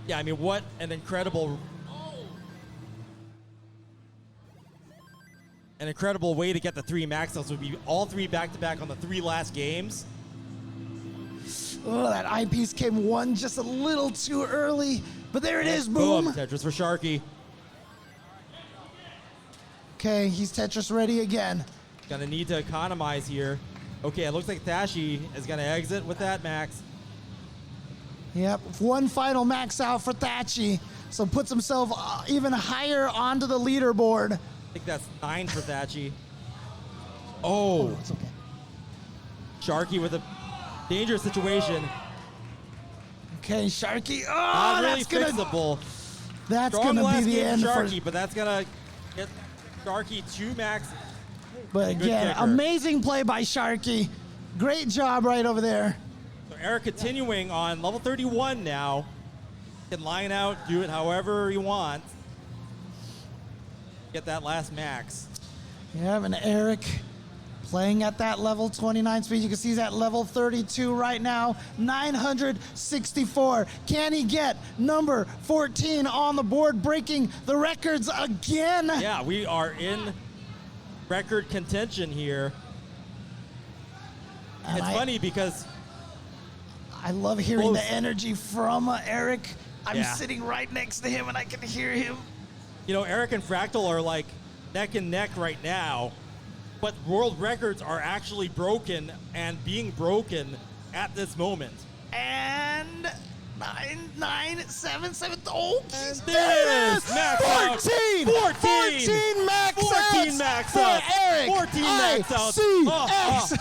Yeah, I mean, what an incredible way to get the 3 max outs would be all 3 back-to-back on the 3 last games. Oh, that eyepiece came one just a little too early, but there it is, boom. Tetris for Sharky. Okay, he's Tetris ready again. Gonna need to economize here. Okay, it looks like Thashi is gonna exit with that max. Yep, one final max out for Thatchy, so puts himself even higher onto the leaderboard. I think that's 9 for Thatchy. Oh, it's okay. Sharky with a dangerous situation. Okay, Sharky. Oh, Not really that's gonna fixable. That's Strong gonna last be the game end for for Sharky, but that's gonna get Sharky 2 max. But again, amazing play by Sharky. Great job right over there. So Eric continuing on level 31 now. Can line out, do it however he wants. Get that last max. Yeah, and Eric playing at that level 29 speed. You can see he's at level 32 right now, 964. Can he get number 14 on the board, breaking the records again? Yeah, we are in record contention here. And it's funny because I love hearing the energy from Eric. I'm Yeah. sitting right next to him and I can hear him. Eric and Fractal are like neck and neck right now, but world records are actually broken and being broken at this moment. And 9,977. Oh, and there it is. Max 14! out. 14 max 14 max for outs. Eric. 14 max outs. EricICX.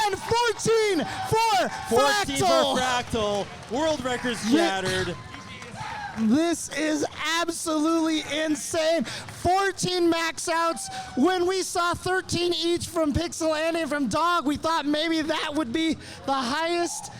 And 14 for 14 Fractal. for Fractal. World records shattered. This is absolutely insane. 14 max outs. When we saw 13 each from Pixel and from Dog, we thought maybe that would be the highest,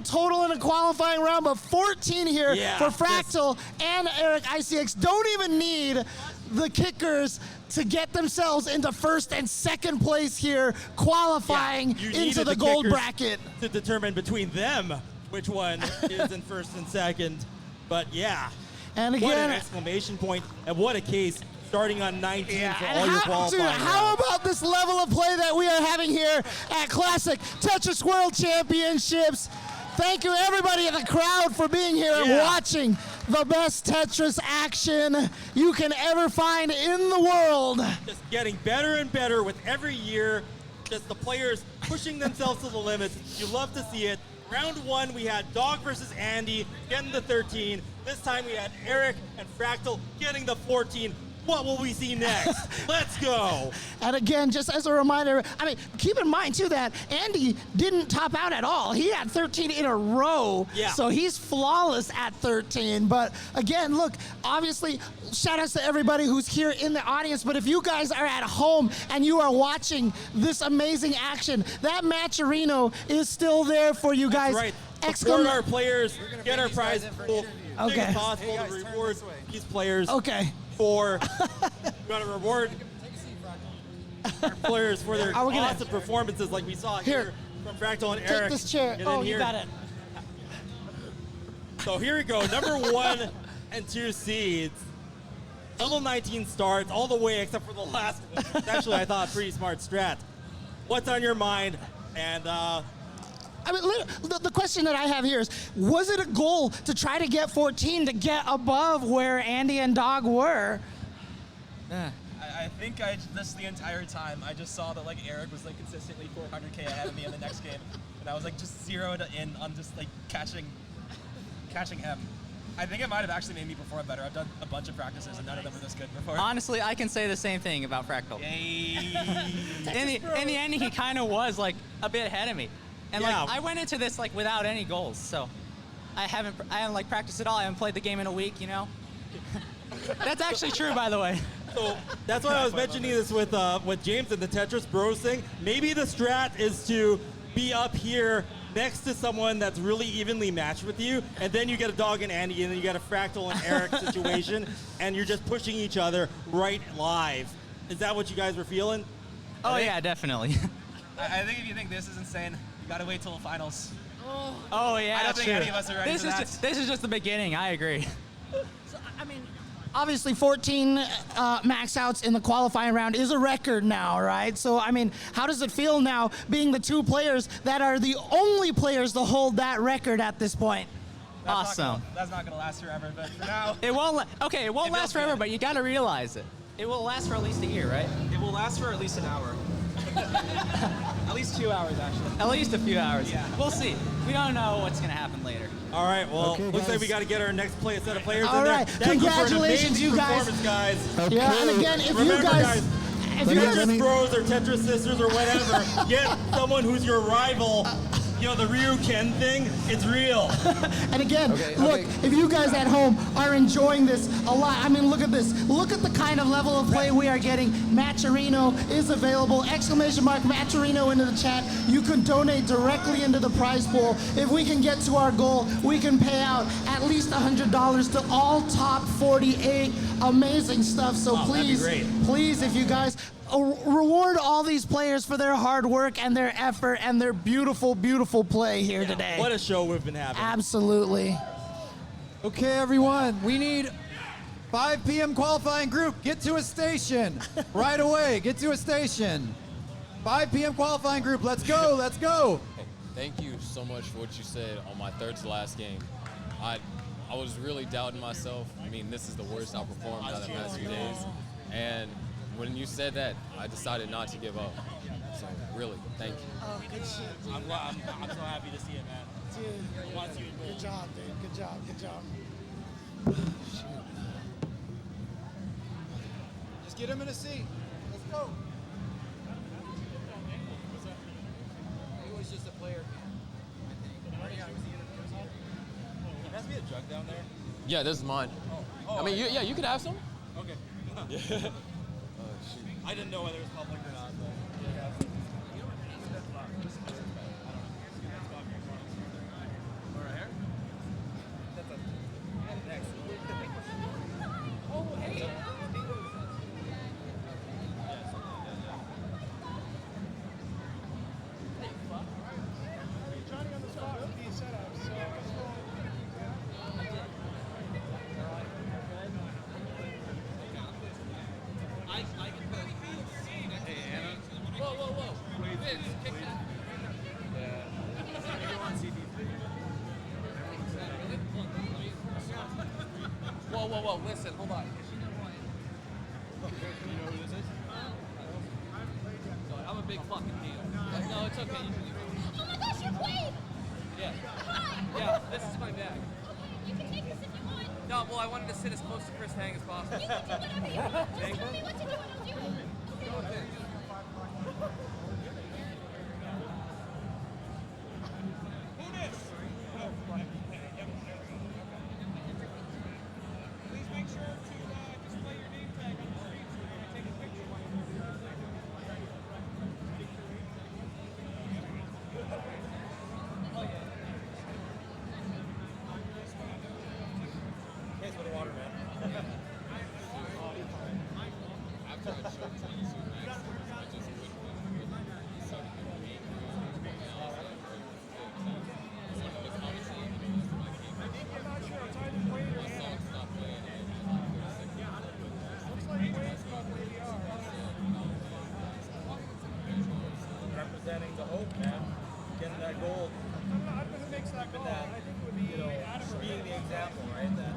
total in a qualifying round. But 14 here for Fractal and EricICX. Don't even need the kickers to get themselves into first and second place here, qualifying into the gold bracket. To determine between them which one is in first and second. But yeah, and again, what an exclamation point, and what a case starting on 19 for all your qualifying dude, how rounds. about this level of play that we are having here at Classic Tetris World Championships? Thank you, everybody in the crowd, for being here and watching the best Tetris action you can ever find in the world. Just getting better and better with every year. Just the players pushing themselves to the limits. You love to see it. Round 1, we had Dog versus Andy getting the 13. This time we had Eric and Fractal getting the 14. What will we see next? Let's go. And again, just as a reminder, keep in mind too that Andy didn't top out at all. He had 13 in a row, so he's flawless at 13. But again, look, obviously, shout outs to everybody who's here in the audience. But if you guys are at home and you are watching this amazing action, that Matcherino is still there for you guys. That's right. Support our players, get our prize pool. Okay. Make it possible to reward these players. Okay. For we want to reward our players for their awesome performances, like we saw here from Fractal and Eric. Take this chair. And You got it. So here we go. Number 1 and 2 seeds. Level 19 starts all the way except for the last one. It's actually, I thought, a pretty smart strat. What's on your mind? And the question that I have here is, was it a goal to try to get 14 to get above where Andy and Dog were? I think this the entire time, I just saw that Eric was consistently 400K ahead of me in the next game. And I was just zeroed in on just catching him. I think it might have actually made me perform better. I've done a bunch of practices and none of them were this good before. Honestly, I can say the same thing about Fractal. In the end, he kind of was a bit ahead of me. And I went into this without any goals, so I haven't practiced at all. I haven't played the game in a week, That's actually true, by the way. So that's why I was mentioning this with James and the Tetris Bros thing. Maybe the strat is to be up here next to someone that's really evenly matched with you, and then you get a Dog and Andy, and then you get a Fractal and Eric situation, and you're just pushing each other right live. Is that what you guys were feeling? Oh yeah, definitely. I think if you think this is insane, you gotta wait till the finals. Oh yeah, I don't think any of us are ready for that. This is just the beginning. I agree. So, obviously 14 max outs in the qualifying round is a record now, right? So, how does it feel now being the two players that are the only players to hold that record at this point? Awesome. That's not gonna last forever, but for now. It won't. Okay, it won't last forever, but you gotta realize it. It will last for at least a year, right? It will last for at least an hour. At least 2 hours, actually. At least a few hours. Yeah. We'll see. We don't know what's gonna happen later. All right, well, looks like we got to get our next set of players All in right, there. congratulations, you guys. Okay. Yeah, and again, if Remember, you guys, Tetris Bros or Tetris Sisters or whatever, get someone who's your rival. The Ryu Ken thing, it's real. And again, look, if you guys at home are enjoying this a lot, look at this. Look at the kind of level of play we are getting. Matcherino is available. ! Matcherino into the chat. You can donate directly into the prize pool. If we can get to our goal, we can pay out at least $100 to all top 48. Amazing stuff. So please, if you guys reward all these players for their hard work and their effort and their beautiful, beautiful play here today. What a show we've been having. Absolutely. Okay, everyone, we need 5 p.m. qualifying group. Get to a station right away. Get to a station. 5 p.m. qualifying group. Let's go. Let's go. Hey, thank you so much for what you said on my third to last game. I was really doubting myself. This is the worst I've performed out of the past few days. And when you said that, I decided not to give up. So really, thank you. Oh, good shit, dude. I'm so happy to see it, man. Dude, good job, dude. Good job, good job. Just get him in a seat. Let's go. He was just a player. There has to be a jug down there. Yeah, this is mine. I mean, yeah, you could have some. Okay. Yeah. I didn't know whether it was public or not. But yeah. Johnny on the spot with these setups, so what's wrong? Whoa, listen, hold on. I'm a big fucking deal. No, it's okay. Oh my gosh, you're Queen! Yeah. Hi! Yeah, this is my bag. You can take this if you want. No, well, I wanted to sit as close to Chris Hang as possible. You can do whatever you want. Just tell me what to do and I'll do it. Okay. Please make sure to display your name tag on the screen so we can take a picture while you're doing it. Thanks for the water, man. Representing the hope, man. Getting that gold. I'm going to mix that call. I think it would be Adam or Being the example, right? That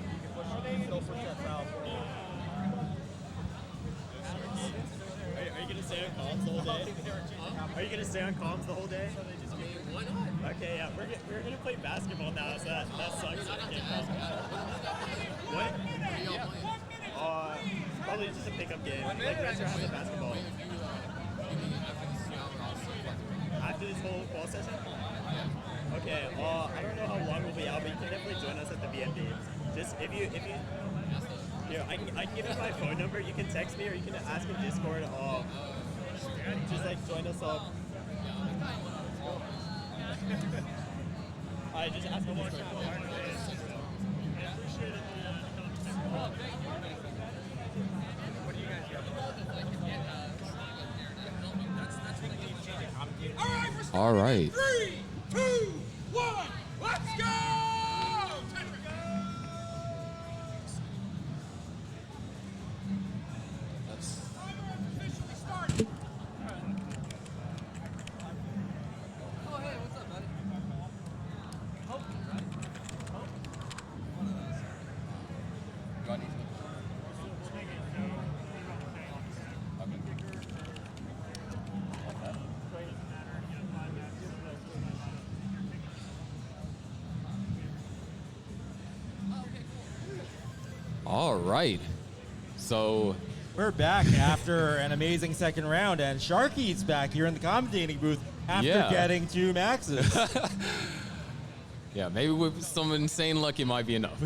you can push, still push that foul forward. Are you going to stay on comms the whole day? Are you going to stay on comms the whole day? Why not? Okay, yeah, we're going to play basketball now, so that sucks. What? Probably just a pickup game. Like, Rancher has a basketball. After this whole ball session? Okay, I don't know how long we'll be out, but you can definitely join us at the BNB. Just if you here, I can give you my phone number. You can text me or you can ask in Discord. Just like join us up. I just ask in Discord. All right. 3, 2, 1, let's go! Officially started. Oh, hey, what's up, buddy? Hope, right? Hope? One of those. Do I need to? All right. So We're back after an amazing second round, and Sharky's back here in the commentating booth after Yeah. getting 2 maxes. yeah, maybe with some insane luck, it might be enough.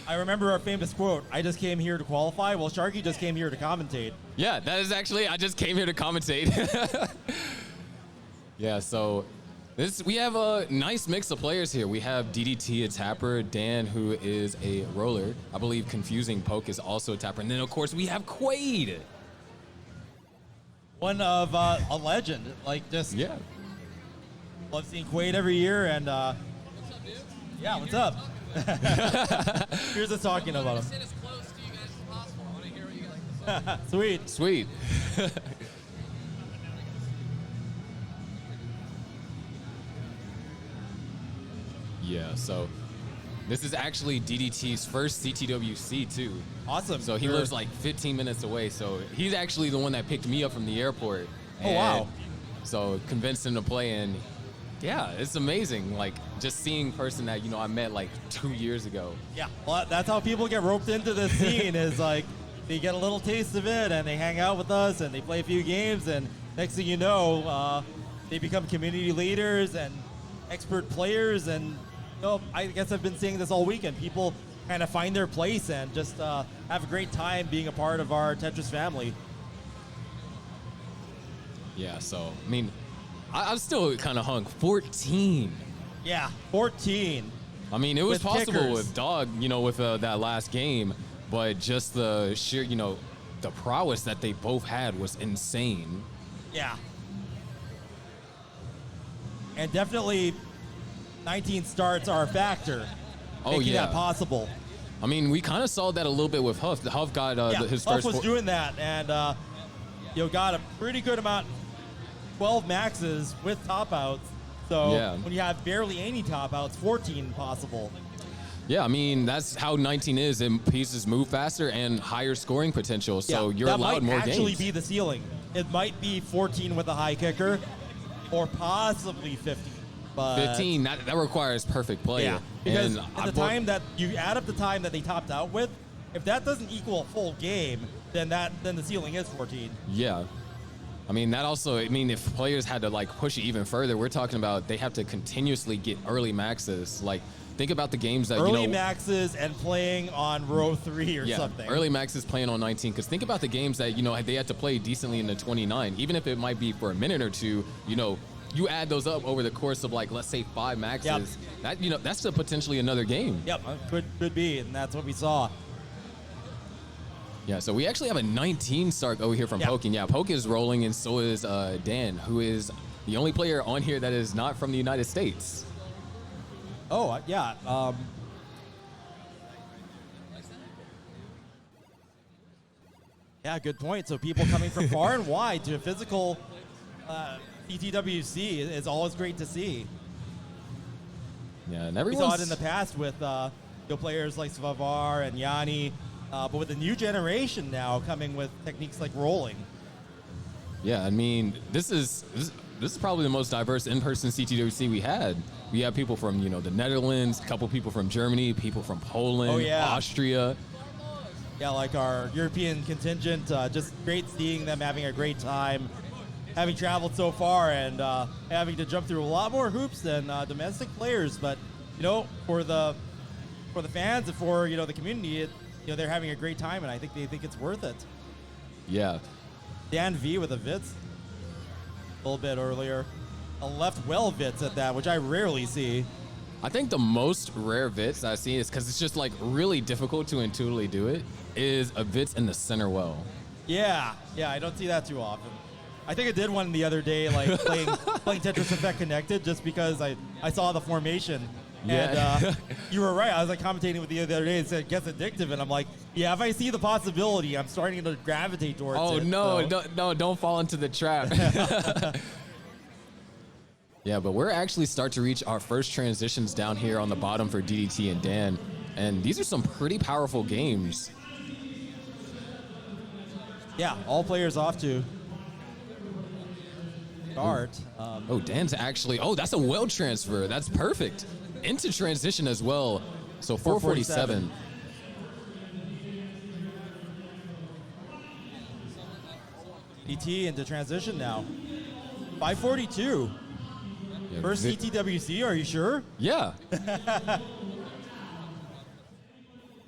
I remember our famous quote, I just came here to qualify. Well, Sharky just came here to commentate. Yeah, that is actually, I just came here to commentate. Yeah, so we have a nice mix of players here. We have DDT, a tapper, Dan, who is a roller. I believe Confusing Poke is also a tapper. And then, of course, we have Quaid. One of a legend. Like, just Yeah. love seeing Quaid every year. And What's up, dude? yeah, what's up? Here's us talking about him. Sit as close to you guys as possible. I want to hear what you guys like to say. Sweet. Sweet. Yeah, so this is actually DDT's first CTWC too. Awesome. So he Sure. lives like 15 minutes away. So he's actually the one that picked me up from the airport. Oh, wow. So convinced him to play, and yeah, it's amazing. Like just seeing a person that I met like 2 years ago. Yeah, well, that's how people get roped into this scene is like they get a little taste of it and they hang out with us and they play a few games and next thing you know, they become community leaders and expert players and no, I guess I've been seeing this all weekend. People kind of find their place and just have a great time being a part of our Tetris family. Yeah, so, I mean, I'm still kind of hung. 14. Yeah, 14. I mean, it was With possible kickers. with Dog, with that last game, but just the sheer, the prowess that they both had was insane. Yeah. And definitely 19 starts are a factor. Oh, making yeah. that possible. I mean, we kind of saw that a little bit with Huff. Huff got his Huff first. was doing that and got a pretty good amount, 12 maxes with top outs. So Yeah. when you have barely any top outs, 14 possible. Yeah, I mean, that's how 19 is, and pieces move faster and higher scoring potential, so Yeah, you're that allowed might more actually games. be the ceiling. It might be 14 with a high kicker, or possibly 15. But 15, that requires perfect play. yeah, because And at the time that you add up the time that they topped out with, if that doesn't equal a full game, then the ceiling is 14. Yeah. I mean, that also, if players had to, push it even further, we're talking about they have to continuously get early maxes. Think about the games that, Early maxes and playing on row 3 or yeah, something. early maxes playing on 19, because think about the games that, they had to play decently in the 29, even if it might be for a minute or two, you add those up over the course of, let's say 5 maxes, Yep. that's potentially another game. Yep, could be, and that's what we saw. Yeah, so we actually have a 19 start over here from Pokin. Yeah, Poke is rolling, and so is Dan, who is the only player on here that is not from the United States. Oh, yeah. Yeah, good point. So people coming from far and wide to a physical CTWC is always great to see. Yeah, and We everyone's... saw it in the past with players like Svavar and Yanni, but with the new generation now coming with techniques like rolling. Yeah, I mean, this is probably the most diverse in-person CTWC we had. We have people from, the Netherlands, a couple people from Germany, people from Poland, Oh, yeah. Austria. Yeah, like our European contingent, just great seeing them having a great time, having traveled so far and having to jump through a lot more hoops than domestic players. But, for the fans and for, the community, they're having a great time, and I think they think it's worth it. Yeah. Dan V with a Vitz a little bit earlier. A left well Vitz at that, which I rarely see. I think the most rare Vits I've seen is because it's just really difficult to intuitively do it, is a Vits in the center well. Yeah, I don't see that too often. I think I did one the other day, playing Tetris Effect Connected, just because I saw the formation. Yeah. And you were right. I was commentating with you the other day and said, "Gets addictive," and I'm like, "Yeah, if I see the possibility, I'm starting to gravitate towards Oh, it." no, so. don't fall into the trap. Yeah, but we're actually start to reach our first transitions down here on the bottom for DDT and Dan. And these are some pretty powerful games. Yeah, all players off to start. Dan's actually, that's a well transfer. That's perfect. Into transition as well. So 447. DT into transition now. 542. Yeah, First CTWC, are you sure? Yeah.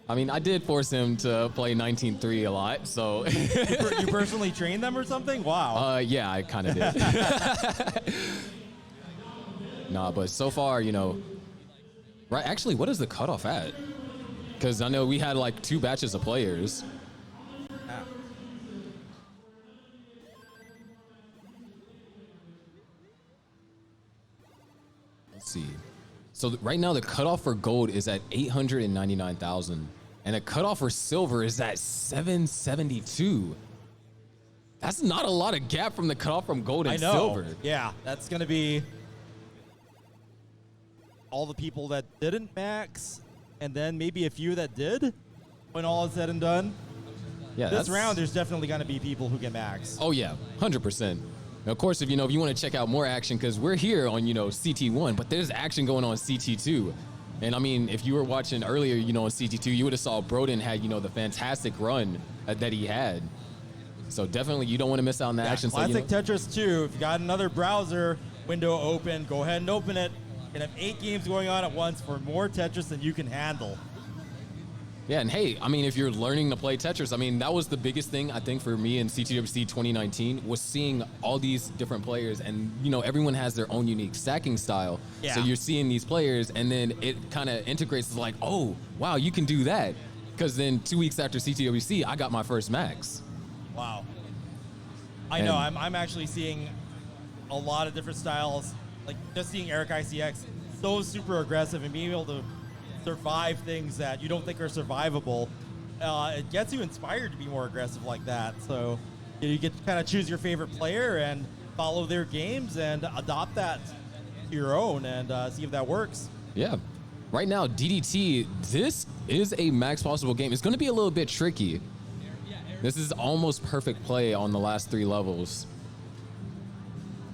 I mean, I did force him to play 19-3 a lot, so. You personally trained them or something? Wow. Yeah, I kind of did. Nah, but so far, right, actually, what is the cutoff at? Because I know we had 2 batches of players. Let's see. So right now the cutoff for gold is at 899,000, and the cutoff for silver is at 772. That's not a lot of gap from the cutoff from gold and I know. silver. Yeah, that's going to be all the people that didn't max, and then maybe a few that did when all is said and done. Yeah, this round, there's definitely going to be people who can max. Oh yeah, 100%. Now, of course, if you want to check out more action, because we're here on CT1, but there's action going on CT2. And I mean, if you were watching earlier, on CT2, you would have saw Broden had the fantastic run that he had. So definitely, you don't want to miss out on the action. Classic So, Tetris 2. If you got another browser window open, go ahead and open it. can have 8 games going on at once for more Tetris than you can handle. Yeah, and hey, I mean, if you're learning to play Tetris, I mean, that was the biggest thing, I think, for me in CTWC 2019, was seeing all these different players, and, you know, everyone has their own unique stacking style. Yeah. So you're seeing these players, and then it kind of integrates, it's like, oh, wow, you can do that. Because then 2 weeks after CTWC, I got my first max. Wow. I know, I'm actually seeing a lot of different styles, like just seeing EricICX so super aggressive and being able to survive things that you don't think are survivable. It gets you inspired to be more aggressive like that. So you get to kind of choose your favorite player and follow their games and adopt that to your own and see if that works. Yeah. Right now, DDT, this is a max possible game. It's going to be a little bit tricky. This is almost perfect play on the last 3 levels.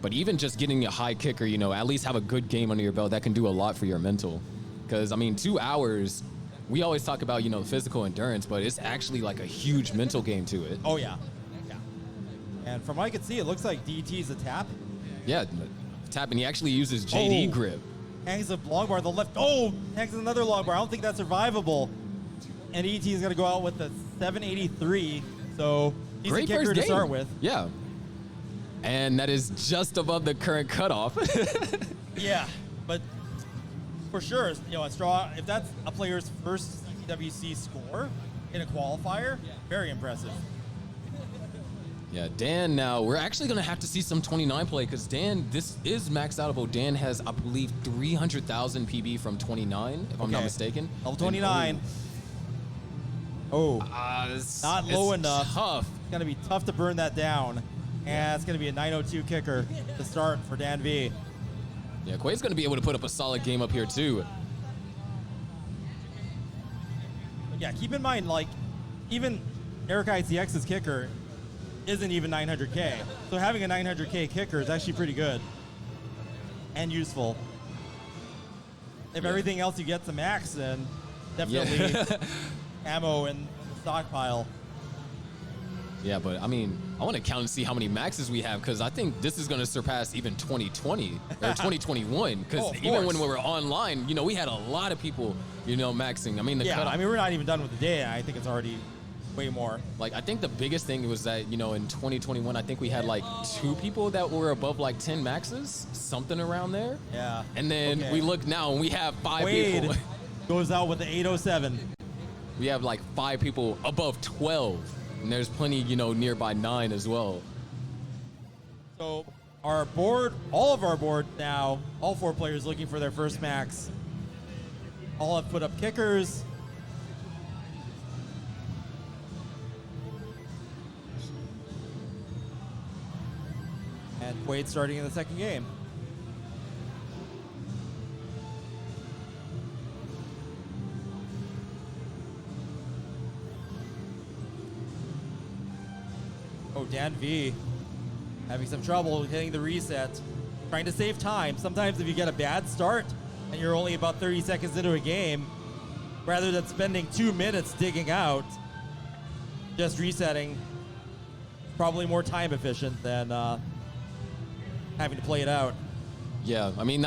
But even just getting a high kicker, you know, at least have a good game under your belt, that can do a lot for your mental. Because, I mean, 2 hours, we always talk about, you know, physical endurance, but it's actually like a huge mental game to it. Oh, yeah. Yeah. And from what I can see, it looks like DT is a tap. Yeah, tap, and he actually uses JD grip. Hangs a long bar on the left. Oh, hangs another long bar. I don't think that's survivable. And ET is going to go out with a 783. So he's a kicker to start with. Yeah. And that is just above the current cutoff. Yeah, but for sure, you know, if that's a player's first CTWC score in a qualifier, very impressive. Yeah, Dan, now we're actually going to have to see some 29 play because Dan, this is max outable. Dan has, I believe, 300,000 PB from 29, if I'm not mistaken. Level 29. Not low enough. Tough. It's going to be tough to burn that down. And it's going to be a 902 kicker to start for Dan V. Yeah, Quay's going to be able to put up a solid game up here, too. Yeah, keep in mind, like, even EricICX's kicker isn't even 900K. So having a 900K kicker is actually pretty good and useful. If everything else you get to max, then definitely ammo in the stockpile. Yeah, but I mean, I want to count and see how many maxes we have because I think this is going to surpass even 2020 or 2021 because even when we were online, you know, we had a lot of people, you know, maxing. I mean, I mean, we're not even done with the day. I think it's already way more. Like, I think the biggest thing was that, you know, in 2021, I think we had like 2 people that were above like 10 maxes, something around there. Yeah. And then we look now and we have 5 people. Goes out with the 807. We have like 5 people above 12. And there's plenty, you know, nearby 9 as well. So our board, all of our board now, all 4 players looking for their first max. All have put up kickers. And Quaid starting in the second game. Oh, Dan V having some trouble hitting the reset, trying to save time. Sometimes if you get a bad start and you're only about 30 seconds into a game, rather than spending 2 minutes digging out, just resetting, probably more time efficient than having to play it out. Yeah, I mean,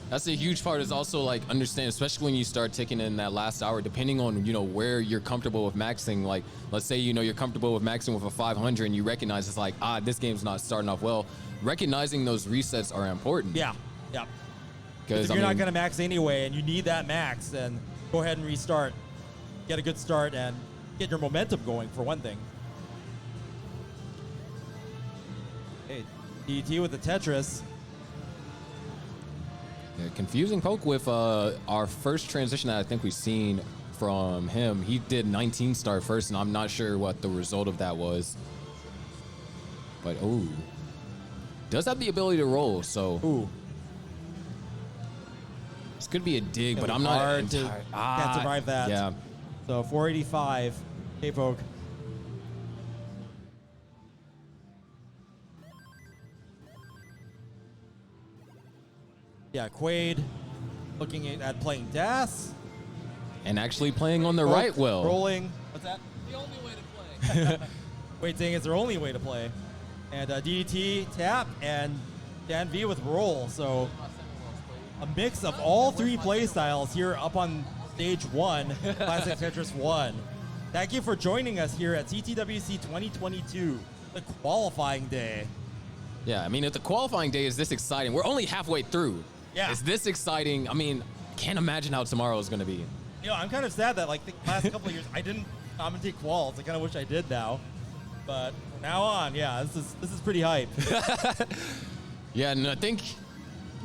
that's a huge part is also like understand, especially when you start ticking in that last hour, depending on, you know, where you're comfortable with maxing. Like, let's say, you know, you're comfortable with maxing with a 500 and you recognize it's like, this game's not starting off well. Recognizing those resets are important. Yeah, yeah. Because if you're not going to max anyway and you need that max, then go ahead and restart. Get a good start and get your momentum going, for one thing. Hey, DT with the Tetris. Yeah, confusing poke with our first transition that I think we've seen from him. He did 19 start first, and I'm not sure what the result of that was. But, does have the ability to roll, so. This could be a dig, but I'm not. Can't survive that. Yeah. So 485, K-poke. Yeah, Quaid looking at playing DAS. And actually playing on the right well. Rolling. What's that? The only way to play. Quaid saying it's their only way to play. And DDT tap and Dan V with roll. So a mix of all three play styles here up on stage 1, Classic Tetris 1. Thank you for joining us here at CTWC 2022, the qualifying day. Yeah, I mean, if the qualifying day is this exciting, we're only halfway through. Yeah. It's this exciting. I mean, can't imagine how tomorrow is going to be. You know, I'm kind of sad that like the last couple of years I didn't commentate quals. I kind of wish I did now. But from now on, yeah, this is pretty hype. Yeah, and I think,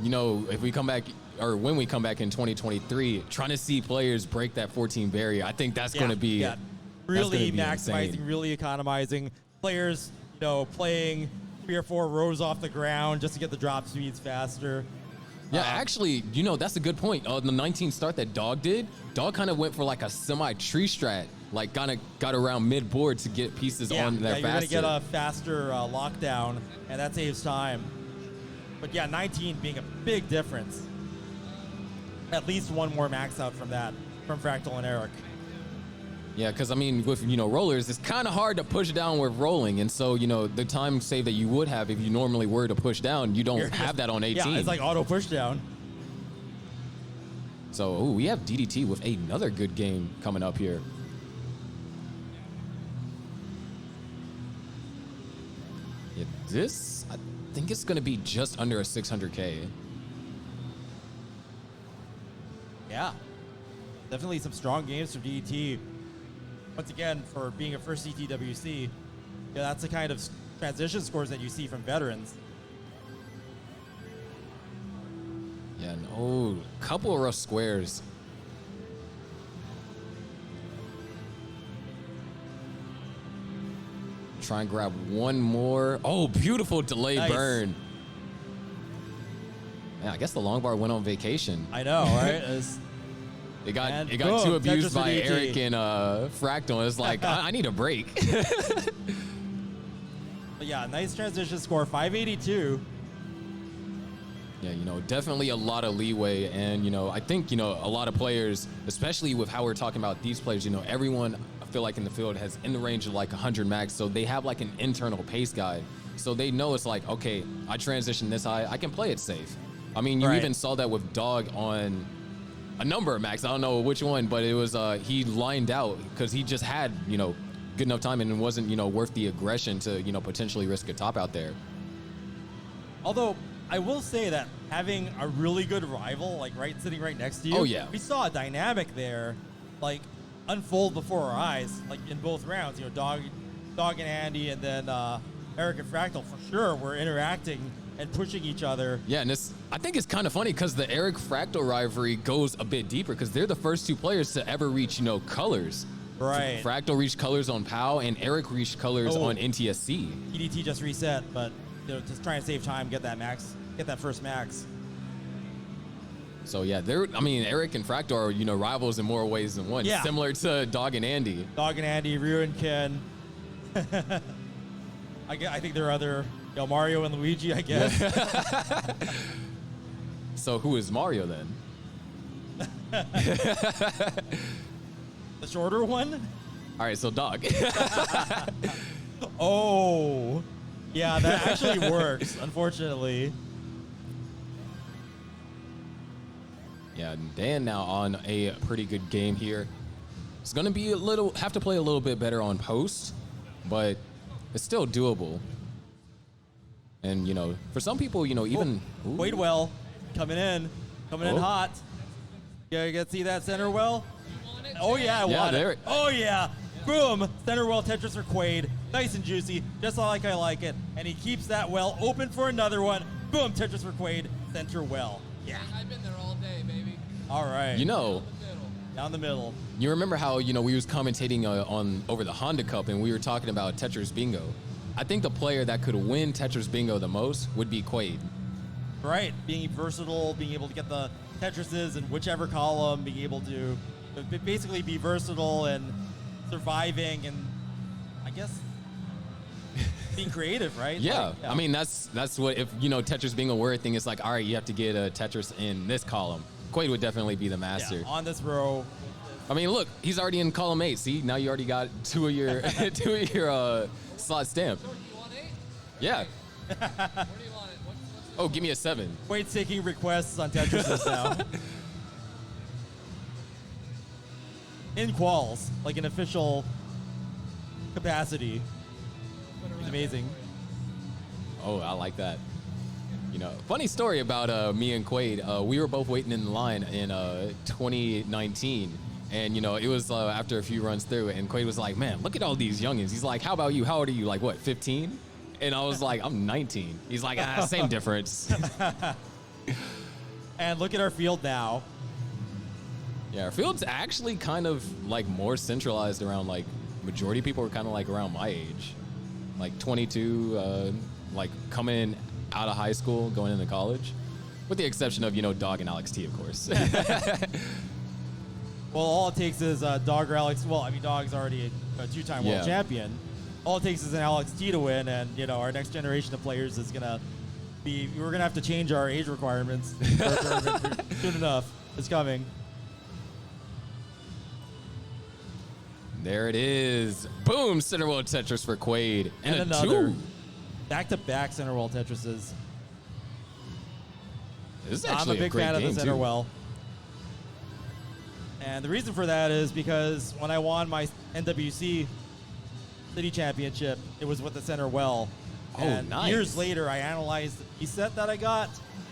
you know, if we come back, or when we come back in 2023, trying to see players break that 14 barrier, I think that's going to be really that's gonna be maximizing, insane. really economizing. Players, you know, playing 3 or 4 rows off the ground just to get the drop speeds faster. Yeah, actually, you know, that's a good point. The 19 start that Dog did, Dog kind of went for like a semi-tree strat, like kind of got around mid-board to get pieces on there you're faster. going to get a faster lockdown, and that saves time. But yeah, 19 being a big difference. At least one more max out from that, from Fractal and Eric. Yeah, because I mean, with, you know, rollers, it's kind of hard to push down with rolling. And so, you know, the time save that you would have if you normally were to push down, you don't have that on 18. Yeah, it's like auto push down. So, ooh, we have DDT with another good game coming up here. Yeah, this, I think it's going to be just under a 600K. Yeah, definitely some strong games from DDT. Once again, for being a first CTWC, yeah, that's the kind of transition scores that you see from veterans. Yeah, and oh, couple of rough squares. Try and grab one more. Oh, beautiful delay burn. Yeah, I guess the long bar went on vacation. I know, right? It got boom, too abused Tetris by for DDT. Eric and Fractal. It's like, I need a break. But yeah, nice transition score, 582. Yeah, you know, definitely a lot of leeway. And, you know, I think, you know, a lot of players, especially with how we're talking about these players, you know, everyone, I feel like in the field has in the range of like 100 max. So they have like an internal pace guide. So they know it's like, okay, I transition this high, I can play it safe. I mean, you even saw that with Dog on a number of max. I don't know which one, but it was he lined out because he just had, you know, good enough time and it wasn't, you know, worth the aggression to, you know, potentially risk a top out there. Although I will say that having a really good rival, like sitting right next to you, Oh, yeah. we saw a dynamic there, like unfold before our eyes, like in both rounds. You know, Dog and Andy, and then Eric and Fractal for sure were interacting and pushing each other. Yeah, and I think it's kind of funny because the Eric Fractal rivalry goes a bit deeper because they're the first 2 players to ever reach, you know, colors. Right. Fractal reached colors on POW and Eric reached colors on NTSC. EDT just reset, but you know, just trying to save time, get that first max. So yeah, Eric and Fractal are, you know, rivals in more ways than one. Yeah. Similar to Dog and Andy. Dog and Andy, Ryu and Ken. I think there are other, you know, Mario and Luigi, I guess. So who is Mario then? The shorter one? All right, so Dog. Oh, yeah, that actually works, unfortunately. Yeah, Dan now on a pretty good game here. It's gonna be have to play a little bit better on post, but it's still doable. And, you know, for some people, you know, even... Wait well, coming in hot. You get to see that center well? Oh yeah, I want it. Oh yeah, boom, center well Tetris for Quaid. Nice and juicy, just like I like it. And he keeps that well open for another one. Boom, Tetris for Quaid, center well. Yeah. I've been there all day, baby. All right. You know... Down the middle. You remember how, you know, we was commentating over the Honda Cup and we were talking about Tetris Bingo. I think the player that could win Tetris Bingo the most would be Quaid. Right, being versatile, being able to get the Tetrises in whichever column, being able to basically be versatile and surviving and, I guess, being creative, right? Yeah. Like, I mean, that's what, if, you know, Tetris Bingo were a thing, it's like, all right, you have to get a Tetris in this column. Quaid would definitely be the master. Yeah, on this row. I mean, look, he's already in column 8. See, now you already got two of your slot stamped. So you want 8? Yeah. Where do you want it? Oh, give me a 7. Quade's taking requests on Tetris now. In quals, like an official capacity. It's amazing. Oh, I like that. You know, funny story about me and Quade. We were both waiting in line in 2019. And, you know, it was after a few runs through, and Quade was like, man, look at all these youngins. He's like, how about you? How old are you? Like, what, 15? And I was like, I'm 19. He's like, same difference. And look at our field now. Yeah, our field's actually kind of like more centralized around like majority of people are kind of like around my age, like 22, like coming out of high school, going into college, with the exception of, you know, Dog and Alex T, of course. Well, all it takes is Dog or Alex. Well, I mean, Dog's already a 2-time world champion. All it takes is an Alex T to win, and, you know, our next generation of players is going to be, we're going to have to change our age requirements for our tournament soon enough. It's coming. There it is. Boom, Center World Tetris for Quade. And a another 2. Back-to-back Center World Tetrises. This is actually I'm a big great fan of the game, Center too. Well. And the reason for that is because when I won my NWC City Championship, it was with the Center Well. Oh, and nice. years later, I analyzed the piece set that I got,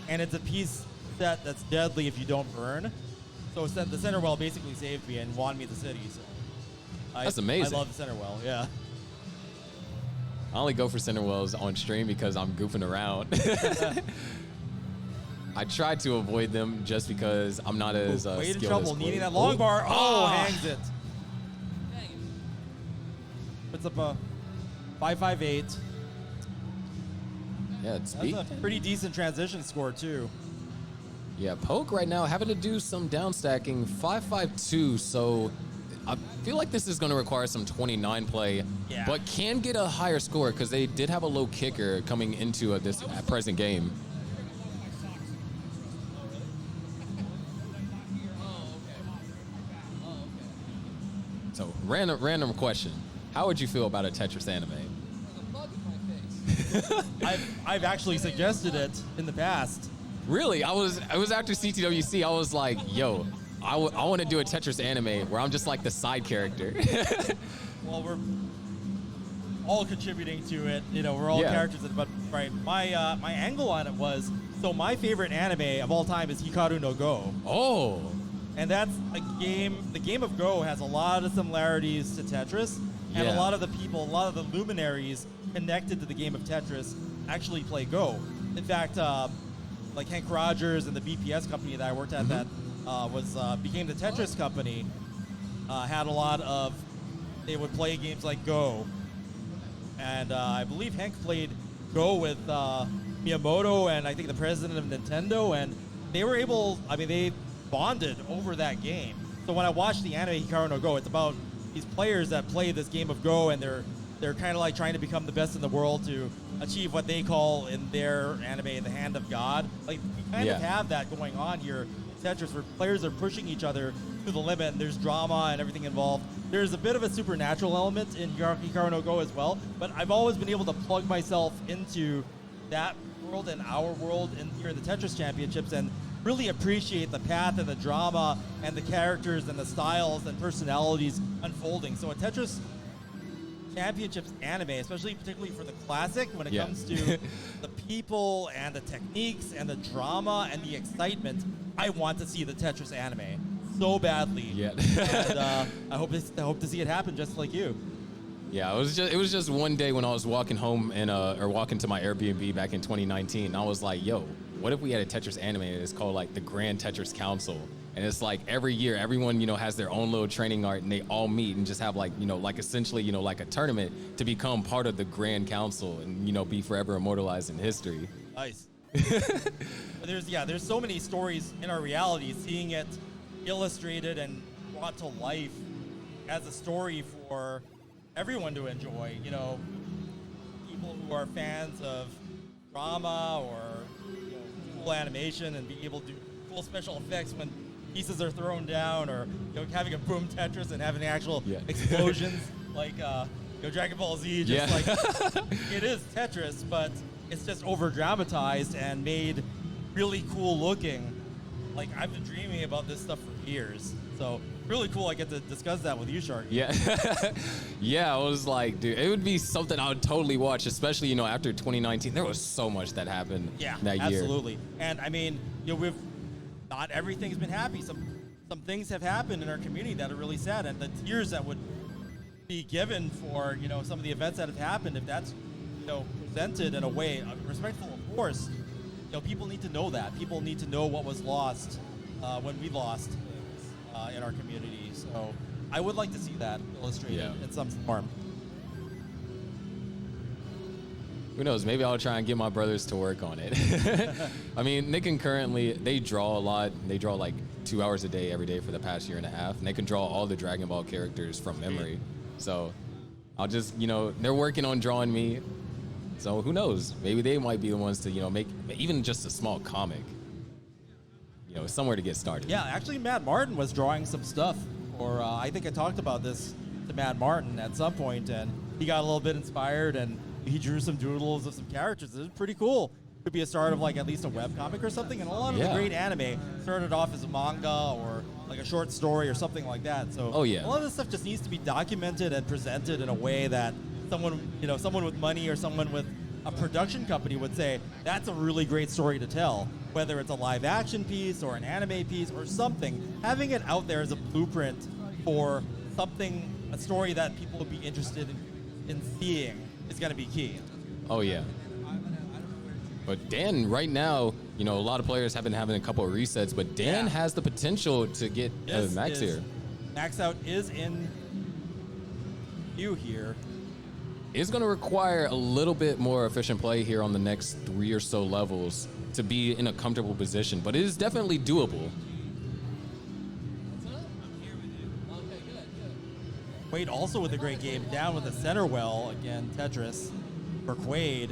and it's a piece set that's deadly if you don't burn. So the Center Well basically saved me and won me the city. So That's amazing. I love the Center Well, yeah. I only go for Center Wells on stream because I'm goofing around. I try to avoid them just because I'm not as skilled Wade in as trouble, Quade. needing that long bar. Oh, hangs it. Dang it. Puts up a 5.58. Yeah, it's That's a pretty decent transition score, too. Yeah, Poke right now having to do some down stacking, 5.52, so I feel like this is going to require some 29 play, but can get a higher score because they did have a low kicker coming into this present game. So, random question. How would you feel about a Tetris anime? I've actually suggested it in the past. Really? I was after CTWC, I was like, yo, I want to do a Tetris anime where I'm just like the side character. Well, we're all contributing to it. You know, we're all characters. But right, my angle on it was, so my favorite anime of all time is Hikaru no Go. Oh. And that's a game, the game of Go has a lot of similarities to Tetris. And a lot of the people, a lot of the luminaries connected to the game of Tetris actually play Go. In fact, like Hank Rogers and the BPS company that I worked at that became the Tetris company, had a lot of, they would play games like Go. And I believe Hank played Go with Miyamoto and I think the president of Nintendo, and they were able, I mean, they bonded over that game. So when I watched the anime Hikaru no Go, it's about these players that play this game of Go, and they're kind of like trying to become the best in the world to achieve what they call in their anime the hand of God. Like you kind of have that going on here in Tetris, where players are pushing each other to the limit, and there's drama and everything involved. There's a bit of a supernatural element in Hikaru no Go as well, but I've always been able to plug myself into that world and our world here in the Tetris Championships and really appreciate the path and the drama and the characters and the styles and personalities unfolding. So a Tetris Championships anime, especially particularly for the classic, when it comes to the people and the techniques and the drama and the excitement, I want to see the Tetris anime so badly. Yeah. And I hope to see it happen just like you. Yeah, it was just one day when I was walking home and or walking to my Airbnb back in 2019, and I was like, yo, what if we had a Tetris anime and it's called like the Grand Tetris Council? And it's like every year, everyone, has their own little training art, and they all meet and just have like, like essentially, like a tournament to become part of the Grand Council and, be forever immortalized in history. Nice. There's so many stories in our reality, seeing it illustrated and brought to life as a story for everyone to enjoy. People who are fans of drama or cool animation and being able to do cool special effects when pieces are thrown down, or having a boom Tetris and having actual explosions like Dragon Ball Z. Just like it is Tetris, but it's just over dramatized and made really cool looking. Like, I've been dreaming about this stuff for years. So really cool I get to discuss that with you, Sharky. Yeah. Yeah, I was like, dude, it would be something I would totally watch, especially, you know, after 2019. There was so much that happened that year. Absolutely. And I mean, you know, not everything's been happy. Some things have happened in our community that are really sad, and the tears that would be given for, you know, some of the events that have happened, if that's, you know, presented in a way, respectful, of course, you know, people need to know that. People need to know what was lost when we lost in our community. So I would like to see that illustrated in some form. Who knows? Maybe I'll try and get my brothers to work on it. I mean, they can currently, they draw a lot. They draw like 2 hours a day every day for the past year and a half. And they can draw all the Dragon Ball characters from memory. So I'll just, you know, they're working on drawing me. So who knows? Maybe they might be the ones to, you know, make even just a small comic. You know, somewhere to get started. Yeah, actually, Matt Martin was drawing some stuff. Or I think I talked about this to Matt Martin at some point, and he got a little bit inspired, and he drew some doodles of some characters. It was pretty cool. Could be a start of like at least a webcomic or something. And a lot of the great anime started off as a manga or like a short story or something like that. So a lot of this stuff just needs to be documented and presented in a way that someone, you know, someone with money or someone with a production company would say, that's a really great story to tell. Whether it's a live action piece or an anime piece or something, having it out there as a blueprint for something, a story that people would be interested in seeing is going to be key. Oh, yeah. But Dan, right now, you know, a lot of players have been having a couple of resets, but Dan has the potential to get max here. Max out is in view here. It's going to require a little bit more efficient play here on the next 3 or so levels to be in a comfortable position, but it is definitely doable. Quaid also with a great game, down with the center well, again, Tetris for Quaid.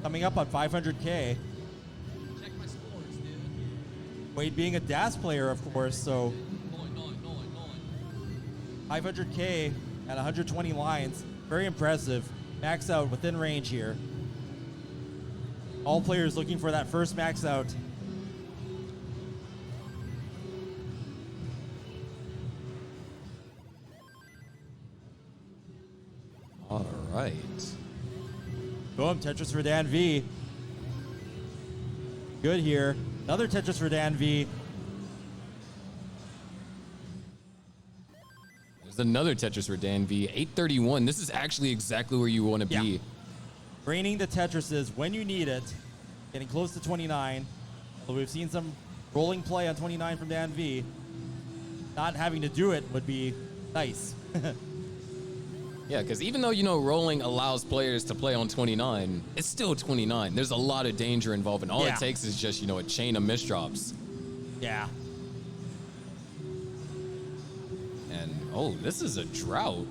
Coming up on 500K. Check my scores, dude. Quaid being a DAS player, of course, so Nolan. 500K at 120 lines, very impressive. Max out within range here. All players looking for that first max out. All right. Boom, Tetris for Dan V. Good here. Another Tetris for Dan V. There's another Tetris for Dan V. 831. This is actually exactly where you want to be. Draining the Tetrises when you need it. Getting close to 29. Although we've seen some rolling play on 29 from Dan V. Not having to do it would be nice. Yeah, because even though, you know, rolling allows players to play on 29, it's still 29. There's a lot of danger involved, and all it takes is just, you know, a chain of misdrops. Yeah. And, oh, this is a drought.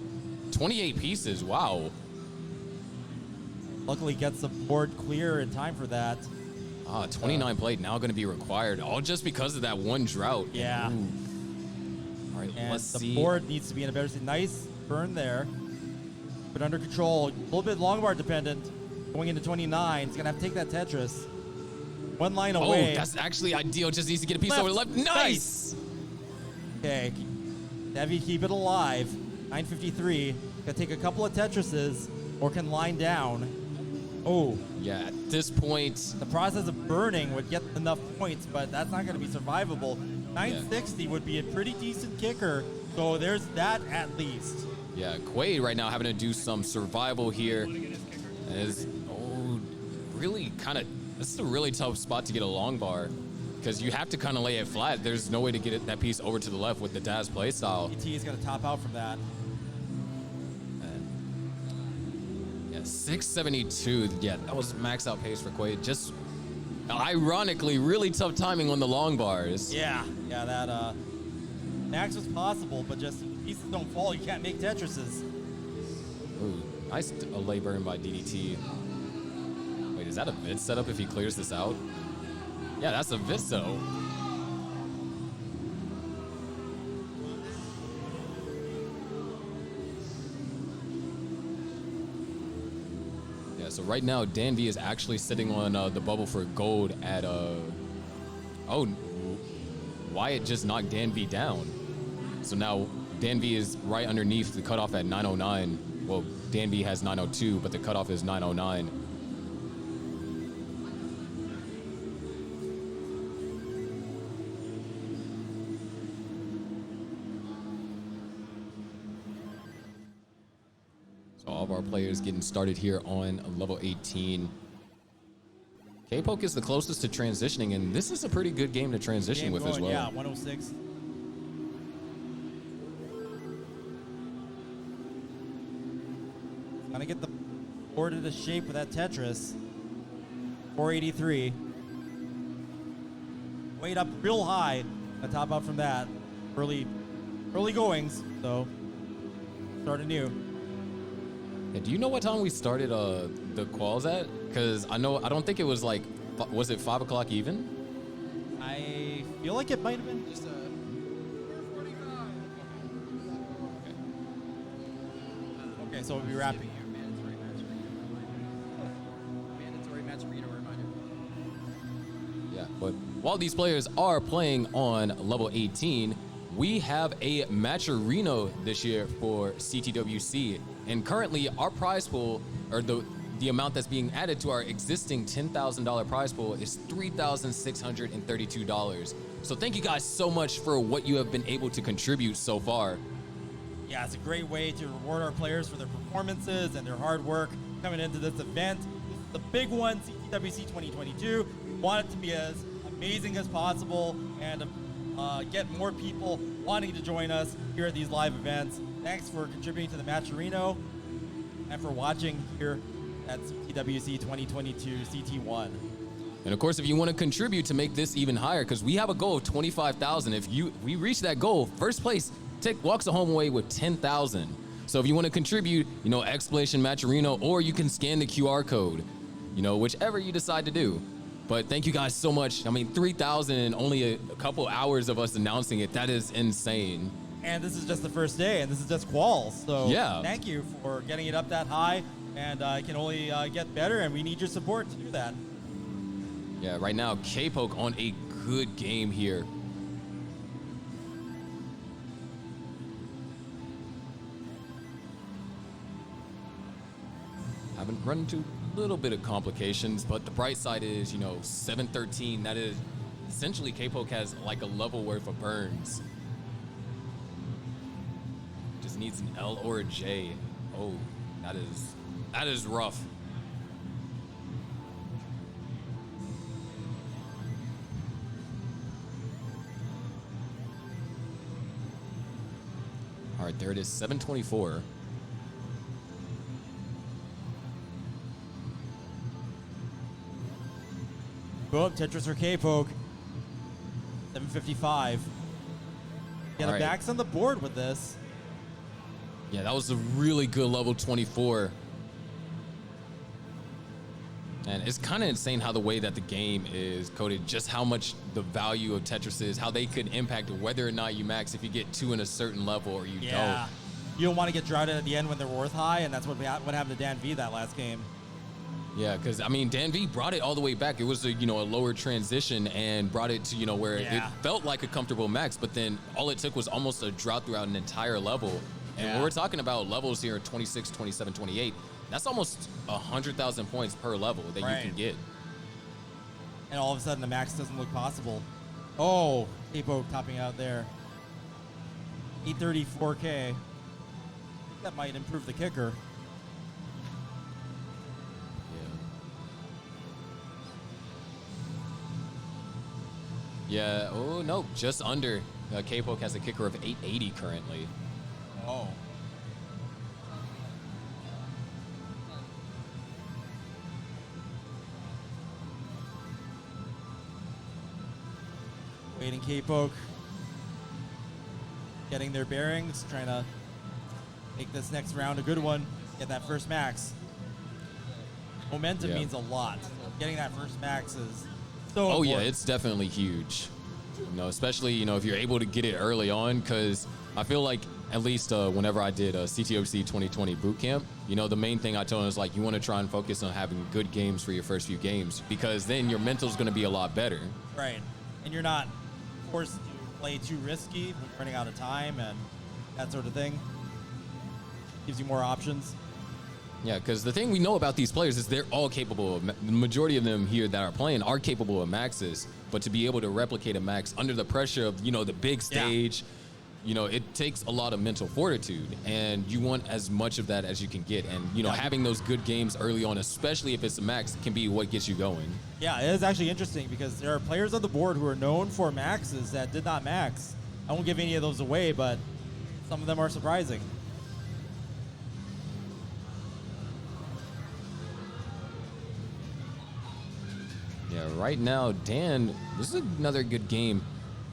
28 pieces, wow. Luckily gets the board clear in time for that. 29 plate now going to be required, all just because of that one drought. Yeah. Ooh. All right, And let's the see. board needs to be in a better state. Nice burn there. But under control. A little bit long bar dependent. Going into 29. He's going to have to take that Tetris. One line away. Oh, that's actually ideal. Just needs to get a piece over left. Nice! Okay. Devi, keep it alive. 953. Got to take a couple of Tetrises or can line down. Oh. Yeah, at this point. The process of burning would get enough points, but that's not going to be survivable. 960 would be a pretty decent kicker, so there's that at least. Yeah, Quaid right now having to do some survival here. Is really kind of, this is a really tough spot to get a long bar because you have to kind of lay it flat. There's no way to get that piece over to the left with the DAS play style. ET is going to top out from that. Yeah, 672. Yeah, that was max out pace for Quaid. Just ironically, really tough timing on the long bars. Yeah, that max was possible, but just pieces don't fall. You can't make Tetrises. Ooh, nice lay burn by DDT. Wait, is that a vid setup if he clears this out? Yeah, that's a Visto. Yeah, So right now, Dan V is actually sitting on the bubble for gold at oh, Wyatt just knocked Dan V down. So now Dan V is right underneath the cutoff at 909. Well, Dan V has 902, but the cutoff is 909. So all of our players getting started here on level 18. K-Poke is the closest to transitioning, and this is a pretty good game to transition with as well. Yeah, 106. Gonna get the board into shape with that Tetris. 483. Weight up real high. A top out from that. Early goings. So start anew. Yeah, do you know what time we started the quals at? Because I don't think it was like, was it 5 o'clock even? I feel like it might have been. Just 4:45. Okay, so we'll be wrapping. Mandatory match arena reminder. Yeah, but while these players are playing on level 18, we have a match arena this year for CTWC. And currently our prize pool, or the amount that's being added to our existing $10,000 prize pool, is $3,632. So thank you guys so much for what you have been able to contribute so far. Yeah, it's a great way to reward our players for their performances and their hard work coming into this event. This is the big one, CTWC 2022. We want it to be as amazing as possible and get more people wanting to join us here at these live events. Thanks for contributing to the match arena and for watching here at CTWC 2022 CT1. And of course, if you want to contribute to make this even higher, because we have a goal of 25,000. If we reach that goal, first place walks home away with 10,000. So if you want to contribute, exclamation match arena, or you can scan the QR code, whichever you decide to do. But thank you guys so much. I mean, 3,000 in only a couple hours of us announcing it. That is insane. And this is just the first day, and this is just quals. So yeah, thank you for getting it up that high, and it can only get better, and we need your support to do that. Yeah, right now, K-Poke on a good game here. Haven't run into a little bit of complications, but the bright side is, 713. That is essentially K-Poke has like a level worth of burns. Just needs an L or a J. Oh, that is rough. All right, there it is, 724. Boom, Tetris or K-Poke. 755. Get a backs on the board with this. Yeah, that was a really good level 24. And it's kind of insane how the way that the game is coded, just how much the value of Tetris is, how they could impact whether or not you max if you get 2 in a certain level or you don't. You don't want to get droughted at the end when they're worth high, and that's what happened to Dan V that last game. Yeah, because, I mean, Dan V brought it all the way back. It was a lower transition and brought it to, where it felt like a comfortable max, but then all it took was almost a drought throughout an entire level. And when we're talking about levels here, 26, 27, 28, that's almost 100,000 points per level that you can get. And all of a sudden, the max doesn't look possible. Oh, K-Poke topping out there. 834K. That might improve the kicker. Yeah, oh, no, just under. K-Poke has a kicker of 880 currently. Oh. Waiting K-Poke. Getting their bearings, trying to make this next round a good one. Get that first max. Momentum means a lot. Getting that first max is so important. Yeah, it's definitely huge. Especially, if you're able to get it early on, because I feel like at least whenever I did CTWC 2020 boot camp, you know, the main thing I told them is like, you want to try and focus on having good games for your first few games, because then your mental's going to be a lot better. Right. And you're not forced to play too risky when running out of time and that sort of thing. Gives you more options. Yeah, because the thing we know about these players is they're all capable of, the majority of them here that are playing are capable of maxes, but to be able to replicate a max under the pressure of, you know, the big stage, you know, it takes a lot of mental fortitude, and you want as much of that as you can get. And, you know, having those good games early on, especially if it's a max, can be what gets you going. Yeah, it is actually interesting because there are players on the board who are known for maxes that did not max. I won't give any of those away, but some of them are surprising. Yeah, right now, Dan, this is another good game.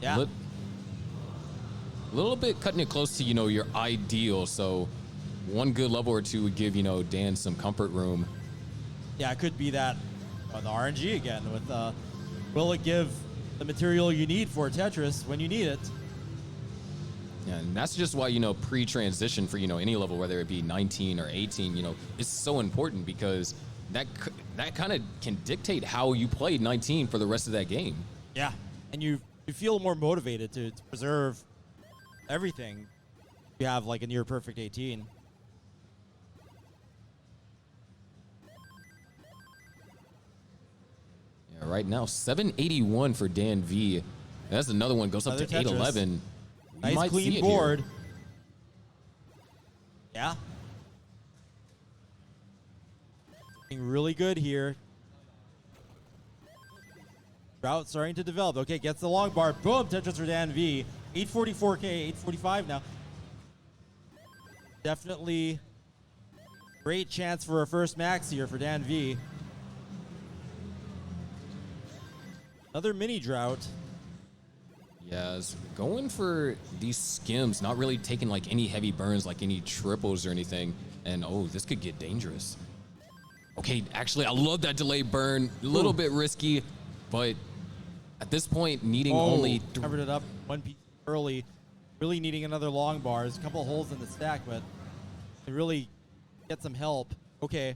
Yeah. A little bit cutting it close to, you know, your ideal. So one good level or two would give, you know, Dan some comfort room. Yeah, it could be that the RNG again with will it give the material you need for Tetris when you need it? Yeah, and that's just why, you know, pre-transition for, you know, any level, whether it be 19 or 18, you know, is so important, because that kind of can dictate how you play 19 for the rest of that game. Yeah, and you feel more motivated to preserve everything. You have like a near perfect 18. Yeah, right now 781 for Dan V. And that's another one, goes up to 811. Nice clean board. Yeah. Looking really good here. Route starting to develop. Okay, gets the long bar. Boom, Tetris for Dan V. 844K, 845 now. Definitely great chance for a first max here for Dan V. Another mini drought. Yes, going for these skims, not really taking like any heavy burns, like any triples or anything. And oh, this could get dangerous. Okay, actually, I love that delay burn. A little bit risky, but at this point, needing only... Covered it up one piece early. Really needing another long bar. There's a couple holes in the stack, but to really get some help. Okay.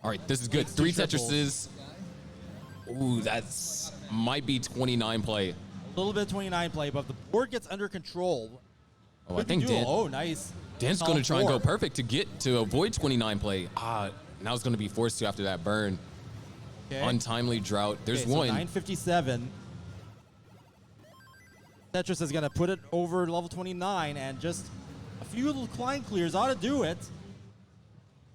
All right, this is good. 3 Tetrises. Ooh, that's might be 29 play. A little bit of 29 play, but if the board gets under control. Oh, I think Dan... Oh, nice. Dan's going to try and go perfect to avoid 29 play. Now it's going to be forced to after that burn. Okay. Untimely drought. There's so one. 957. Tetris is going to put it over level 29, and just a few little climb clears ought to do it.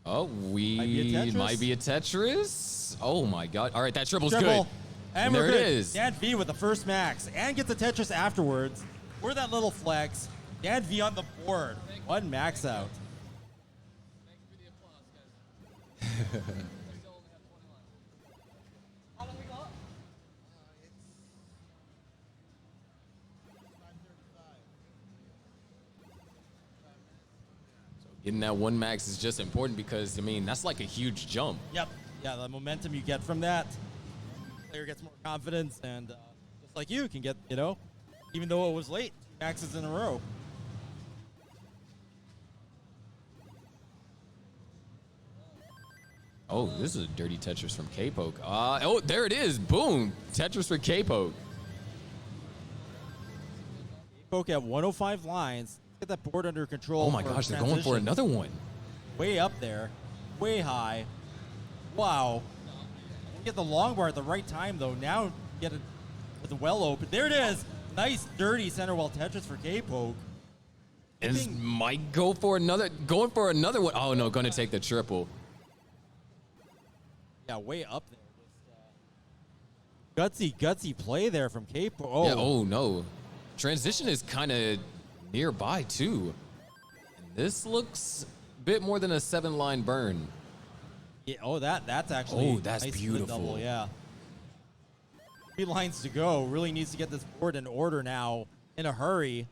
Oh, might be a Tetris. Oh my God! All right, that triple's good. And there we're good. it is. Dan V with the first max, and gets the Tetris afterwards. For that little flex, Dan V on the board. One max out. Getting that one max is just important because, I mean, that's like a huge jump. Yep. Yeah, the momentum you get from that. Player gets more confidence, and just like you can get, you know, even though it was late, 2 maxes in a row. Oh, this is a dirty Tetris from K-Poke. Oh, there it is. Boom. Tetris for K-Poke. K-Poke at 105 lines. Get that board under control. Oh my gosh, they're going for another one. Way up there. Way high. Wow. Get the long bar at the right time, though. Now get it with the well open. There it is. Nice, dirty center well Tetris for K-Poke. Is might go for another. Going for another one. Oh no, going to take the triple. Yeah, way up there. Gutsy play there from K-Poke. Oh. Yeah, oh no. Transition is kind of nearby too. And this looks a bit more than a 7-line burn. Yeah, oh, that's actually that's nice beautiful. Double, yeah. 3 lines to go. Really needs to get this board in order now in a hurry.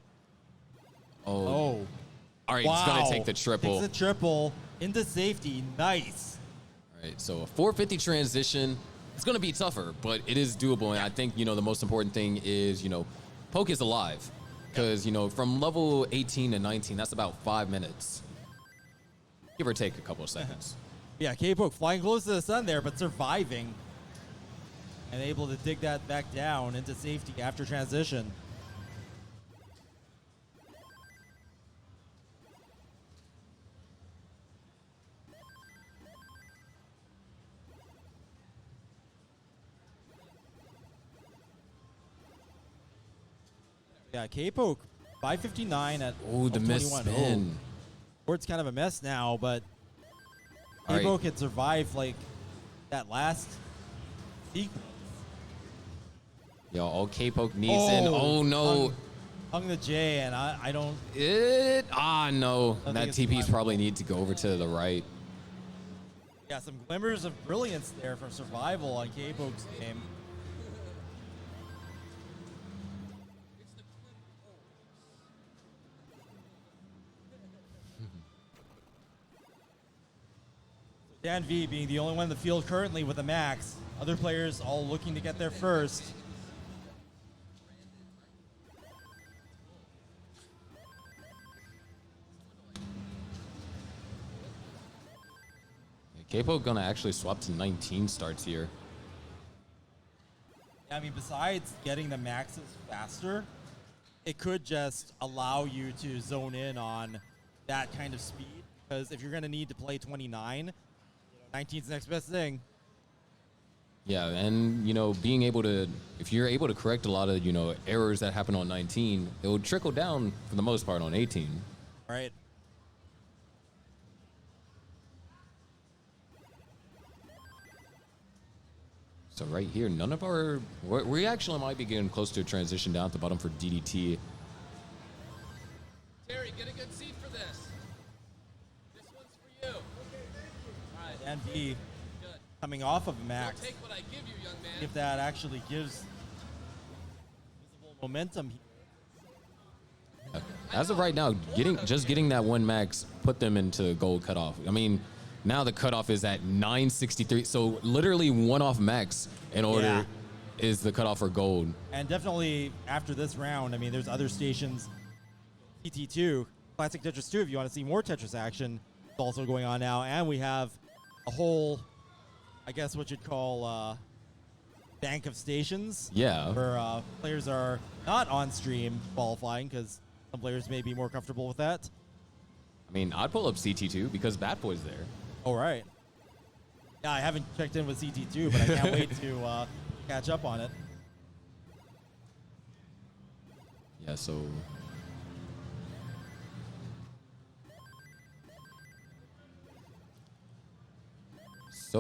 Oh. All right, he's going to take the triple. Takes the triple into safety. Nice. All right, so a 450 transition. It's going to be tougher, but it is doable. And I think, you know, the most important thing is, you know, Poke is alive. Because, you know, from level 18 to 19, that's about 5 minutes. Give or take a couple of seconds. Yeah, K-Poke flying close to the sun there, but surviving. And able to dig that back down into safety after transition. Yeah, K-Poke, 559 at Oh, the miss 21. spin. Board's kind of a mess now, but All right. K-Poke had survived like that last sequence. Yo, all K-Poke needs in. Oh, no. Hung the J, and I don't. No. I think That it's TP's fine. probably need to go over to the right. Yeah, some glimmers of brilliance there from survival on K-Poke's game. Dan V being the only one in the field currently with a max. Other players all looking to get there first. K-Poke gonna actually swap to 19 starts here. I mean, besides getting the maxes faster, it could just allow you to zone in on that kind of speed. Because if you're going to need to play 29, 19's the next best thing. Yeah, and, you know, being able to, if you're able to correct a lot of, you know, errors that happen on 19, it will trickle down for the most part on 18. Right. So right here, none of our, we actually might be getting close to a transition down at the bottom for DDT. Terry, get a good seat for this. This one's for you. All right. Dan V coming off of max. Don't take what I give you, young man. If that actually gives visible momentum here. As of right now, getting that one max put them into gold cutoff. I mean, now the cutoff is at 963. So literally one off max in order is the cutoff for gold. And definitely after this round, I mean, there's other stations. CT2, Classic Tetris 2, if you want to see more Tetris action, it's also going on now. And we have a whole, I guess what you'd call bank of stations. Yeah. Where players are not on stream qualifying because some players may be more comfortable with that. I mean, I'd pull up CT2 because Bat Boy's there. All right. Yeah, I haven't checked in with CT2, but I can't wait to catch up on it. Yeah, so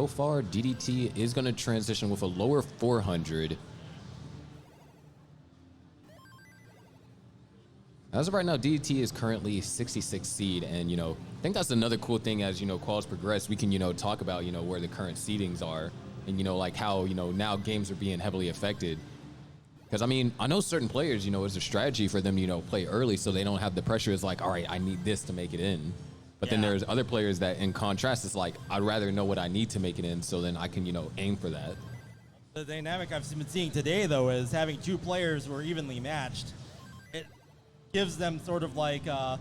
far, DDT is going to transition with a lower 400. As of right now, DDT is currently 66 seed, and, you know, I think that's another cool thing as, you know, quals progress, we can, you know, talk about, you know, where the current seedings are and, you know, like how, you know, now games are being heavily affected. Because, I mean, I know certain players, you know, it's a strategy for them, you know, play early so they don't have the pressure. It's like, all right, I need this to make it in. But then there's other players that, in contrast, it's like, I'd rather know what I need to make it in so then I can, you know, aim for that. The dynamic I've been seeing today, though, is having two players who are evenly matched. It gives them sort of like, I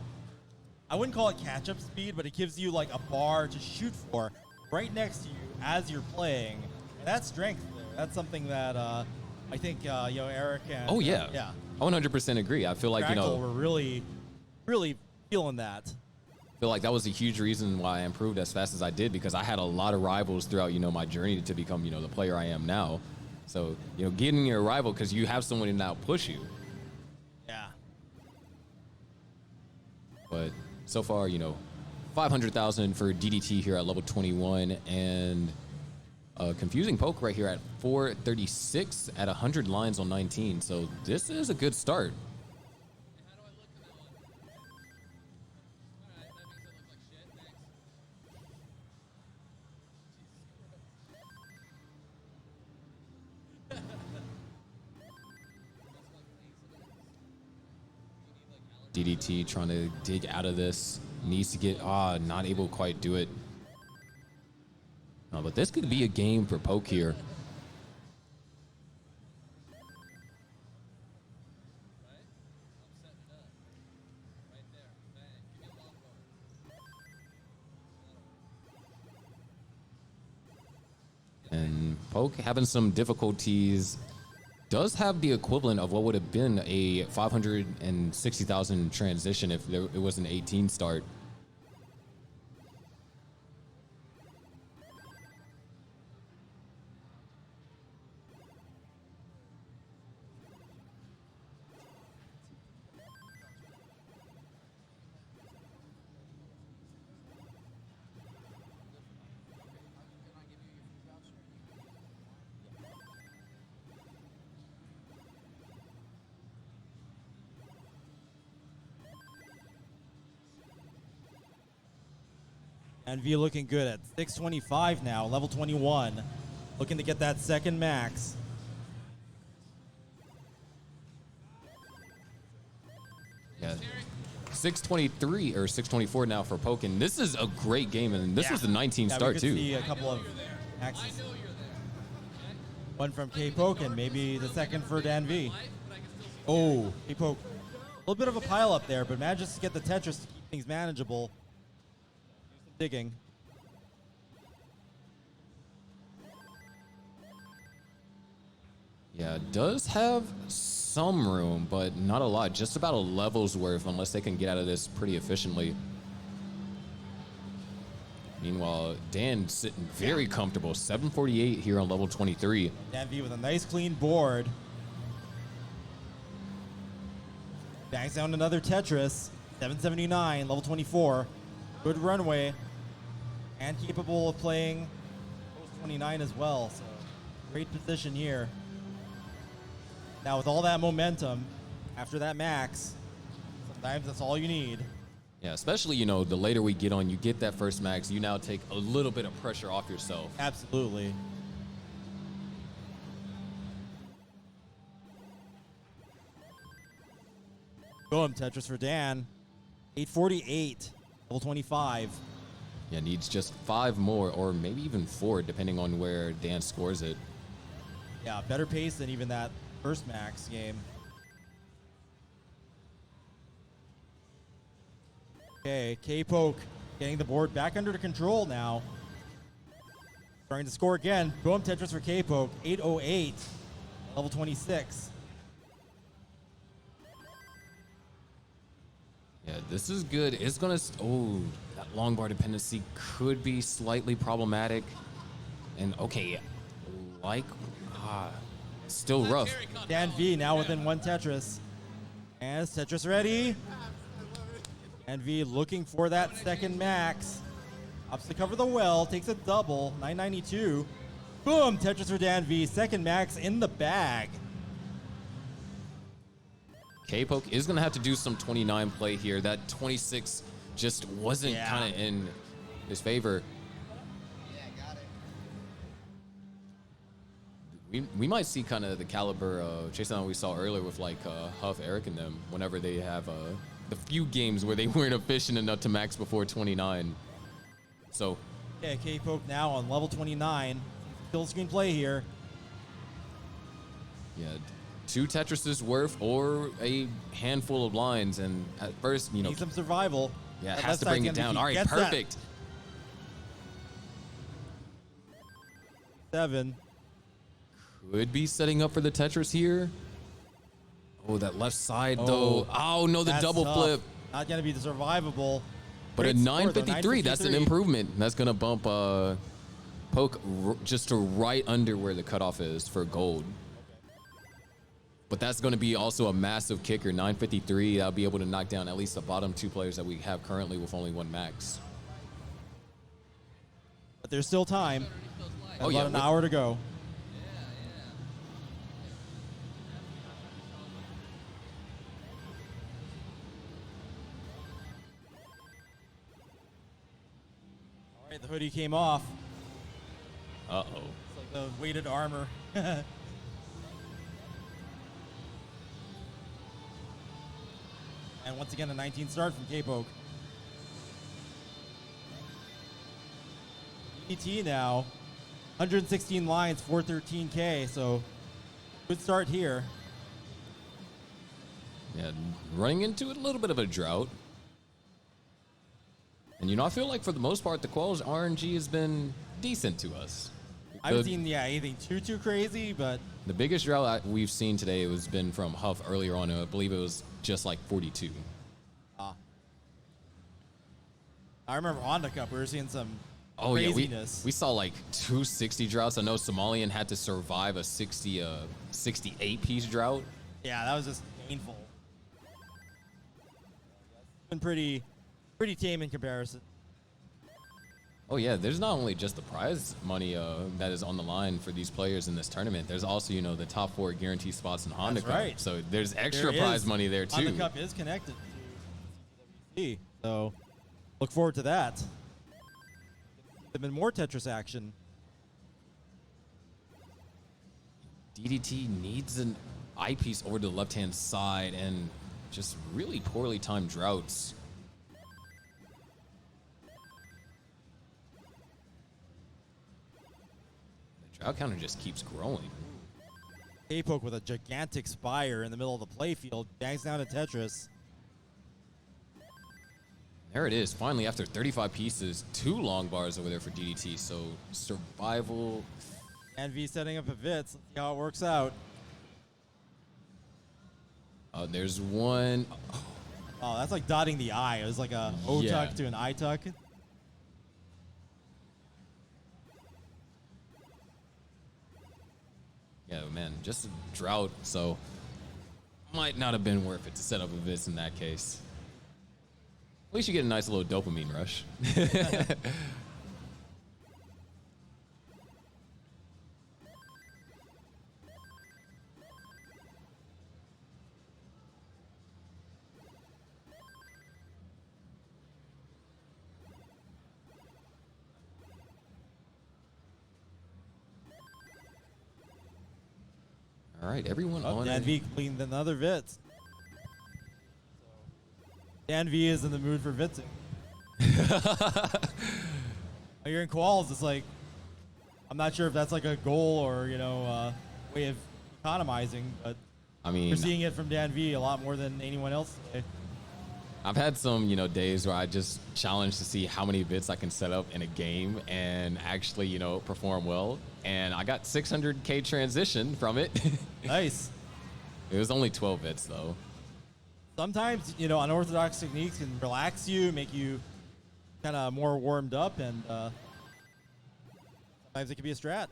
wouldn't call it catch-up speed, but it gives you like a bar to shoot for right next to you as you're playing. And that's strength there. That's something that I think, you know, Eric and... Oh, yeah. Yeah. I 100% agree. I feel like, you know... Fractal were really, really feeling that. I feel like that was a huge reason why I improved as fast as I did, because I had a lot of rivals throughout, you know, my journey to become, you know, the player I am now. So, you know, getting your rival because you have someone to now push you. Yeah. But so far, you know, 500,000 for DDT here at level 21, and confusing poke right here at 436 at 100 lines on 19. So this is a good start. DDT trying to dig out of this. Needs to get, not able to quite do it. No, but this could be a game for Poke here. Poke having some difficulties. Does have the equivalent of what would have been a 560,000 transition if it was an 18 start. And V looking good at 625 now, level 21. Looking to get that second max. Yeah. 623 or 624 now for Pokin. This is a great game, and this was the 19 start we could too. See a couple of maxes. One from K-Poke and maybe the second for Dan V. Oh, K-Poke. A little bit of a pile up there, but manages to get the Tetris to keep things manageable. Digging. Yeah, does have some room, but not a lot. Just about a level's worth, unless they can get out of this pretty efficiently. Meanwhile, Dan sitting very comfortable. 748 here on level 23. Dan V with a nice clean board. Bangs down another Tetris. 779, level 24. Good runway. And capable of playing post 29 as well. So great position here. Now with all that momentum, after that max, sometimes that's all you need. Yeah, especially, you know, the later we get on, you get that first max, you now take a little bit of pressure off yourself. Absolutely. Boom, Tetris for Dan. 848, level 25. Yeah, needs just 5 more, or maybe even 4, depending on where Dan scores it. Yeah, better pace than even that first max game. Okay, K-Poke getting the board back under control now. Starting to score again. Boom, Tetris for K-Poke. 808, level 26. Yeah, this is good. It's gonna, oh, that long bar dependency could be slightly problematic. And okay, like, still rough. Dan V now within 1 Tetris. And is Tetris ready? Dan V looking for that second max. Ups to cover the well, takes a double, 992. Boom, Tetris for Dan V, second max in the bag. K-Poke is gonna have to do some 29 play here. That 26 just wasn't kind of in his favor. We might see kind of the caliber of chase down we saw earlier with like Huff, Eric, and them whenever they have the few games where they weren't efficient enough to max before 29. So yeah, K-Poke now on level 29. Kill screen play here. Yeah, 2 Tetrises worth or a handful of lines, and at first, you know, need some survival. Yeah, That has to left bring side's it gonna down. be- All right, gets that. perfect. 7. Could be setting up for the Tetris here. Oh, that left side though. Oh no, the that's double tough. flip. Not gonna be survivable. But a Great score, though, 953, that's an 953. improvement. That's gonna bump Poke just to right under where the cutoff is for gold. But that's going to be also a massive kicker. 953, that'll be able to knock down at least the bottom 2 players that we have currently with only 1 max. But there's still time. Oh, About yeah, an hour to go. All right, the hoodie came off. Uh-oh. It's like the weighted armor. And once again, a 19 start from K-Poke. ET now, 116 lines, 413K, so good start here. Yeah, running into a little bit of a drought. And, you know, I feel like for the most part, the quals RNG has been decent to us. I haven't seen anything too crazy, but The biggest drought we've seen today has been from Huff earlier on. I believe it was just like 42. I remember on the Cup we were seeing some Oh yeah, craziness. we saw like 260 droughts. I know Somalian had to survive a 68 piece drought. Yeah, that was just painful. Been pretty tame in comparison. Oh yeah, there's not only just the prize money that is on the line for these players in this tournament. There's also, you know, the top 4 guaranteed spots in Honda That's Cup. right. So there's extra There prize is. money there too. Honda Cup is connected to CTWC, so look forward to that. There's been more Tetris action. DDT needs an eyepiece over to the left-hand side and just really poorly timed droughts. The drought counter just keeps growing. A-Poke with a gigantic spire in the middle of the playfield, bangs down to Tetris. There it is. Finally, after 35 pieces, 2 long bars over there for DDT. So survival. And V setting up a Vitz. Let's see how it works out. There's one. Oh, that's like dotting the I. It was like a O Yeah. tuck to an I tuck. Yeah, man, just a drought. So might not have been worth it to set up a Vitz in that case. At least you get a nice little dopamine rush. All right, everyone on. Dan V completing another Vitz. Dan V is in the mood for Vitzing. You're in quals. It's like, I'm not sure if that's like a goal or, you know, way of economizing, but I mean, you're seeing it from Dan V a lot more than anyone else today. I've had some, you know, days where I just challenge to see how many bits I can set up in a game and actually, you know, perform well. And I got 600K transition from it. Nice. It was only 12 bits though. Sometimes, you know, unorthodox techniques can relax you, make you kind of more warmed up, and sometimes it can be a strat.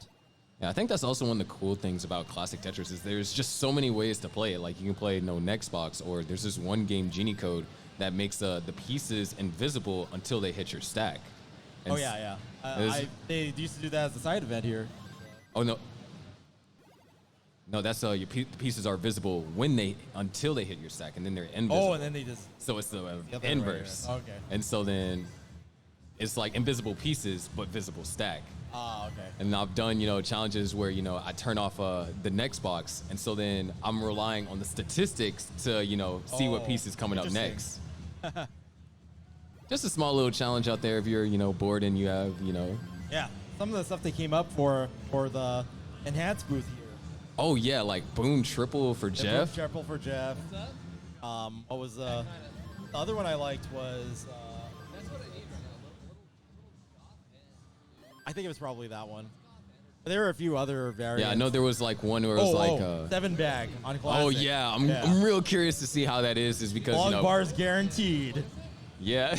Yeah, I think that's also one of the cool things about Classic Tetris is there's just so many ways to play it. Like you can play no next box, or there's this one game Genie code that makes the pieces invisible until they hit your stack. And Oh yeah, yeah. They used to do that as a side event here. Oh no. No, that's your pieces are visible until they hit your stack, and then they're invisible. Oh, and then they just. So it's the other way inverse. around. Okay. And so then it's like invisible pieces but visible stack. Ah, okay. And I've done, you know, challenges where, you know, I turn off the next box, and so then I'm relying on the statistics to, you know, see what piece is coming up next. Just a small little challenge out there if you're, you know, bored and you have, you know. Yeah, some of the stuff they came up for the enhanced booth here. Oh yeah, like boom triple for Yeah, Jeff. boom triple for Jeff. What was the other one I liked was. I think it was probably that one. There were a few other variants. Yeah, I know there was like one where it was like 7 bag on Classic. Oh yeah, I'm real curious to see how that is because long you know bars guaranteed. Yeah.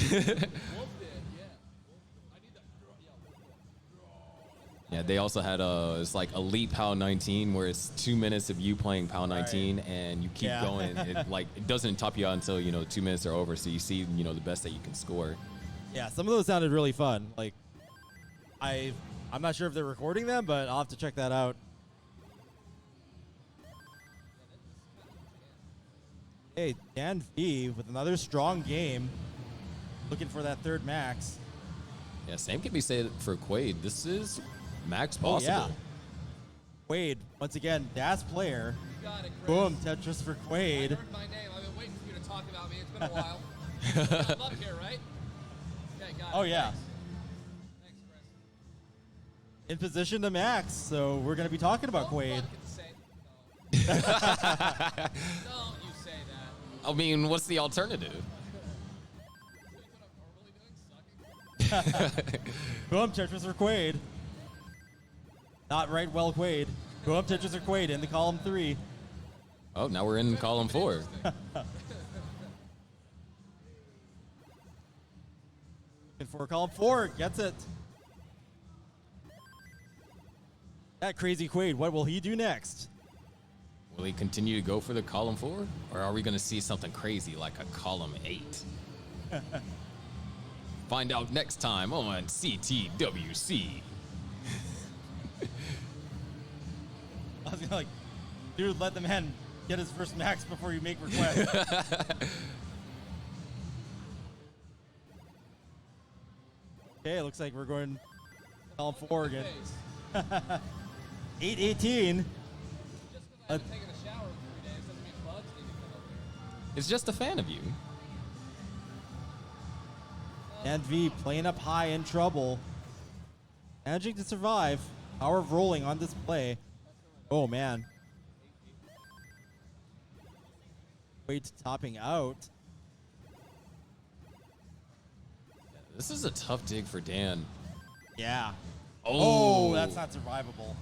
Yeah, they also had it's like Elite PAL 19 where it's 2 minutes of you playing PAL 19 and you keep Yeah. going. It doesn't top you out until, you know, 2 minutes are over, so you see, you know, the best that you can score. Yeah, some of those sounded really fun. Like, I'm not sure if they're recording them, but I'll have to check that out. Hey, Dan V with another strong game. Looking for that third max. Yeah, same can be said for Quaid. This is max possible. Oh, yeah. Quaid, once again, DAS player. You got it, Chris. Boom, Tetris for I Quaid. heard my name. I've been waiting for you to talk about me. It's been a while. I'm up here, right? Okay, got it. Oh, yeah. Thanks, Chris. In position to max, so we're going to be talking about Quaid. Don't you say that. I mean, what's the alternative? Boom, Tetris for Quaid. Not right, well, Quaid. Go up, Tetris or Quaid in the column 3. Oh, now we're in column 4. Looking for column 4, gets it. That crazy Quaid, what will he do next? Will he continue to go for the column 4? Or are we going to see something crazy like a column 8? Find out next time on CTWC. I was like, dude, let the man get his first max before you make requests. Okay, it looks like we're going column 4 again. 8:18. It's just a fan of you. And V playing up high in trouble. Managing to survive. Power of rolling on display. Oh, man. Wait, topping out. This is a tough dig for Dan. Yeah. Oh, that's not survivable.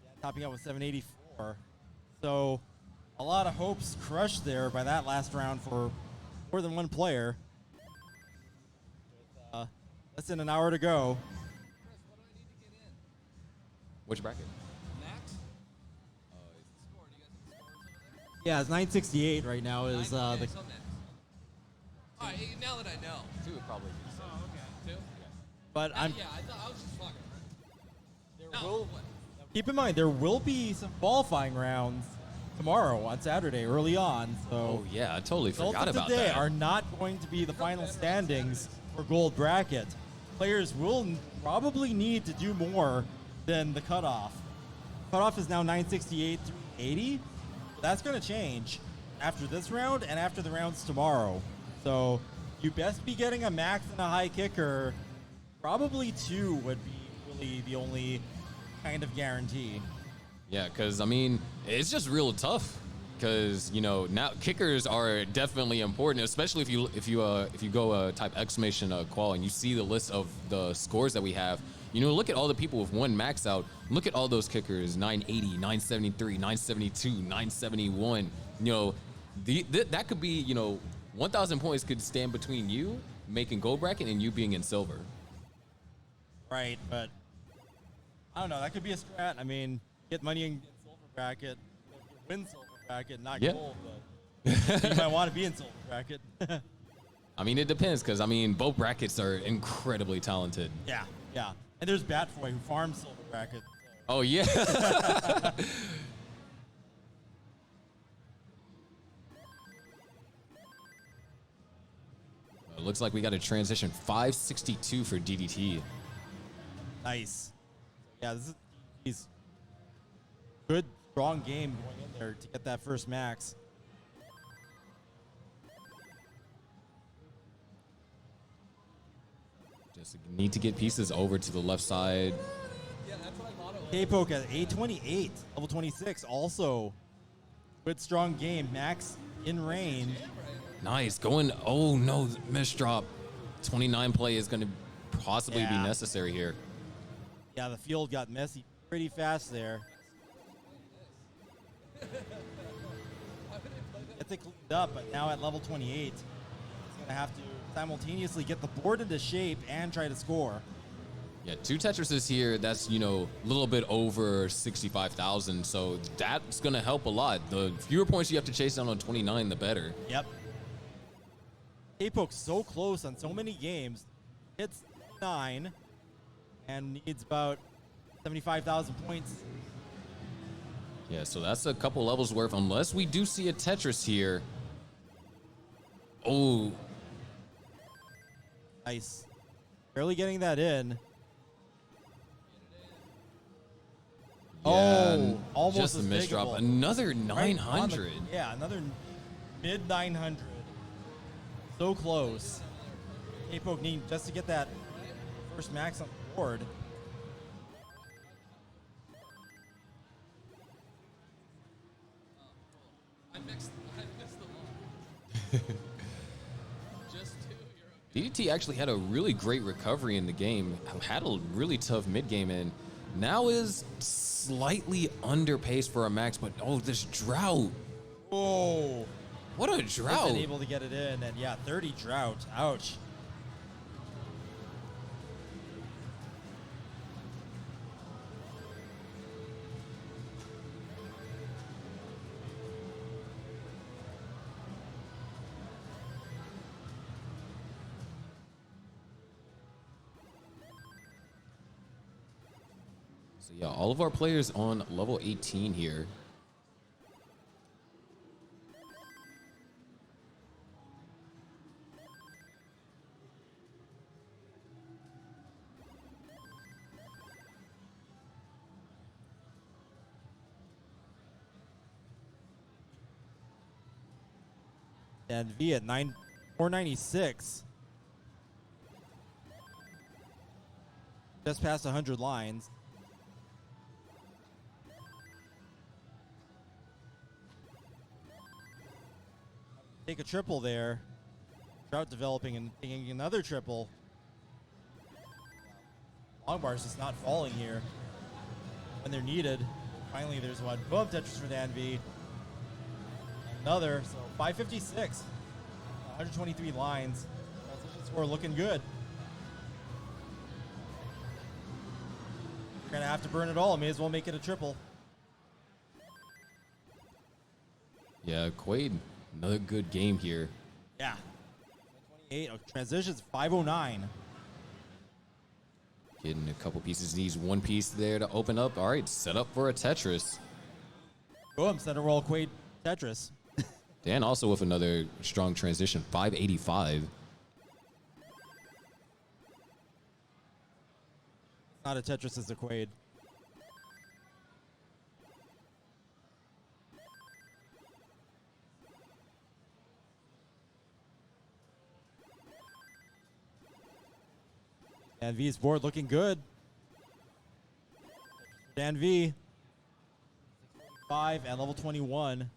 Yeah, topping out with 784. So a lot of hopes crushed there by that last round for more than one player. With, less than an hour to go. Which bracket? Max? Yeah, it's 968 right now. Is the Alright, now that I know. 2 would probably be Oh, okay. 2? but I'm Yeah, I thought I was just fucking. keep in mind there will be some qualifying rounds tomorrow on Saturday early on. So Oh, yeah, I totally results forgot of about today that. are not going to be the final standings for gold bracket. Players will probably need to do more than the cutoff. Cutoff is now 968 through 80. That's going to change after this round and after the rounds tomorrow. So you best be getting a max and a high kicker. Probably 2 would be really the only kind of guarantee. Yeah, because I mean, it's just real tough. Because now kickers are definitely important, especially if you go type exclamation qual and you see the list of the scores that we have. Look at all the people with 1 max out. Look at all those kickers: 980, 973, 972, 971. That could be 1,000 points could stand between you making gold bracket and you being in silver. Right, but I don't know. That could be a strat. I mean, get money in silver bracket, win silver bracket, not gold. But you might want to be in silver bracket. I mean, it depends because both brackets are incredibly talented. Yeah. And there's Batboy who farms silver bracket. Oh yeah. It looks like we got a transition 562 for DDT. Nice. Yeah, he's good, strong game going in there to get that first max. Just need to get pieces over to the left side. Yeah, that's what I thought it was. K-Poke at 828, level 26, also good, strong game. Max in range. Nice. Going, oh no, miss drop. 29 play is going to possibly be necessary here. Yeah, the field got messy pretty fast there. Gets it cleaned up, but now at level 28, he's going to have to simultaneously get the board into shape and try to score. Yeah, 2 Tetrises here, that's, a little bit over 65,000, so that's going to help a lot. The fewer points you have to chase down on 29, the better. Yep. K-Poke's so close on so many games. Hits 9 and needs about 75,000 points. Yeah, so that's a couple levels worth, unless we do see a Tetris here. Oh. Nice. Barely getting that in. Yeah, almost just a as miss big drop. of a- Another Right 900. yeah, another mid 900. So close. K-Poke need just to get that first max on the board. I mixed the one. Just 2. DDT actually had a really great recovery in the game. Had a really tough mid game, and Now is slightly under pace for a max, but oh, this drought. Whoa. What a drought. Wasn't able to get it in, and yeah, 30 drought. Ouch. So yeah, all of our players on level 18 here. And V at 496. Just past 100 lines. Take a triple there. Trout developing and taking another triple. Long bars just not falling here when they're needed. Finally, there's one. Boom, Tetris for Dan V. Another, so 556. 123 lines. Transition score looking good. You're going to have to burn it all. May as well make it a triple. Yeah, Quaid, another good game here. Yeah. 28. Transitions 509. Getting a couple pieces. Needs one piece there to open up. All right, set up for a Tetris. Boom, center roll Quaid Tetris. Dan also with another strong transition, 585. Not a Tetris, it's a Quaid. Dan V's board looking good. Dan V. 5 and level 21.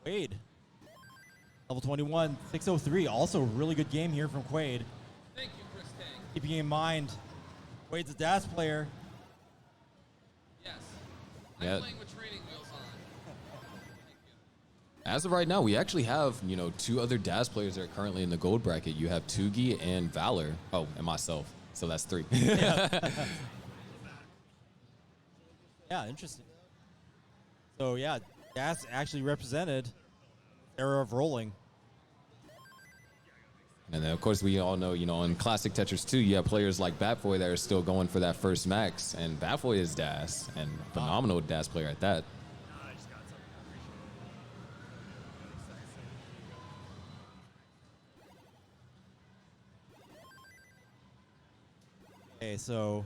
Quaid. Level 21, 603. Also really good game here from Quaid. Thank you, Chris Tang. Keeping in mind, Quaid's a DAS player. Yes. Yeah. I'm playing with training wheels on. As of right now, we actually have, two other DAS players that are currently in the gold bracket. You have Tugi and Valor. Oh, and myself. So that's 3. Yeah, interesting. So yeah, DAS actually represented era of rolling. And then, of course, we all know, in Classic Tetris 2, you have players like Batboy that are still going for that first max. And Batboy is DAS, and phenomenal DAS player at that. Okay, so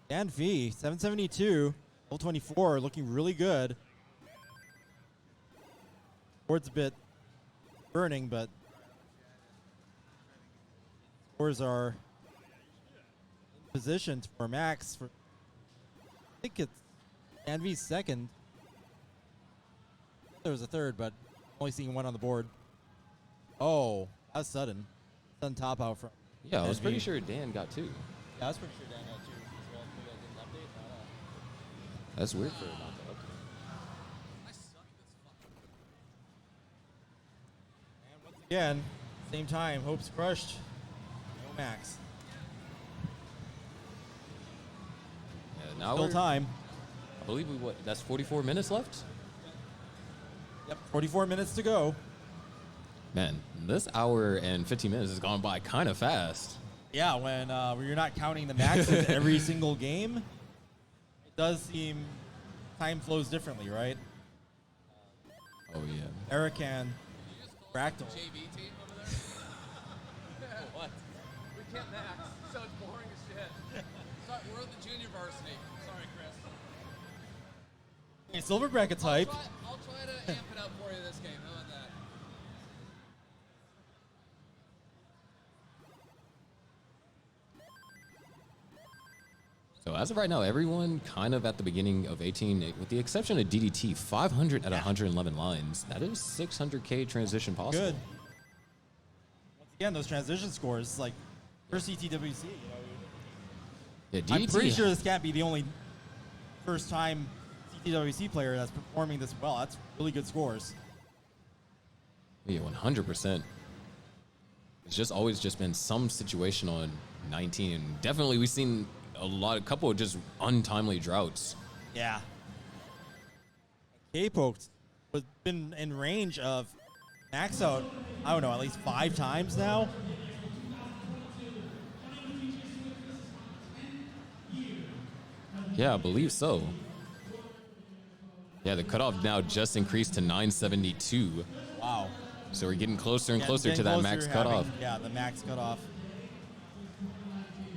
Dan V, 772, level 24, looking really good. Board's a bit burning, but scores are in position for max. I think it's Dan V's second. There was a third, but only seeing one on the board. Oh, that's sudden. Sudden top out from. Yeah, I was pretty sure Dan got 2. Yeah, I was pretty sure Dan got 2 as well. Maybe I didn't update. That's weird for him not to update. Again, same time, hopes crushed. No max. Yeah, now Still time. I believe that's 44 minutes left? Yep, 44 minutes to go. Man, this hour and 15 minutes has gone by kind of fast. Yeah, when you're not counting the maxes every single game, it does seem time flows differently, right? Oh, yeah. Eric and Fractal. JV team over there? What? We can't max, so it's boring as shit. Sorry, we're at the junior varsity. Sorry, Chris. Hey, silver bracket type. I'll try to amp it up for you this game. How about that? So as of right now, everyone kind of at the beginning of 18, with the exception of DDT, 500 at 111 lines. That is 600K transition possible. Good. Once again, those transition scores, like for CTWC, Yeah, I'm pretty DT sure this can't be the only first time CTWC player that's performing this well. That's really good scores. Yeah, 100%. It's just always just been some situation on 19. And definitely we've seen a couple of just untimely droughts. Yeah. K-Poke has been in range of max out, I don't know, at least 5 times now. Yeah, I believe so. Yeah, the cutoff now just increased to 972. Wow. So we're getting closer and Yeah, closer to getting that closer max to cutoff. having- Yeah, the max cutoff.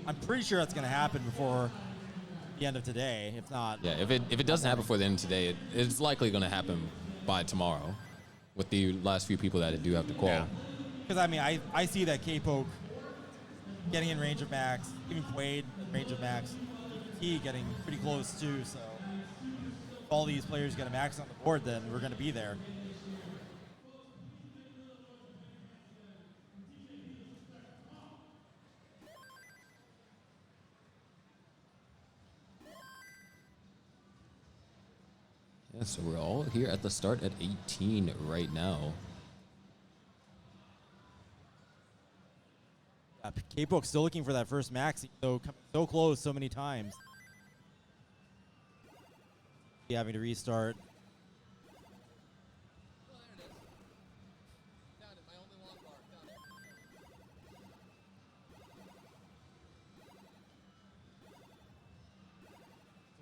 I'm pretty sure that's going to happen before the end of today. If not, Yeah, if it doesn't happen before the end of today, it's likely going to happen by tomorrow with the last few people that do have to call. Yeah. Because, I mean, I see that K-Poke getting in range of max, even Quaid in range of max, DT getting pretty close too, so if all these players get a max on the board, then we're going to be there. Yeah, so we're all here at the start at 18 right now. K-Poke's still looking for that first max, so so close so many times. Having to restart. To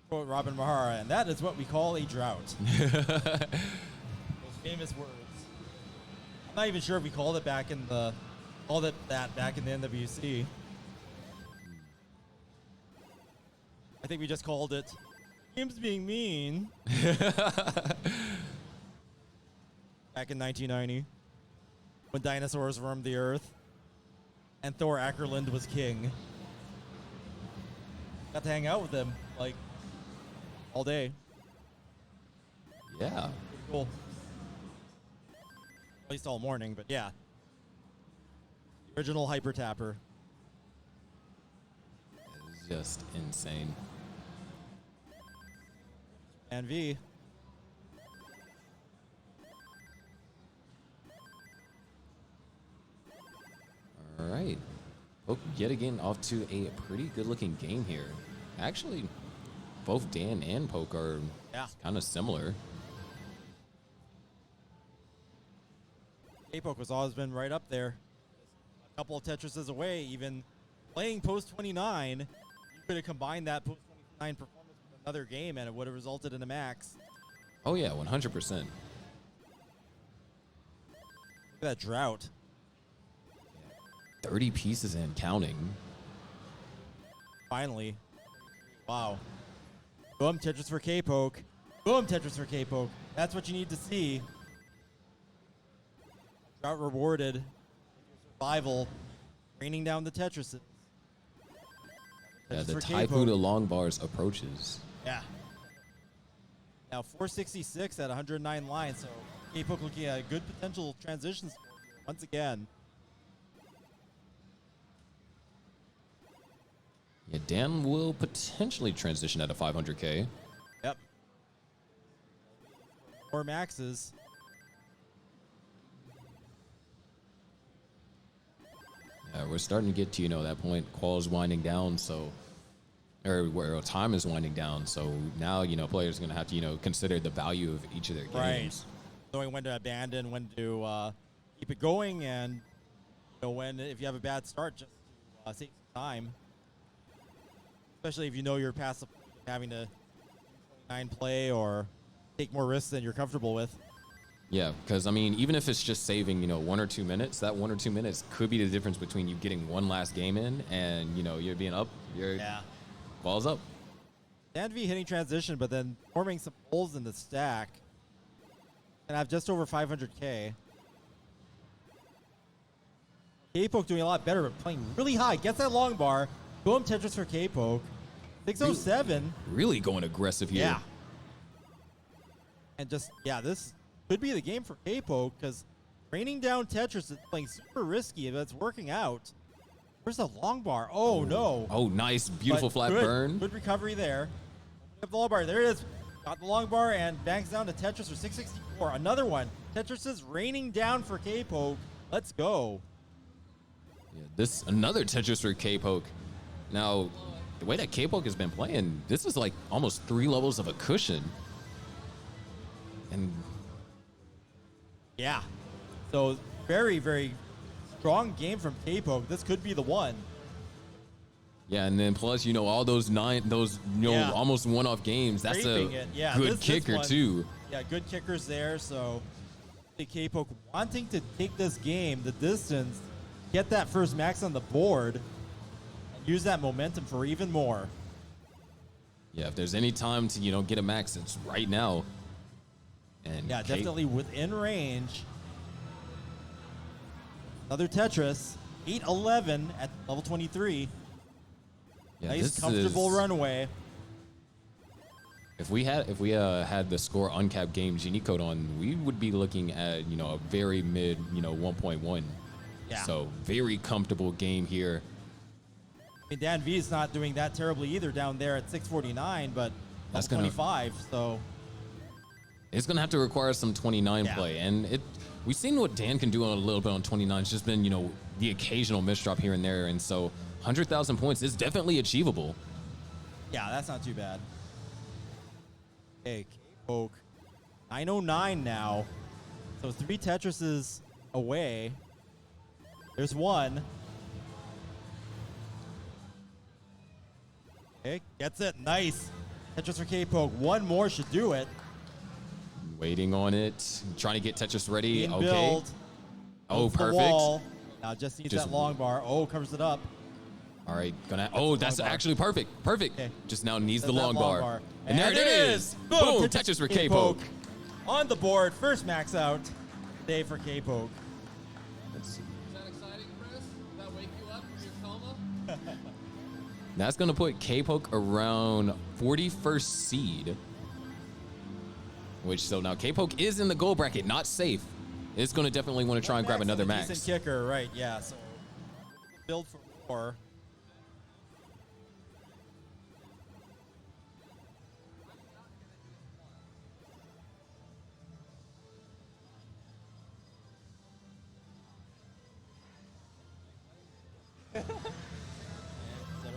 quote Robin Mahara, and that is what we call a drought. Those famous words. I'm not even sure if we called it back in the back in the NWC. I think we just called it games being mean. Back in 1990, when dinosaurs roamed the earth and Thor Ackerland was king. Got to hang out with him like all day. Yeah. Pretty cool. At least all morning, but yeah. The original Hyper Tapper. It's just insane. And V. All right. Poke yet again off to a pretty good looking game here. Actually, both Dan and Poke are kind of similar. K-Poke has always been right up there. A couple of Tetrises away, even playing post 29. You could have combined that post 29 performance with another game and it would have resulted in a max. Oh yeah, 100%. Look at that drought. 30 pieces and counting. Finally. Wow. Boom, Tetris for K-Poke. Boom, Tetris for K-Poke. That's what you need to see. Drought rewarded. Survival. Raining down the Tetrises. Yeah, Tetris the for Taipu K-Poke. to long bars approaches. Yeah. Now 466 at 109 lines, so K-Poke looking at a good potential transition score here once again. Yeah, Dan will potentially transition at a 500K. Yep. More maxes. Yeah, we're starting to get to, that point. Qual's winding down, so, or where time is winding down. So now, players are going to have to, consider the value of each of their games. Knowing when to abandon, when to keep it going, and when, if you have a bad start, just to save some time. Especially if you know you're past the point of having to 29 play or take more risks than you're comfortable with. Yeah, because, even if it's just saving, 1 or 2 minutes, that 1 or 2 minutes could be the difference between you getting one last game in and, you're being up, balls up. Danvi hitting transition, but then forming some holes in the stack. And have just over 500K. K-Poke doing a lot better, but playing really high. Gets that long bar. Boom, Tetris for K-Poke. 607. Really going aggressive here. Yeah. And just, this could be the game for K-Poke because Raining down Tetris is playing super risky, but it's working out. Where's the long bar? Oh, no. Oh, nice. Beautiful But flat good, burn. Good recovery there. Up the long bar. There it is. Got the long bar and bangs down to Tetris for 664. Another one. Tetris is raining down for K-Poke. Let's go. Yeah, this another Tetris for K-Poke. Now, the way that K-Poke has been playing, this is like almost 3 levels of a cushion. And Yeah. So very, very strong game from K-Poke. This could be the one. yeah, and then plus, all those Yeah. almost one-off games. That's Scraping a it. Yeah, good this kicker one- too. Yeah, good kickers there. So the K-Poke wanting to take this game the distance, get that first max on the board, and use that momentum for even more. Yeah, if there's any time to get a max, it's right now. And Yeah, definitely within range. Another Tetris, 8-11 at level 23. Yeah, Nice, this comfortable is- runway. If we had the score uncapped game Genie code on, we would be looking at a very mid 1.1. Yeah. So very comfortable game here. I mean, Dan V is not doing that terribly either down there at 649, but That's level gonna- 25. So It's gonna have to require some 29 Yeah. play, and we've seen what Dan can do a little bit on 29. It's just been the occasional misdrop here and there, and so 100,000 points is definitely achievable. yeah, that's not too bad. Okay, K-Poke, 909 now. So 3 Tetrises away. There's one. Okay, gets it. Nice. Tetris for K-Poke. One more should do it. Waiting on it, trying to get Tetris ready. Being Okay. build. Oh, Off the perfect. wall. Now just needs Just- that long bar. Oh, covers it up. All right, that's long bar. actually perfect. Perfect. Okay. Just now needs the That's that long bar. And there And it is. Boom, Tetris for K-Poke. On the board, first max out day for K-Poke. Let's see. Is that exciting, Chris? Did that wake you up from your coma? That's going to put K-Poke around 41st seed. So now K-Poke is in the goal bracket, not safe. It's going to definitely want to try and grab another max. Decent kicker, right? Yeah. So build for more.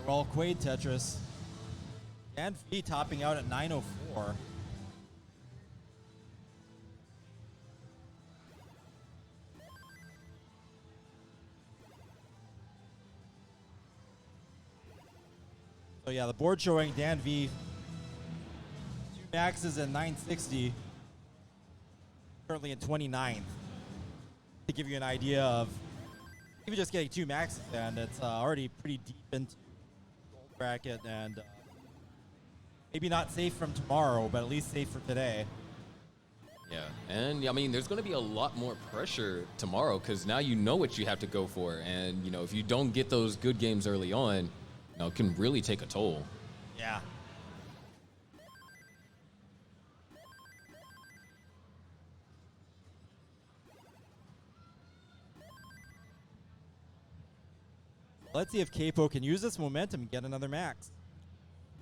Well, Quaid Tetris. And V topping out at 904. So yeah, the board showing Dan V 2 maxes at 960. Currently in 29th. To give you an idea of even just getting 2 maxes, and it's already pretty deep into the gold bracket, and maybe not safe from tomorrow, but at least safe for today. Yeah, and I mean, there's going to be a lot more pressure tomorrow because now you know what you have to go for, and if you don't get those good games early on, it can really take a toll. Yeah. Let's see if K-Poke can use this momentum and get another max.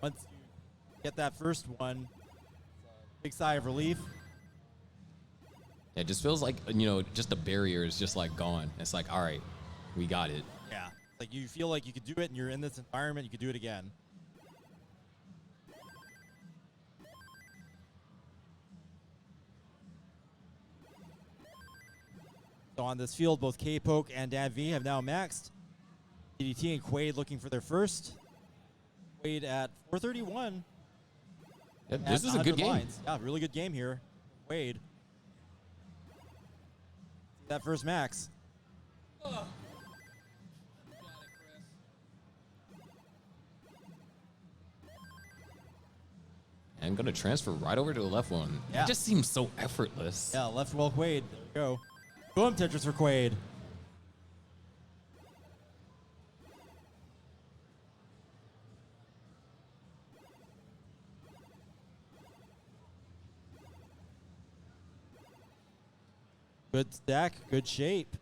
Once you get that first one, big sigh of relief. It just feels like, just the barrier is just like gone. It's like, all right, we got it. Yeah. Like you feel like you could do it and you're in this environment, you could do it again. So on this field, both K-Poke and Dan V have now maxed. DDT and Quaid looking for their first. Quaid at 431. Yeah, this is a good game. Lines. Yeah, really good game here. Quaid. That first max. You got it, Chris. And going to transfer right over to the left one. Yeah. It just seems so effortless. Yeah, left well Quaid. There we go. Boom, Tetris for Quaid. Good stack, good shape.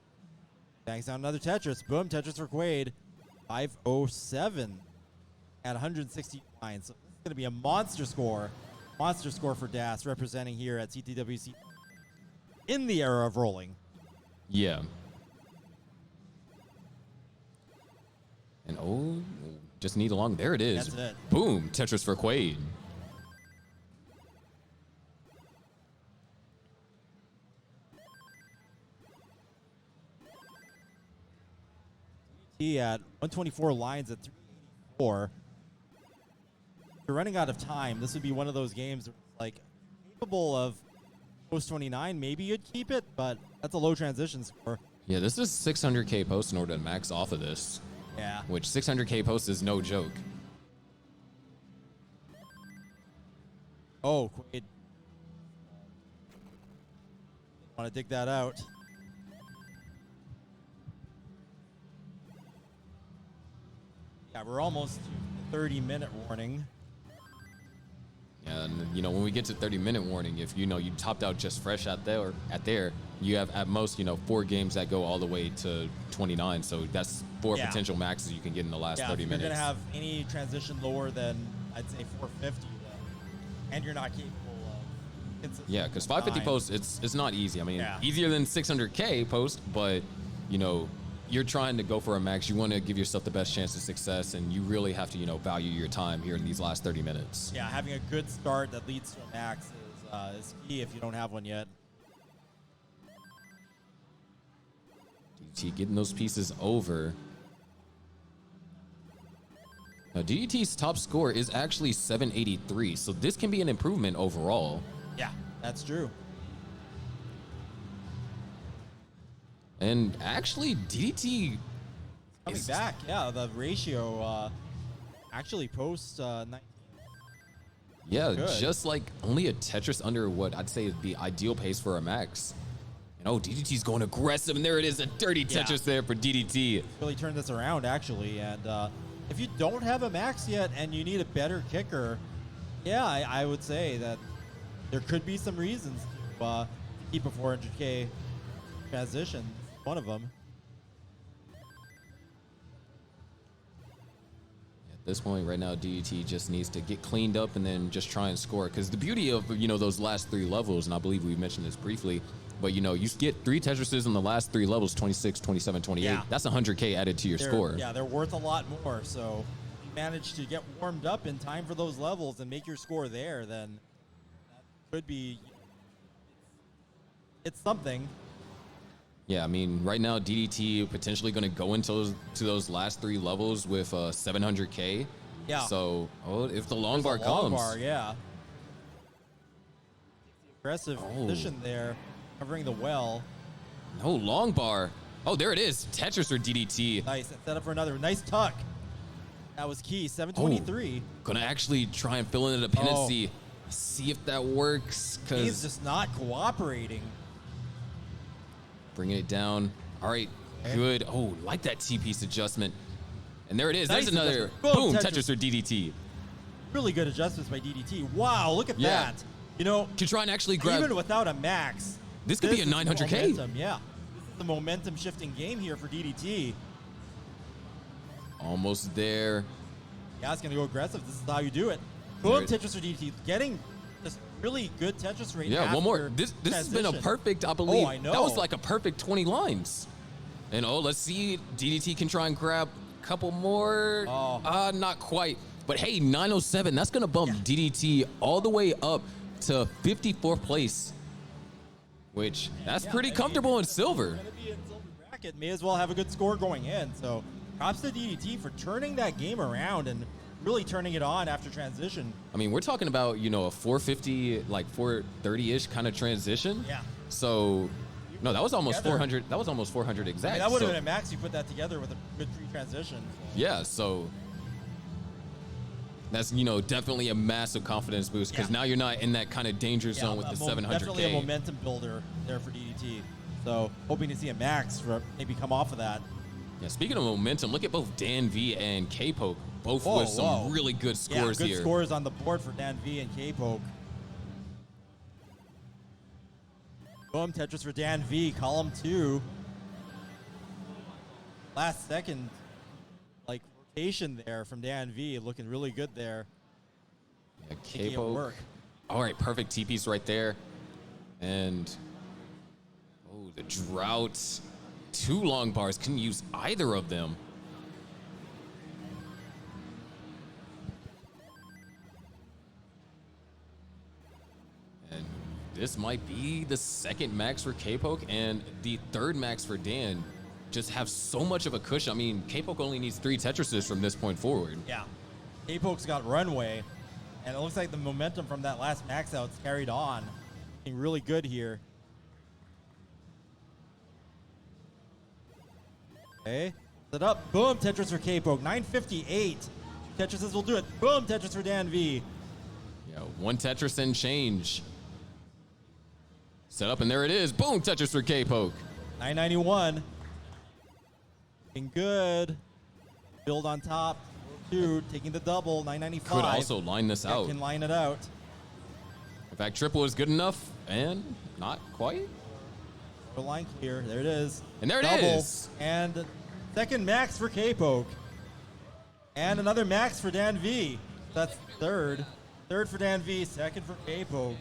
Bangs down another Tetris. Boom, Tetris for Quaid. 507 at 169. So this is going to be a monster score. Monster score for Das, representing here at CTWC in the era of rolling. Yeah. And just need along. There it is. That's it. Boom, Tetris for Quaid. At 124 lines at 384. You're running out of time. This would be one of those games like capable of post 29. Maybe you'd keep it, but that's a low transition score. Yeah, this is 600K post in order to max off of this. Yeah. Which 600K post is no joke. Oh, Quaid. Want to dig that out. Yeah, we're almost to 30-minute warning. Yeah, and when we get to 30-minute warning, if you topped out just fresh at there, you have at most 4 games that go all the way to 29. So that's 4 potential maxes you can get in the last 30 if minutes. you're gonna have any transition lower than I'd say 450, and you're not capable of consistent. Yeah, because 550 post, it's not easy. I mean, easier than 600K post, but you're trying to go for a max. You want to give yourself the best chance of success, and you really have to, value your time here in these last 30 minutes. Yeah, having a good start that leads to a max is key if you don't have one yet. DDT getting those pieces over. Now, DDT's top score is actually 783, so this can be an improvement overall. Yeah, that's true. And actually, DDT coming back. Yeah, the ratio actually post 19. Yeah, Good. just like only a Tetris under what I'd say is the ideal pace for a max. DDT's going aggressive, and there it is, a dirty Tetris there for DDT. Really turned this around, actually. And if you don't have a max yet and you need a better kicker, I would say that there could be some reasons to keep a 400K transition. One of them. At this point right now, DDT just needs to get cleaned up and then just try and score. Because the beauty of those last 3 levels, and I believe we mentioned this briefly, but you get 3 Tetrises in the last 3 levels, 26, 27, 28. Yeah. That's 100K added to your score. Yeah, they're worth a lot more. So if you manage to get warmed up in time for those levels and make your score there, then that could be. It's something. Yeah, I mean, right now DDT potentially going to go into those last 3 levels with 700K. Yeah. So, if the long bar There's a long comes. bar, yeah. Aggressive position there, covering the well. No long bar. Oh, there it is. Tetris or DDT. Nice. Set up for another nice tuck. That was key. 723. Gonna actually try and fill in a dependency. See if that works. He's just not cooperating. Bringing it down. All right, good. Oh, like that T-piece adjustment. And there it is. Nice There's another. adjustment. Boom, Boom, Tetris or DDT. Really good adjustments by DDT. Wow, look at that. Can try and actually grab. Even without a max. This could be a 900K. Momentum, yeah. This is the momentum shifting game here for DDT. Almost there. Yeah, it's going to go aggressive. This is how you do it. Boom, Tetris or DDT. Getting just really good Tetris rate. Yeah, one more. This has been a perfect, I believe. Oh, I know. That was like a perfect 20 lines. And let's see. DDT can try and grab a couple more. Not quite. But hey, 907. That's going to bump DDT all the way up to 54th place. Which, that's pretty comfortable in silver. Going to be in silver bracket. May as well have a good score going in. So props to DDT for turning that game around and really turning it on after transition. I mean, we're talking about, a 450, like 430-ish kind of transition. Yeah. So, no, that was almost Together. 400. That was almost 400 exact. I mean, that would have been a max. You put that together with a good pre-transition. Yeah, so that's, definitely a massive confidence boost because now you're not in that kind of danger zone with the 700K. Definitely a momentum builder there for DDT. So hoping to see a max for maybe come off of that. Yeah, speaking of momentum, look at both Dan V and K-Poke, both with some really good scores good here. Scores on the board for Dan V and K-Poke. Boom, Tetris for Dan V, column 2. Last second, like, rotation there from Dan V, looking really good there. Yeah, Making it K-Poke. work. All right, perfect T-piece right there. And, oh, the drought. 2 long bars, couldn't use either of them. And this might be the second max for K-Poke and the third max for Dan. Just have so much of a cushion. I mean, K-Poke only needs 3 Tetrises from this point forward. Yeah. K-Poke's got runway, and it looks like the momentum from that last max out's carried on. Looking really good here. Okay. Set up. Boom, Tetris for K-Poke. 958. 2 Tetrises will do it. Boom, Tetris for Dan V. Yeah, 1 Tetris and change. Set up, and there it is. Boom, Tetris for K-Poke. 991. Looking good. Build on top. 2, taking the double. 995. Could also line this out. Can line it out. In fact, triple is good enough, and not quite. The line clear. There it is. And there it double. is. And second max for K-Poke. And another max for Dan V. That's third. Third for Dan V, second for K-Poke.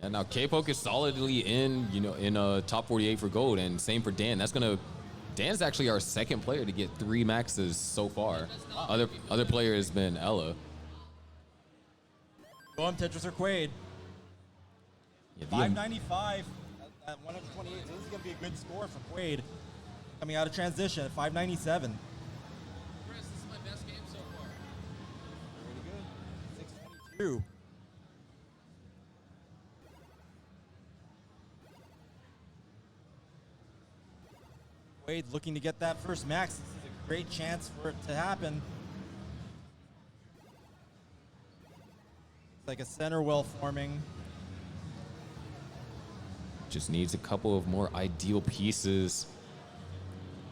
And now K-Poke is solidly in, in top 48 for gold, and same for Dan. Dan's actually our second player to get 3 maxes so far. Other player has been Ella. Go on, Tetris or Quaid. Yeah, 595 at 128. So this is going to be a good score for Quaid. Coming out of transition at 597. Chris, this is my best game so far. Pretty good. 622. Quaid looking to get that first max. This is a great chance for it to happen. It's like a center well forming. Just needs a couple of more ideal pieces.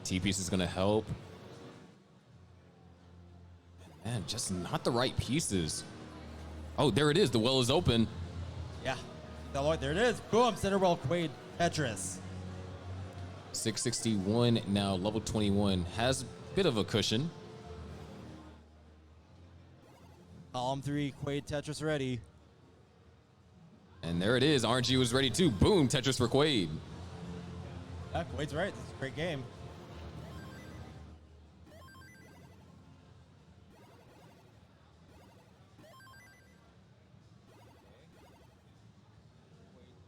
T-piece is going to help. Man, just not the right pieces. Oh, there it is. The well is open. Yeah. There it is. Boom. Center well Quaid Tetris. 661 now, level 21. Has a bit of a cushion. Column 3, Quaid Tetris ready. And there it is. RNG was ready too. Boom, Tetris for Quaid. Yeah, Quaid's right. This is a great game.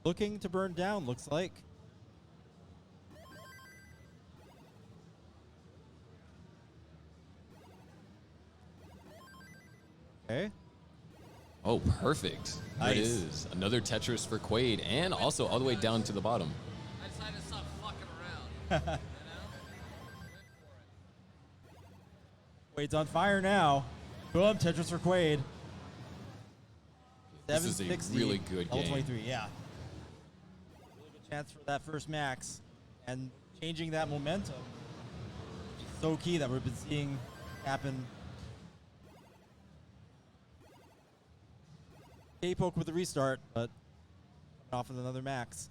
Looking to burn down, looks like. Okay. Oh, perfect. There it Nice. is. Another Tetris for Quaid, and also all the way down to the bottom. I decided to stop fucking around. Quaid's on fire now. Boom, Tetris for Quaid. This is a 760, really good level game. 23, yeah. Really good chance for that first max. And changing that momentum is so key that we've been seeing happen. K-Poke with the restart, but coming off with another max.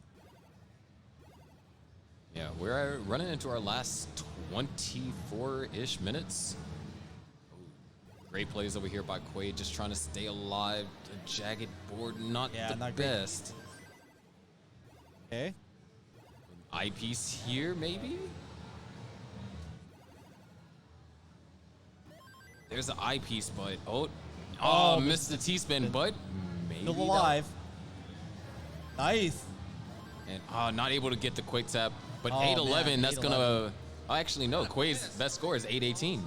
Yeah, we're running into our last 24-ish minutes. Great plays over here by Quaid, just trying to stay alive. A jagged board, not the not great. best. Okay. Eyepiece here, maybe? There's an eyepiece, but missed the T-spin, but maybe Still alive. Nice. And not able to get the quick tap, but Oh, 8-11, man, that's 8-11. gonna. Oh, actually, no. Quaid's best score is 8-18.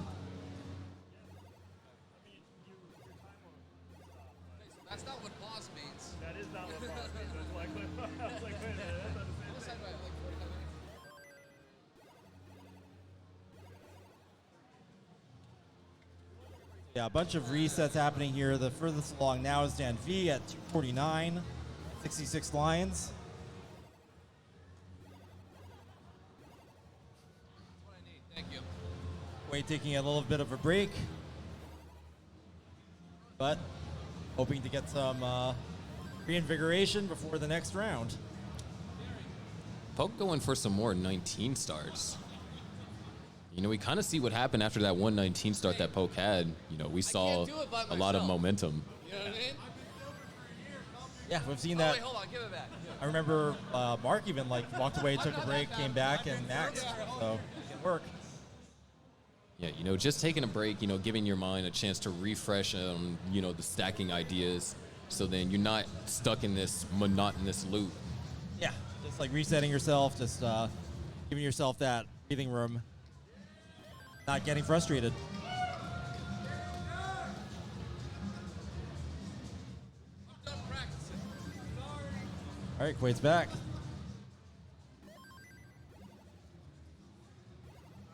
That's not what pause means. That is not what pause means. I was like, wait a minute, that's not the I was same like, thing. like 45 minutes. Yeah, a bunch of resets happening here. The furthest along now is Dan V at 249, 66 lines. That's what I need. Thank you. Quaid taking a little bit of a break, but hoping to get some reinvigoration before the next round. Poke going for some more 19 starts. You know, we kind of see what happened after that 119 start that Poke had. You know, we saw a lot of momentum. You know what I mean? Yeah, we've seen Oh, that. wait, hold on, give it back. I remember Mark even like walked away, took a break, came back, and maxed. So it can work. Yeah, you know, just taking a break, you know, giving your mind a chance to refresh, you know, the stacking ideas, so then you're not stuck in this monotonous loop. Yeah, just like resetting yourself, just giving yourself that breathing room, not getting frustrated. I'm done practicing. All right, Quaid's back. All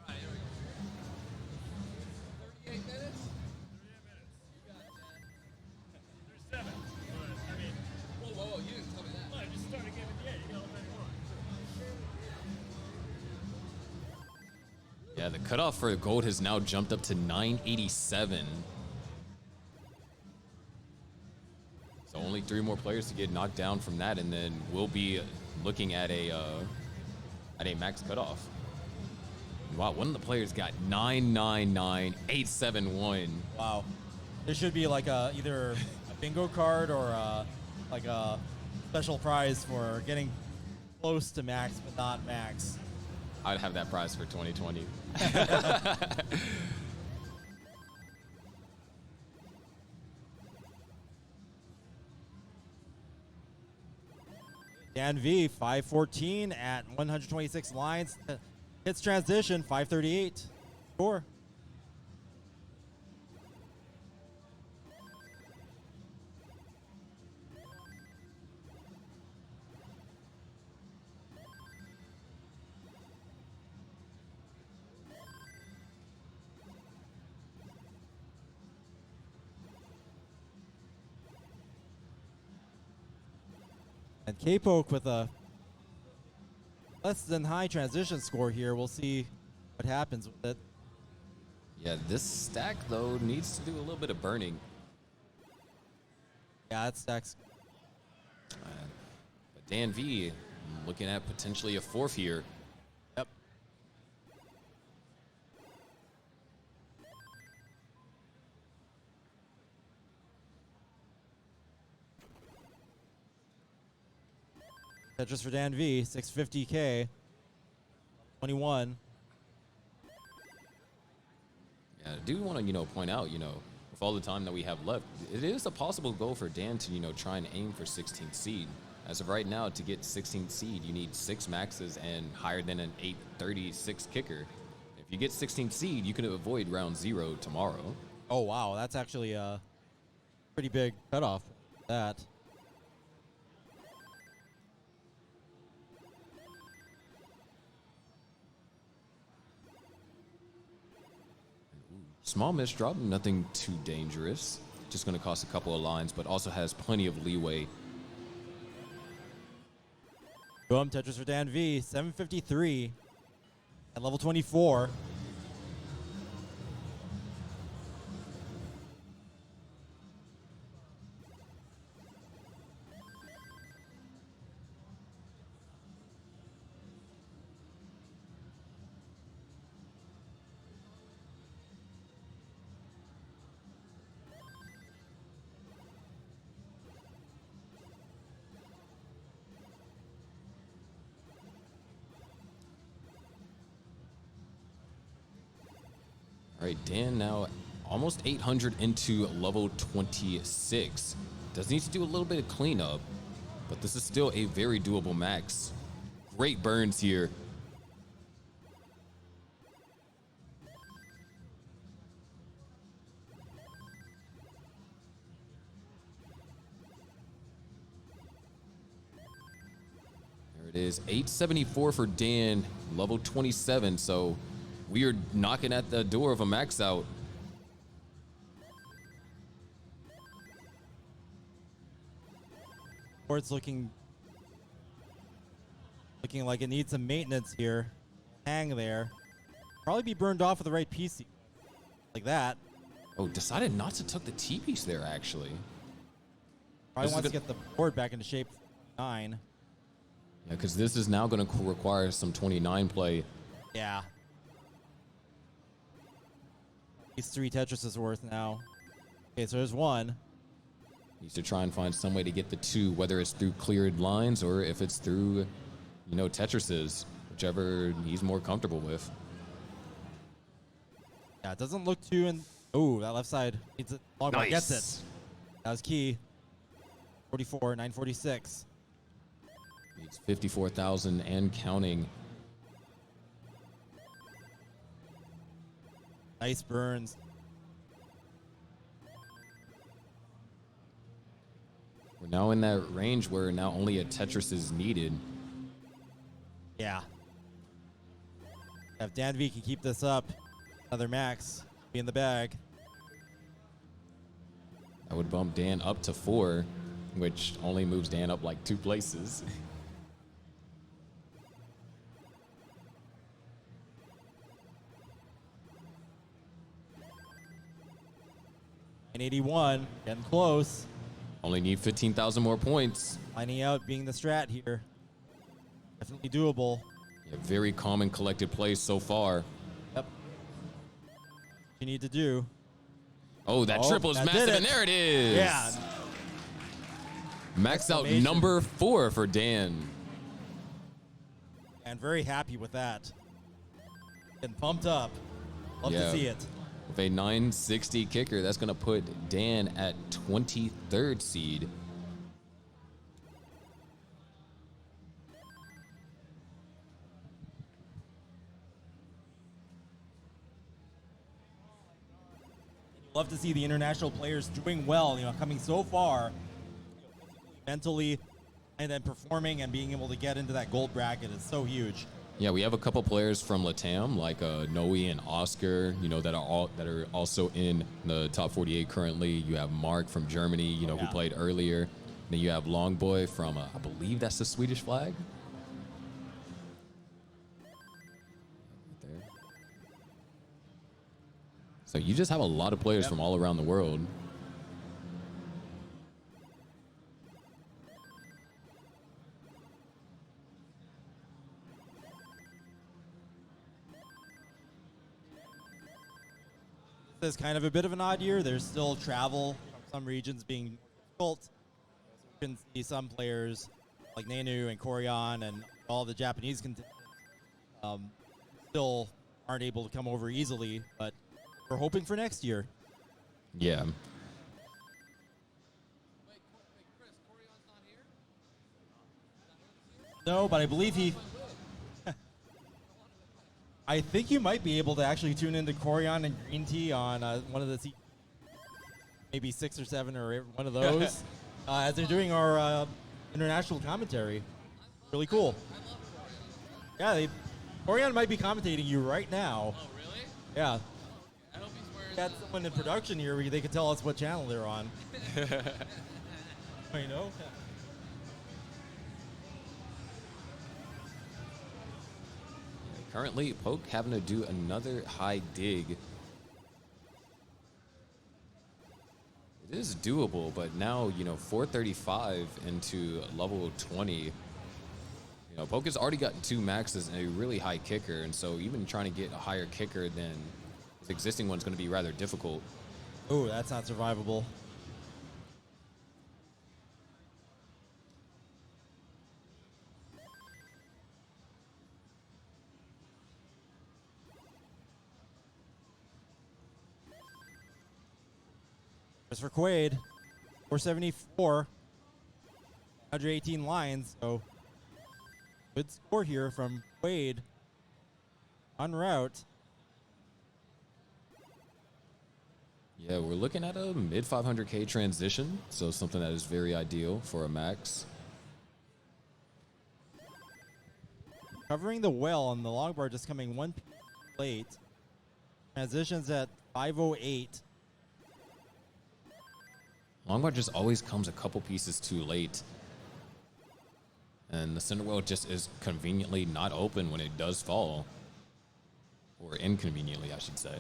right, here we go. 38 minutes? 38 minutes. You got 10. There's 7. But, I mean, whoa, you didn't tell me that. I just started game at the 8. You got anything you want. Yeah, the cutoff for gold has now jumped up to 987. So only 3 more players to get knocked down from that, and then we'll be looking at a max cutoff. Wow, one of the players got 999,871. Wow, there should be like either a bingo card or like a special prize for getting close to max but not max. I'd have that prize for 2020. Dan V, 514 at 126 lines. Hits transition, 538. Score. And K-Poke with a less than high transition score here. We'll see what happens with it. Yeah, this stack, though, needs to do a little bit of burning. Yeah, that stack's. But Dan V looking at potentially a 4th here. Yep. Tetris for Dan V, 650K, 21. Yeah, I do want to, you know, point out, you know, with all the time that we have left, it is a possible goal for Dan to, you know, try and aim for 16th seed. As of right now, to get 16th seed, you need 6 maxes and higher than an 836 kicker. If you get 16th seed, you can avoid round 0 tomorrow. Oh, wow. That's actually a pretty big cutoff. That. Small misdrop, nothing too dangerous. Just going to cost a couple of lines, but also has plenty of leeway. Boom, Tetris for Dan V, 753 at level 24. All right, Dan now almost 800 into level 26. Does need to do a little bit of cleanup, but this is still a very doable max. Great burns here. There it is, 874 for Dan, level 27, so we are knocking at the door of a max out. Board's looking like it needs some maintenance here. Hang there. Probably be burned off with the right PC. Like that. Oh, decided not to tuck the T-piece there, actually. Probably wants to get the board back into shape. 9. Yeah, because this is now going to require some 29 play. Yeah. These 3 Tetris worth now. Okay, so there's 1. Needs to try and find some way to get the 2, whether it's through cleared lines or if it's through, you know, Tetrises, whichever he's more comfortable with. Yeah, it doesn't look too in. Oh, that left side needs it. Longbar Nice. gets it. That was key. 44, 946. Needs 54,000 and counting. Nice burns. We're now in that range where now only a Tetris is needed. Yeah. If Dan V can keep this up, another max be in the bag. That would bump Dan up to 4, which only moves Dan up like 2 places. $981, getting close. Only need 15,000 more points. Lining out being the strat here. Definitely doable. Yeah, very calm and collected play so far. Yep. You need to do. Oh, that triple is that massive, did it. and there it is. Yeah. Max out Exclamation. number 4 for Dan. And very happy with that. Getting pumped up. Love Yeah. to see it. With a 960 kicker, that's going to put Dan at 23rd seed. Love to see the international players doing well, you know, coming so far, mentally, and then performing and being able to get into that gold bracket is so huge. Yeah, we have a couple players from Latam, like Noe and Oscar, you know, that are also in the top 48 currently. You have Mark from Germany, you know, who played earlier. Then you have Longboy from, I believe that's the Swedish flag. Right there. So you just have a lot of players from all around the world. This is kind of a bit of an odd year. There's still travel from some regions being difficult. You can see some players like Nenu and Corian and all the Japanese still aren't able to come over easily, but we're hoping for next year. Yeah. No, but I believe he. I think you might be able to actually tune into Corian and Green Tea on one of the maybe 6 or 7 or one of those as they're doing our international commentary. Really cool. Yeah, Corian might be commentating you right now. Oh, really? Yeah. I hope he's wearing Got someone in production here where they could tell us what channel they're on. You know? Currently, Poke having to do another high dig. It is doable, but now, you know, 435 into level 20. You know, Poke has already got 2 maxes and a really high kicker, and so even trying to get a higher kicker than his existing one's going to be rather difficult. Oh, that's not survivable. As for Quaid, 474, 118 lines, so good score here from Quaid en route. Yeah, we're looking at a mid 500K transition, so something that is very ideal for a max. Covering the well and the long bar just coming 1 piece late. Transitions at 508. Longbar just always comes a couple pieces too late. And the center well just is conveniently not open when it does fall. Or inconveniently, I should say.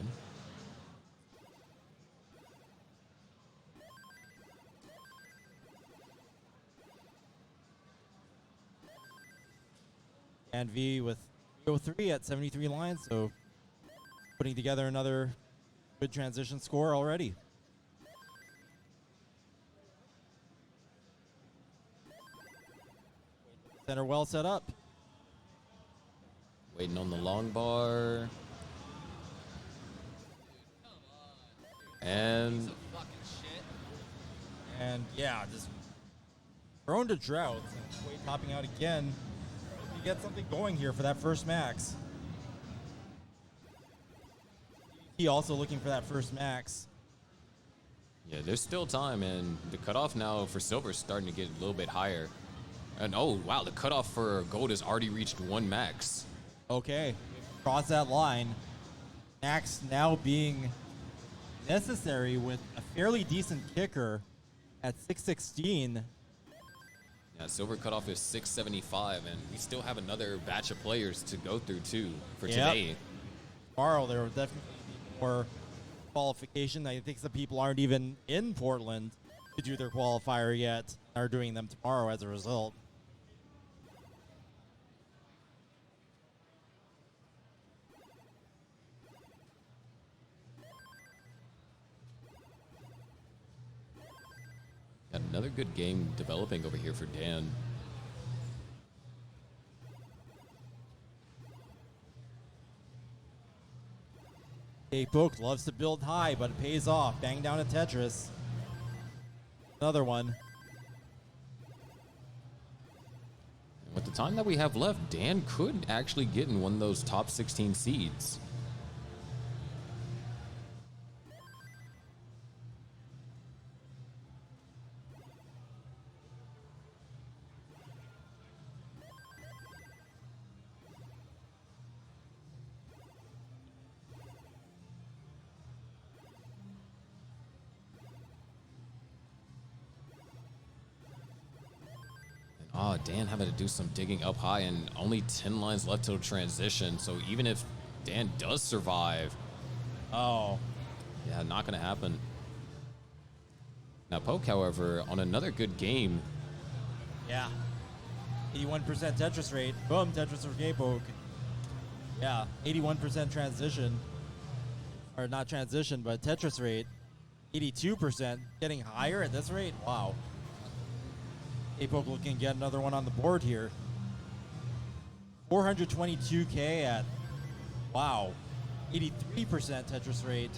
And V with 303 at 73 lines, so putting together another good transition score already. Center well set up. Waiting on the long bar. And yeah, just prone to droughts. And Wade topping out again. You get something going here for that first max. He also looking for that first max. yeah, there's still time, and the cutoff now for silver is starting to get a little bit higher. And oh wow, the cutoff for gold has already reached 1 max. Okay, cross that line. Max now being necessary with a fairly decent kicker at 616. Yeah, silver cutoff is 675, and we still have another batch of players to go through too for today. Tomorrow there will definitely be more qualification. I think some people aren't even in Portland to do their qualifier yet, are doing them tomorrow as a result. Got another good game developing over here for Dan. Book loves to build high, but it pays off. Bang down a Tetris. Another one. With the time that we have left, Dan could actually get in one of those top 16 seeds. Oh, Dan having to do some digging up high, and only 10 lines left till transition. So even if Dan does survive, oh, yeah, not going to happen. Now, Poke, however, on another good game. Yeah. 81% Tetris rate. Boom, Tetris for K-Poke. Yeah, 81% transition. Or not transition, but Tetris rate. 82%. Getting higher at this rate? Wow. K-Poke looking to get another one on the board here. 422K at, wow, 83% Tetris rate.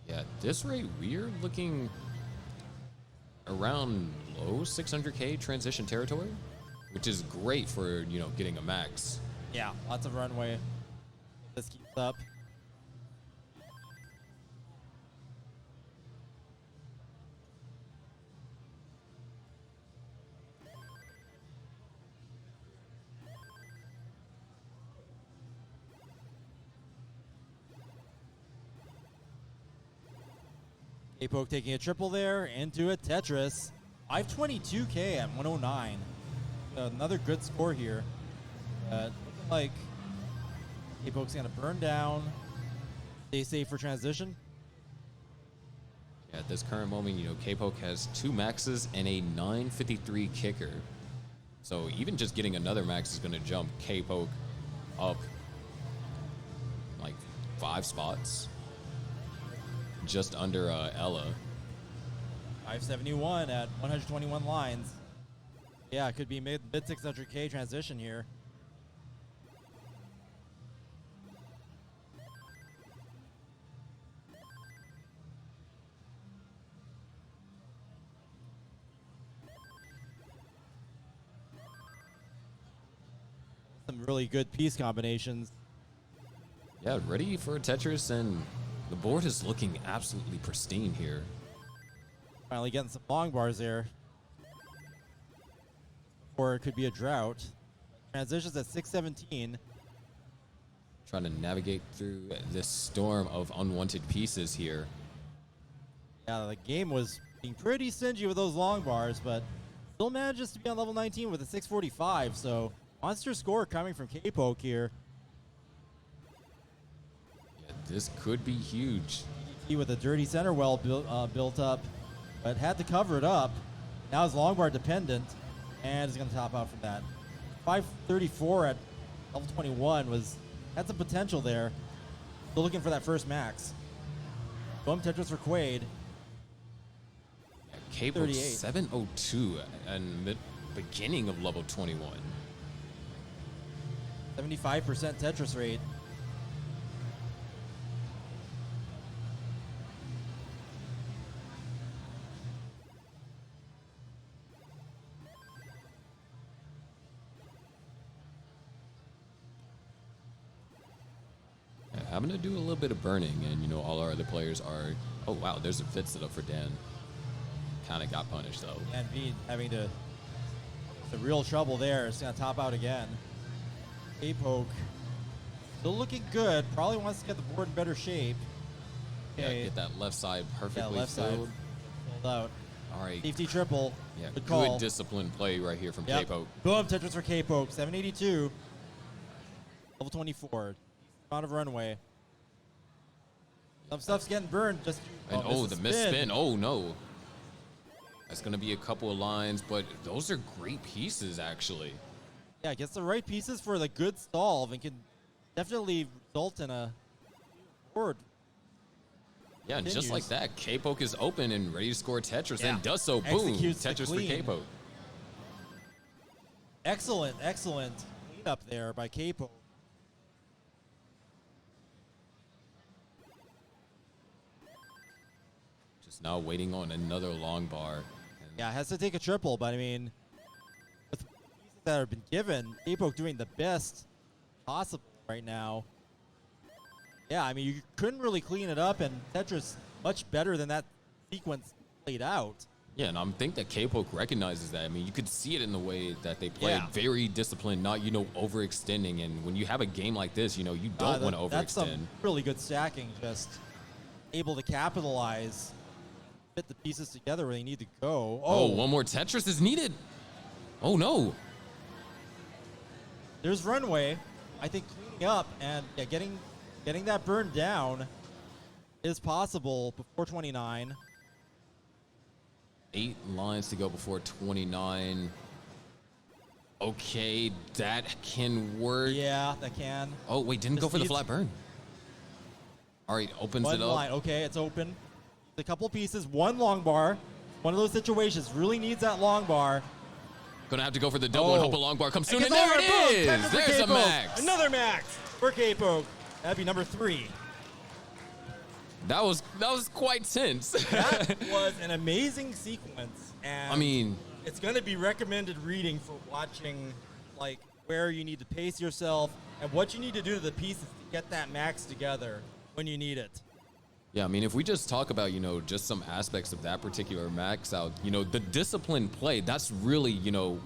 Yeah, at this rate, we're looking around low 600K transition territory, which is great for, you know, getting a max. Yeah, lots of runway. This keeps up. K-Poke taking a triple there into a Tetris. 522K at 109. Another good score here. Looking like K-Poke's going to burn down. Stay safe for transition. Yeah, at this current moment, you know, K-Poke has 2 maxes and a 953 kicker. So even just getting another max is going to jump K-Poke up like 5 spots. Just under Ella. 571 at 121 lines. Yeah, it could be mid 600K transition here. Some really good piece combinations. Yeah, ready for a Tetris, and the board is looking absolutely pristine here. Finally getting some long bars there. Or it could be a drought. Transitions at 617. Trying to navigate through this storm of unwanted pieces here. Yeah, the game was being pretty stingy with those long bars, but still manages to be on level 19 with a 645. So monster score coming from K-Poke here. Yeah, this could be huge. He with a dirty center well built up, but had to cover it up. Now it's long bar dependent, and is going to top out from that. 534 at level 21 had some potential there. Still looking for that first max. Boom Tetris for Quaid. Cable 38. 702 and beginning of level 21. 75% Tetris rate. Having to do a little bit of burning, and you know all our other players are. Oh wow, there's a fit set up for Dan. Kind of got punished though. And V having to. The real trouble there. It's going to top out again. A-Poke. Still looking good. Probably wants to get the board in better shape. Yeah, Okay. get that left side perfectly left side filled. Filled out. All right. Safety triple. Yeah, Good call. good disciplined play right here from Yep. K-Poke. Boom, Tetris for K-Poke. 782. Level 24. Amount of runway. Some stuff's getting burned. Just And missed the the missed spin. Oh no. That's gonna be a couple of lines, but those are great pieces actually. Yeah, gets the right pieces for the good solve and can definitely result in a board. Yeah, and just like Continues. that, K-Poke is open and ready to score Tetris, Yeah. and does so. Boom, Executes the Tetris for clean. K-Poke. Excellent cleanup there by K-Poke. Just now waiting on another long bar. Yeah, has to take a triple, but I mean, with the pieces that have been given, K-Poke doing the best possible right now. Yeah, I mean, you couldn't really clean it up, and Tetris much better than that sequence played out. Yeah, and I think that K-Poke recognizes that. I mean, you could see it in the way that they play. Yeah. Very disciplined, not, overextending. And when you have a game like this, you don't want to overextend. That's some really good stacking, just able to capitalize, fit the pieces together where they need to go. Oh, one more Tetris is needed. Oh, no. There's runway. I think cleaning up and getting that burn down is possible before 29. 8 lines to go before 29. Okay, that can work. Yeah, that can. Oh, wait, didn't go for the flat burn. All right, opens One it up. line. Okay, it's open. A couple pieces, one long bar. One of those situations really needs that long bar. Gonna have to go for the double and hope a long bar comes soon. And gets there over. it Boom, is. Tetris for There's a K-Poke. max. Another max for K-Poke. That'd be number 3. That was quite tense. That was an amazing sequence. And I mean, it's going to be recommended reading for watching, like, where you need to pace yourself and what you need to do to the pieces to get that max together when you need it. yeah, I mean, if we just talk about, just some aspects of that particular max out, the disciplined play, that's really,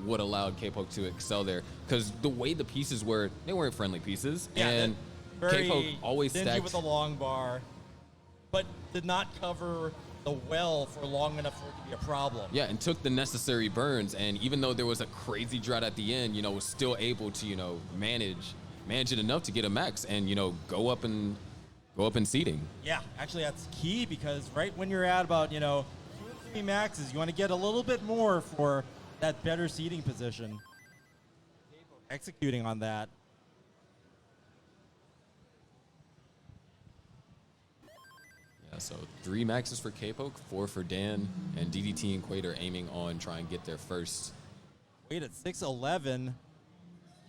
what allowed K-Poke to excel there. Because the way the pieces were, they weren't friendly pieces. Yeah, and very K-Poke always stingy stacked. with a long bar, but did not cover the well for long enough for it to be a problem. Yeah, and took the necessary burns. And even though there was a crazy drought at the end, was still able to, manage it enough to get a max and, go up in seeding. Yeah, actually that's key because right when you're at about, 2 or 3 maxes, you want to get a little bit more for that better seeding position. Executing on that. Yeah, so 3 maxes for K-Poke, 4 for Dan, and DDT and Quaid are aiming on trying to get their first. Wait at 6'11",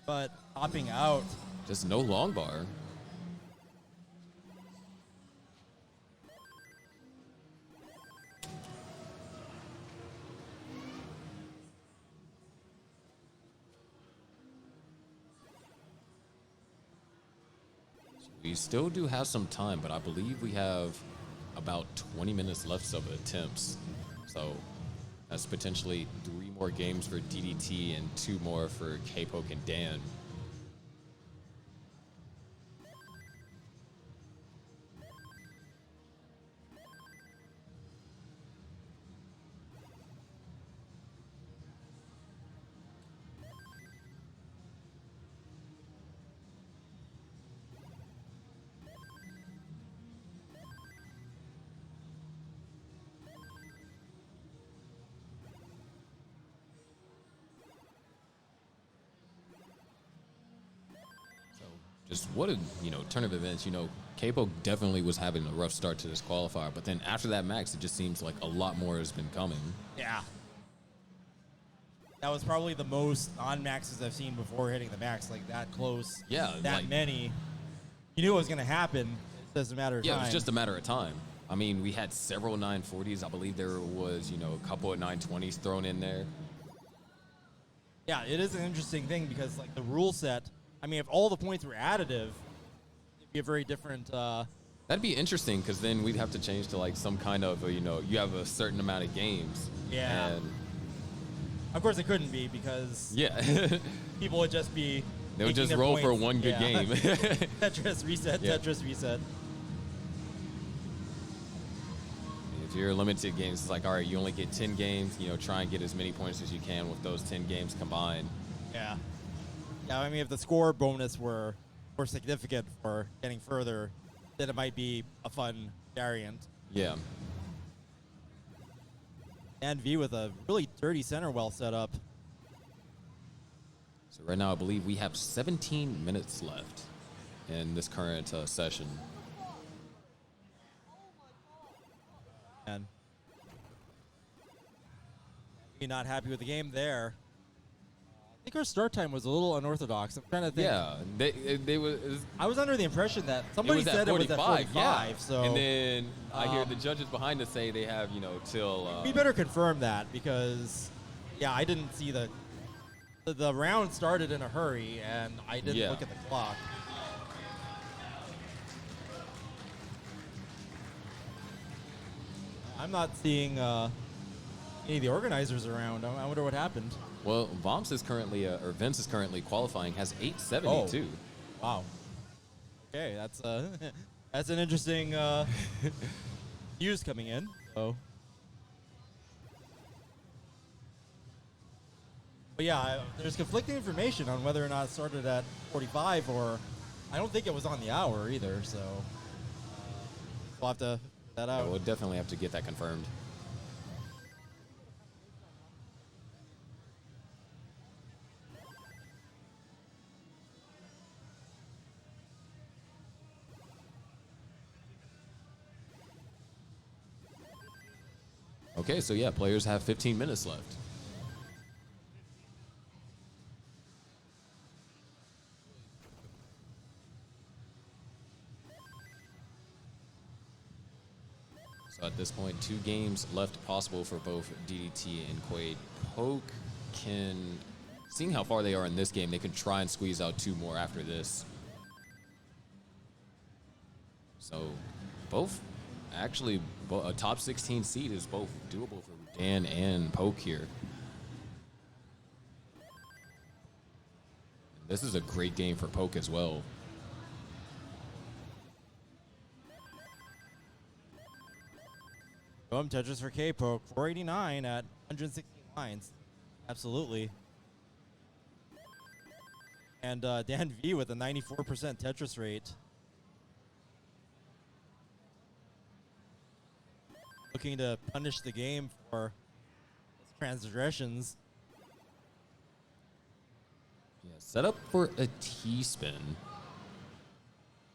but hopping out. Just no long bar. We still do have some time, but I believe we have about 20 minutes left of attempts. So that's potentially 3 more games for DDT and 2 more for K-Poke and Dan. just what a turn of events. K-Poke definitely was having a rough start to this qualifier, but then after that max, it just seems like a lot more has been coming. Yeah. That was probably the most non-maxes I've seen before hitting the max, like that close. Yeah, that many. You knew it was going to happen. It's just a matter of time. Yeah, it was just a matter of time. I mean, we had several 940s. I believe there was, a couple of 920s thrown in there. Yeah, it is an interesting thing because, like, the rule set, I mean, if all the points were additive, it'd be a very different... That'd be interesting because then we'd have to change to, like, some kind of, you have a certain amount of games. Yeah. And of course, it couldn't be because people would just be... They would just roll for one good game. Tetris reset, Tetris reset. If you're limited games, it's like, all right, you only get 10 games, try and get as many points as you can with those 10 games combined. Yeah. Yeah, I mean, if the score bonus were more significant for getting further, then it might be a fun variant. Yeah. And V with a really dirty center well set up. So right now, I believe we have 17 minutes left in this current session. And you're not happy with the game there. I think our start time was a little unorthodox. I'm trying to think. Yeah, I was under the impression that somebody said it was at 45. Yeah. So and then I hear the judges behind us say they have till. We better confirm that because, yeah, I didn't see the round started in a hurry and I didn't look at the clock. I'm not seeing any of the organizers around. I wonder what happened. Well, Vince is currently qualifying, has 872. Oh. Wow. Okay, that's an interesting news coming in. So. But yeah, there's conflicting information on whether or not it started at 45 or I don't think it was on the hour either. So we'll have to figure that out. Yeah, we'll definitely have to get that confirmed. Okay, so yeah, players have 15 minutes left. So at this point, 2 games left possible for both DDT and Quaid. Poke can, seeing how far they are in this game, they can try and squeeze out 2 more after this. So both, actually, a top 16 seed is both doable for Dan and Poke here. This is a great game for Poke as well. Tetris for K-Poke, 489 at 116 lines. Absolutely. And Dan V with a 94% Tetris rate. Looking to punish the game for its transgressions. Yeah, set up for a T-spin.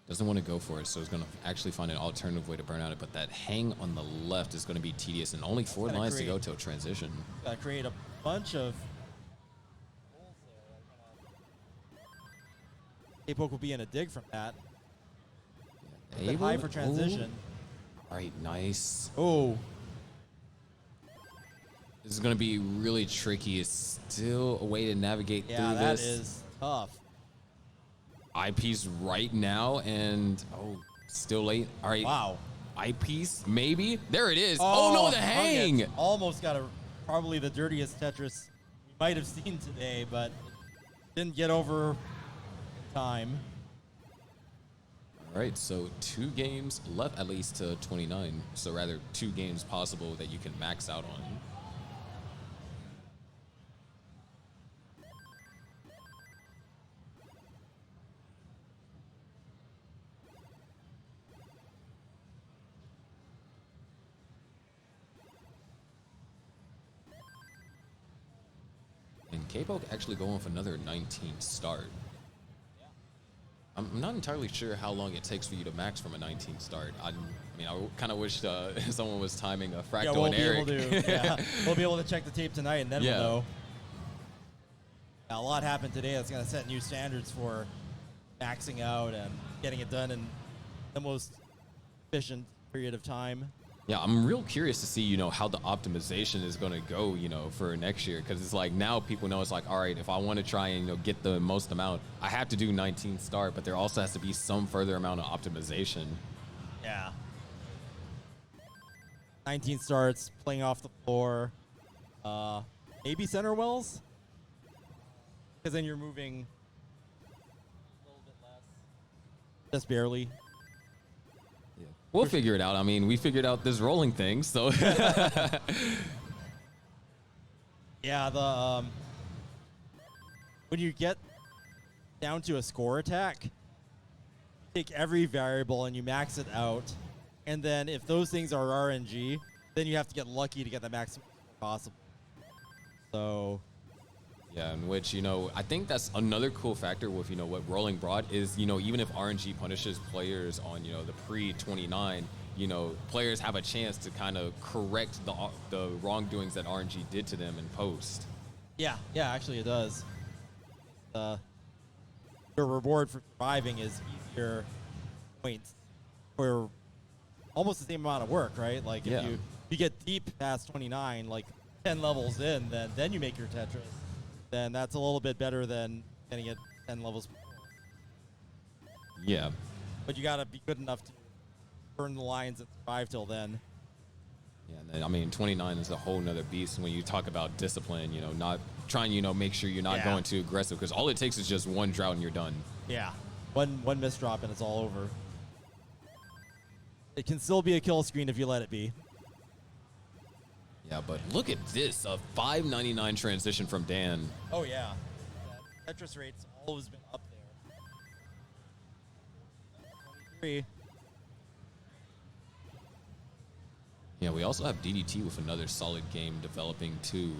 Doesn't want to go for it, so he's going to actually find an alternative way to burn out it. But that hang on the left is going to be tedious, and only 4 lines to go to a transition. Got to create a bunch of holes there. K-Poke will be in a dig from that. Yeah, high for transition. All right, nice. Oh. This is going to be really tricky. It's still a way to navigate through this. Yeah, that is tough. Eyepiece right now, and still late. All right. Wow. Eyepiece, maybe. There it is. Oh no, the hang. Almost got probably the dirtiest Tetris we might have seen today, but didn't get over time. All right, so 2 games left at least to 29. So rather 2 games possible that you can max out on. And K-Poke actually going for another 19 start. I'm not entirely sure how long it takes for you to max from a 19 start. I mean, I kind of wish someone was timing a Fractal Yeah, we'll and be Eric. able to. Yeah, we'll be able to check the tape tonight, and then Yeah. we'll know. Yeah, a lot happened today that's going to set new standards for maxing out and getting it done in the most efficient period of time. Yeah, I'm real curious to see, how the optimization is going to go, for next year. Because it's like now people know it's like, all right, if I want to try and, get the most amount, I have to do 19 start, but there also has to be some further amount of optimization. Yeah. 19 starts, playing off the floor. Maybe center wells? Because then you're moving a little bit less. Just barely. We'll figure it out. I mean, we figured out this rolling thing, so. Yeah, the when you get down to a score attack, you take every variable and you max it out, and then if those things are RNG, then you have to get lucky to get the maximum possible. So. Yeah, in which, I think that's another cool factor with, what Rolling brought is, even if RNG punishes players on, the pre-29, players have a chance to kind of correct the wrongdoings that RNG did to them in post. Yeah, actually it does. Your reward for surviving is easier points for almost the same amount of work, right? Like if you get deep past 29, like 10 levels in, then you make your Tetris. Then that's a little bit better than getting it 10 levels before. Yeah. But you gotta be good enough to burn the lines and survive till then. Yeah, and then, I mean, 29 is a whole nother beast when you talk about discipline, not trying, make sure you're not going too aggressive, because all it takes is just one drought and you're done. Yeah. One misdrop and it's all over. It can still be a kill screen if you let it be. Yeah, but look at this, a 599 transition from Dan. Oh, yeah. Tetris rate's always been up there. 23. Yeah, we also have DDT with another solid game developing too.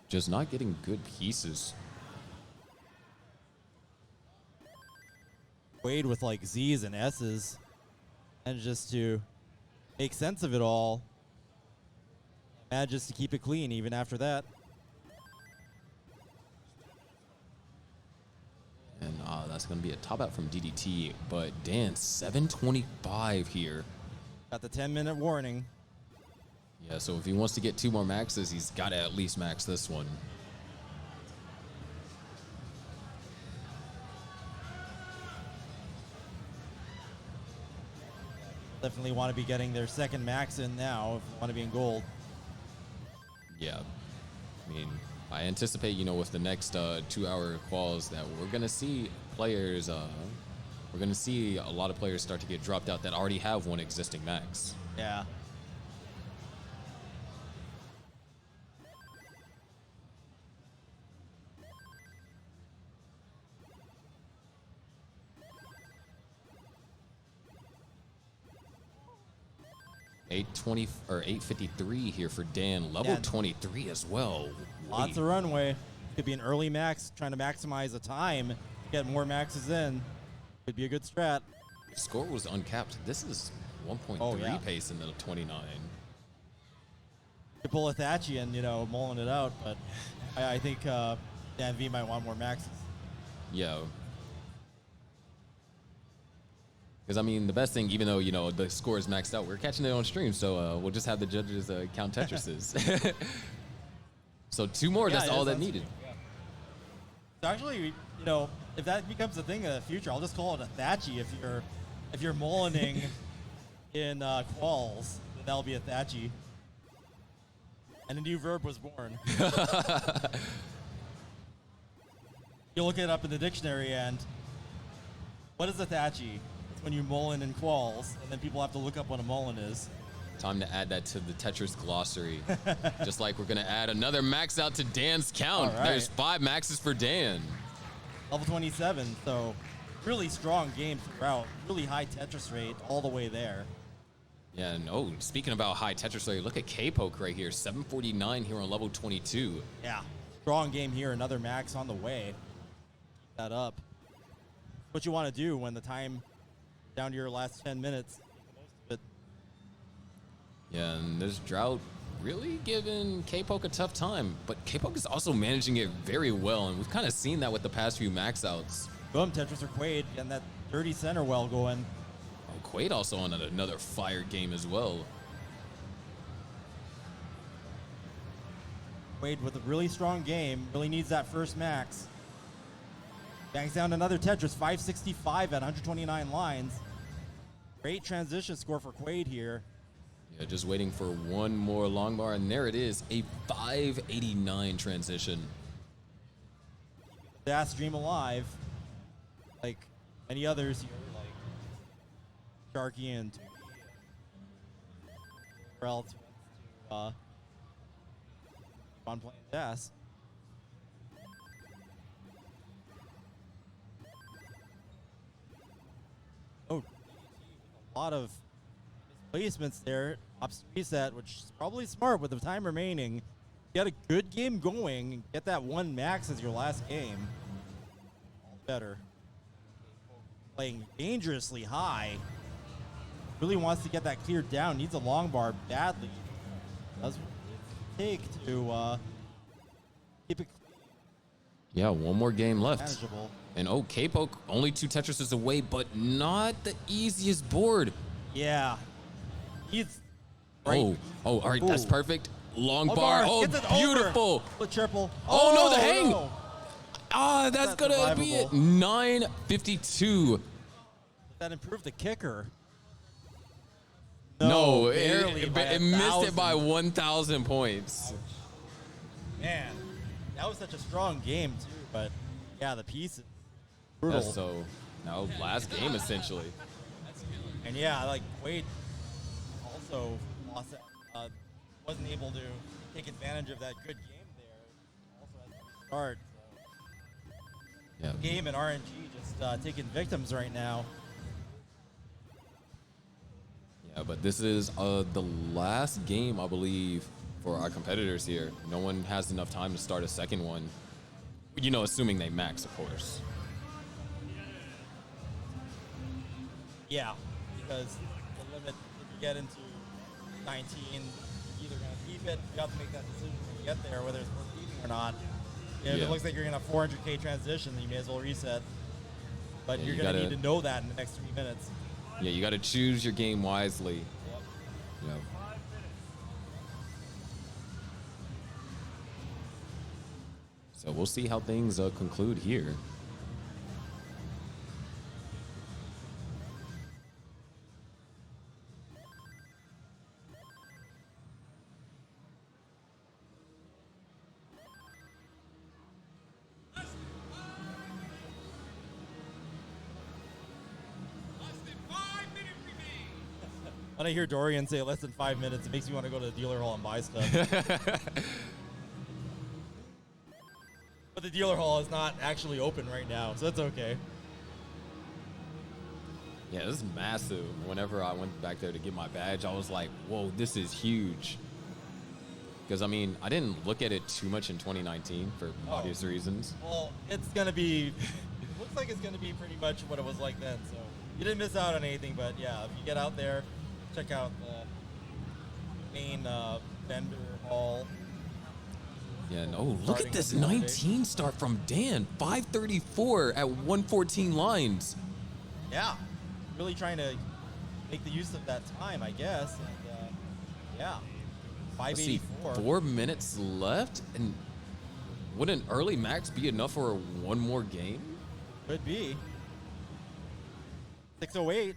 Just not getting good pieces. Wade with like Z's and S's, and just to make sense of it all, manages to keep it clean even after that. And that's going to be a top out from DDT, but Dan, 725 here. Got the 10-minute warning. Yeah, so if he wants to get 2 more maxes, he's got to at least max this one. Definitely want to be getting their second max in now if you want to be in gold. Yeah. I mean, I anticipate, with the next 2-hour quals that we're going to see players, we're going to see a lot of players start to get dropped out that already have one existing max. Yeah. $853 here for Dan. Level 23 as well. Lots of runway. Could be an early max, trying to maximize the time, get more maxes in. Could be a good strat. Score was uncapped. This is 1.3 pace in the 29. Could pull a Thatchy and, mulling it out, but I think Dan V might want more maxes. Yeah. Because, I mean, the best thing, even though, the score is maxed out, we're catching it on stream, so we'll just have the judges count Tetrises. So 2 more, that's all that needed. Yeah. So actually, if that becomes a thing in the future, I'll just call it a Thatchy if you're mullining in quals, then that'll be a Thatchy. And a new verb was born. You look it up in the dictionary, and what is a Thatchy? It's when you mullin in quals, and then people have to look up what a mullin is. Time to add that to the Tetris glossary. Just like we're going to add another max out to Dan's count. All right. There's 5 maxes for Dan. Level 27, so really strong game throughout. Really high Tetris rate all the way there. Yeah, and oh, speaking about high Tetris rate, look at K-Poke right here, 749 here on level 22. Yeah, strong game here. Another max on the way. Keep that up. What you want to do when the time down to your last 10 minutes. But yeah, and this drought really giving K-Poke a tough time, but K-Poke is also managing it very well, and we've kind of seen that with the past few max outs. boom, Tetris or Quaid, getting that dirty center well going. Oh, Quaid also on another fire game as well. Quaid with a really strong game, really needs that first max. Bangs down another Tetris, 565 at 129 lines. Great transition score for Quaid here. Yeah, just waiting for one more long bar, and there it is, a 589 transition. That stream alive, like many others here, like Sharky and Fractal to keep on playing Das. Oh, a lot of placements there. Ops reset, which is probably smart with the time remaining. Get a good game going and get that one max as your last game. All better. Playing dangerously high. Really wants to get that cleared down. Needs a long bar badly. Does take to keep it Yeah, one more game left. manageable. And oh, K-Poke only 2 Tetrises away, but not the easiest board. Yeah. He's Oh, all right, that's Ooh. perfect. Long Long bar. bar, Oh, gets it over. beautiful. The triple. Oh, no, the hang. no. Ah, that's gonna be it. survivable. 952. That improved the kicker. No, barely it by it a missed it 1,000. by 1,000 points. Man, that was such a strong game too. But yeah, the piece is brutal. Yeah, so now last game essentially. And yeah, like Quaid also lost it, wasn't able to take advantage of that good game there. Also has to start. Yeah. Game and RNG just taking victims right now. Yeah, but this is the last game, I believe, for our competitors here. No one has enough time to start a second one. You know, assuming they max, of course. Yeah, because the limit, if you get into 19, you're either going to keep it, you have to make that decision when you get there, whether it's worth keeping or not. You know, If Yeah. it looks like you're going to 400K transition, then you may as well reset. But Yeah, you're you going to gotta- need to know that in the next 3 minutes. Yeah, you got to choose your game wisely. Yeah. So we'll see how things conclude here. When I hear Dorian say less than 5 minutes, it makes me want to go to the dealer hall and buy stuff. But the dealer hall is not actually open right now, so that's okay. Yeah, this is massive. Whenever I went back there to get my badge, I was like, whoa, this is huge. Because, I mean, I didn't look at it too much in 2019 for obvious reasons. Well, it's going to be, looks like it's going to be pretty much what it was like then. So you didn't miss out on anything, but yeah, if you get out there, check out the main vendor hall. Yeah, and oh, look Starting at this on Saturday. 19 start from Dan. 534 at 114 lines. Yeah, really trying to make the use of that time, I guess. And yeah, Let's see, 584. 4 minutes left, and would an early max be enough for one more game? Could be. 608.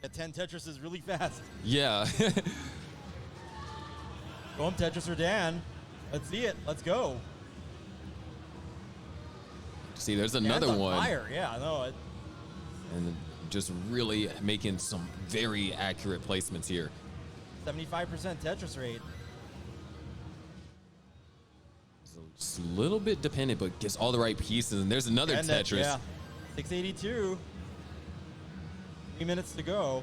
At 10 Tetris is really fast. Yeah. Go home, Tetris or Dan. Let's see it. Let's go. See, there's Dan's another on one. Fire. Yeah, no. And just really making some very accurate placements here. 75% Tetris rate. So just a little bit dependent, but gets all the right pieces. And there's another And that- Tetris. yeah. 682. 3 minutes to go.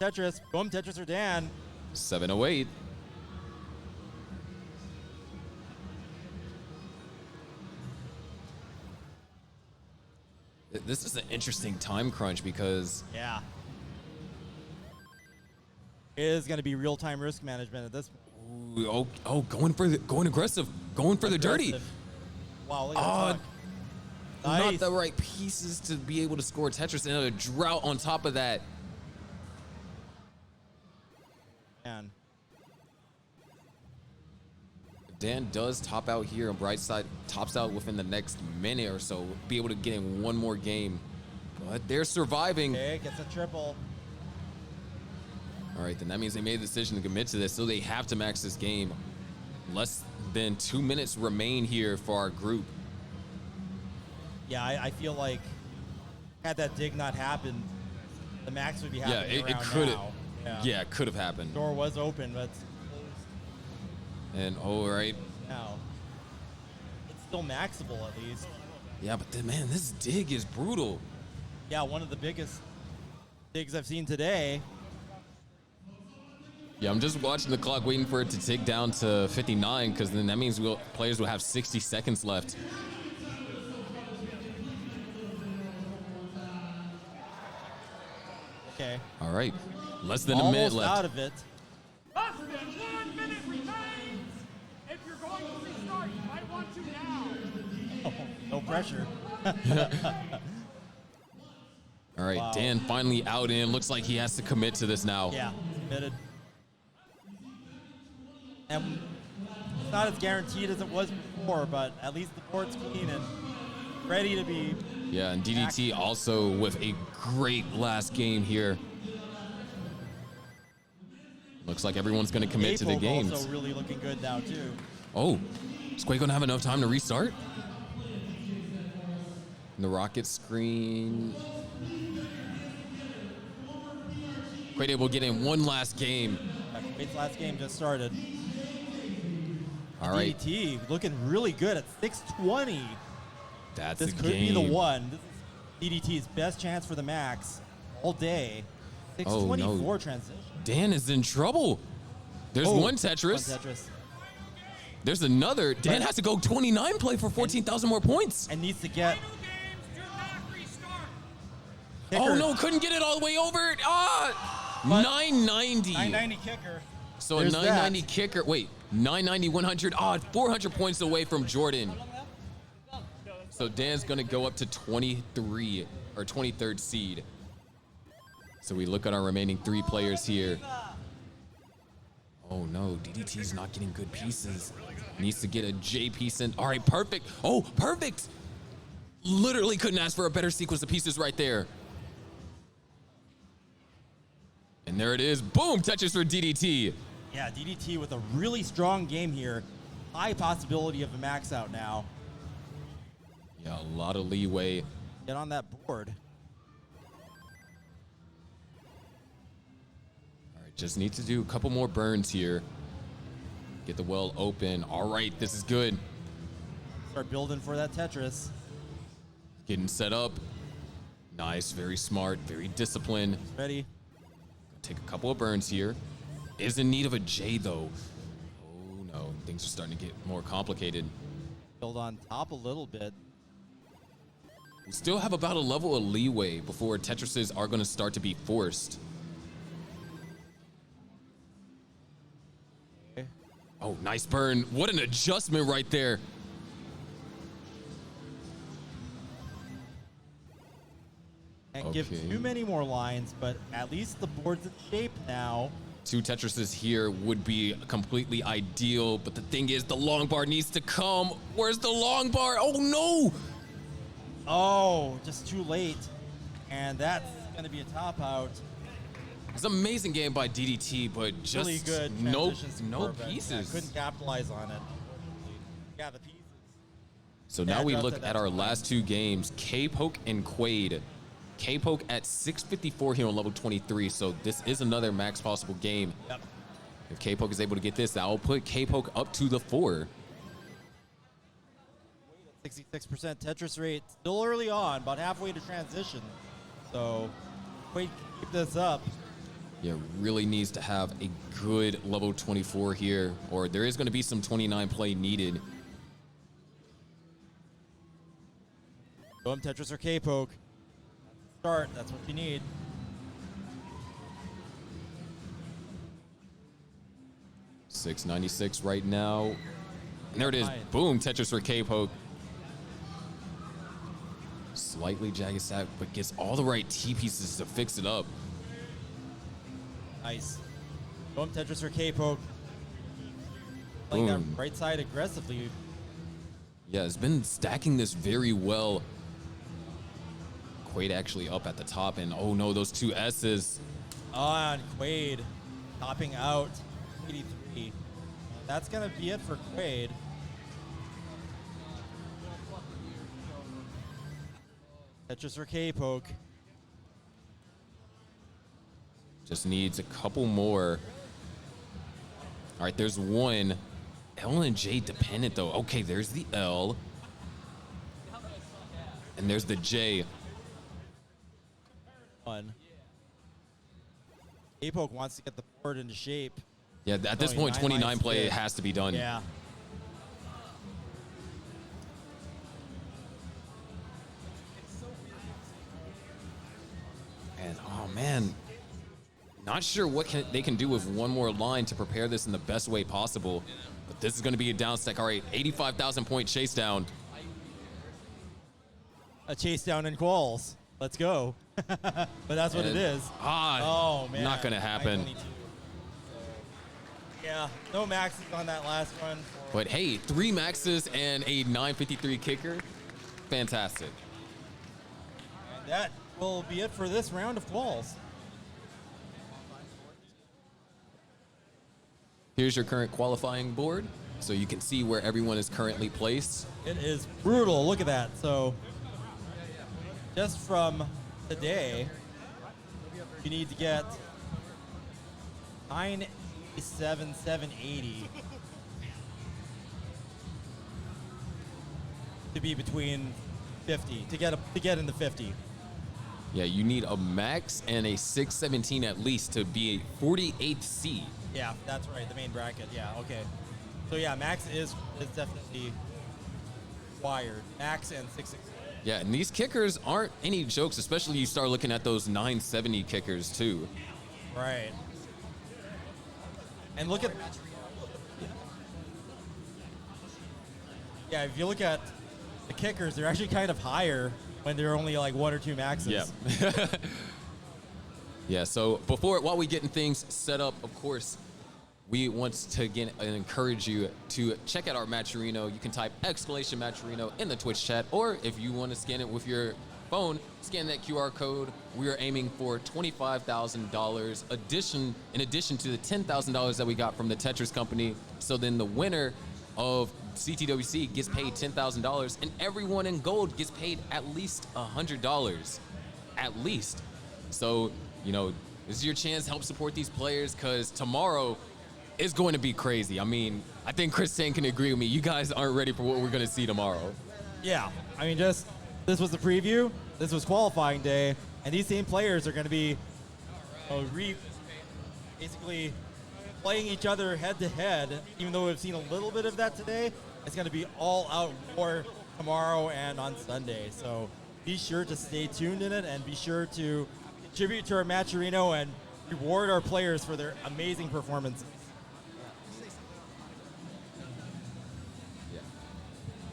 Tetris, boom, Tetris or Dan. 7:08. This is an interesting time crunch because Yeah. It is going to be real-time risk management at this point. going aggressive, going for the dirty. Aggressive. Wow, look at that puck. Not Nice. the right pieces to be able to score Tetris, and a drought on top of that. Man. Dan does top out here on Brightside, tops out within the next minute or so, be able to get in one more game. But they're surviving. Okay, gets a triple. All right, then that means they made the decision to commit to this, so they have to max this game. Less than 2 minutes remain here for our group. Yeah, I feel like had that dig not happened, the max would be Yeah, happening it around could now. have. Yeah, it could have happened. Door was open, but it's And all right. now. It's still maxable at least. Yeah, but then, man, this dig is brutal. Yeah, one of the biggest digs I've seen today. Yeah, I'm just watching the clock, waiting for it to tick down to 59, because then that means players will have 60 seconds left. Okay. All right, less than a Almost minute left. out of it. Less than 1 minute remains. If you're going to restart, you might want to now. Oh, no pressure. All right, Wow. Dan finally out in. Looks like he has to commit to this now. Yeah, committed. And it's not as guaranteed as it was before, but at least the board's clean and ready to be. Yeah, and DDT also with a great last game here. Looks like everyone's going to commit to the Apoke games. also really looking good now, too. Oh, is Quake going to have enough time to restart? The rocket screen. Quake able to get in one last game. Quake's last game just started. All right. DDT looking really good at 620. That's This a could game. be the one. This is DDT's best chance for the max all day. 624 no. transition. Dan is in trouble. There's one Tetris. One Tetris. There's another. Dan has to go 29 play for 14,000 more points. And needs to get. Oh no, couldn't get it all the way over. Ah, 990. 990 kicker. So There's a 990 kicker. Wait, 990, 100. 400 points away from Jordan. So Dan's gonna go up to 23 or 23rd seed. So we look at our remaining 3 players here. Oh no, DDT's not getting good pieces. Needs to get a J piece in. All right, perfect. Oh, perfect. Literally couldn't ask for a better sequence of pieces right there. And there it is. Boom, Tetris for DDT. Yeah, DDT with a really strong game here. High possibility of a max out now. Yeah, a lot of leeway. Get on that board. All right, just need to do a couple more burns here. Get the well open. All right, this is good. Start building for that Tetris. Getting set up. Nice, very smart, very disciplined. Ready. Take a couple of burns here. Is in need of a J though. Oh no, things are starting to get more complicated. Build on top a little bit. We still have about a level of leeway before Tetrises are going to start to be forced. Okay. Oh, nice burn. What an adjustment right there. Can't give Okay. too many more lines, but at least the board's in shape now. 2 Tetrises here would be completely ideal, but the thing is the long bar needs to come. Where's the long bar? Oh no! Oh, just too late. And that's going to be a top out. It's an amazing game by DDT, but just Really good no transition support, but, pieces. couldn't capitalize on it. Yeah, the pieces. So now we Bad look route at at our that last 2 games, K-Poke and Quaid. K-Poke at 654 here on level 23, so this is another max possible game. Yep. If K-Poke is able to get this, that will put K-Poke up to the 4. 66% Tetris rate. Still early on, about halfway to transition. So, Quade, keep this up. Yeah, really needs to have a good level 24 here, or there is going to be some 29 play needed. Go him Tetris or K-Poke. Start, that's what you need. $6.96 right now. And there it is. Boom, Tetris or K-Poke. Slightly jagged stack, but gets all the right T pieces to fix it up. Nice. Go him Tetris or K-Poke. Playing that Boom. right side aggressively. Yeah, it's been stacking this very well. Quade actually up at the top, and oh no, those two S's. On Quade, topping out 83. That's gonna be it for Quade. Tetris or K-Poke. Just needs a couple more. All right, there's one. L and J dependent though. Okay, there's the L. And there's the J. One. K-Poke wants to get the board into shape. Yeah, at this point, 29 play has to be done. Yeah. And oh man, not sure what they can do with one more line to prepare this in the best way possible. But this is going to be a down stack. All right, 85,000 point chase down. A chase down in quals. Let's go. But that's what it is. Oh man. Not going to happen. 922. Yeah, no maxes on that last run. But hey, 3 maxes and a 953 kicker. Fantastic. And that will be it for this round of quals. Here's your current qualifying board, so you can see where everyone is currently placed. It is brutal. Look at that. So just from today, you need to get 987,780 to be between 50 to get in the 50. Yeah, you need a max and a 617 at least to be a 48th seed. Yeah, that's right. The main bracket. Yeah. Okay. So yeah, max is definitely required. Max and 660. Yeah, and these kickers aren't any jokes, especially you start looking at those 970 kickers too. Right. And look at. Yeah, if you look at the kickers, they're actually kind of higher when they're only like 1 or 2 maxes. Yeah. Yeah, so while we getting things set up, of course, we want to again encourage you to check out our Matcherino. You can type !Matcherino in the Twitch chat, or if you want to scan it with your phone, scan that QR code. We are aiming for $25,000 in addition to the $10,000 that we got from the Tetris company. So then the winner of CTWC gets paid $10,000, and everyone in gold gets paid at least $100, at least. So, you know, this is your chance to help support these players, because tomorrow is going to be crazy. I mean, I think Chris Tang can agree with me. You guys aren't ready for what we're going to see tomorrow. Yeah, I mean, this was the preview. This was qualifying day, and these same players are going to be basically playing each other head to head. Even though we've seen a little bit of that today, it's going to be all out war tomorrow and on Sunday. So be sure to stay tuned in it, and be sure to contribute to our Matcherino and reward our players for their amazing performances.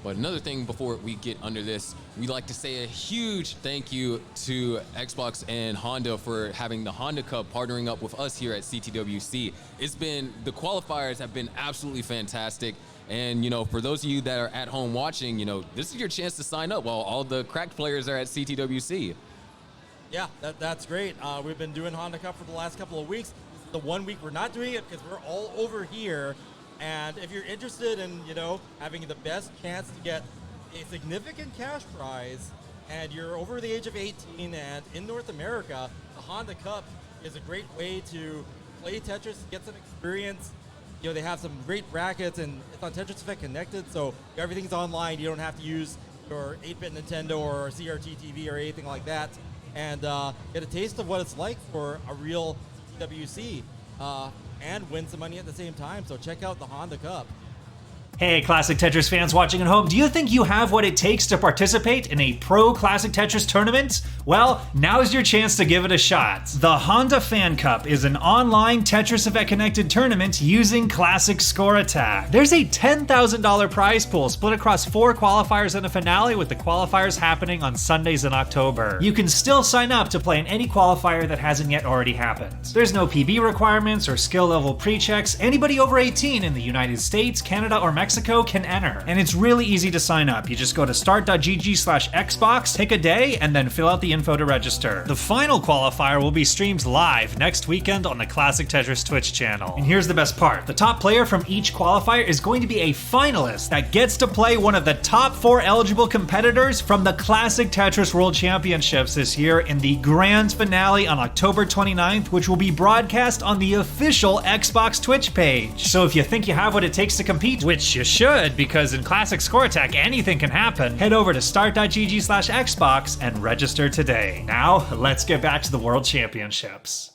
But another thing before we get under this, we'd like to say a huge thank you to Xbox and Honda for having the Honda Cup partnering up with us here at CTWC. The qualifiers have been absolutely fantastic. And, you know, for those of you that are at home watching, you know, this is your chance to sign up while all the cracked players are at CTWC. Yeah, that's great. We've been doing Honda Cup for the last couple of weeks. This is the 1 week we're not doing it because we're all over here. And if you're interested in, you know, having the best chance to get a significant cash prize, and you're over the age of 18 and in North America, the Honda Cup is a great way to play Tetris, get some experience. You know, they have some great brackets, and it's on Tetris Effect Connected, so everything's online. You don't have to use your 8-bit Nintendo or CRT TV or anything like that. and get a taste of what it's like for a real CTWC and win some money at the same time. So check out the Honda Cup. Hey, Classic Tetris fans watching at home, do you think you have what it takes to participate in a pro Classic Tetris tournament? Well, now's your chance to give it a shot. The Honda Fan Cup is an online Tetris Effect connected tournament using Classic Score Attack. There's a $10,000 prize pool split across 4 qualifiers and a finale, with the qualifiers happening on Sundays in October. You can still sign up to play in any qualifier that hasn't yet already happened. There's no PB requirements or skill level pre-checks. Anybody over 18 in the United States, Canada, or Mexico can enter. And it's really easy to sign up. You just go to start.gg/xbox, pick a day, and then fill out the info to register. The final qualifier will be streamed live next weekend on the Classic Tetris Twitch channel. And here's the best part. The top player from each qualifier is going to be a finalist that gets to play one of the top 4 eligible competitors from the Classic Tetris World Championships this year in the grand finale on October 29th, which will be broadcast on the official Xbox Twitch page. So if you think you have what it takes to compete, which you should, because in Classic Score Attack anything can happen, head over to start.gg/xbox and register today. Now, let's get back to the World Championships.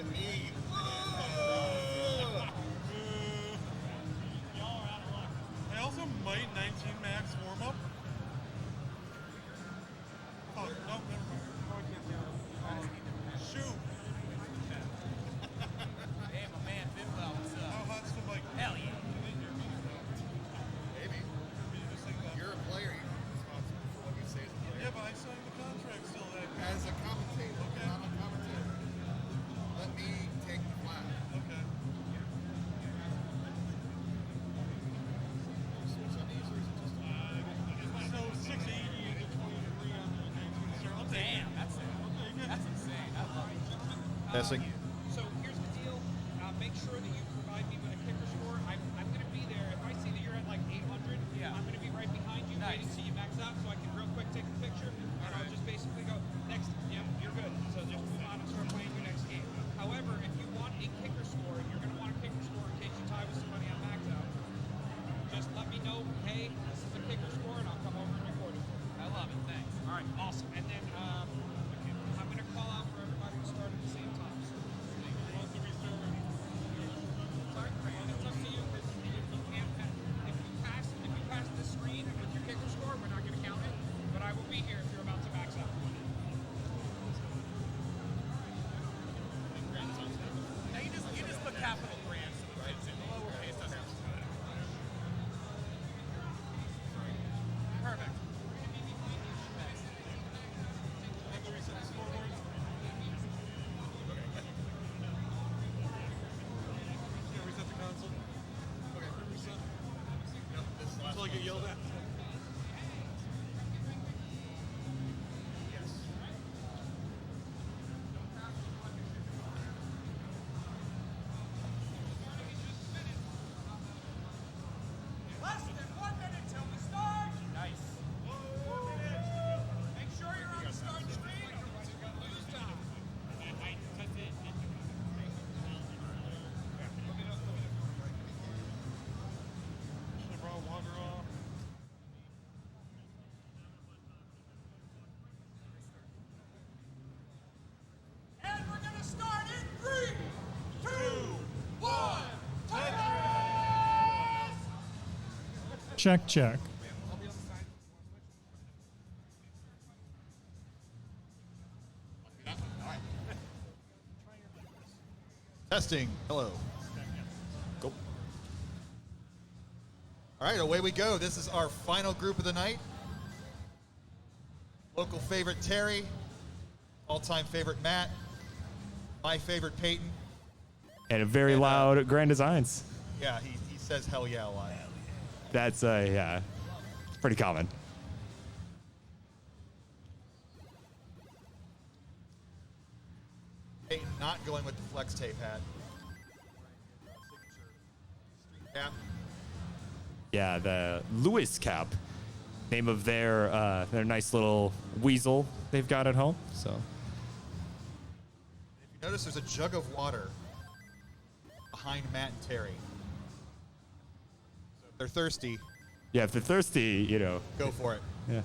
and me. I also might 19 max warm up. Oh, no, never mind. Oh, I can't do it. Shoot. Hey, my man, Bimbo, what's up? How hot's the mic? Hell yeah. Maybe. You're a player. You're responsible for what you say as a player. Yeah, but I signed the contract still. As a commentator. Okay. I'm a commentator. Let me take the flag. Okay. So 680 and 23 on the 19 start. I'll take Damn, it. that's insane. I love it. Testing. So here's the deal. Make sure that you provide me with a kicker score. I'm going to be there. If I see that you're at like 800, I'm going to be right behind you, waiting to see you max out so I can real quick take a picture. And I'll just basically go, next, yep, you're good. So just move on and start playing your next game. However, if you want a kicker score, you're going to want a kicker score in case you tie with somebody on max out. Just let me know, hey, this is a kicker score, and I'll come over and record it for you. I love it. Thanks. All right, awesome. And then I'm going to call out for everybody to start at the same time. So, sorry, it's up to you. If you can't, if you pass the screen with your kicker score, we're not going to count it. But I will be here if you're about to max out. Now you just put capital brands to the kids in. The lowercase doesn't have to do it. Perfect. Yeah, reset the console. Okay, reset. Until I get yelled at. Less than 1 minute till we start. Nice. Make sure you're on the start screen, otherwise you're going to lose time. Should I borrow water off? And we're going to start in 3, 2, 1. Check, check. Testing. Hello. Go. All right, away we go. This is our final group of the night. Local favorite Terry, all-time favorite Matt, my favorite Peyton. And a very loud Grand Designs. Yeah, he says hell yeah a lot. That's, yeah, pretty common. Peyton not going with the flex tape hat. Street cap. Yeah, the Lewis cap, name of their nice little weasel they've got at home. So If you notice, there's a jug of water behind Matt and Terry. So if they're thirsty, yeah, if they're thirsty, you know, go for it. yeah.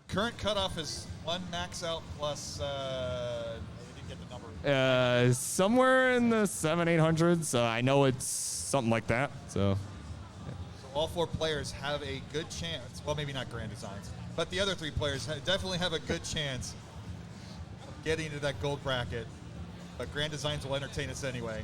Current cutoff is 1 max out plus. I didn't get the number. Somewhere in the 700-800s. I know it's something like that. So. So all 4 players have a good chance. Well, maybe not Grand Designs, but the other 3 players definitely have a good chance of getting into that gold bracket. But Grand Designs will entertain us anyway.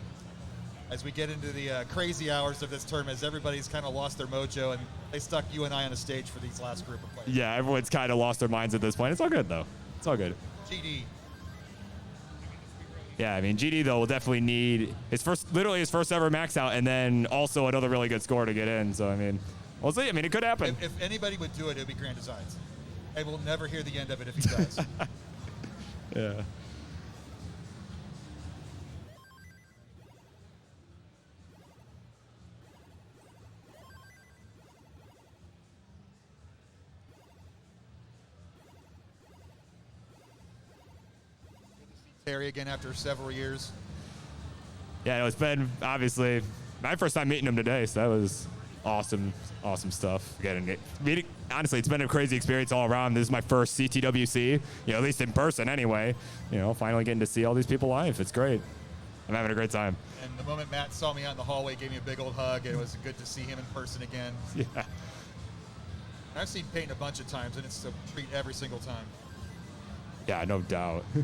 As we get into the crazy hours of this tournament, as everybody's kind of lost their mojo, and they stuck you and I on a stage for these last group of players. Yeah, everyone's kind of lost their minds at this point. It's all good though. It's all good. GD. Yeah, I mean GD though will definitely need literally his first ever max out, and then also another really good score to get in. So I mean, we'll see. I mean, it could happen. If anybody would do it, it would be Grand Designs, and we'll never hear the end of it if he does. Yeah. Terry again after several years. Yeah, no, it's been obviously my first time meeting him today, so that was awesome stuff. Again, honestly, it's been a crazy experience all around. This is my first CTWC, at least in person anyway. Finally getting to see all these people live. It's great. I'm having a great time. And the moment Matt saw me out in the hallway, gave me a big old hug. It was good to see him in person again. Yeah. I've seen Peyton a bunch of times, and it's a treat every single time. Yeah, no doubt. So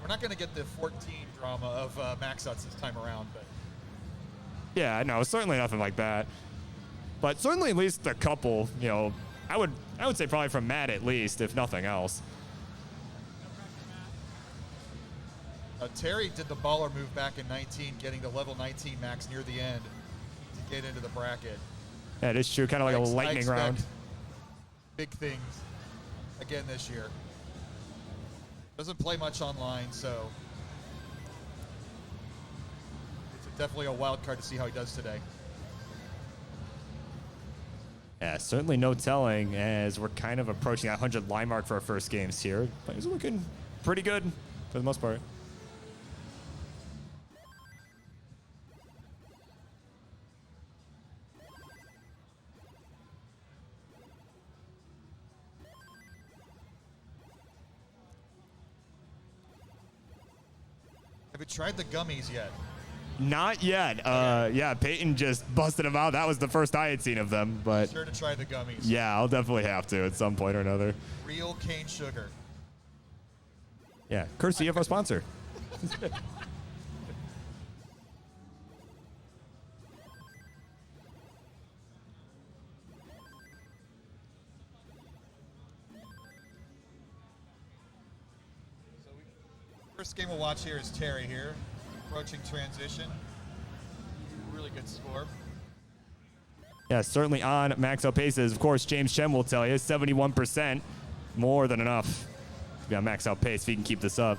we're not going to get the 14 drama of maxouts this time around, but Yeah, no, certainly nothing like that. But certainly at least a couple, I would say probably from Matt at least, if nothing else. Terry did the baller move back in 19, getting to level 19 max near the end to get into the bracket. Yeah, it is true, kind of like a lightning round. Big things again this year. Doesn't play much online, so it's definitely a wild card to see how he does today. Yeah, certainly no telling as we're kind of approaching that 100 line mark for our first games here. But he's looking pretty good for the most part. Have you tried the gummies yet? Not yet. Yeah, Peyton just busted them out. That was the first I had seen of them. But Be sure to try the gummies. yeah, I'll definitely have to at some point or another. Real cane sugar. Yeah, courtesy of our sponsor. First game we'll watch here is Terry here. Approaching transition. Really good score. Yeah, certainly on max out paces. Of course, James Chen will tell you 71%, more than enough to be on max out pace if he can keep this up.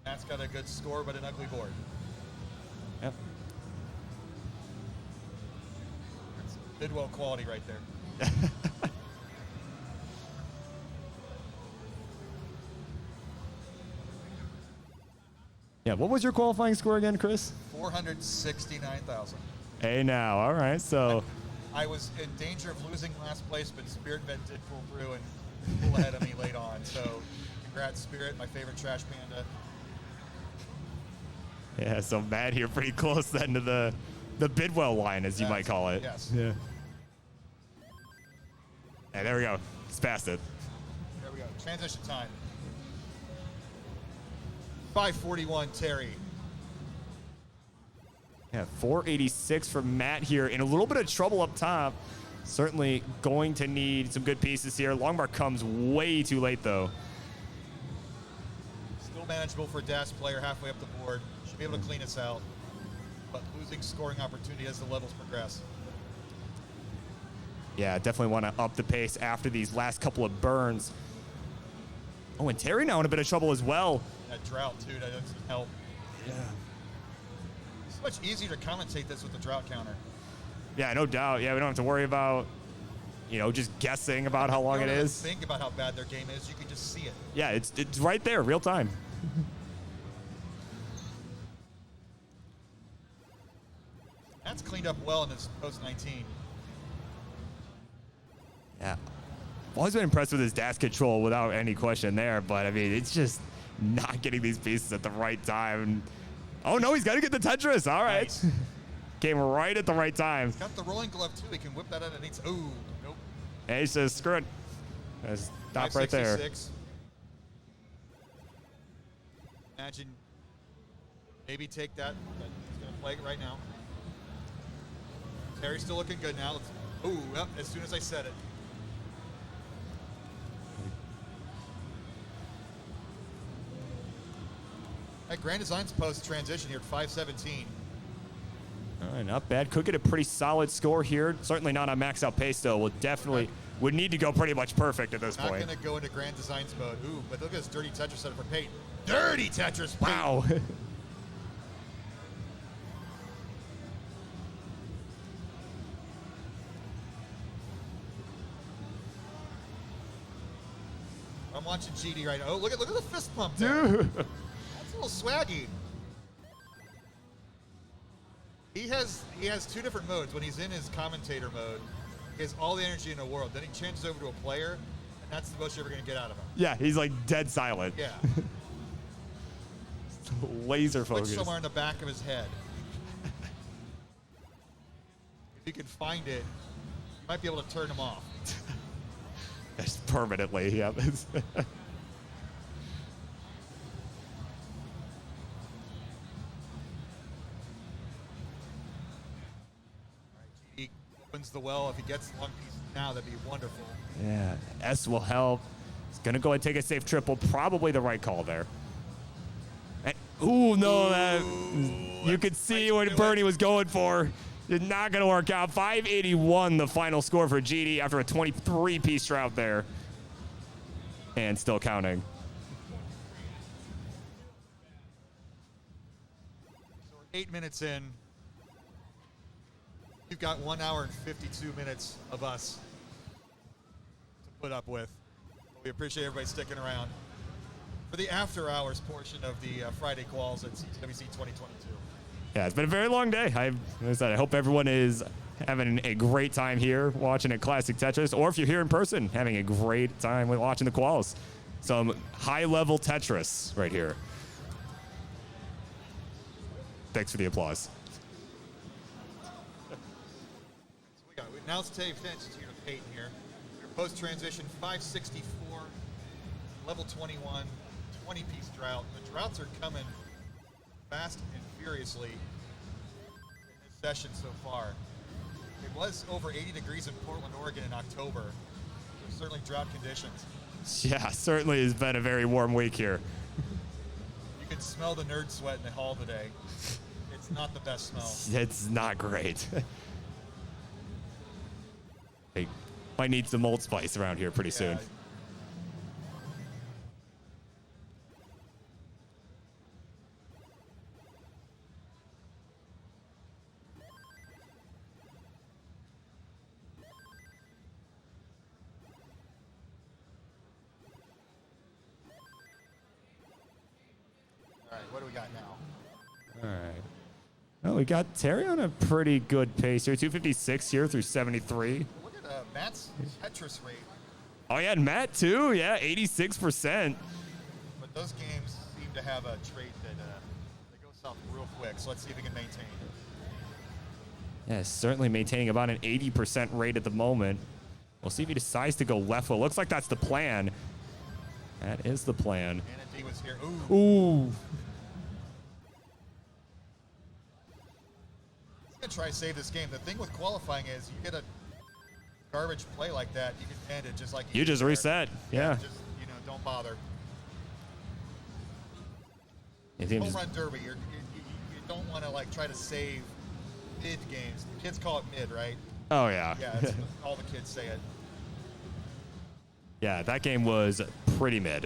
Matt's got a good score, but an ugly board. Yep. That's Bidwell quality right there. Yeah, what was your qualifying score again, Chris? 469,000. Hey, now, all right, so. I was in danger of losing last place, but Spirit Vet did pull through and pull ahead of me late on. So, congrats, Spirit, my favorite trash panda. Yeah, so Matt here pretty close then to the Bidwell line, as you might call it. Yes. Yeah. And there we go. He's past it. There we go. Transition time. 541, Terry. Yeah, 486 for Matt here. In a little bit of trouble up top. Certainly going to need some good pieces here. Longmark comes way too late, though. Still manageable for a DAS player halfway up the board. Should be able to clean us out. But losing scoring opportunity as the levels progress. Yeah, definitely want to up the pace after these last couple of burns. Oh, and Terry now in a bit of trouble as well. That drought, too, that doesn't help. Yeah. It's much easier to commentate this with the drought counter. Yeah, no doubt. Yeah, we don't have to worry about, just guessing about how long You it don't have to is. think about how bad their game is. You can just see it. Yeah, it's right there, real time. That's cleaned up well in this post-19. Yeah. I've always been impressed with his dash control without any question there, but I mean, it's just not getting these pieces at the right time. Oh no, he's got to get the Tetris. All right. Nice. Came right at the right time. He's got the rolling glove too. He can whip that out and it's, ooh, nope. And he says, screw it. Stop right there. 566. Imagine maybe take that. He's going to play it right now. Terry's still looking good now. Ooh, yep, as soon as I said it. That Grand Design's post transition here at 517. All right, not bad. Could get a pretty solid score here. Certainly not on max out pace, though. Would need to go pretty much perfect at this Not point. going to go into Grand Designs mode. Ooh, but look at this dirty Tetris setup for Peyton. Dirty Tetris, Peyton. Wow. I'm watching GD right now. Oh, look at the fist pump there. a little swaggy. He has 2 different modes. When he's in his commentator mode, he has all the energy in the world. Then he changes over to a player, and that's the most you're ever going to get out of him. Yeah, he's like dead silent. Yeah. Laser Switch focus. somewhere in the back of his head. If you can find it, you might be able to turn him off. Yes, permanently, yeah. He opens the well. If he gets one piece now, that'd be wonderful. Yeah, S will help. He's gonna go and take a safe triple. Probably the right call there. And, ooh, no, that you could see what Bernie was going for. It's not gonna work out. 581, the final score for GD after a 23-piece drought there, and still counting. So we're 8 minutes in. You've got 1 hour and 52 minutes of us to put up with. We appreciate everybody sticking around for the after hours portion of the Friday quals at CTWC 2022. Yeah, it's been a very long day. Like I said, I hope everyone is having a great time here watching at Classic Tetris, or if you're here in person, having a great time with watching the quals. Some high-level Tetris right here. Thanks for the applause. We announced today, attention to Peyton here. Post-transition 564, level 21, 20-piece drought. The droughts are coming fast and furiously in this session so far. It was over 80 degrees in Portland, Oregon in October. There's certainly drought conditions. Yeah, certainly has been a very warm week here. You can smell the nerd sweat in the hall today. It's not the best smell. It's not great. Hey, might need some Old Spice around here pretty soon. All right, what do we got now? All right. Well, we got Terry on a pretty good pace here. 256 here through 73. Look at Matt's Tetris rate. Oh, yeah, and Matt, too. Yeah, 86%. But those games seem to have a trait that goes south real quick. So let's see if we can maintain. Yeah, certainly maintaining about an 80% rate at the moment. We'll see if he decides to go left. Well, looks like that's the plan. That is the plan. Anna D was here. Ooh. Ooh. He's going to try to save this game. The thing with qualifying is you get a garbage play like that, you can end it just like You just reset. Yeah. Just, don't bother. Home Home run derby. You don't want to try to save mid games. The kids call it mid, right? Oh, yeah. Yeah, that's all the kids say it. Yeah, that game was pretty mid.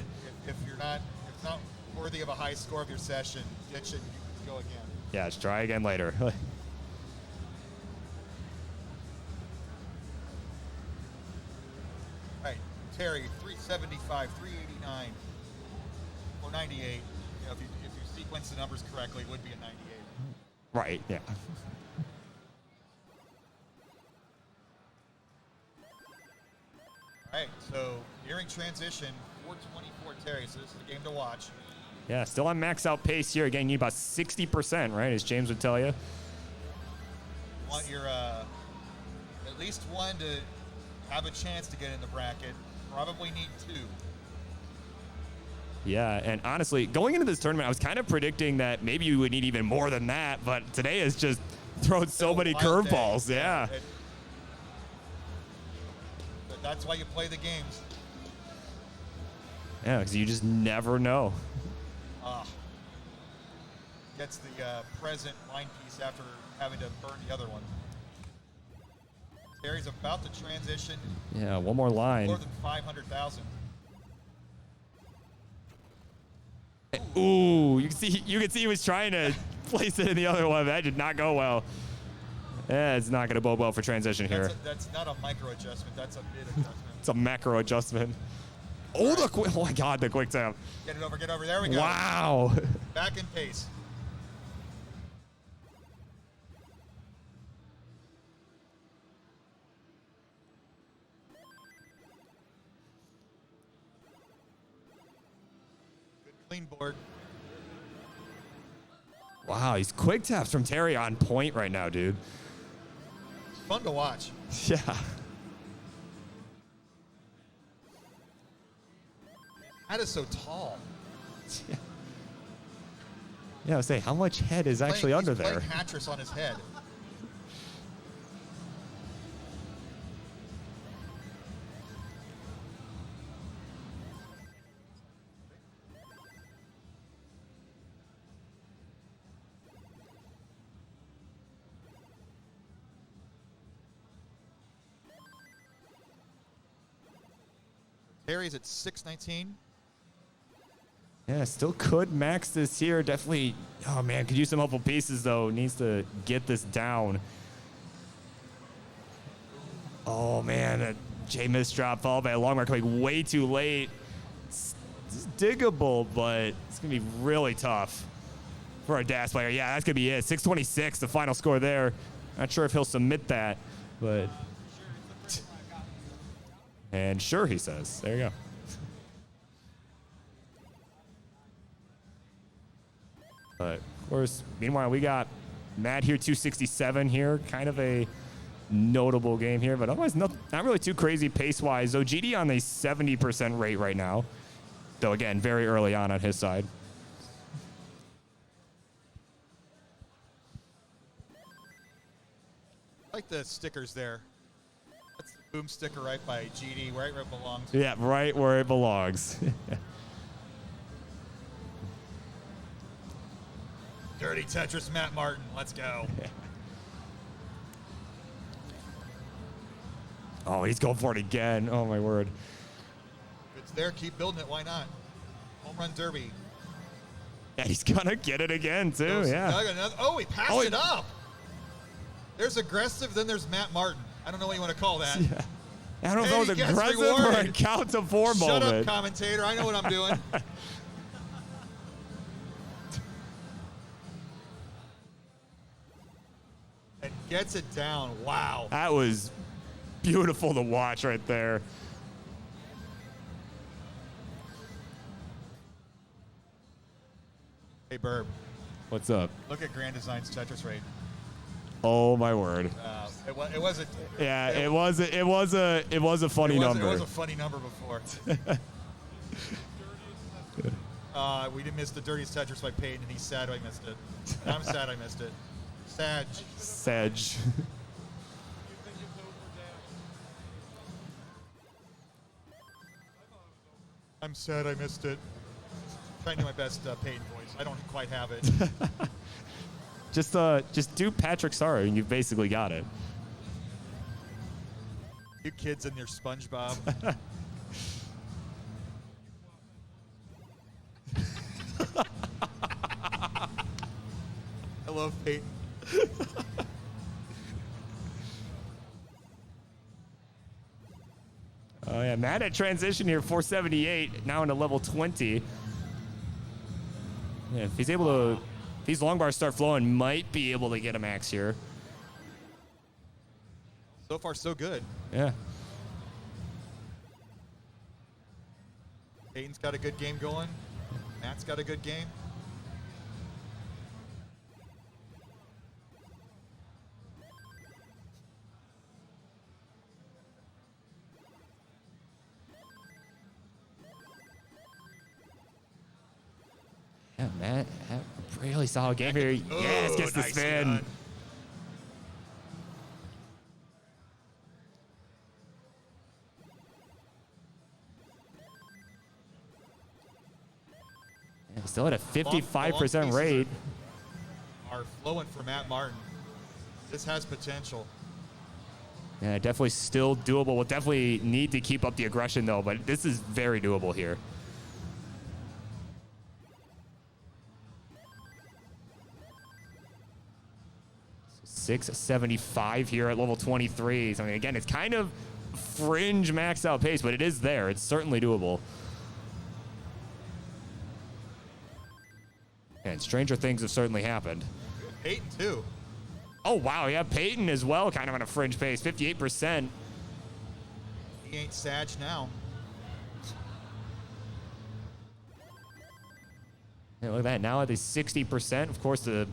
If it's not worthy of a high score of your session, ditch it. You can go again. Yeah, let's try again later. All right, Terry, 375, 389, 498. If you sequence the numbers correctly, it would be a 98. Right, yeah. All right, so nearing transition, 424 Terry, so this is a game to watch. Yeah, still on max out pace here. Again, you need about 60%, right, as James would tell you. You want your, at least one to have a chance to get in the bracket. Probably need two. Yeah, and honestly, going into this tournament, I was kind of predicting that maybe you would need even more than that, but today has just thrown so many curveballs. Yeah. That's why you play the games. Yeah, because you just never know. Gets the present line piece after having to burn the other one. Terry's about to transition. Yeah, one more line. More than 500,000. Ooh, you can see he was trying to place it in the other one. That did not go well. Yeah, it's not going to bode well for transition here. That's not a micro adjustment. That's a mid adjustment. It's a macro adjustment. Oh, oh my God, the quick tap. Get it over. There we go. Wow. Back in pace. Good clean board. Wow, he's quick taps from Terry on point right now, dude. It's fun to watch. Yeah. That is so tall. Yeah, I was saying, how much head is actually under there? He's playing Hatris on his head. Terry's at 619. Yeah, still could max this here. Definitely, oh man, could use some helpful pieces though. Needs to get this down. Oh man, a J missed drop followed by a long mark coming way too late. It's diggable, but it's gonna be really tough for a DAS player. Yeah, that's gonna be it. 626, the final score there. Not sure if he'll submit that, but. And sure, he says. There you go. But, of course, meanwhile, we got Matt here, 267 here. Kind of a notable game here, but otherwise not really too crazy pace-wise. Though GD on a 70% rate right now. Though, again, very early on his side. I like the stickers there. That's the boom sticker right by GD, right where it belongs. Yeah, right where it belongs. Dirty Tetris, Matt Martin. Let's go. Oh, he's going for it again. Oh, my word. If it's there, keep building it. Why not? Home run derby. Yeah, he's going to get it again, too. Yeah. Oh, he passed it up. There's aggressive, then there's Matt Martin. I don't know what you want to call that. Yeah. I don't know if it was aggressive or a count to four moment. Shut up, commentator. I know what I'm doing. And gets it down. Wow. That was beautiful to watch right there. Hey, Burb. What's up? Look at Grand Design's Tetris rate. Oh my word. It was a. Yeah, it was a funny number. It was a funny number before. We didn't miss the dirtiest Tetris by Peyton, and he's sad I missed it. I'm sad I missed it. Sedge. I'm sad I missed it. Trying to do my best Peyton voice. I don't quite have it. Just do Patrick Sorrow, and you've basically got it. You kids and your SpongeBob. I love Peyton. Oh yeah, Matt at transition here, 478, now into level 20. Yeah, if he's able to, if these long bars start flowing, might be able to get a max here. So far, so good. Yeah. Peyton's got a good game going. Matt's got a good game. Yeah, Matt, really solid game here. Yes, gets the nice spin. gun. Yeah, still at a 55% rate. Are flowing for Matt Martin. This has potential. Yeah, definitely still doable. We'll definitely need to keep up the aggression though, but this is very doable here. 675 here at level 23. So I mean, again, it's kind of fringe max out pace, but it is there. It's certainly doable. And stranger things have certainly happened. Peyton, too. Oh, wow. Yeah, Peyton as well, kind of on a fringe pace, 58%. He ain't Sag now. Yeah, look at that. Now at the 60%. Of course, it's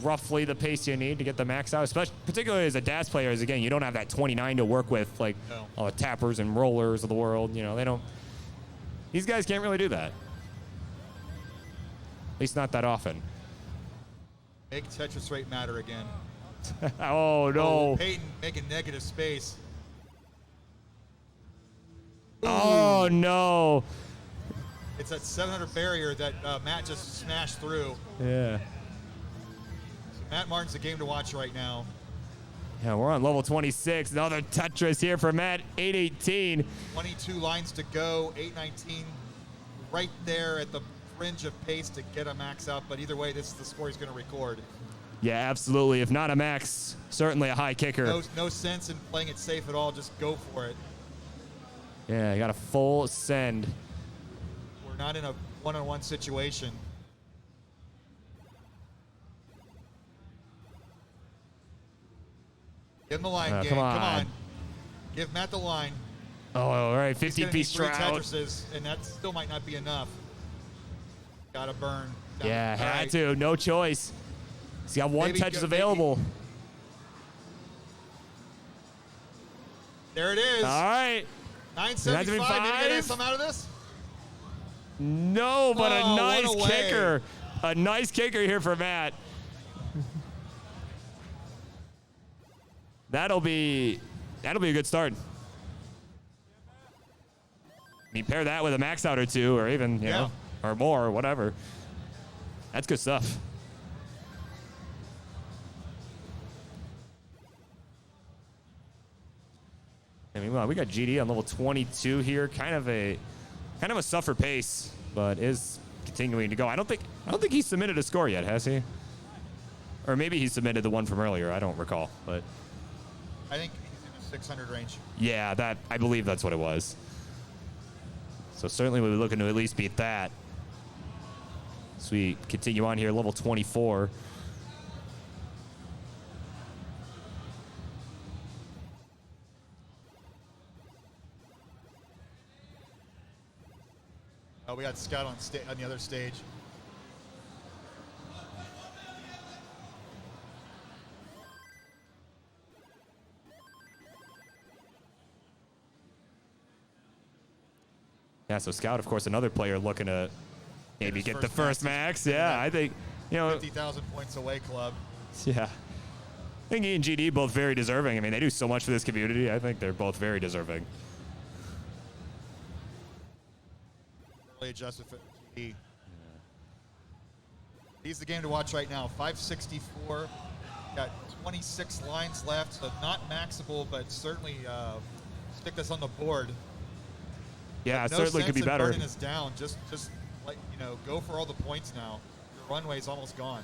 roughly the pace you need to get the max out, especially particularly as a DAS player. As again, you don't have that 29 to work with, like all the tappers and rollers of the world. You know, they don't. These guys can't really do that. At least not that often. Make Tetris rate matter again. Oh no! Oh, Peyton making negative space. Oh no! It's that 700 barrier that Matt just smashed through. Yeah. So Matt Martin's the game to watch right now. Yeah, we're on level 26. Another Tetris here for Matt. 818. 22 lines to go. 819, right there at the fringe of pace to get a max out. But either way, this is the score he's going to record. Yeah, absolutely. If not a max, certainly a high kicker. No sense in playing it safe at all. Just go for it. Yeah, you got a full send. We're not in a one-on-one situation. Give him the line, gang. Come on. Give Matt the line. Oh, all right. He's 50-piece gonna need Shroud. 3 Tetrises, and that still might not be enough. Gotta burn. Yeah, All had right. to. No choice. He's got one Maybe Tetris go- available. There it is. All right. 975. Maybe get 975. some out of this. No, but Oh, a what nice a way. kicker. A nice kicker here for Matt. That'll be a good start. I mean, pair that with a max out or two, or even, you know, or more, or whatever. That's good stuff. I mean, well, we got GD on level 22 here. Kind of a suffer pace, but is continuing to go. I don't think he's submitted a score yet, has he? Or maybe he submitted the one from earlier. I don't recall, but I think he's in the 600 range. yeah, I believe that's what it was. So certainly we'll be looking to at least beat that. So we continue on here, level 24. Oh, we got Scout on the other stage. Yeah, so Scout, of course, another player looking to maybe get the first first max. Yeah, I think, you know. 50,000 points away club. Yeah. I think E and GD both very deserving. I mean, they do so much for this community. I think they're both very deserving. Early adjusted for GD. He's the game to watch right now. 564. Got 26 lines left, so not maxable, but certainly stick this on the board. Yeah, But it certainly could be better. Burning us down. Just like, go for all the points now. Your runway's almost gone.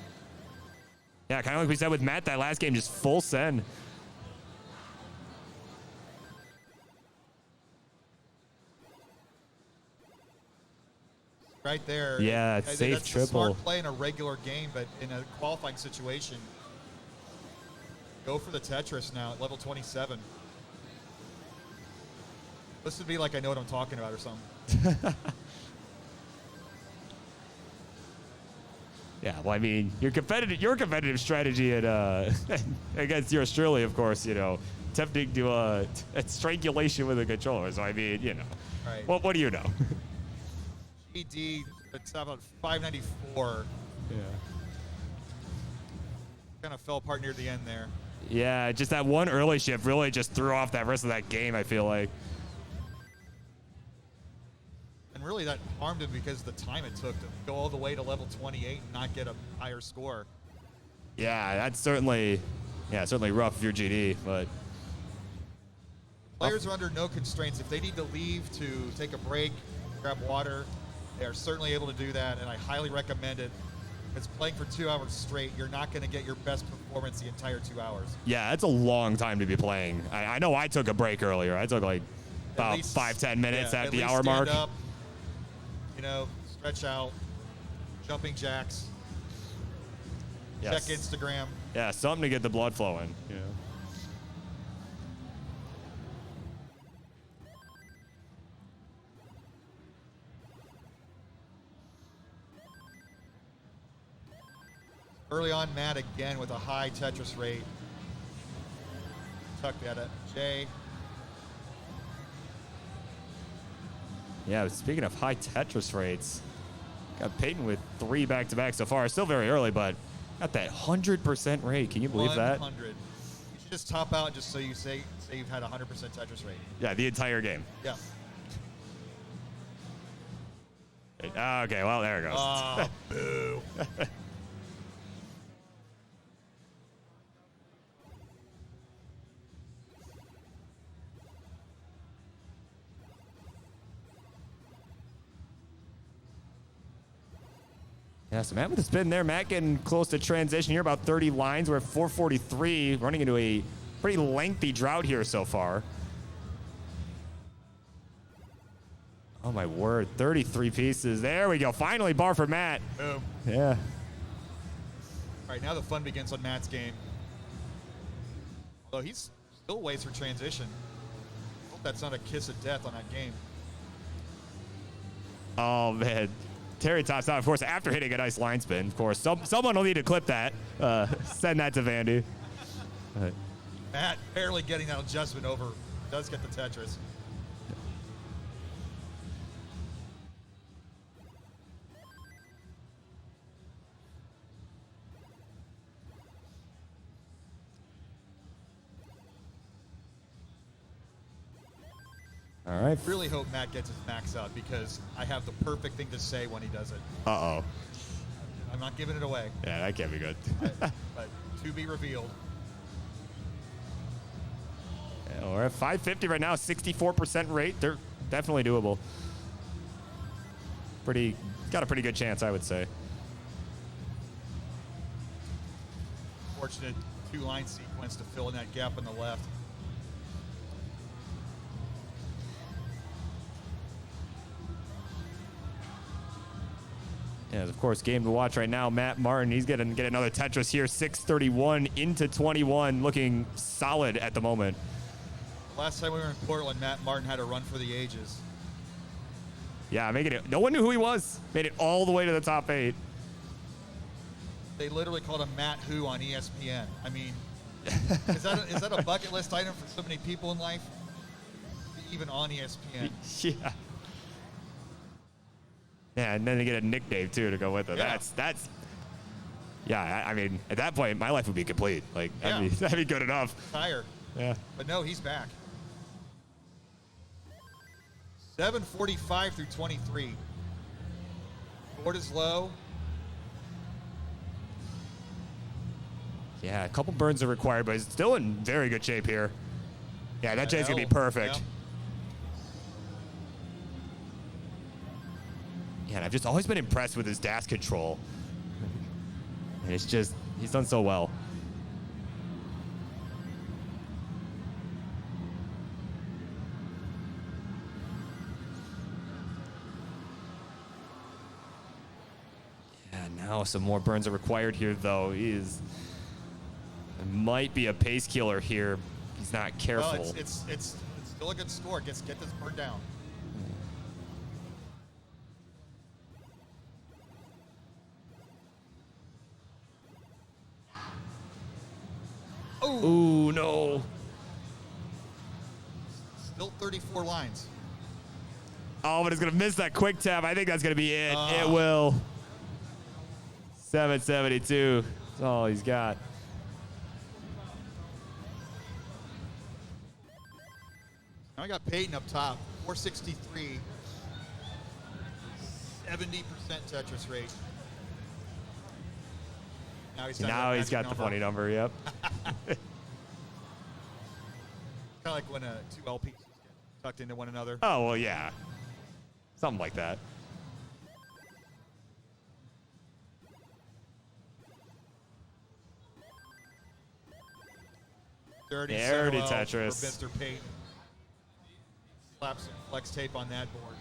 Yeah, kind of like we said with Matt that last game, just full send. Right there. Yeah, That's safe the triple. smart play in a regular game, but in a qualifying situation, go for the Tetris now at level 27. This would be like I know what I'm talking about or something. Yeah, well, I mean, your competitive strategy at against your Australia, of course, tempting to a strangulation with a controller. So I mean, Right. what do you know? GD, it's about 594. Yeah. Kind of fell apart near the end there. Yeah, just that one early shift really just threw off that rest of that game, I feel like. And really that harmed him because of the time it took to go all the way to level 28 and not get a higher score. Yeah, that's certainly rough if you're GD, but Players are under no constraints. If they need to leave to take a break, grab water, they are certainly able to do that, and I highly recommend it. Because playing for 2 hours straight, you're not going to get your best performance the entire 2 hours. yeah, that's a long time to be playing. I know I took a break earlier. I took like about least- 5-10 minutes yeah, at the least hour stand mark. Up, stretch out, jumping jacks. Yes. Check Instagram. Yeah, something to get the blood flowing. You know. Early on, Matt again with a high Tetris rate. Tuck that at Jay. Yeah, speaking of high Tetris rates, got Peyton with 3 back-to-back so far. Still very early, but got that 100% rate. Can you believe that? 100. You should just top out just so you say you've had 100% Tetris rate. Yeah, the entire game. Yeah. Okay, well, there it goes. Oh, boo. Yeah, so Matt with a spin there. Matt getting close to transition here, about 30 lines. We're at 443, running into a pretty lengthy drought here so far. Oh, my word. 33 pieces. There we go. Finally, bar for Matt. Boom. Yeah. All right, now the fun begins on Matt's game. Although he's still waits for transition. Hope that's not a kiss of death on that game. Oh, man. Terry tops out, of course, after hitting a nice line spin. Of course, someone will need to clip that. Send that to Vandy. Matt barely getting that adjustment over. Does get the Tetris. All right. Really hope Matt gets his max out because I have the perfect thing to say when he does it. Uh-oh. I'm not giving it away. Yeah, that can't be good. But to be revealed. Yeah, we're at 550 right now, 64% rate. They're definitely doable. Got a pretty good chance, I would say. Fortunate 2-line sequence to fill in that gap on the left. Yeah, of course, game to watch right now. Matt Martin, he's going to get another Tetris here. 631 into 21, looking solid at the moment. Last time we were in Portland, Matt Martin had a run for the ages. Yeah, making it. No one knew who he was. Made it all the way to the top 8. They literally called him Matt Who on ESPN. I mean, is that a bucket list item for so many people in life? Even on ESPN. Yeah. Yeah, and then to get a nickname too to go with it. Yeah. That's. Yeah, I mean, at that point, my life would be complete. Like, that'd be good enough. Tire. Yeah. But no, he's back. 7:45 through 23. Board is low. Yeah, a couple burns are required, but he's still in very good shape here. Yeah, that J's gonna be perfect. Yeah, and I've just always been impressed with his dash control. And it's just, he's done so well. Yeah, now some more burns are required here, though. It might be a pace killer here. He's not careful. Well, it's still a good score. Get this burn down. Ooh, no. Still 34 lines. Oh, but it's going to miss that quick tap. I think that's going to be it. It will. 772. That's all he's got. Now I got Peyton up top. 463. 70% Tetris rate. Now he's got the funny number, yep. Kind of like when two LPs get tucked into one another. Oh, well, yeah. Something like that. Dirty Tetris. For Mr. Peyton. Slap some flex tape on that board.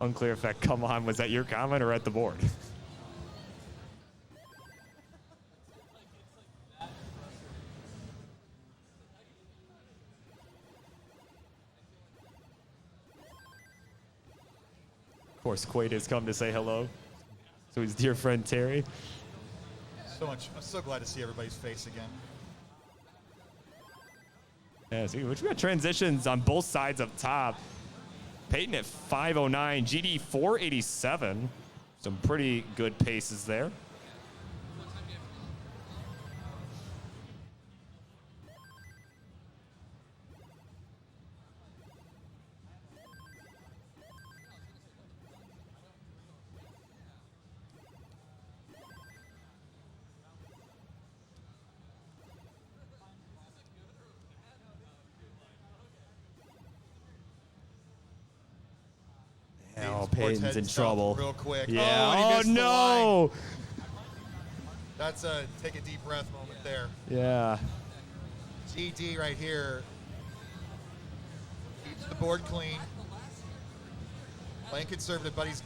Unclear if that come on was at your comment or at the board. Of course, Quaid has come to say hello to his dear friend Terry. So much. I'm so glad to see everybody's face again. Yeah, so we got transitions on both sides up top. Peyton at 509, GD 487. Some pretty good paces there. Oh, Peyton's in trouble. Real quick. Yeah. Oh, and he missed the no. line. That's a take a deep breath moment there. Yeah. GD right here. Keeps the board clean. Playing conservative, but he's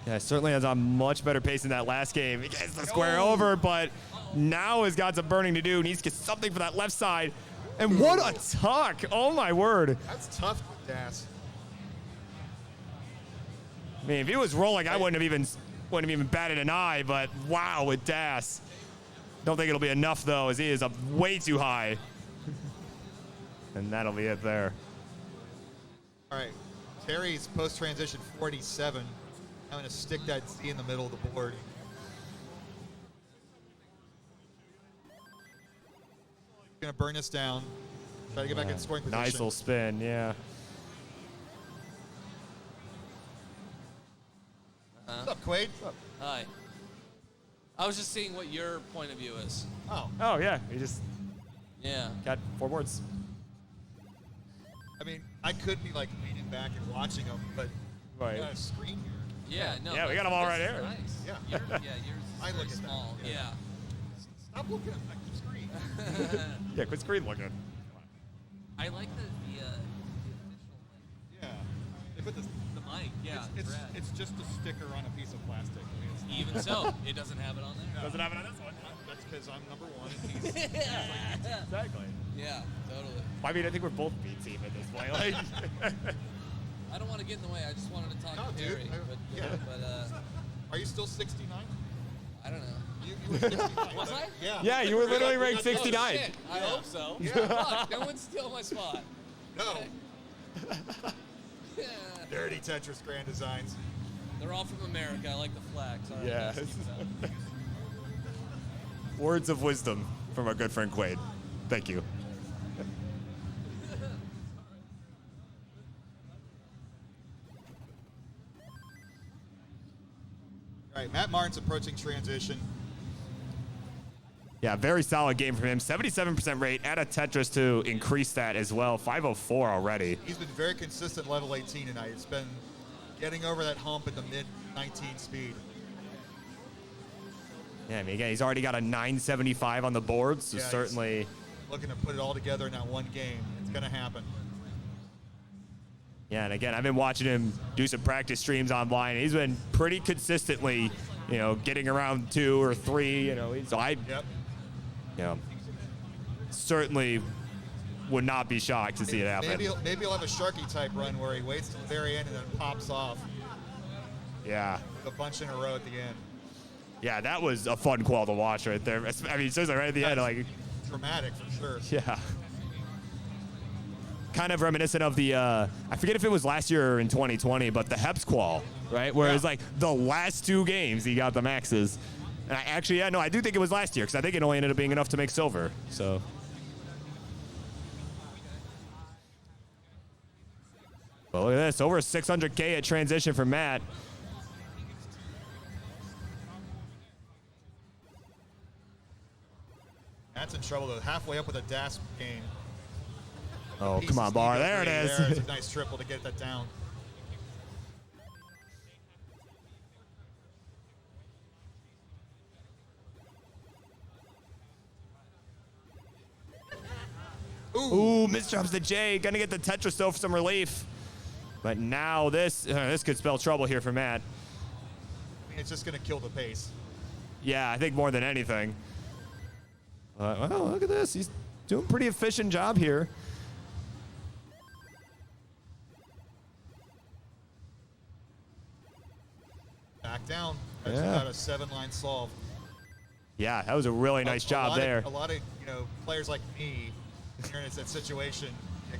Yeah, certainly has a much better pace in that last game. He gets the square over, but now has got some burning to do. Needs to get something for that left side. And what a tuck. Oh, my word. That's tough with Das. I mean, if he was rolling, I wouldn't have even batted an eye, but wow, with Das. Don't think it'll be enough, though, as he is up way too high. And that'll be it there. All right. Terry's post-transition 47. I'm going to stick that Z in the middle of the board. Going to burn this down. Try to get back in scoring position. Nice little spin, yeah. What's up, Quaid? Hi. I was just seeing what your point of view is. Oh. Oh, yeah. He just got 4 boards. I mean, I could be like leaning back and watching them, but Right. we got a screen here. Yeah, no. Yeah, we got them all right here. Nice. Yeah. Yours is I very look at that. small. Yeah. Stop looking at the screen. Yeah, quit screen looking. I like the official Yeah. They put this. the mic. Yeah. It's just a sticker on a piece of plastic. I mean, it's not- Even so, it doesn't have it on there. Doesn't have it on this one. That's because I'm number 1 and he's Exactly. Yeah, totally. I mean, I think we're both B team at this point. Like, I don't want to get in the way. I just wanted to talk No, to dude. Terry. But, Yeah. but Are you still 69? I don't know. You were 69. Was I? Yeah. yeah, you were literally ranked Oh, 69. shit. I hope so. Yeah. Fuck, no one's stealing my spot. No. Yeah. Dirty Tetris Grand Designs. They're all from America. I like the flag. Sorry, Yes. I keep that. Words of wisdom from our good friend Quaid. Thank you. All right, Matt Martin's approaching transition. Yeah, very solid game from him. 77% rate. Add a Tetris to increase that as well. 504 already. He's been very consistent level 18 tonight. It's been getting over that hump at the mid-19 speed. Yeah, I mean, again, he's already got a 975 on the board, so Yeah, he's certainly. Looking to put it all together in that one game. It's going to happen. Yeah, and again, I've been watching him do some practice streams online. He's been pretty consistently, getting around 2 or 3. So I, certainly would not be shocked to see it happen. Maybe he'll have a Sharky type run where he waits till the very end and then pops off. Yeah. A bunch in a row at the end. Yeah, that was a fun qual to watch right there. I mean, seriously, right at the end, like. Dramatic for sure. Yeah. Kind of reminiscent of the, I forget if it was last year or in 2020, but the Heps qual, right? Where it was like the last 2 games he got the maxes. And I do think it was last year because I think it only ended up being enough to make silver. So. Well, look at this. Over 600K at transition for Matt. Matt's in trouble though. Halfway up with a DAS game. Oh, come on, Bar. There it is. There. It's a nice triple to get that down. Ooh, misdrops the J. Gonna get the Tetris though for some relief. But now this could spell trouble here for Matt. I mean, it's just going to kill the pace. Yeah, I think more than anything. Well, look at this. He's doing a pretty efficient job here. Back down. That's Yeah. about a 7-line solve. Yeah, that was a really nice job there. A lot of players like me, when you're in that situation, the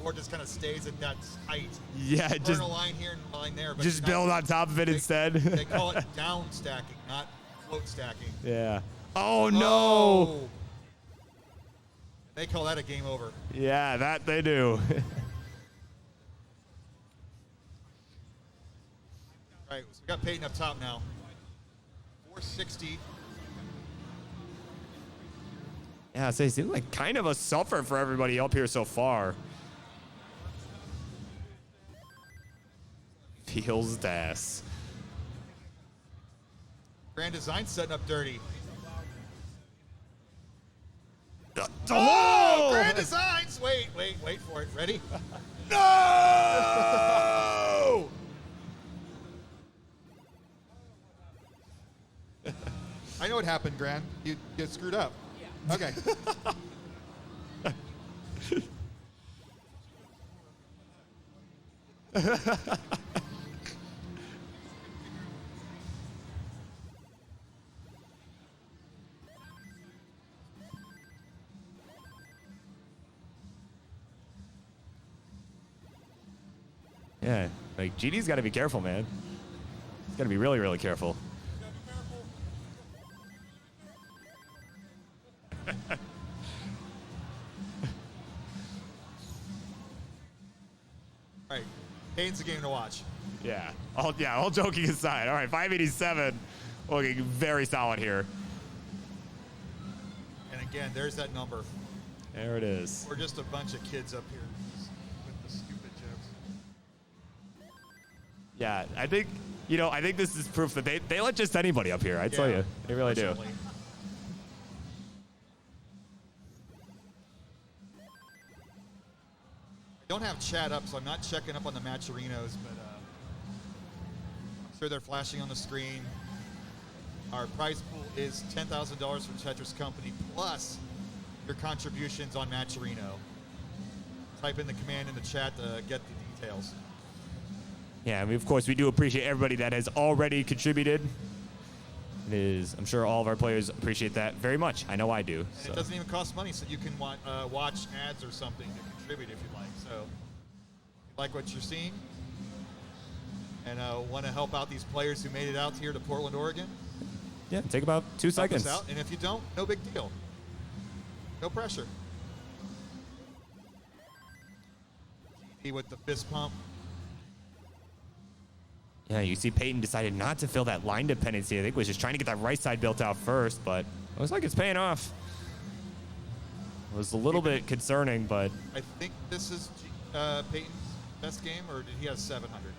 board just kind of stays at that height. Yeah, Burn just a line here and a line there. But just you're not- build on top of it instead. They call it down stacking, not float stacking. Yeah. Oh no. Oh. They call that a game over. Yeah, that they do. All right, so we got Peyton up top now. 460. Yeah, so he's like kind of a suffer for everybody up here so far. Feels das. Grand Design setting up dirty. Oh! Grand Designs! Wait for it. Ready? No! I know what happened, Grand. You get screwed up. Yeah. Okay. Yeah, like GD's got to be careful, man. He's got to be really, really careful. All right, Peyton's a game to watch. Yeah, all joking aside. All right, 587, looking very solid here. And again, there's that number. There it is. We're just a bunch of kids up here with the stupid jokes. Yeah, I think this is proof that they let just anybody up here. I tell you, they really do. Unfortunately. I don't have chat up, so I'm not checking up on the matcherinos, but I'm sure they're flashing on the screen. Our prize pool is $10,000 from Tetris Company, plus your contributions on Matcherino. Type in the command in the chat to get the details. Yeah, I mean, of course, we do appreciate everybody that has already contributed. I'm sure all of our players appreciate that very much. I know I do. And it doesn't even cost money, so you can watch ads or something to contribute if you like. So, if you like what you're seeing and want to help out these players who made it out here to Portland, Oregon, Yeah, take about 2 help us seconds. out. And if you don't, no big deal. No pressure. GD with the fist pump. Yeah, you see Peyton decided not to fill that line dependency. I think was just trying to get that right side built out first, but it looks like it's paying off. It was a little bit concerning, but I think this is Peyton's best game, or did he have 700?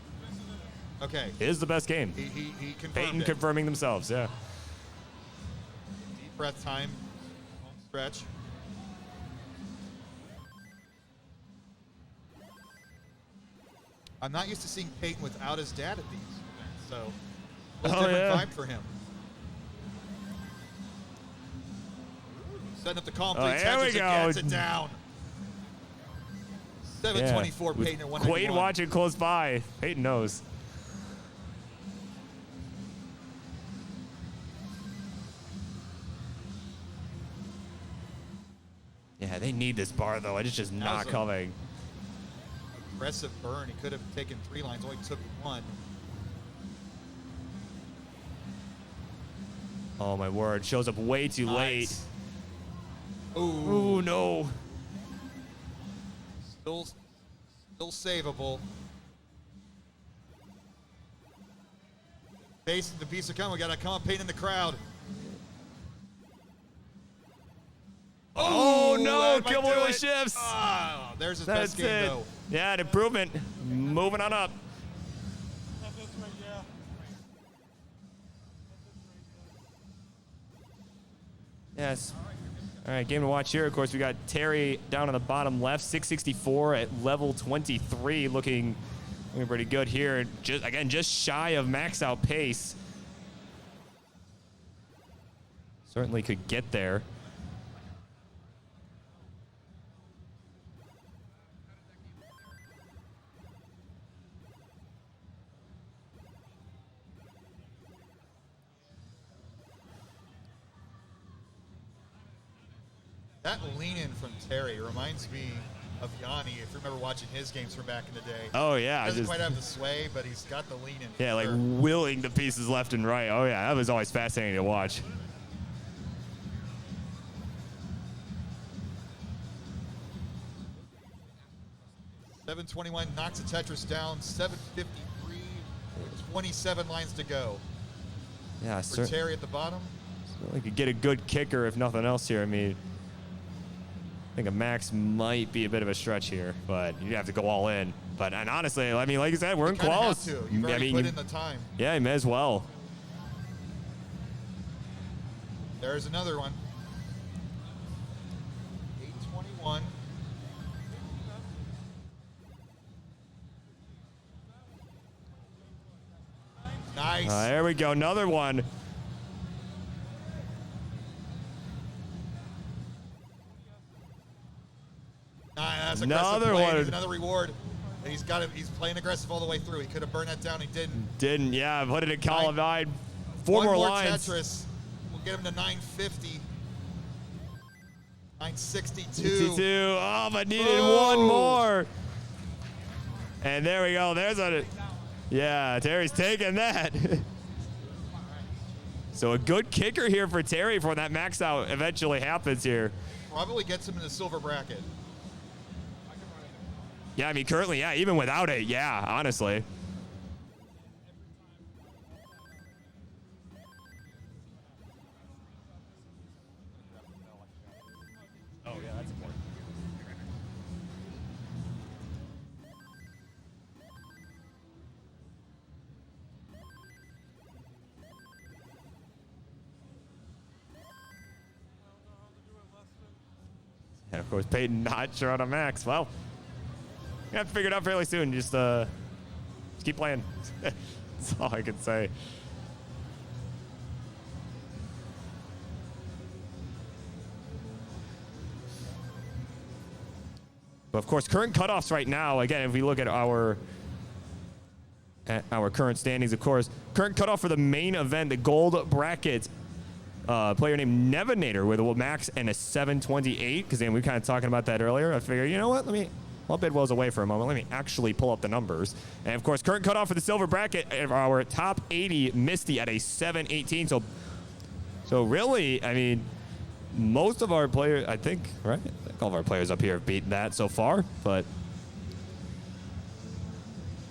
Okay. it is the best game. He confirmed Peyton it. confirming themselves, yeah. Deep breath time. Home stretch. I'm not used to seeing Peyton without his dad at these events, so a little different vibe for him. Setting up the complete there we Tetris go. and gets it down. 724 With Peyton at Quaid 191. watching close by. Peyton knows. Yeah, they need this bar though. It's just not was a- coming. Aggressive burn. He could have taken 3 lines, only took 1. Oh my word! Shows up way too late. Ooh. Ooh no! Still savable. Base the piece of come. We got to come up Peyton in the crowd. Oh no! that might Kill do Boy it. shifts. Oh, there's his That's best game it. though. Yeah, an improvement. Moving on up. Yes. All right, game to watch here. Of course, we got Terry down on the bottom left, 664 at level 23, looking Looking pretty good here. Just shy of max out pace. Certainly could get there. That lean in from Terry reminds me of Yanni, if you remember watching his games from back in the day. Oh, yeah. He doesn't quite have the sway, but he's got the lean in. Yeah, like sure. willing the pieces left and right. Oh, yeah, that was always fascinating to watch. $721 knocks a Tetris down. 753, 27 lines to go. Yeah, for Terry at the bottom. Certainly could get a good kicker if nothing else here. I mean, I think a max might be a bit of a stretch here, but you have to go all in. And honestly, I mean, like you said, we're in quals. You've already put in the time. Yeah, you may as well. There's another one. 821. Nice. There we go. Another one. That's Another play. one. Needs another reward. And he's got it. He's playing aggressive all the way through. He could have burned that down. He didn't. Didn't. Yeah, put it in column 9. Four One more more lines. Tetris. We'll get him to 950. 962. 62. Oh, but needed one more. And there we go. There's a. Yeah, Terry's taking that. So a good kicker here for Terry for that max out eventually happens here. Probably gets him in the silver bracket. Yeah, I mean, currently, yeah, even without it, yeah, honestly. Oh, yeah, that's important. And of course, Peyton not sure on a max. Well, you have to figure it out fairly soon. Just keep playing. That's all I can say. But of course, current cutoffs right now, again, if we look at our current standings, of course, current cutoff for the main event, the gold bracket, player named Nevinator with a max and a 728, because we were kind of talking about that earlier. I figured, you know what, while Bidwell's away for a moment, let me actually pull up the numbers. And of course, current cutoff for the silver bracket, our top 80, Misty at a 718. So really, I mean, most of our players, I think, right? I think all of our players up here have beaten that so far, but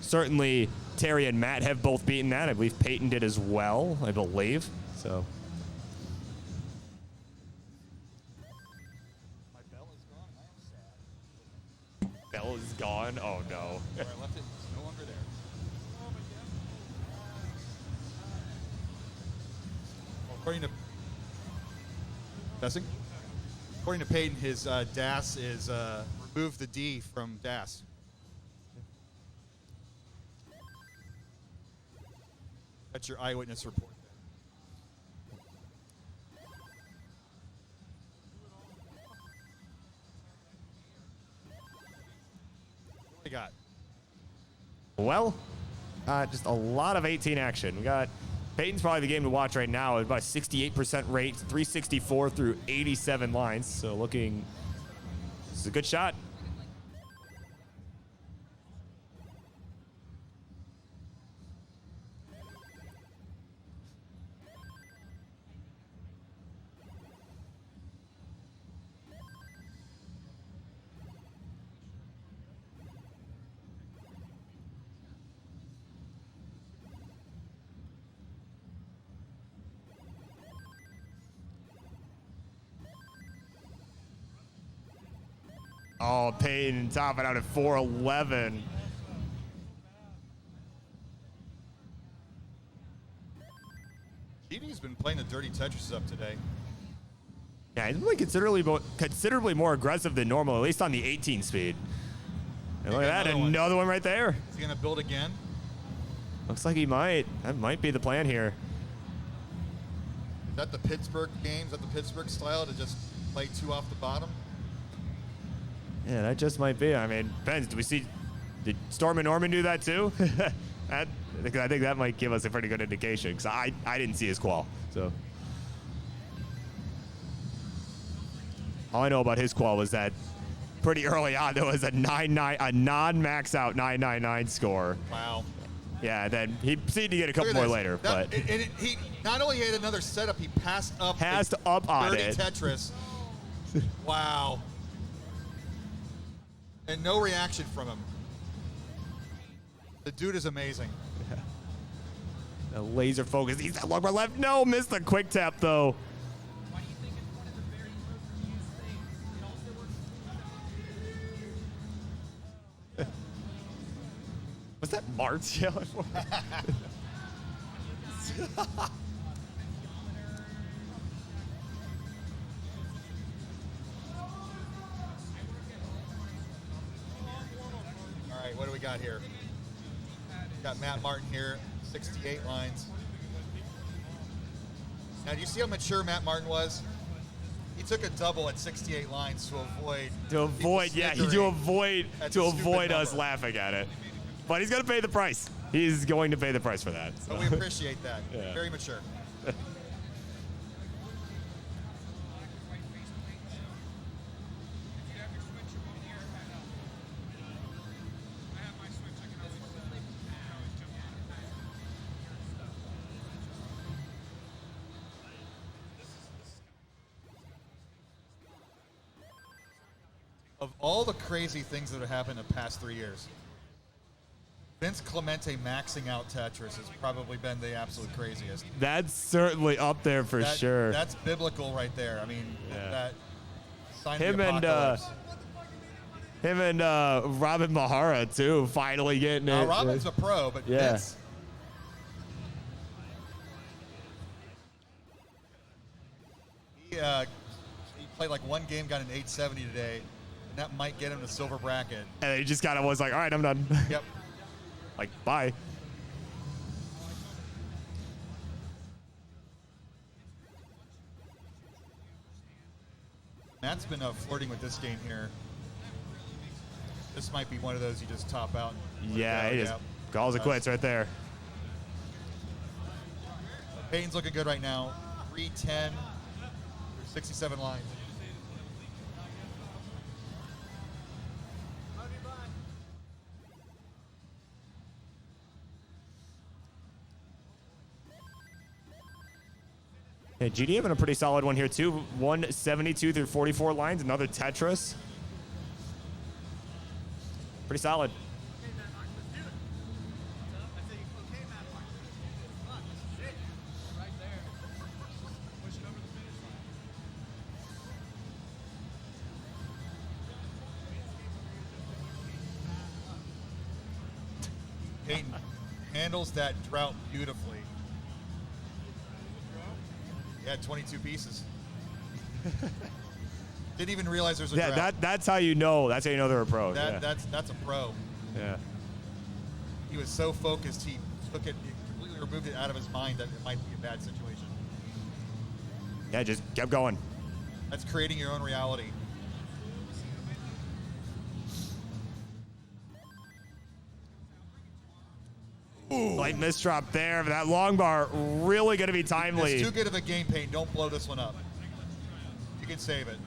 certainly Terry and Matt have both beaten that. I believe Peyton did as well, I believe. So. Bell is gone. Oh no. Where I left it, it's no longer there. Well, according to Peyton, his DAS is remove the D from DAS. That's your eyewitness report. What do we got? Well, just a lot of 18 action. We got Peyton's probably the game to watch right now. About a 68% rate, 364 through 87 lines. So looking, this is a good shot. Oh, Peyton topping out at 411. GD's been playing the dirty Tetris up today. Yeah, he's really considerably more aggressive than normal, at least on the 18 speed. And look at that, another one right there. Is he gonna build again? Looks like he might. That might be the plan here. Is that the Pittsburgh game? Is that the Pittsburgh style to just play 2 off the bottom? Yeah, that just might be. I mean, depends. Did Storm and Norman do that too? I think that might give us a pretty good indication because I didn't see his qual. So all I know about his qual was that pretty early on there was a non-max out 999 score. Wow. Yeah, then he seemed to get a couple more later. But he not only had another setup, he passed up on dirty it. Tetris. Wow. And no reaction from him. The dude is amazing. Yeah. The laser focus. He's that long bar left. No, missed the quick tap though. Was that Mart's yelling for? All right, what do we got here? Got Matt Martin here, 68 lines. Now, do you see how mature Matt Martin was? He took a double at 68 lines to avoid. To avoid us laughing at it. But he's going to pay the price. He's going to pay the price for that. So. But we appreciate that. Yeah. Very mature. Of all the crazy things that have happened in the past 3 years, Vince Clemente maxing out Tetris has probably been the absolute craziest. That's certainly up there for sure. That's biblical right there. I mean, that sign him of the apocalypse. Him and Robin Mahara too, finally getting it. Robin's a pro, but Vince. He played like one game, got an 870 today, and that might get him the silver bracket. And he just kind of was like, all right, I'm done. Yep. Like, bye. Matt's been flirting with this game here. This might be one of those you just top out. Yeah, he just calls it quits right there. Payton's looking good right now. 310, 67 lines. Yeah, GD having a pretty solid one here too. 172 through 44 lines. Another Tetris. Pretty solid. Payton handles that drought beautifully. Yeah, 22 pieces. Didn't even realize there's a drought. That's how you know. That's how you know they're a pro. That's a pro. Yeah. He was so focused, he took it, he completely removed it out of his mind that it might be a bad situation. Yeah, just kept going. That's creating your own reality. Ooh. Light misdrop there, but that long bar really going to be timely. It's too good of a game, Payton. Don't blow this one up. You can save it.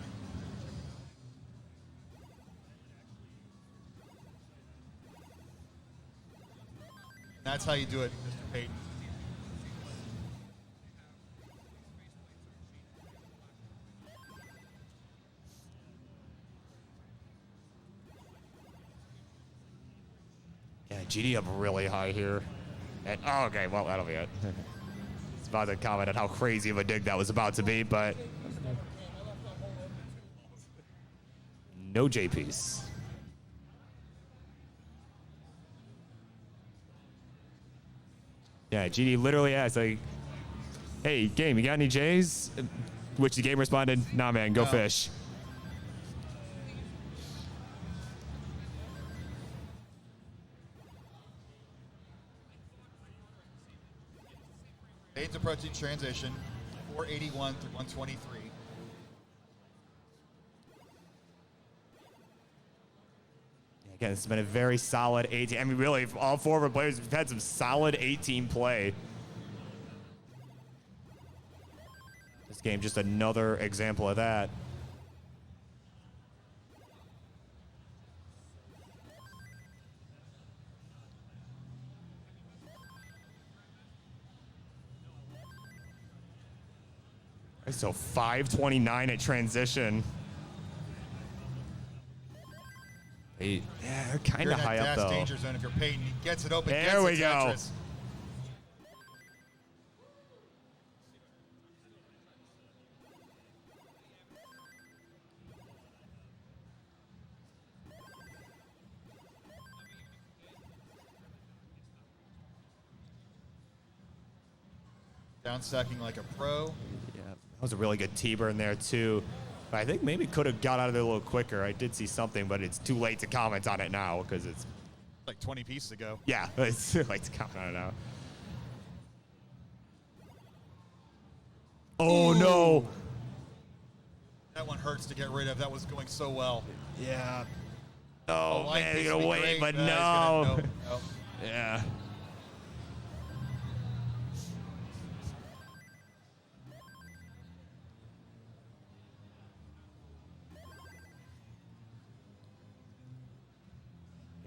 That's how you do it, Mr. Payton. Yeah, GD up really high here. And, oh, okay, well, that'll be it. It's about to comment on how crazy of a dig that was about to be, but no JPs. Yeah, GD literally asked, like, hey, game, you got any J's? Which the game responded, nah, man, go fish. Lanes approaching transition, 481 through 123. Again, it's been a very solid 18. I mean, really, all 4 of our players have had some solid 18 play. This game, just another example of that. So 529 at transition. Yeah, they're kind of high up though. Danger zone if you're Peyton. He gets it open. There we go. Tetris. Down stacking like a pro. Yeah, that was a really good T-burn there too. But I think maybe could have got out of there a little quicker. I did see something, but it's too late to comment on it now because it's like 20 pieces ago. Yeah, it's too late to comment on it now. Oh no! That one hurts to get rid of. That was going so well. Yeah. Oh man, he's he's gonna wait, great. but He's no. gonna- no. Yeah.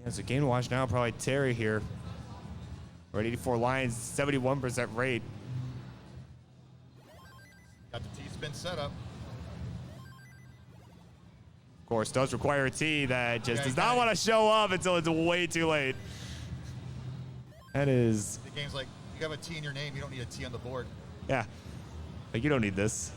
Yeah, so game to watch now, probably Terry here. We're at 84 lines, 71% rate. Got the T-spin set up. Of course, does require a T that just Okay, does not want to show up until it's way too late. That is, The game's like, you have a T in your name, you don't need a T on the board. yeah. Like, you don't need this.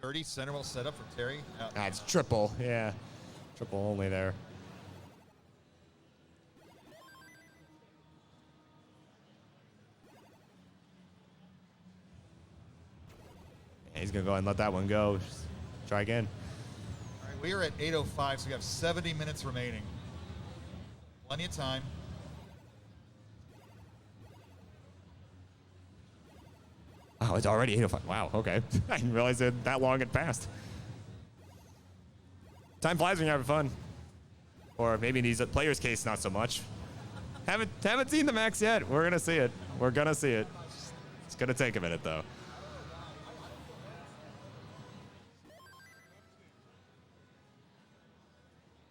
Dirty center well set up for Terry. Out. That's triple, yeah. Triple only there. Yeah, he's gonna go ahead and let that one go. Just try again. All right, we are at 8:05, so we have 70 minutes remaining. Plenty of time. Oh, it's already 8:05. Wow, okay. I didn't realize that long had passed. Time flies when you're having fun. Or maybe in these players' case, not so much. Haven't seen the max yet. We're gonna see it. We're gonna see it. It's gonna take a minute though.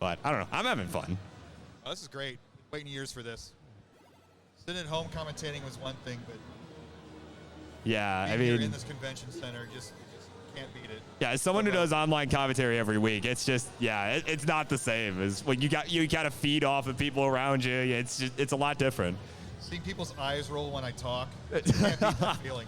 But I don't know. I'm having fun. Oh, this is great. Waiting years for this. Sitting at home commentating was one thing, but Yeah, I being here mean, in this convention center, just can't beat it. yeah, as someone who does online commentary every week, it's just, yeah, it's not the same. As when you kind of feed off of people around you. It's a lot different. Seeing people's eyes roll when I talk, you can't beat that feeling.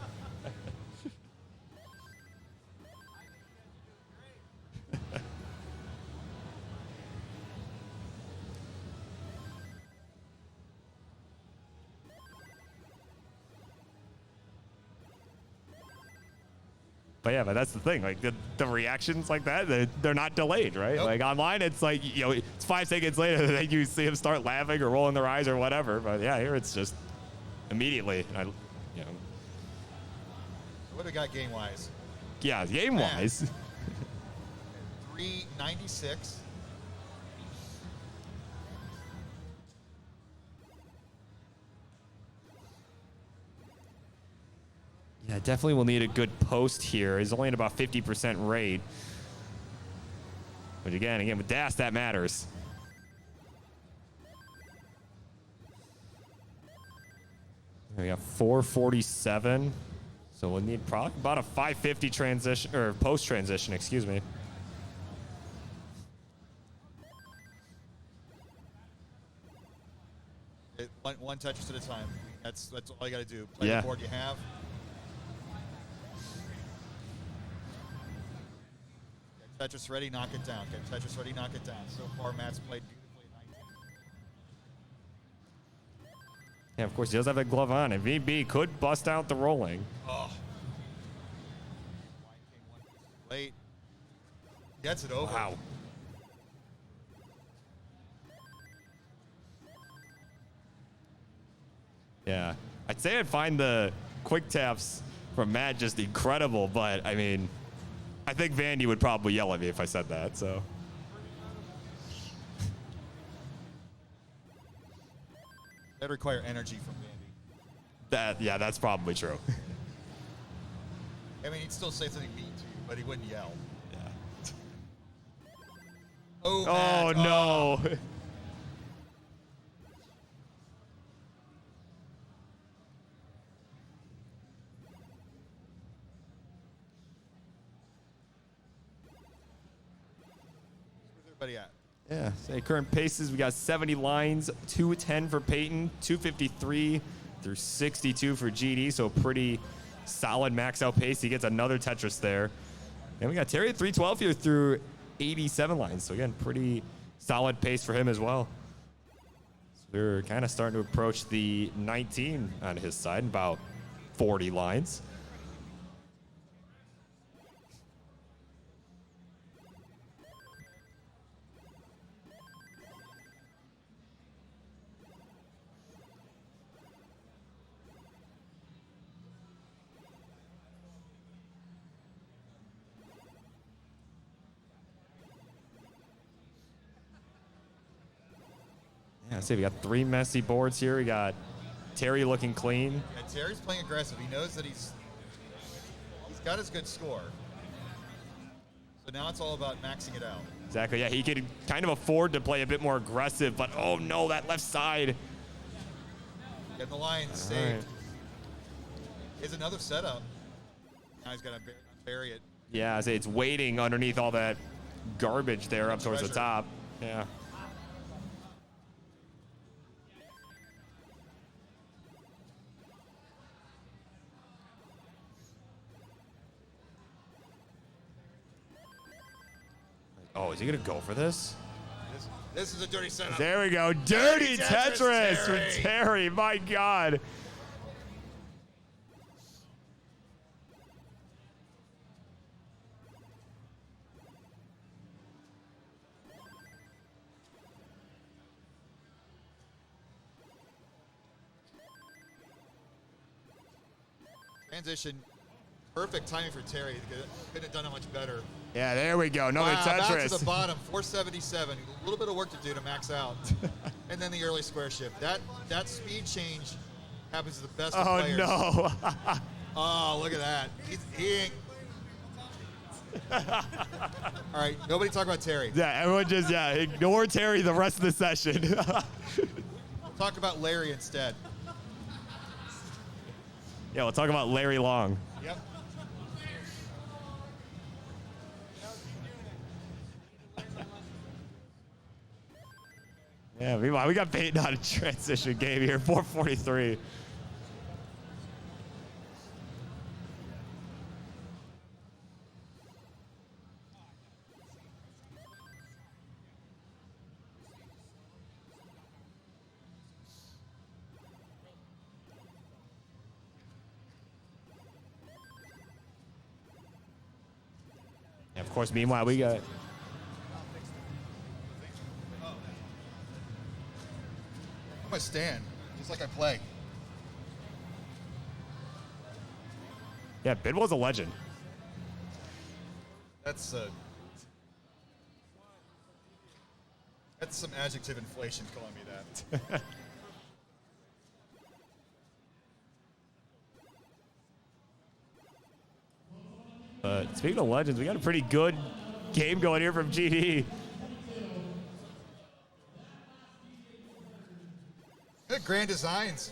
But yeah, but that's the thing. Like the reactions like that, they're not delayed, right? Nope. Like online, it's like, you know, it's 5 seconds later that you see them start laughing or rolling their eyes or whatever. But yeah, here it's just immediately. What do we got game wise? Yeah, game wise. 396. Yeah, definitely will need a good post here. He's only at about 50% rate. But again, with DAS, that matters. We got 447. So we'll need probably about a 550 transition, or post transition, excuse me. One Tetris at a time. That's all you got to do. Play Yeah. the board you have. Get Tetris ready, knock it down. Get Tetris ready, knock it down. So far, Matt's played beautifully at 19. Yeah, of course, he does have that glove on, and VB could bust out the rolling. Oh. Late. Gets it over. Wow. Yeah. I'd say I'd find the quick taps from Matt just incredible, but I mean, I think Vandy would probably yell at me if I said that, so. That'd require energy from Vandy. Yeah, that's probably true. I mean, he'd still say something mean to you, but he wouldn't yell. Yeah. Oh, oh Matt. no. Where's everybody at? Yeah, say current paces, we got 70 lines, 210 for Peyton, 253 through 62 for GD, so pretty solid max out pace. He gets another Tetris there. And we got Terry at 312 here through 87 lines, so again, pretty solid pace for him as well. So we're kind of starting to approach the 19 on his side, about 40 lines. Yeah, see, we got 3 messy boards here. We got Terry looking clean. Yeah, Terry's playing aggressive. He knows that he's got his good score. So now it's all about maxing it out. Exactly, yeah, he could kind of afford to play a bit more aggressive, but oh no, that left side. Getting the line saved. Is another setup. Now he's got to bury it. Yeah, I say it's waiting underneath all that garbage there up towards the top. Yeah. Oh, is he gonna go for this? This is a dirty setup. There we go. Dirty Tetris Terry. for Terry. My God. Transition. Perfect timing for Terry. Couldn't have done it much better. Yeah, there we go. Another wow, Tetris. back to the bottom, 477. A little bit of work to do to max out. And then the early square shift. That speed change happens to the best of players. Oh, no. Oh, look at that. He ain't. All right, nobody talk about Terry. Yeah, everyone just, ignore Terry the rest of the session. Talk about Larry instead. Yeah, we'll talk about Larry Long. Yep. Yeah, meanwhile, we got Peyton on a transition game here, 443. And of course, meanwhile, we got... I'm gonna stand, just like I play. Yeah, Bidwell's a legend. That's some adjective inflation calling me that. Speaking of legends, we got a pretty good game going here from GD. Good grand designs.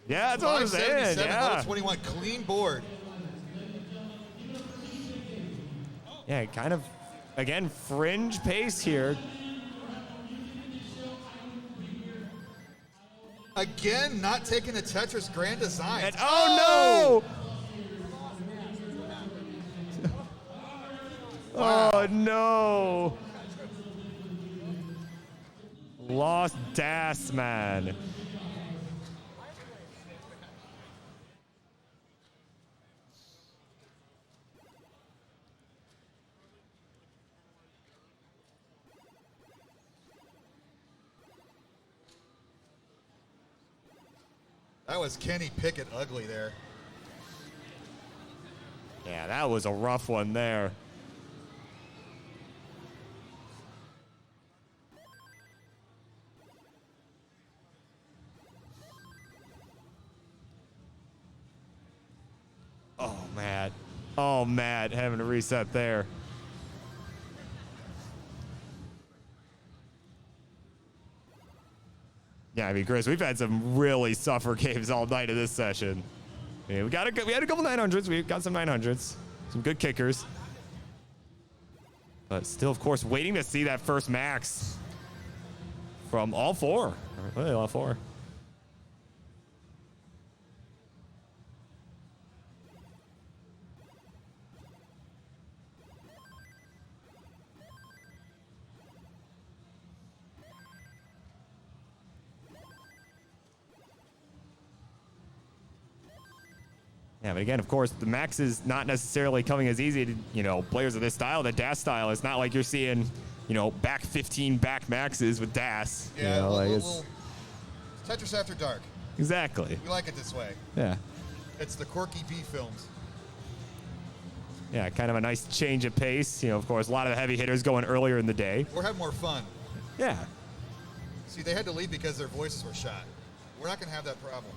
Yeah, that's what I'm saying. 577, Yeah. level 21, clean board. Yeah, kind of, again, fringe pace here. Again, not taking the Tetris grand design. And, oh, no! Wow. Oh, no. Lost Das, man. That was Kenny Pickett ugly there. Yeah, that was a rough one there. Oh, Matt. Oh, Matt, having to reset there. Yeah, I mean, Chris, we've had some really suffer games all night in this session. Yeah, we had a couple 900s. We got some 900s. Some good kickers. But still, of course, waiting to see that first max from all four. Really, all four. Yeah, but again, of course, the max is not necessarily coming as easy to, you know, players of this style. The DAS style, it's not like you're seeing, you know, back 15 back maxes with DAS. Yeah, you know, like it's Tetris After Dark. Exactly. We like it this way. Yeah. It's the Quirky B films. Yeah, kind of a nice change of pace. You know, of course, a lot of the heavy hitters going earlier in the day. We're having more fun. Yeah. See, they had to leave because their voices were shot. We're not going to have that problem.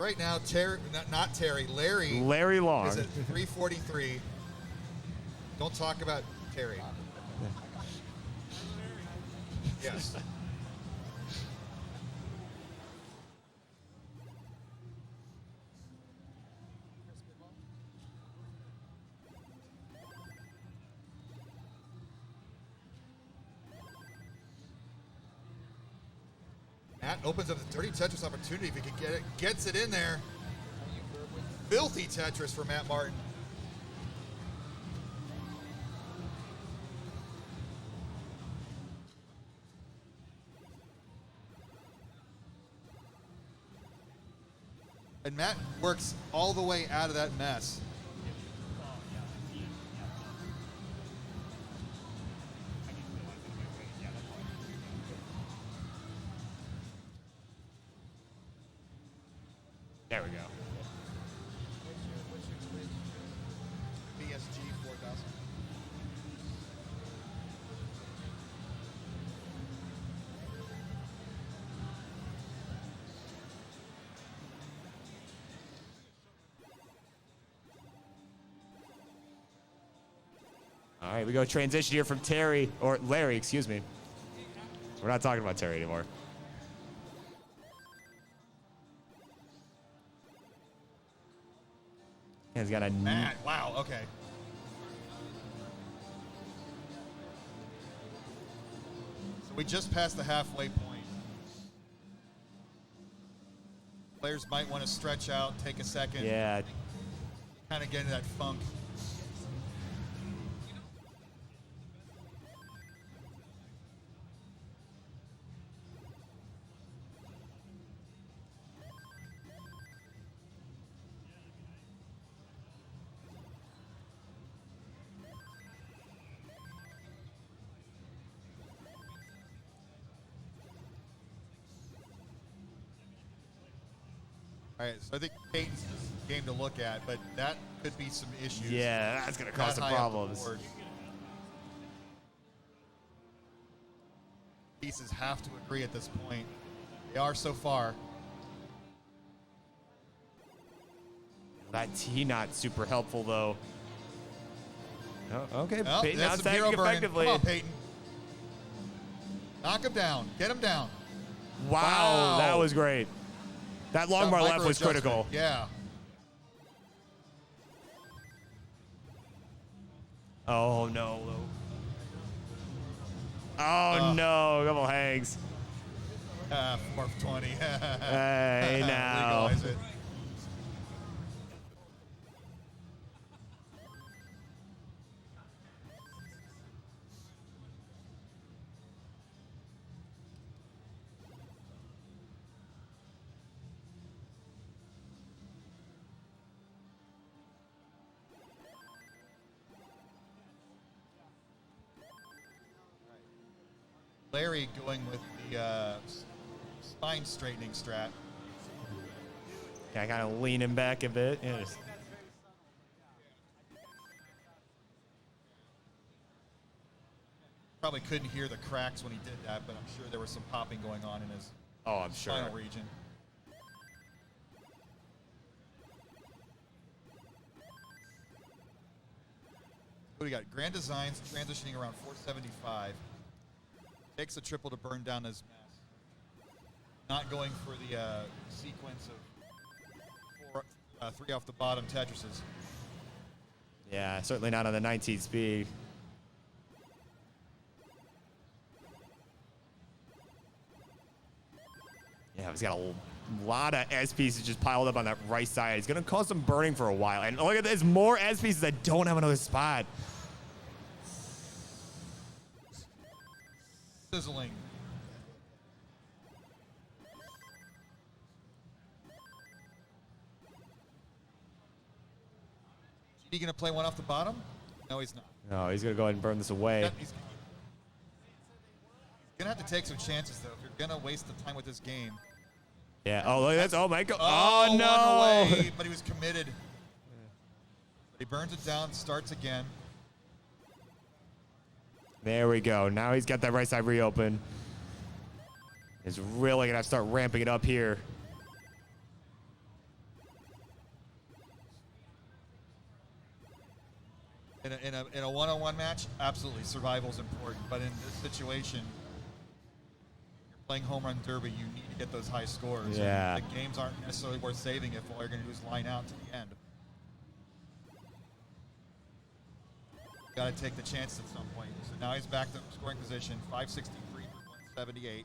Right now, not Terry, Larry Long is at 343. Don't talk about Terry. Yes. Matt opens up the dirty Tetris opportunity if he can get it. Gets it in there. Filthy Tetris for Matt Martin. And Matt works all the way out of that mess. There we go. BSG 4000. All right, we go transition here from Terry, or Larry, excuse me. We're not talking about Terry anymore. He's got a Matt, wow, okay. So we just passed the halfway point. Players might want to stretch out, take a second. Yeah. Kind of get into that funk. All right, so I think Peyton's the game to look at, but that could be some issues. Yeah, that's going to cause some problems. Pieces have to agree at this point. They are so far. That T not super helpful though. Oh, okay, Oh, Peyton that's not some hero stacking burning. effectively. Come on, Peyton. Knock him down. Get him down. Wow, that was great. That long bar left was critical. Yeah. Oh no. Oh no, a couple hangs. 420. Hey now. Legalize it. Larry going with the spine straightening strat. Yeah, kind of leaning back a bit. Yeah, just- Probably couldn't hear the cracks when he did that, but I'm sure there was some popping going on in his I'm sure. spinal region. What do we got? Grand Designs transitioning around 475. Takes a triple to burn down his mass. Not going for the sequence of 3 off the bottom Tetrises. Yeah, certainly not on the 19 speed. Yeah, he's got a lot of S pieces just piled up on that right side. He's going to cause some burning for a while. And look at this, more S pieces that don't have another spot. Sizzling. GD going to play one off the bottom? No, he's not. No, he's going to go ahead and burn this away. He's going to have to take some chances, though, if you're going to waste the time with this game. Yeah. Oh, look at that. Oh, my God. Oh, Oh, no. one away, but he was committed. But he burns it down, starts again. There we go. Now he's got that right side reopen. He's really going to have to start ramping it up here. In a one-on-one match, absolutely, survival is important. But in this situation, you're playing home run derby, you need to get those high scores. Yeah. And the games aren't necessarily worth saving if all you're going to do is line out to the end. Got to take the chance at some point. So now he's back to scoring position, 563 for 178.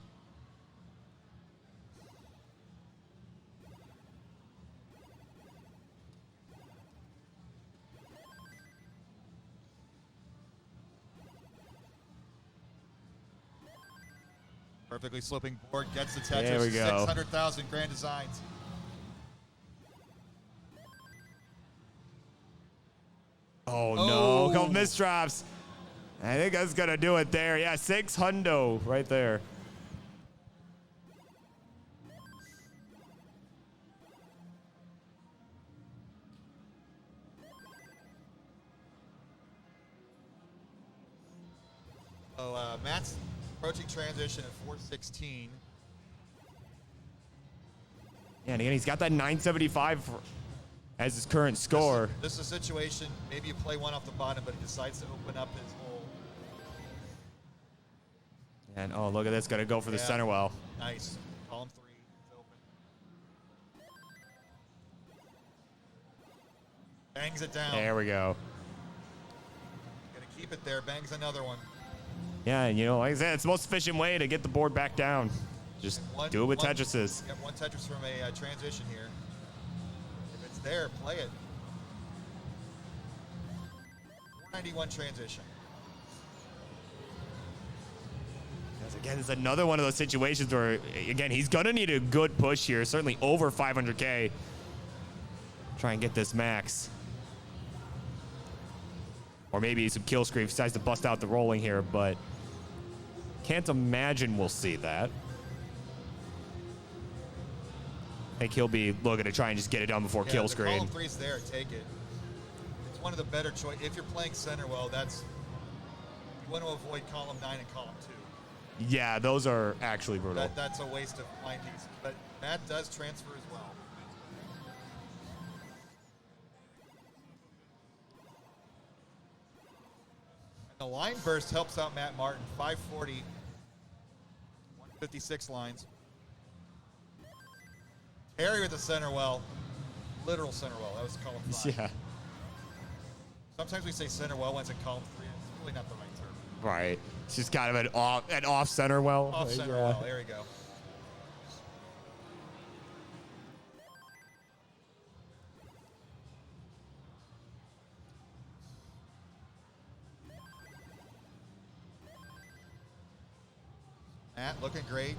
Perfectly sloping board, gets the Tetris. There we go. 600,000 Grand Designs. Oh, no. A couple misdrops. I think that's going to do it there. Yeah, 600 right there. So Matt's approaching transition at 416. Yeah, and again, he's got that 975 as his current score. This is a situation, maybe you play one off the bottom, but he decides to open up his hole. And oh, look at this. Got to go for the center well. Nice. Column 3 is open. Bangs it down. There we go. Gonna keep it there. Bangs another one. Yeah, and you know, like I said, it's the most efficient way to get the board back down. Just do it with Tetrises. Get one Tetris from a transition here. If it's there, play it. 491 transition. Because again, it's another one of those situations where, again, he's going to need a good push here. Certainly over 500K. Try and get this max. Or maybe some kill screen if he decides to bust out the rolling here, but can't imagine we'll see that. I think he'll be looking to try and just get it done before kill screen. Column 3's there. Take it. It's one of the better choice. If you're playing center well, you want to avoid column 9 and column 2. Yeah, those are actually brutal. That's a waste of line piece. But Matt does transfer as well. The line burst helps out Matt Martin. 540, 156 lines. Harry with the center well. Literal center well. That was column 5. Yeah. Sometimes we say center well when it's in column 3. It's really not the right term. Right. It's just kind of an off center well. Off center well. There we go. Matt looking great.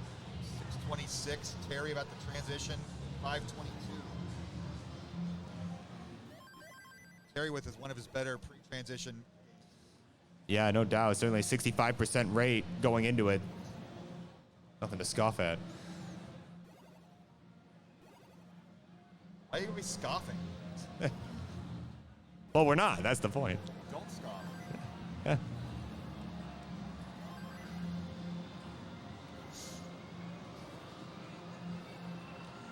626. Terry about the transition. 522. Terry with one of his better pre-transition. Yeah, no doubt. Certainly a 65% rate going into it. Nothing to scoff at. Why are you gonna be scoffing? Well, we're not. That's the point. Don't scoff. Yeah.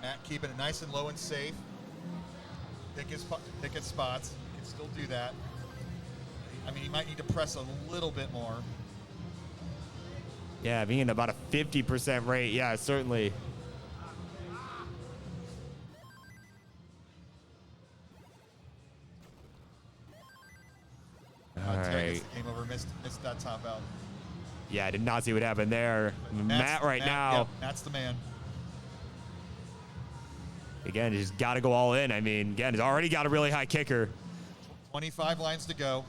Matt keeping it nice and low and safe. Pick his spots. He can still do that. I mean, he might need to press a little bit more. Yeah, being about a 50% rate. Yeah, certainly. All right. Game over. Missed that top out. Yeah, I did not see what happened there. Matt right now. Yep, Matt's the man. Again, he's got to go all in. I mean, again, he's already got a really high kicker. 25 lines to go.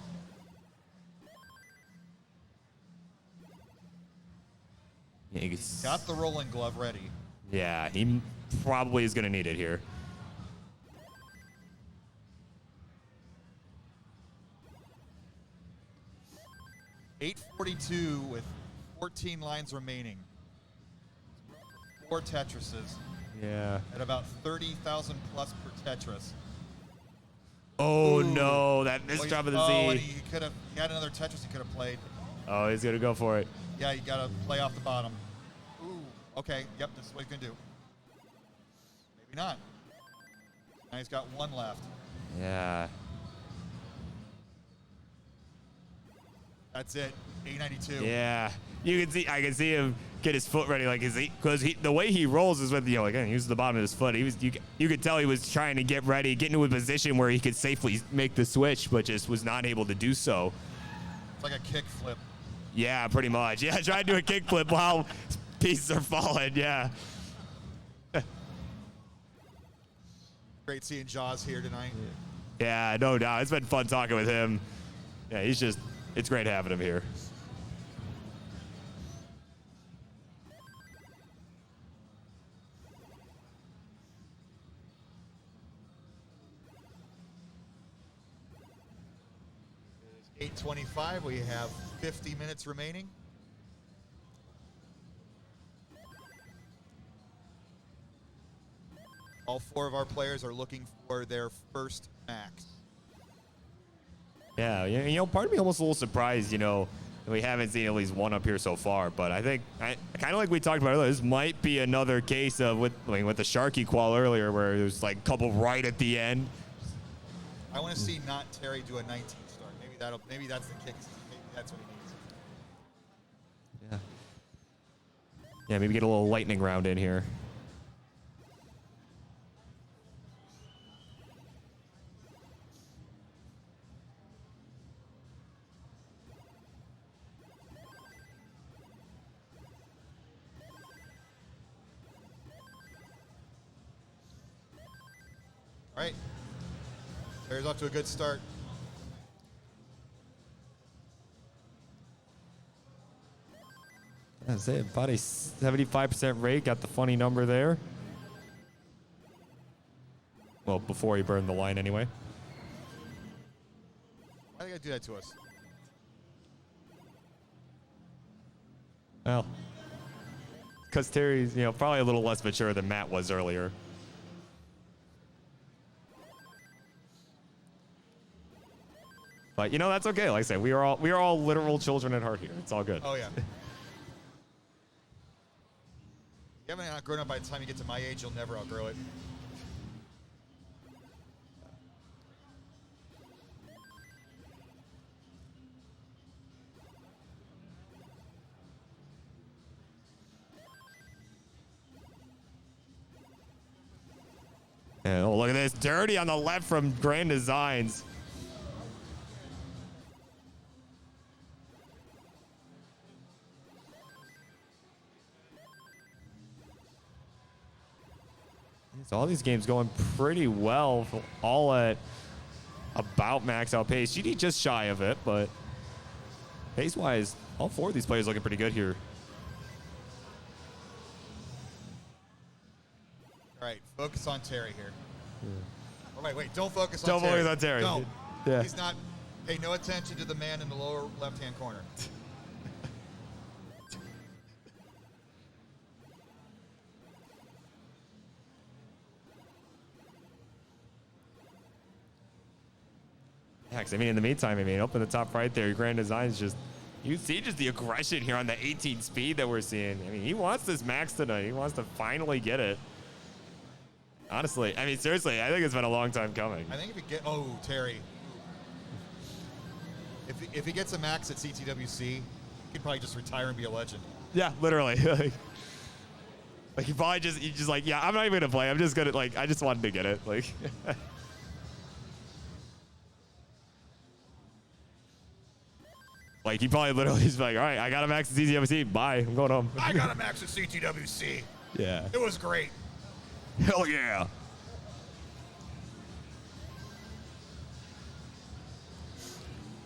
Yeah, Got the rolling glove ready. Yeah, he probably is going to need it here. $842 with 14 lines remaining. 4 Tetrises. Yeah. At about 30,000 plus per Tetris. Oh, Ooh. no, that missed drop of the Z. And he had another Tetris he could have played. Oh, he's going to go for it. Yeah, you got to play off the bottom. Ooh, okay, yep, this is what he's going to do. Maybe not. Now he's got 1 left. Yeah. That's it, 892. Yeah, I can see him get his foot ready, like because the way he rolls is with again, he uses the bottom of his foot. You could tell he was trying to get ready, get into a position where he could safely make the switch, but just was not able to do so. It's like a kick flip. Yeah, pretty much. Yeah, try to do a kick flip while pieces are falling. Yeah. Great seeing Jaws here tonight. Yeah, no doubt. It's been fun talking with him. Yeah, it's great having him here. It's 8:25. We have 50 minutes remaining. All 4 of our players are looking for their first max. Yeah, part of me almost a little surprised, we haven't seen at least one up here so far, but I think, kind of like we talked about earlier, this might be another case of with the Sharky qual earlier where there's like a couple right at the end. I want to see not Terry do a 19 start. Maybe that's the kick. Maybe that's what he needs. Yeah. Yeah, maybe get a little lightning round in here. All right. Terry's off to a good start. That's it. About a 75% rate. Got the funny number there. Well, before he burned the line anyway. Why do you gotta do that to us? Well, because Terry's, probably a little less mature than Matt was earlier. But that's okay. Like I said, we are all literal children at heart here. It's all good. Oh yeah. You haven't outgrown it by the time you get to my age, you'll never outgrow it. Yeah, oh, look at this. Dirty on the left from Grand Designs. So all these games going pretty well, all at about max out pace. GD just shy of it, but pace-wise, all 4 of these players looking pretty good here. All right, focus on Terry here. Oh, wait, don't focus on Don't Terry. focus on Terry. Don't. Yeah. He's not, pay no attention to the man in the lower left-hand corner. Yeah, 'cause I mean, in the meantime, I mean, up in the top right there, Grand Design's just, you see just the aggression here on the 18 speed that we're seeing. I mean, he wants this max tonight. He wants to finally get it. Honestly, I mean, seriously, I think it's been a long time coming. I think if he get, Terry. If he gets a max at CTWC, he could probably just retire and be a legend. Yeah, literally. Like he probably he's just like, yeah, I'm not even gonna play. I'm just gonna like, I just wanted to get it. Like. Like he probably literally is like, all right, I got a max at CTWC. Bye, I'm going home. I got a max at CTWC. Yeah. It was great. Hell yeah.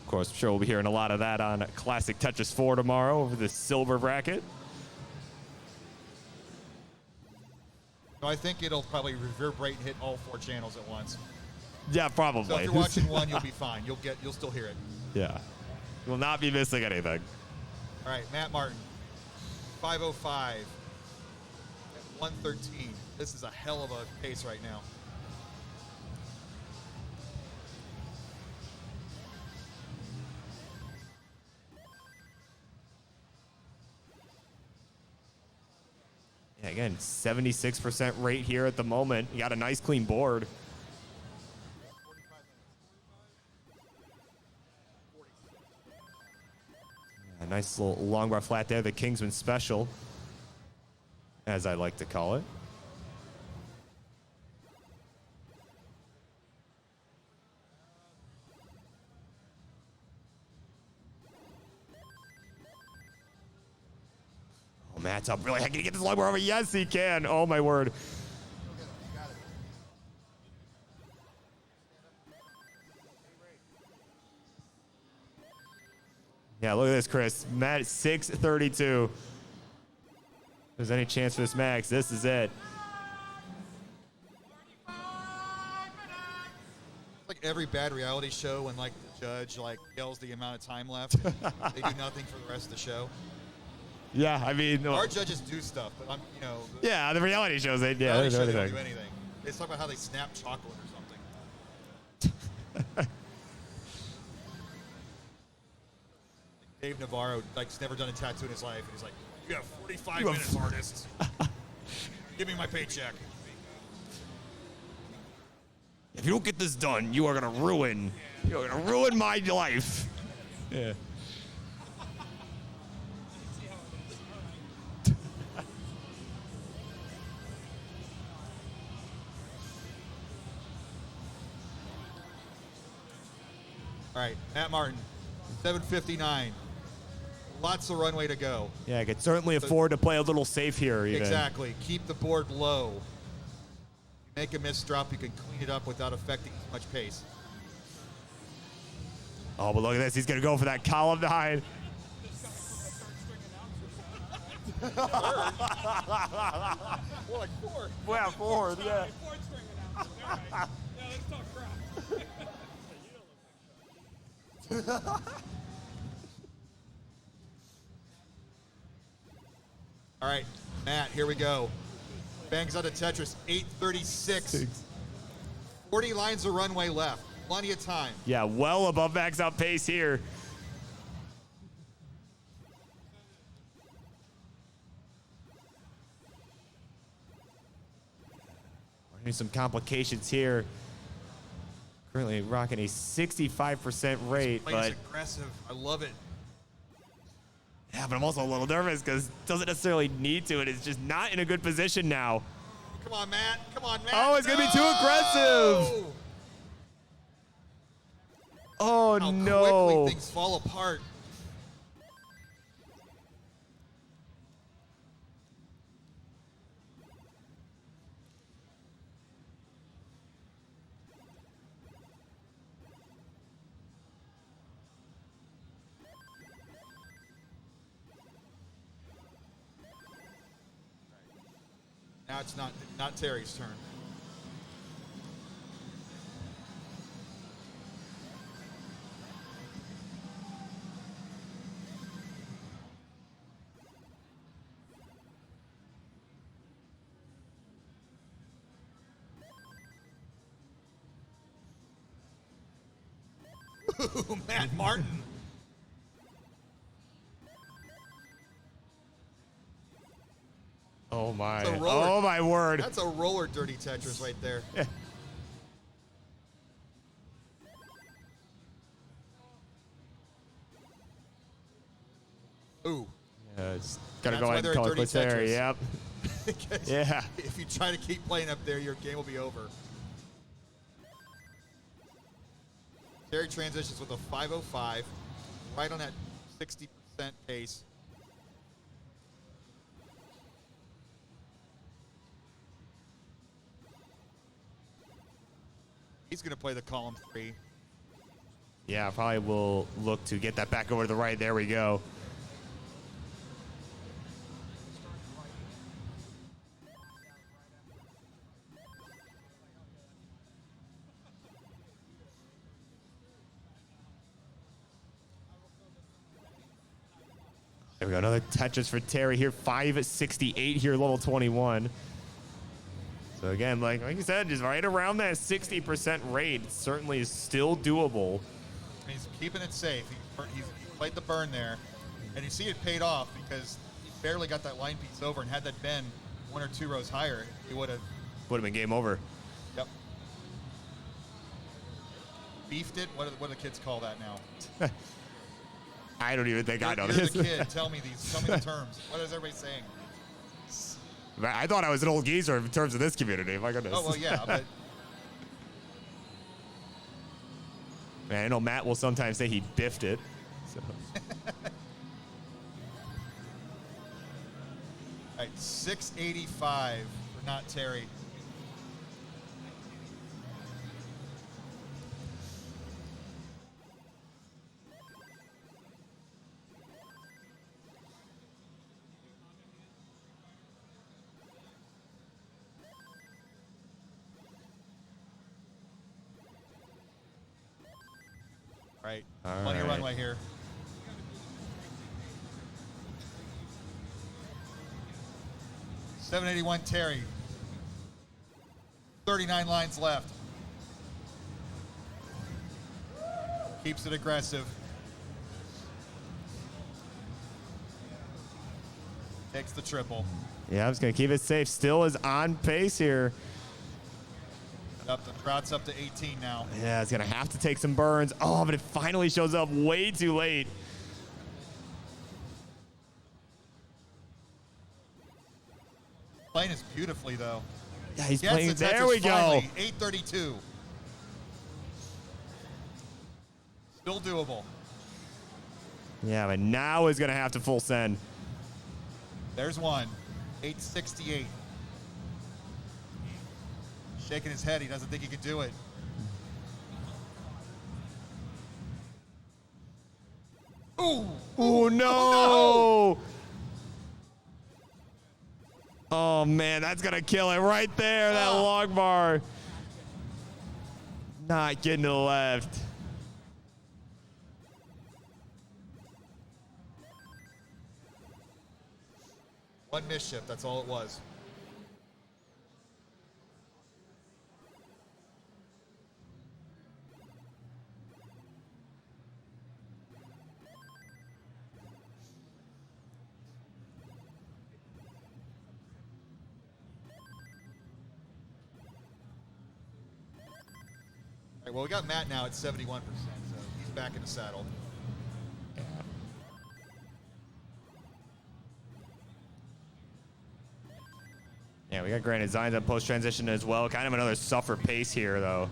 Of course, I'm sure we'll be hearing a lot of that on Classic Tetris 4 tomorrow over the silver bracket. So I think it'll probably reverberate and hit all 4 channels at once. Yeah, probably. So if you're watching one, you'll be fine. You'll still hear it. Yeah. You will not be missing anything. All right, Matt Martin, 5:05 at 1:13. This is a hell of a pace right now. Yeah, again, 76% rate here at the moment. You got a nice clean board. A nice little long bar flat there, the Kingsman special, as I like to call it. Oh, Matt's up really. Can he get this long bar over? Yes, he can. Oh, my word. Yeah, look at this, Chris. Matt, 632. If there's any chance for this max, this is it. Like every bad reality show when like the judge like yells the amount of time left, they do nothing for the rest of the show. Yeah, I mean, Our judges do stuff, but yeah, the reality shows they, yeah, reality they show, do they anything. don't do anything. They talk about how they snap chocolate or something. Dave Navarro, like's never done a tattoo in his life, and he's like, "You have 45 minutes, artists. Give me my paycheck." If you don't get this done, you're gonna ruin my life. Yeah. All right, Matt Martin, 7:59. Lots of runway to go. Yeah, I could certainly afford to play a little safe here. Even. Exactly. Keep the board low. You make a miss drop, you can clean it up without affecting too much pace. Oh, but look at this. He's going to go for that column 9. More like 4. Yeah, 4. Yeah. 4th string announcer. All right. Yeah, let's talk crap. All right, Matt, here we go. Bangs out of Tetris, 8:36. 40 lines of runway left. Plenty of time. Yeah, well above max out pace here. Running some complications here. Currently rocking a 65% rate, This but is aggressive. I love it. yeah, but I'm also a little nervous because doesn't necessarily need to, and it's just not in a good position now. Come on, Matt. Come on, Matt. Oh, it's gonna be too aggressive. Oh, How no. quickly things fall apart. Now it's not Terry's turn. Ooh, Matt Martin. Oh my! That's a roller- Oh my word! That's a roller dirty Tetris right there. Ooh. Yeah, just gotta That's go why ahead they're and call it dirty quits there. Tetris. Yep. Because Yeah. If you try to keep playing up there, your game will be over. Terry transitions with a 505, right on that 60% pace. He's going to play the column 3. Yeah, probably will look to get that back over to the right. There we go. There we go. Another Tetris for Terry here. 568 here, level 21. So again, like you said, just right around that 60% rate. It certainly is still doable. He's keeping it safe. He's played the burn there. And you see it paid off because he barely got that line piece over, and had that been 1 or 2 rows higher, he would have been game over. Yep. Beefed it? What do the kids call that now? I don't even think I know You're this. the kid. Tell me the terms. What is everybody saying? I thought I was an old geezer in terms of this community. My goodness. Oh, well, yeah, but man, I know Matt will sometimes say he biffed it. So. All right, 685 for not Terry. Right. Plenty of runway here. $781 Terry. 39 lines left. Keeps it aggressive. Takes the triple. Yeah, I'm just going to keep it safe. Still is on pace here. Up the routes up to 18 now. Yeah, it's going to have to take some burns. Oh, but it finally shows up way too late. Playing this beautifully, though. Yeah, he's Gets playing. it, There Tetris we go. finally, 832. Still doable. Yeah, but now he's going to have to full send. There's one. 868. Shaking his head. He doesn't think he can do it. Ooh. Oh, no. Oh, man, that's going to kill it right there, that log bar. Not getting to the left. One misship. That's all it was. All right, well, we got Matt now at 71%, so he's back in the saddle. Yeah, we got Grand Designs on post-transition as well. Kind of another suffer pace here, though.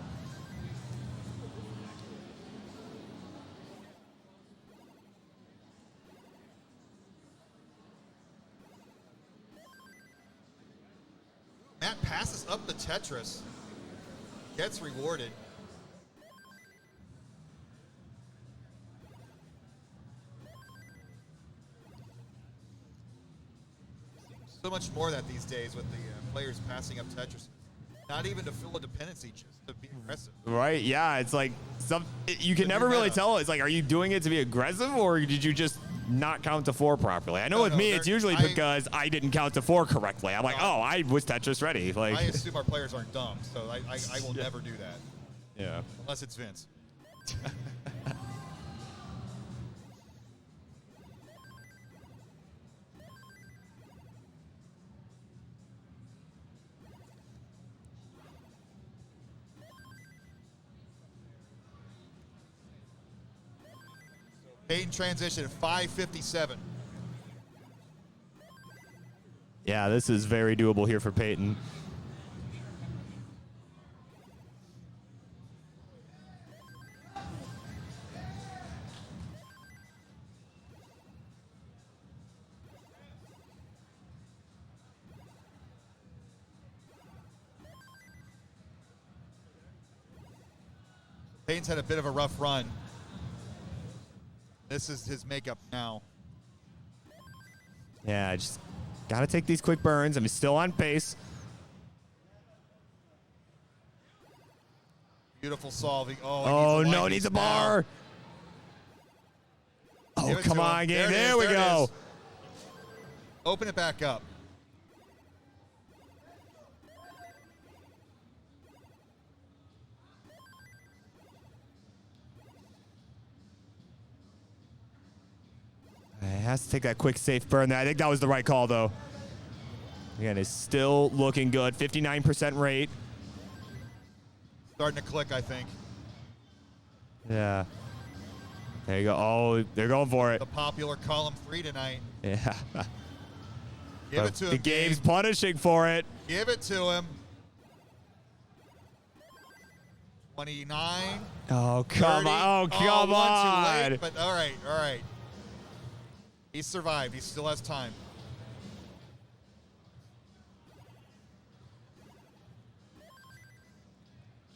Matt passes up the Tetris. Gets rewarded. So much more of that these days with the players passing up Tetris. Not even to fill a dependency, just to be aggressive. Right? Yeah, it's like you can never really tell. It's like, are you doing it to be aggressive, or did you just not count to 4 properly? I know with me, it's usually because I didn't count to 4 correctly. I'm like, oh, I was Tetris ready. Like, I assume our players aren't dumb, so I will never do that. Yeah. Unless it's Vince. Peyton transition at 5:57. Yeah, this is very doable here for Peyton. Peyton's had a bit of a rough run. This is his makeup now. Yeah, just got to take these quick burns. I'm still on pace. Beautiful solving. Oh, no, needs a bar. Oh, come on, game. There we go. Open it back up. It has to take that quick, safe burn there. I think that was the right call, though. Again, it's still looking good. 59% rate. Starting to click, I think. Yeah. There you go. Oh, they're going for it. The popular column 3 tonight. Yeah. Give it to him. The game's punishing for it. Give it to him. 29. Oh, come 30. on. Oh, come one on. too late, but all right, all right. He survived. He still has time.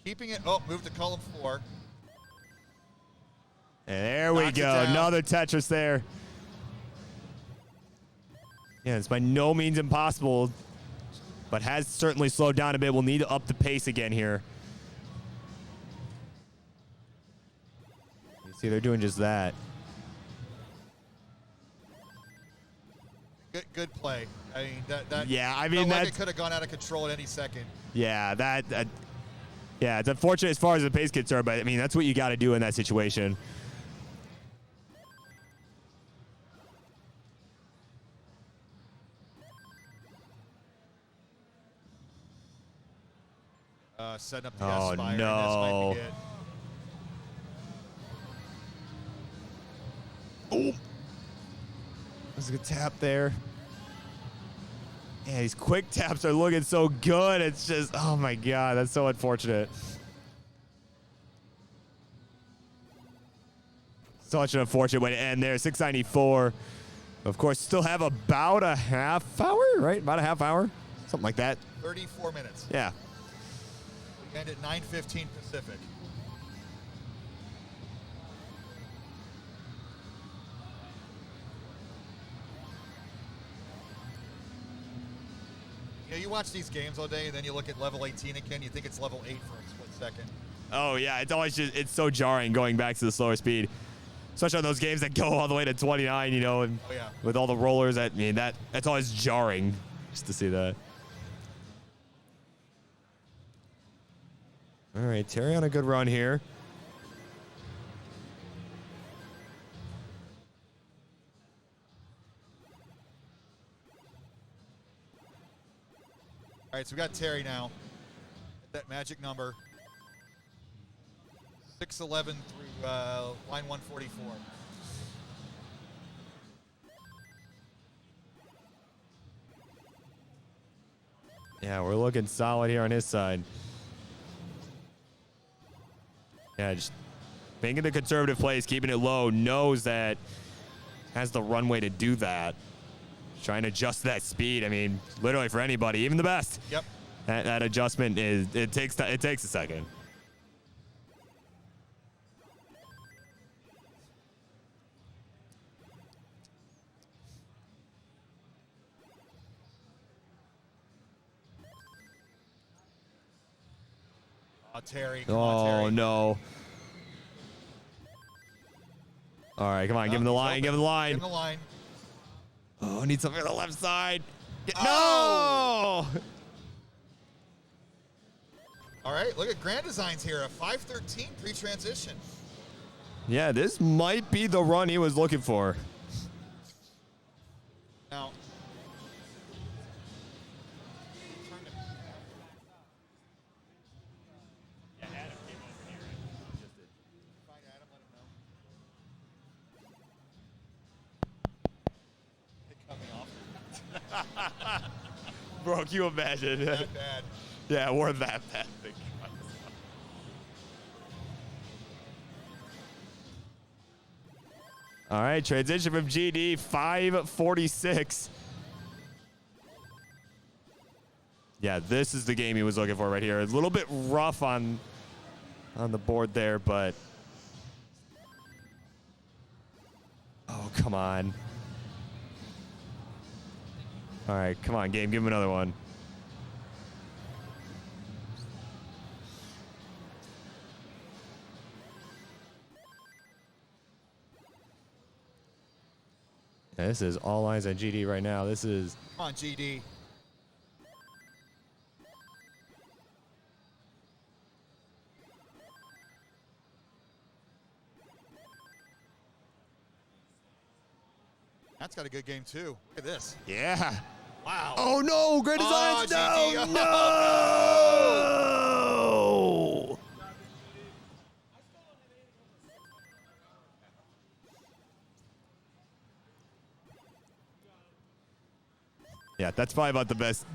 Keeping it. Oh, move to column 4. And there we Knocks it go. down. Another Tetris there. Yeah, it's by no means impossible, but has certainly slowed down a bit. We'll need to up the pace again here. You see, they're doing just that. Good play. I mean, that. Yeah, I mean, felt like that's- it could have gone out of control at any second. Yeah, yeah, it's unfortunate as far as the pace concerned, but I mean, that's what you got to do in that situation. Setting up the Oh, S-Fire. no. And this might be it. Oh, there's a good tap there. Yeah, these quick taps are looking so good. It's just, oh my God, that's so unfortunate. Such an unfortunate way to end there. 694. Of course, still have about a half hour, right? About a half hour? Something like that. 34 minutes. Yeah. We end at 9:15 Pacific. You know, you watch these games all day, and then you look at level 18 again, you think it's level 8 for a split second. Oh, yeah. It's always just, it's so jarring going back to the slower speed. Especially on those games that go all the way to 29, you know, and Oh, yeah. with all the rollers, I mean, that's always jarring just to see that. All right, Terry on a good run here. All right, so we got Terry now. That magic number. 611 through line 144. Yeah, we're looking solid here on his side. Yeah, just making the conservative plays, keeping it low, knows that has the runway to do that. Trying to adjust that speed. I mean, literally for anybody, even the best. Yep. That adjustment it takes a second. Oh, Terry. Come on, Oh Terry. no. All right, come on, give him the line, give him the line. Give him the line. Oh, need something on the left side. Oh! No! All right, look at Grand Designs here. A 513 pre-transition. Yeah, this might be the run he was looking for. Now, Bro, can you imagine? That bad. Yeah, we're that bad. All right, transition from GD, 546. Yeah, this is the game he was looking for right here. A little bit rough on the board there, but... Oh, come on. All right, come on, game. Give him another one. Yeah, this is all eyes on GD right now. This is... Come on, GD. That's got a good game, too. Look at this. Yeah. Wow. Oh, no. Great designs. GD. No. No. Yeah, that's probably about the best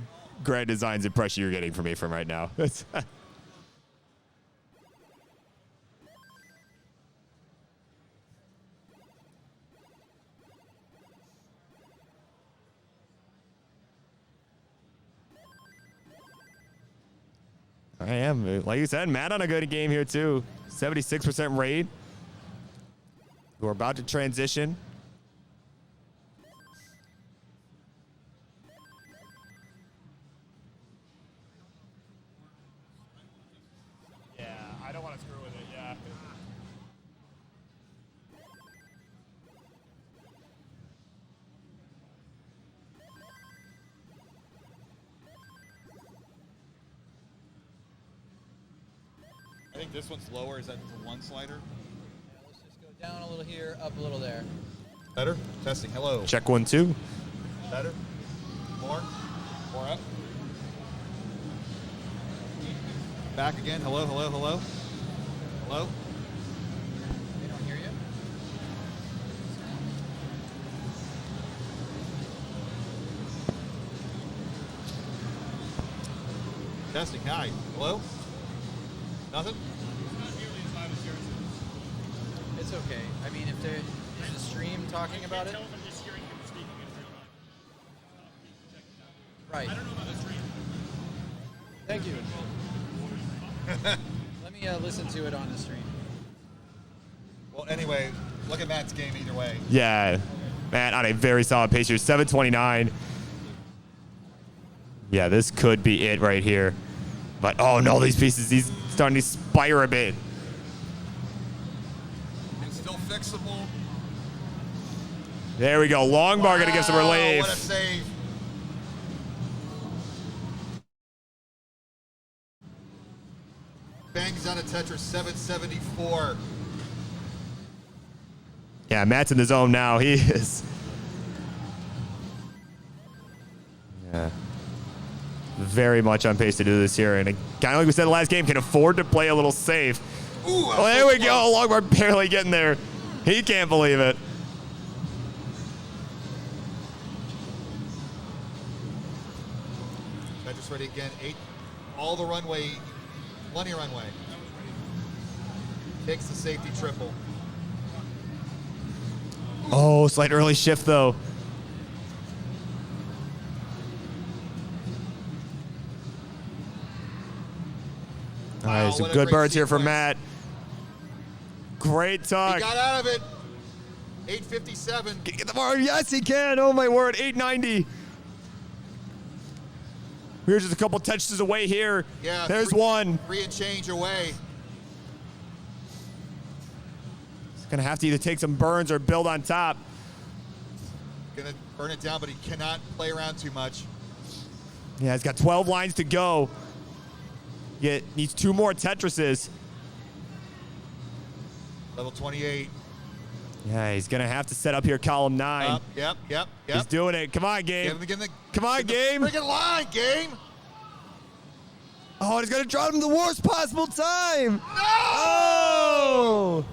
Grand Designs impression you're getting from me from right now. I am. Like you said, Matt on a good game here, too. 76% rate. We're about to transition. Yeah, I don't want to screw with it, yeah. I think this one's lower. Is that the one slider? Let's just go down a little here, up a little there. Better? Testing. Hello. Check 1, 2. Better? More? More up? Back again. Hello, hello, hello. Hello? They don't hear you. Testing. Hi. Hello? Nothing? It's okay. I mean, if there's a stream talking about it. Right. I don't know about the stream. Thank you. Let me listen to it on the stream. Well, anyway, look at Matt's game either way. Yeah, Matt on a very solid pace here. 729. Yeah, this could be it right here. But, oh, no, these pieces, these starting to spire a bit. It's still fixable. There we go. Long bar going to give some relief. What a save. Bangs out of Tetris 774. Yeah, Matt's in the zone now. He is. Yeah. Very much on pace to do this here. And kind of like we said in the last game, can afford to play a little safe. Ooh, oh, there we go. Longbar barely getting there. He can't believe it. Tetris ready again. 8. All the runway. Plenty of runway. Takes the safety triple. Oh, slight early shift, though. All right, some good birds here from Matt. Great talk. He got out of it. 857. Can he get the bar? Yes, he can. Oh, my word. 890. Here's just a couple touches away here. Yeah. There's one. 3 and change away. He's going to have to either take some burns or build on top. Gonna burn it down, but he cannot play around too much. Yeah, he's got 12 lines to go. He needs 2 more Tetrises. Level 28. Yeah, he's going to have to set up here column 9. Yep. He's doing it. Come on, game. Come on, game. Freaking line, game. Oh, he's going to drop him the worst possible time. No! Oh!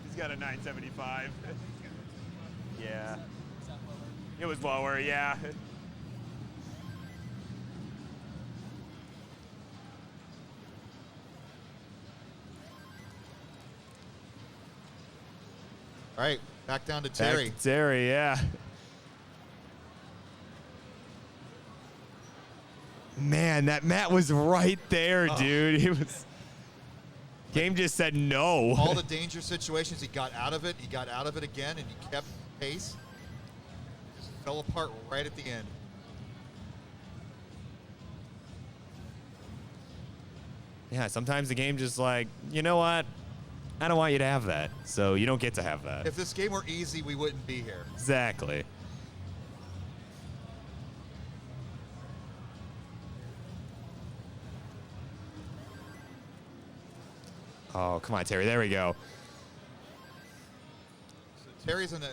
He's got a 975. Yeah. It was lower, yeah. All right, back down to Terry. Back to Terry, yeah. Man, that mat was right there, dude. It was. Game just said no. All the danger situations, he got out of it. He got out of it again, and he kept pace. Just fell apart right at the end. Yeah, sometimes the game just like, you know what? I don't want you to have that, so you don't get to have that. If this game were easy, we wouldn't be here. Exactly. Oh, come on, Terry. There we go. So Terry's in a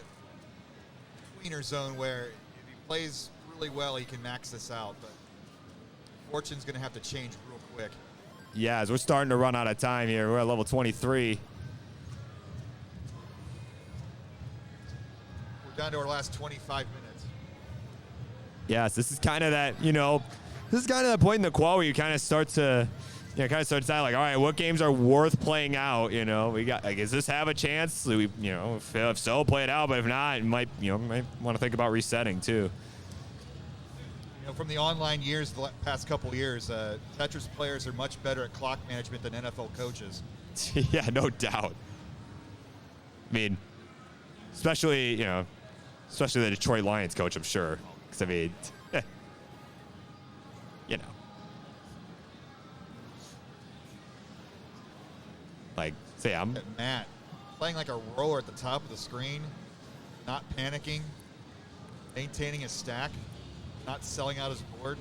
tweener zone where if he plays really well, he can max this out, but fortune's going to have to change real quick. Yeah, as we're starting to run out of time here. We're at level 23. We're down to our last 25 minutes. Yes, this is kind of that, you know, this is kind of that point in the qual where you kind of start to, decide like, all right, what games are worth playing out? You know, we got, like, does this have a chance? We, you know, if so, play it out. But if not, might want to think about resetting too. You know, from the online years, the past couple years, Tetris players are much better at clock management than NFL coaches. Yeah, no doubt. I mean, especially the Detroit Lions coach, I'm sure. Because I mean, you know. Like, say I'm Matt playing like a roller at the top of the screen, not panicking, maintaining his stack, not selling out his board.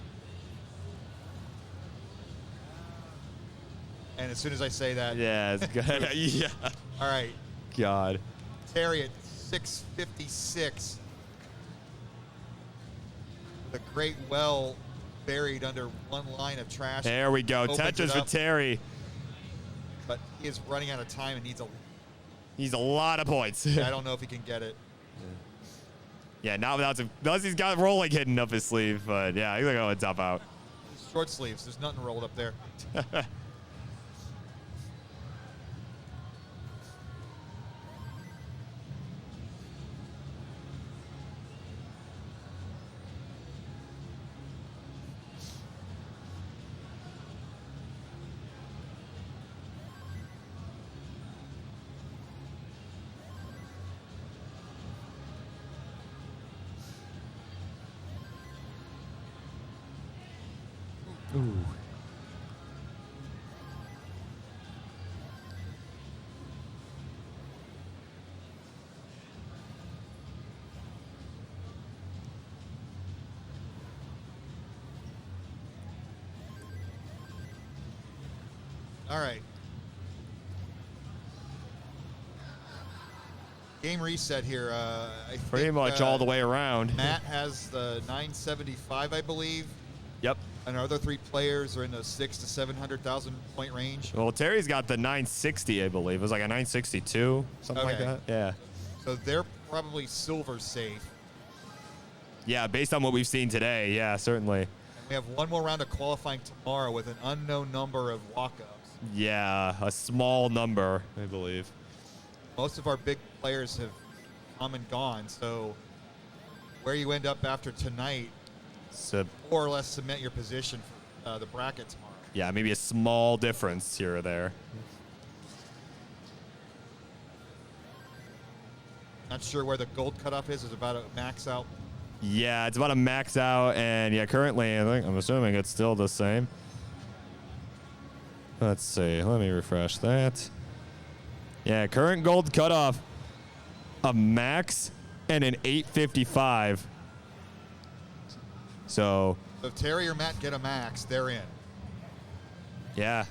And as soon as I say that, yeah, it's good. Yeah. All right, God. Terry at 656. The great well buried under one line of trash. There we go. Tetris for Terry. But he is running out of time and needs a lot of points. I don't know if he can get it. Yeah, not unless he's got rolling hidden up his sleeve. But yeah, he's gonna go and top out. Short sleeves. There's nothing rolled up there. Ooh. All right. Game reset here. Pretty much all the way around. Matt has the 975, I believe. Yep. And our other three players are in the 600,000 to 700,000 point range. Well, Terry's got the 960, I believe. It was like a 962, something like that. Yeah. So they're probably silver safe. Yeah, based on what we've seen today, yeah, certainly. And we have one more round of qualifying tomorrow with an unknown number of walk-ups. Yeah, a small number, I believe. Most of our big players have come and gone, so where you end up after tonight more or less cement your position for the bracket tomorrow. Yeah, maybe a small difference here or there. Not sure where the gold cutoff is. It's about a max out. Yeah, it's about a max out, and yeah, currently I'm assuming it's still the same. Let's see. Let me refresh that. Yeah, current gold cutoff, a max and an 855. So if Terry or Matt get a max, they're in. Yeah.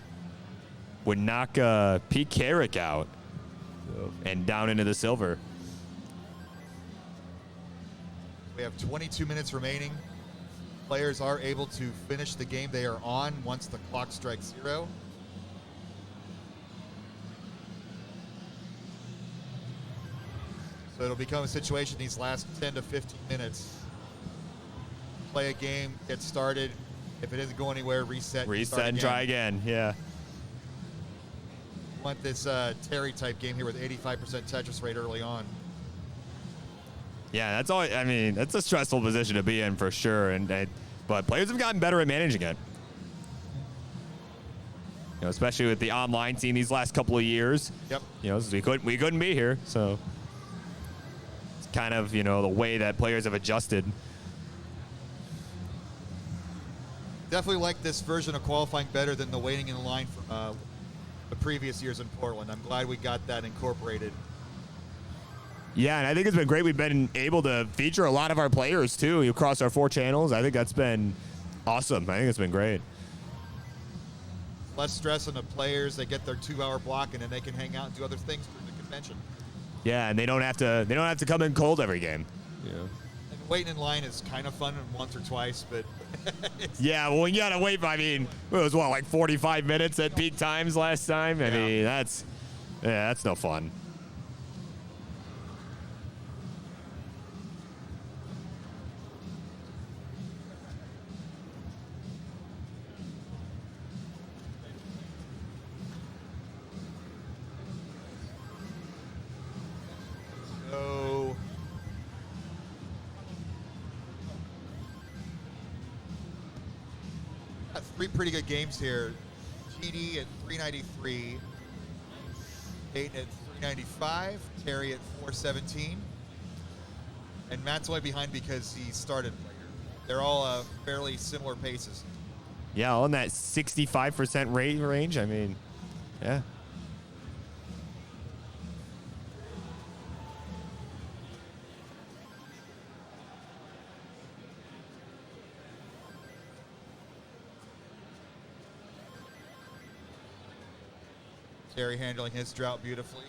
Would knock Pete Carrick out and down into the silver. We have 22 minutes remaining. Players are able to finish the game they are on once the clock strikes 0. So it'll become a situation these last 10 to 15 minutes. Play a game, get started. If it doesn't go anywhere, reset. Reset and try again. Yeah. Want this Terry type game here with 85% Tetris rate early on. Yeah, that's all. I mean, that's a stressful position to be in for sure. But players have gotten better at managing it. You know, especially with the online scene these last couple of years. Yep. You know, since we couldn't be here, so it's kind of, you know, the way that players have adjusted. Definitely like this version of qualifying better than the waiting in line for the previous years in Portland. I'm glad we got that incorporated. Yeah, and I think it's been great. We've been able to feature a lot of our players too across our 4 channels. I think that's been awesome. I think it's been great. Less stress on the players. They get their 2-hour block, and then they can hang out and do other things through the convention. Yeah, and they don't have to come in cold every game. Yeah. And waiting in line is kind of fun once or twice, but yeah, well, you gotta wait. I mean, it was what, like 45 minutes at peak times last time. I mean, that's no fun. So, got 3 pretty good games here. GD at 393, Peyton at 395, Terry at 417, and Matt's only behind because he started later. They're all fairly similar paces. Yeah, on that 65% rate range. I mean, yeah. Terry handling his drought beautifully.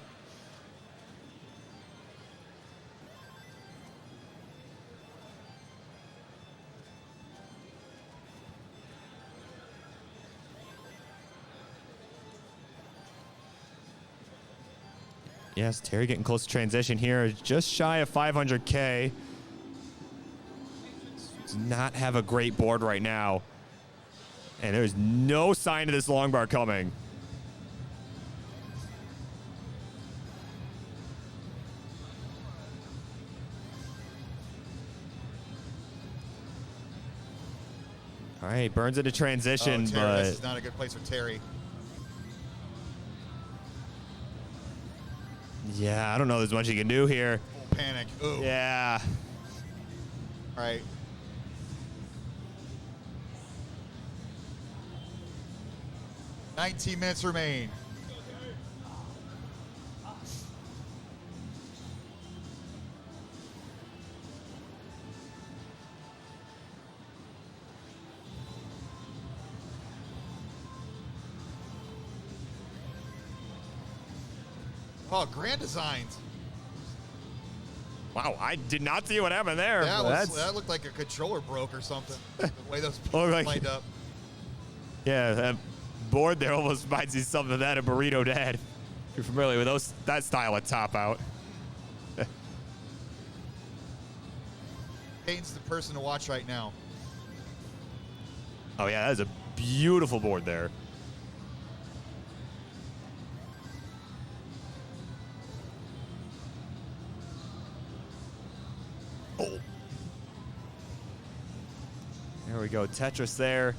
Yes, Terry getting close to transition here. Just shy of 500K. Does not have a great board right now. And there's no sign of this long bar coming. All right, Burns into transition, Terry, but this is not a good place for Terry. yeah, I don't know there's much he can do here. Full panic. Ooh. Yeah. All right. "19 minutes remain." Oh, Grand Designs. Wow, I did not see what happened there. That looked like a controller broke or something. The way those pieces lined up. Yeah, that board there almost reminds me something of that of Burrito Dad. If you're familiar with that style of top out. Payne's the person to watch right now. Oh yeah, that is a beautiful board there. Oh. There we go, Tetris there.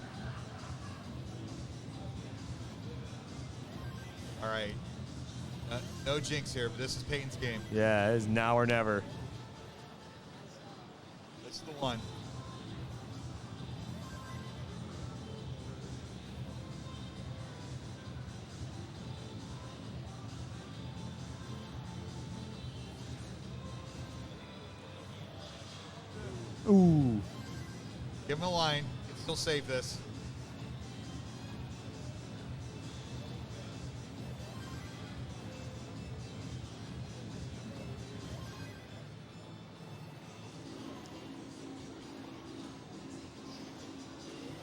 All right. No jinx here, but this is Peyton's game. Yeah, it is now or never. This is the one. Ooh. Give him a line. He can still save this.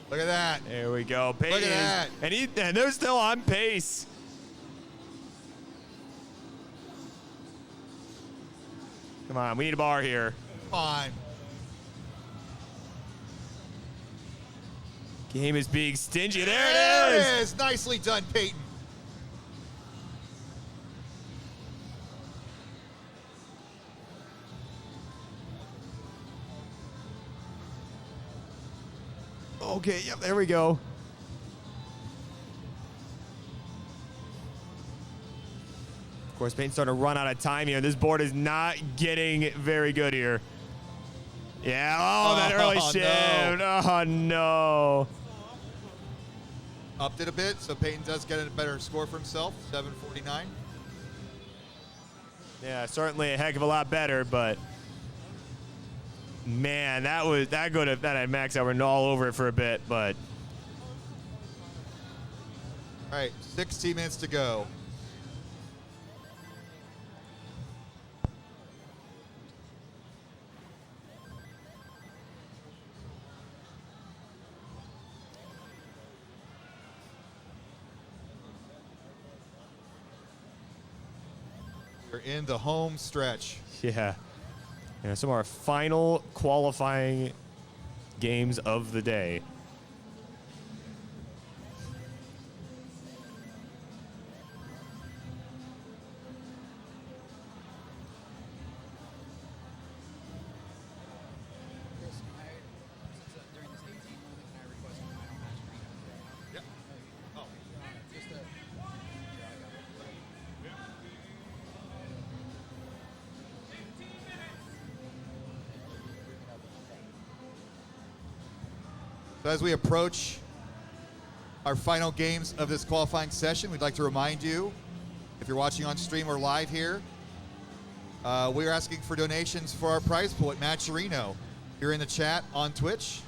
Look at that. There we go. Pace. Look at that. And they're still on pace. Come on, we need a bar here. Fine. Game is being stingy. There There it it is. is. Nicely done, Peyton. Okay, yep, there we go. Of course, Peyton's starting to run out of time here. This board is not getting very good here. Yeah, oh, that early no. shift. Oh, no. Upped it a bit, so Peyton does get a better score for himself, 749. Yeah, certainly a heck of a lot better, but man, that had max out all over it for a bit, but All right, 16 minutes to go. We're in the home stretch. yeah. Some of our final qualifying games of the day. So as we approach our final games of this qualifying session, we'd like to remind you, if you're watching on stream or live here, we are asking for donations for our prize pool at Matcherino. You're in the chat on Twitch,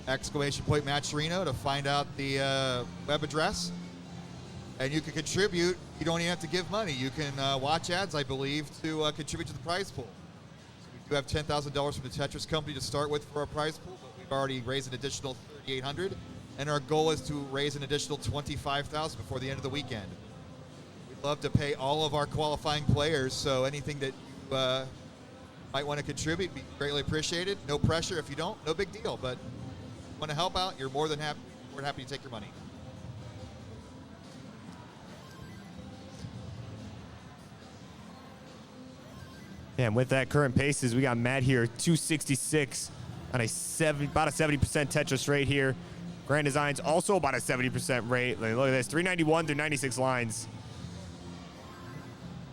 !Matcherino to find out the web address. And you can contribute. You don't even have to give money. You can watch ads, I believe, to contribute to the prize pool. So we do have $10,000 from the Tetris company to start with for our prize pool, but we've already raised an additional $3,800, and our goal is to raise an additional $25,000 before the end of the weekend. We'd love to pay all of our qualifying players, so anything that you might want to contribute be greatly appreciated. No pressure. If you don't, no big deal. But if you want to help out, you're more than happy to take your money. Yeah, and with that current paces, we got Matt here, 266 on about a 70% Tetris rate here. Grand Design's also about a 70% rate. Like, look at this, 391 through 96 lines.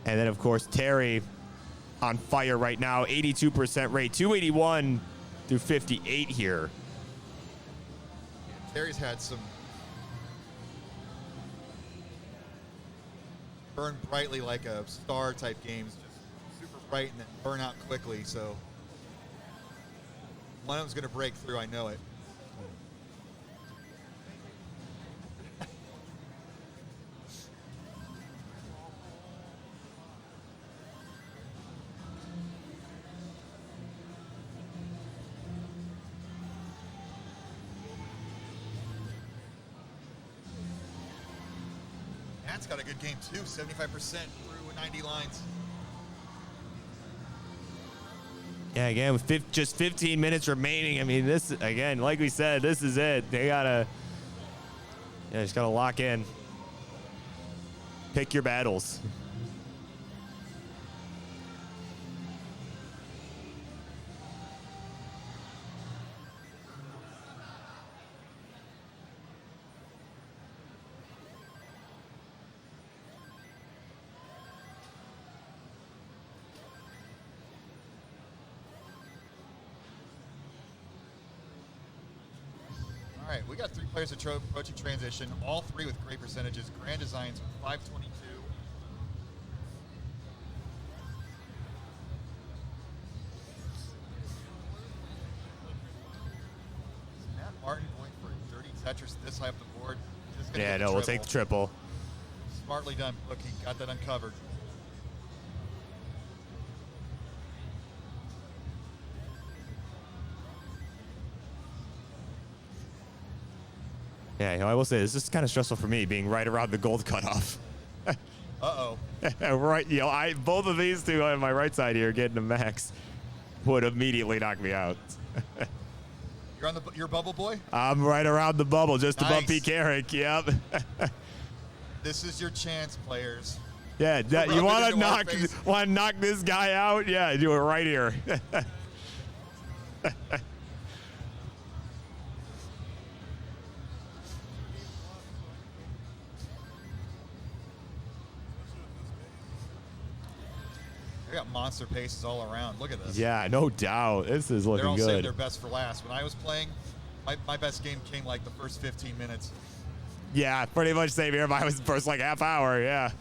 And then, of course, Terry on fire right now, 82% rate, 281 through 58 here. Terry's had some burn brightly like a star type games, just super bright and then burn out quickly. So one of them's going to break through. I know it. Matt's got a good game too, 75% through 90 lines. Yeah, again, with just 15 minutes remaining. I mean, this, again, like we said, this is it. They gotta, just gotta lock in. Pick your battles. All right, we got three players approaching transition, all three with great percentages. Grand Designs with 522. Matt Martin going for dirty Tetris this high up the board. Just gonna Yeah, get the no, we'll take the triple. Smartly done, Bookie. Got that uncovered. Yeah, I will say, this is kind of stressful for me, being right around the gold cutoff. Uh-oh. Right, both of these two on my right side here getting a max would immediately knock me out. You're on your bubble, boy? I'm right around the bubble, just above Nice. P. Carrick. Yep. This is your chance, players. Yeah, Rub you it want into our to face. knock this guy out? Yeah, do it right here. They got monster paces all around. Look at this. Yeah, no doubt. This is They're looking all saving good. their best for last. When I was playing, my best game came like the first 15 minutes. Yeah, pretty much same here. Mine was the first like half hour. Yeah.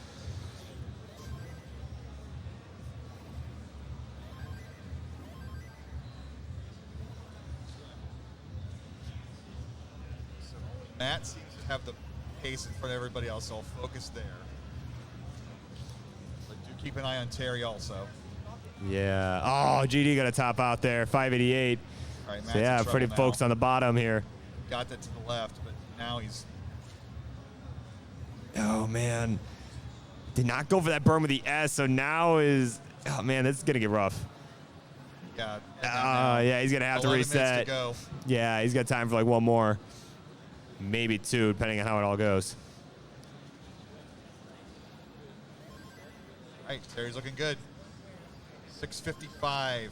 Matt seems to have the pace in front of everybody else, so I'll focus there. But do keep an eye on Terry also. Yeah. Oh, GD got a top out there, 588. All right, Matt's So in yeah, trouble pretty now. focused on the bottom here. Got that to the left, but now he's... Oh man, did not go for that burn with the S. So now oh man, this is gonna get rough. Yeah. Yeah, he's gonna have to 11 minutes to reset. go. Yeah, he's got time for like one more, maybe two, depending on how it all goes. All right, Terry's looking good. 6:55.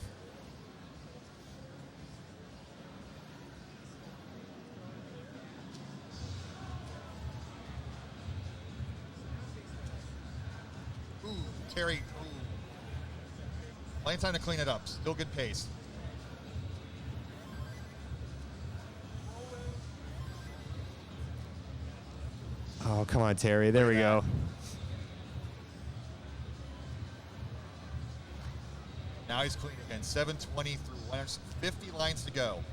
Ooh, Terry. Ooh. Plenty of time to clean it up. Still good pace. Oh, come on, Terry. There we go. Now he's clean again. 720 through 150 lines to go.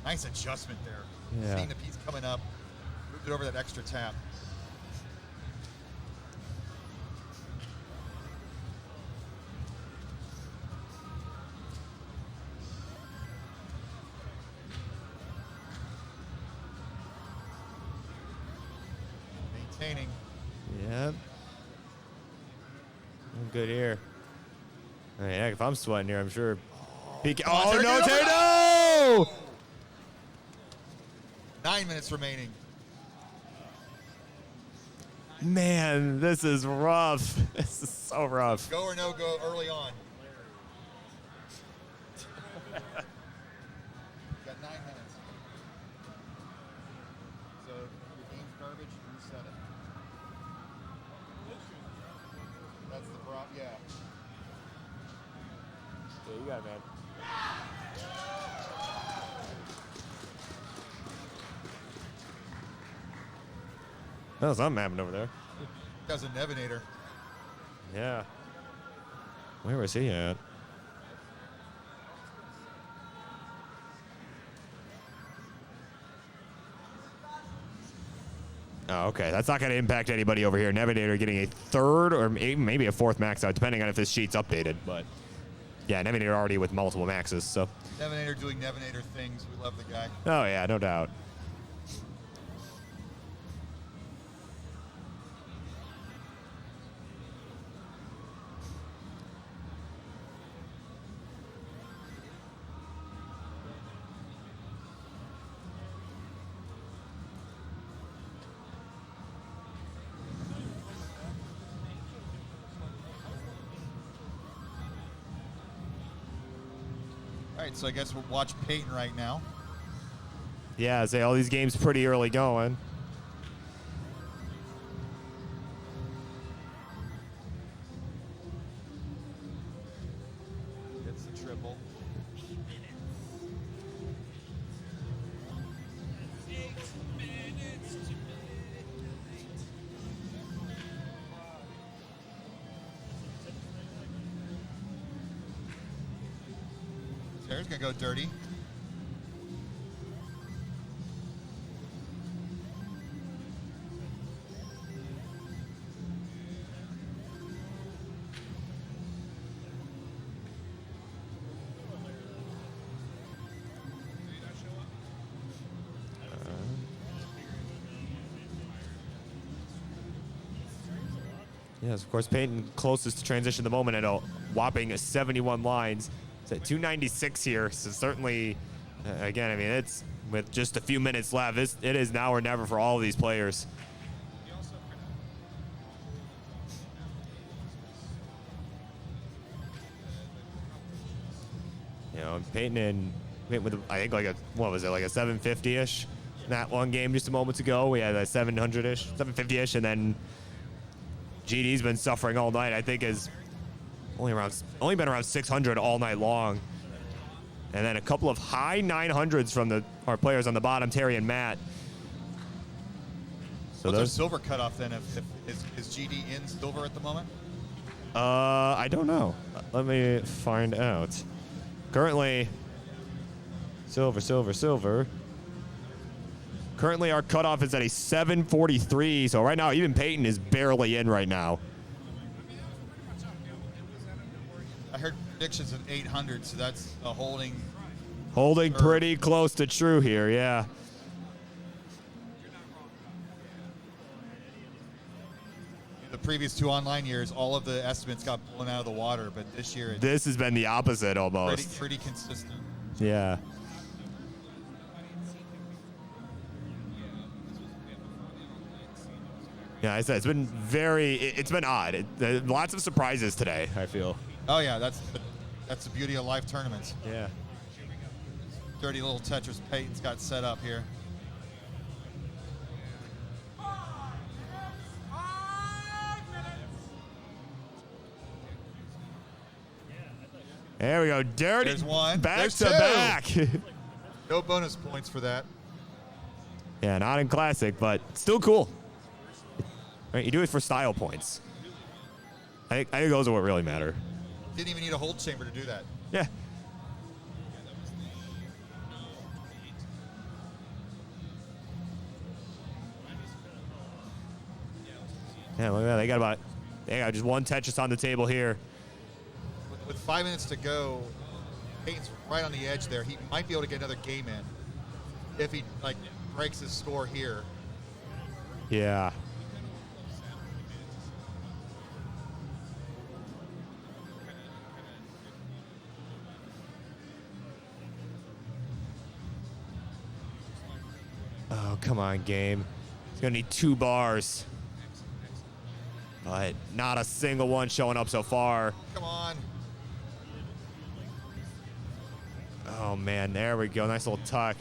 Nice adjustment there. Yeah. Seeing the piece coming up. Moved it over that extra tap. Maintaining. Yep. I'm good here. I mean, heck, if I'm sweating here, I'm sure. Oh, Terry, no, get Terry, over no! 9 minutes remaining. Man, this is rough. This is so rough. Go or no go early on. Got 9 minutes. So your game's garbage, reset it. That's the problem, yeah. Yeah, you got it, man. Oh, something happened over there. That was a Nevinator. Yeah. Where was he at? Oh, okay. That's not going to impact anybody over here. Nevinator getting a third or maybe a fourth max out, depending on if this sheet's updated. But yeah, Nevinator already with multiple maxes. So. Nevinator doing Nevinator things. We love the guy. Oh yeah, no doubt. All right, so I guess we'll watch Peyton right now. Yeah, say all these games pretty early going. Gets the triple. Sarah's gonna go dirty. Yes, of course, Peyton closest to transition at the moment at a whopping 71 lines. It's at 296 here, so certainly, again, I mean, it's with just a few minutes left. It is now or never for all of these players. You know, Peyton with, I think, like a, what was it, like a 750-ish? That one game just a moment ago, we had a 700-ish, 750-ish, and then GD's been suffering all night. I think is only been around 600 all night long, and then a couple of high 900s from our players on the bottom, Terry and Matt. So what's our silver cutoff then? Is GD in silver at the moment? I don't know. Let me find out. Currently, silver. Currently, our cutoff is at a 743. So right now, even Peyton is barely in right now. I heard predictions of 800, so that's a holding. Holding pretty close to true here, yeah. The previous 2 online years, all of the estimates got blown out of the water, but this year This has been the opposite almost. pretty consistent. Yeah. Yeah, I said it's been it's been odd. Lots of surprises today, I feel. Oh yeah, that's the beauty of live tournaments. Yeah. Dirty little Tetris Peyton's got set up here. There we go. Dirty. There's one. Back There's to two. back. No bonus points for that. Yeah, not in Classic, but still cool. Right, you do it for style points. I think those are what really matter. Didn't even need a hold chamber to do that. Yeah. Yeah, look at that. They got just one Tetris on the table here. With 5 minutes to go, Peyton's right on the edge there. He might be able to get another game in if he breaks his score here. Yeah. Oh, come on, game. He's going to need 2 bars. But not a single one showing up so far. Come on. Oh, man, there we go. Nice little tuck.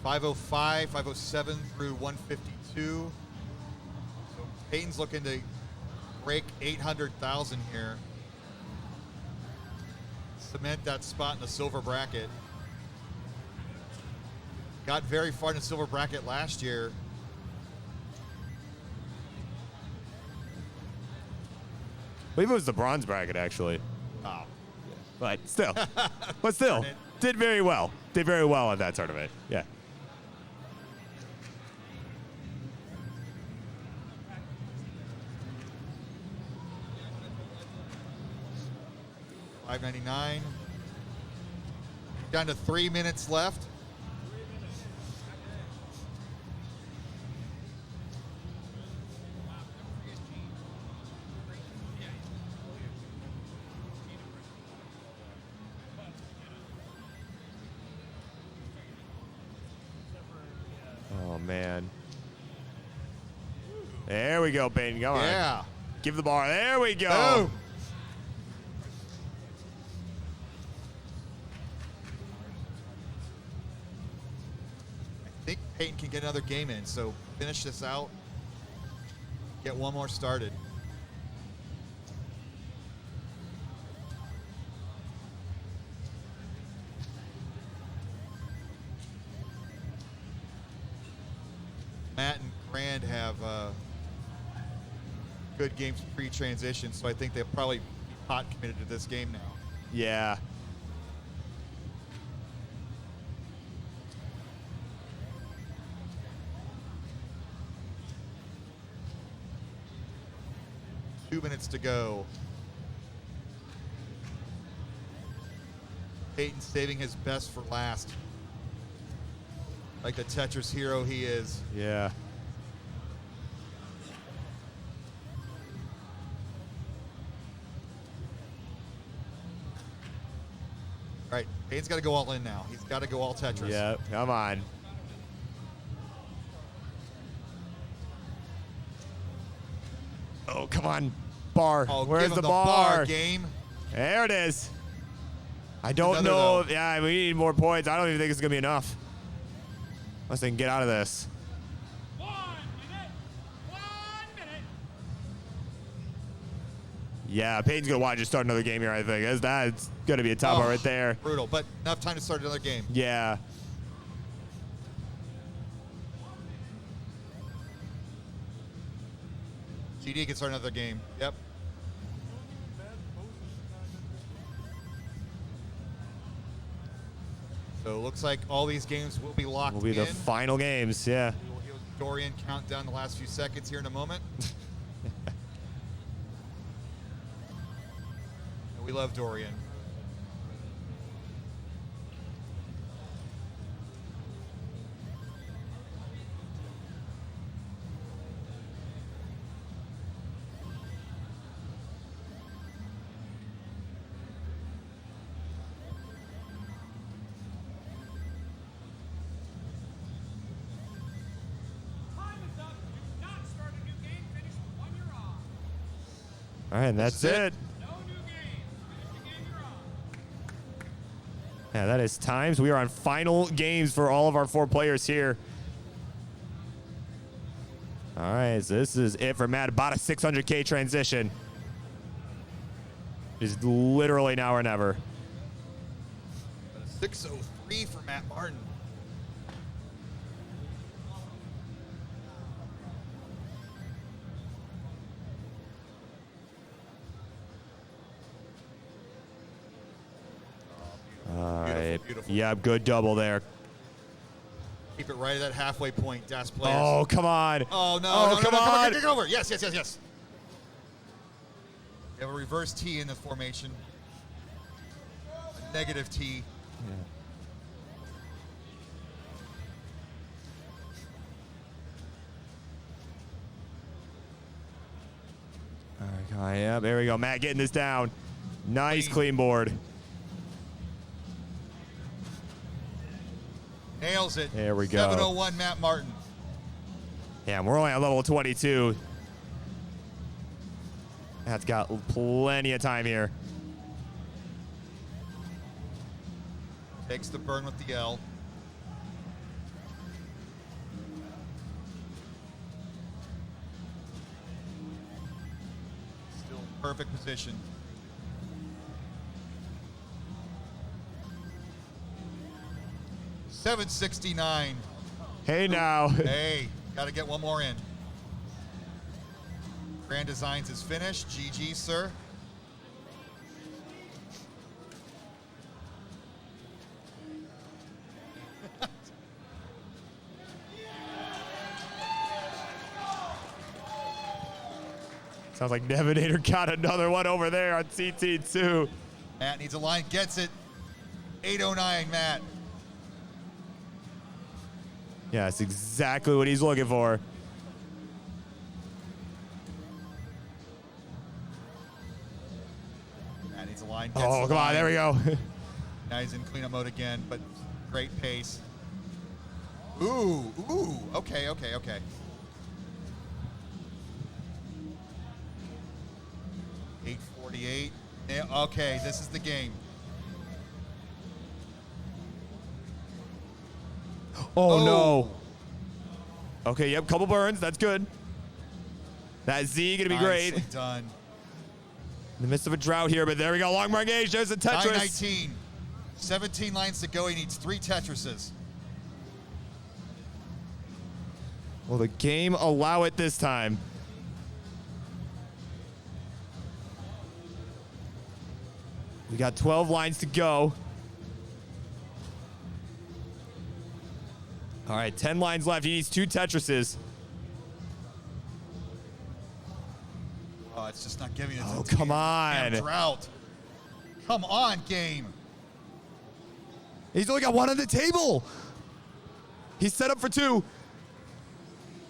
.505, 507 through 152. So Peyton's looking to break 800,000 here. Cement that spot in the silver bracket. Got very far in the silver bracket last year. I believe it was the bronze bracket, actually. Oh. But still. Did very well. Did very well at that tournament. Yeah. $5.99. Down to 3 minutes left. Oh, man. There we go, Peyton. Go on. Yeah. Give the bar. There we go. Boom. I think Peyton can get another game in, so finish this out. Get one more started. Matt and Grand have good games pre-transition, so I think they'll probably be hot committed to this game now. Yeah. Two minutes to go. Peyton saving his best for last. Like the Tetris hero he is. Yeah. All right, Peyton's got to go all in now. He's got to go all Tetris. Yeah, come on. Oh, come on. Bar. Oh, Where's give him the the bar? bar, game. There it is. I don't Another know. though. If, yeah, we need more points. I don't even think it's going to be enough. Unless they can get out of this. 1 minute. 1 minute. Yeah, Peyton's going to want to just start another game here, I think. That's going to be a top bar right there. Brutal, but enough time to start another game. Yeah. GD can start another game. Yep. So it looks like all these games will be locked Will be the in. final games, yeah. We will hear Dorian count down the last few seconds here in a moment. We love Dorian. Time is up. Do not start a new game. Finish the one you're on. All right, and that's it. No new game. Finish the game you're on. Yeah, that is times. We are on final games for all of our 4 players here. All right, so this is it for Matt. About a 600K transition. Is literally now or never. 603 for Matt Martin. All right. beautiful. Yeah, good double there. Keep it right at that halfway point, DAS players. Oh, come on. Oh, no. Oh, no, come no, on. Get over. Yes, yes, yes, yes. We have a reverse T in this formation. A negative T. All right, come on. Yeah, there we go. Matt getting this down. Nice clean board. Nails it. There we go. 701 Matt Martin. Yeah, we're only at level 22. That's got plenty of time here. Takes the burn with the L. Still in perfect position. $769. Hey now. Hey, got to get one more in. Grand Designs is finished. GG, sir. Sounds like Nevinator got another one over there on CT2. Matt needs a line, gets it. 809, Matt. Yeah, that's exactly what he's looking for. Matt needs a line, gets Oh, the come on, line. there we go. Now he's in cleanup mode again, but great pace. Ooh, okay. 848. Yeah, okay, this is the game. Oh, no. Okay, yep, couple burns. That's good. That Z gonna be Nicely great. done. In the midst of a drought here, but there we go. Long bar engage. There's a Tetris. 919. 17 lines to go. He needs 3 Tetrises. Will the game allow it this time? We got 12 lines to go. All right, 10 lines left. He needs 2 Tetrises. Oh, it's just not giving it. Oh, come on. Damn drought. Come on, game. He's only got one on the table. He's set up for 2.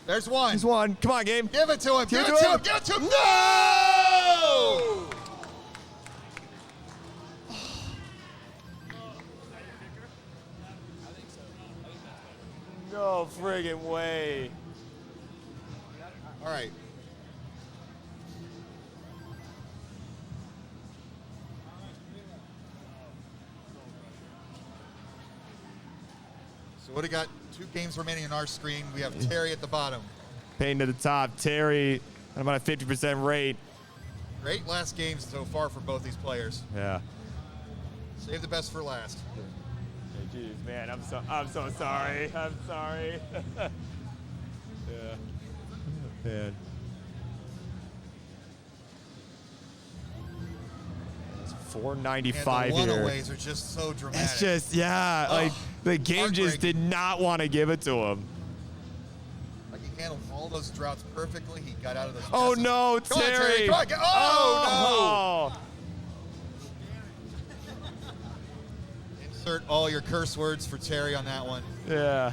There's one. There's one. Come on, game. Give it to him. Give Give it it to to him. him. Give it to him. No! No friggin' way. All right. So what do we got? 2 games remaining on our screen. We have Terry at the bottom. Payne to the top. Terry at about a 50% rate. Great last games so far for both these players. Yeah. Save the best for last. Hey, geez, man, I'm so sorry. I'm sorry. Yeah. Man. It's 495 and the here. one-aways are just so dramatic. It's just, yeah, like the game just did not want to give it to him. Like he handled all those droughts perfectly. He got out of those. Oh messes. no, Come on, Terry! Come on, oh, no! Insert all your curse words for Terry on that one. Yeah.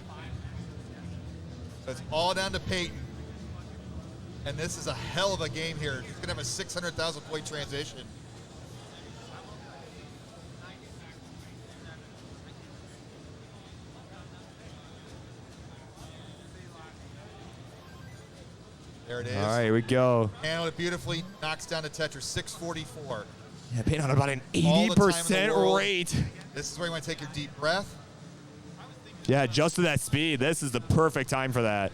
So it's all down to Peyton. And this is a hell of a game here. He's going to have a 600,000 point transition. There it is. All right, here we go. Handled it beautifully. Knocks down to Tetris. 644. Yeah, Payne on about an All the time in the 80% world. rate. This is where you want to take your deep breath. Yeah, just to that speed. This is the perfect time for that.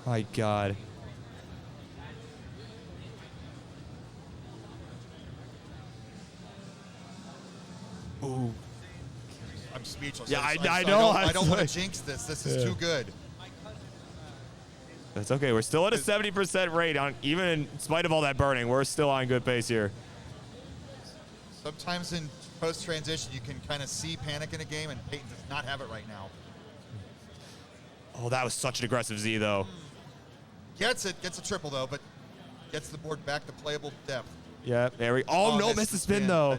My God. Ooh. I'm speechless. Yeah, just- I know. I don't want like- to jinx this. This is Yeah. too good. That's okay. We're still at a 70% rate. Even in spite of all that burning, we're still on good pace here. Sometimes in post-transition, you can kind of see panic in a game, and Peyton does not have it right now. Oh, that was such an aggressive Z, though. Gets it. Gets a triple, though, but gets the board back to playable depth. Yeah, there we Oh, no, missed the spin, though.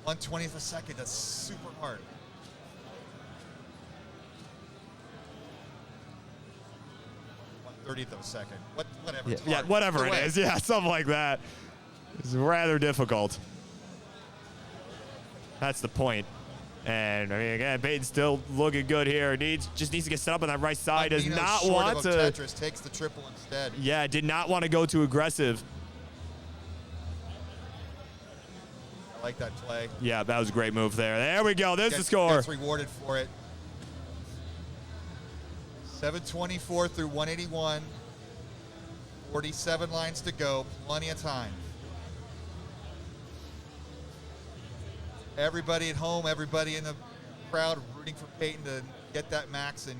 1/20th a second. That's super hard. .1/30th of a second. Whatever. It's Yeah, hard. whatever Either it way. is. Yeah, something like that. It's rather difficult. That's the point. And, I mean, again, Peyton's still looking good here. Just needs to get set up on that right side. Does Nino not short want of to. Tetris takes the triple instead. Yeah, did not want to go too aggressive. I like that play. Yeah, that was a great move there. There we go. There's the score. Gets rewarded for it. 724 through 181. 47 lines to go. Plenty of time. Everybody at home, everybody in the crowd rooting for Peyton to get that max and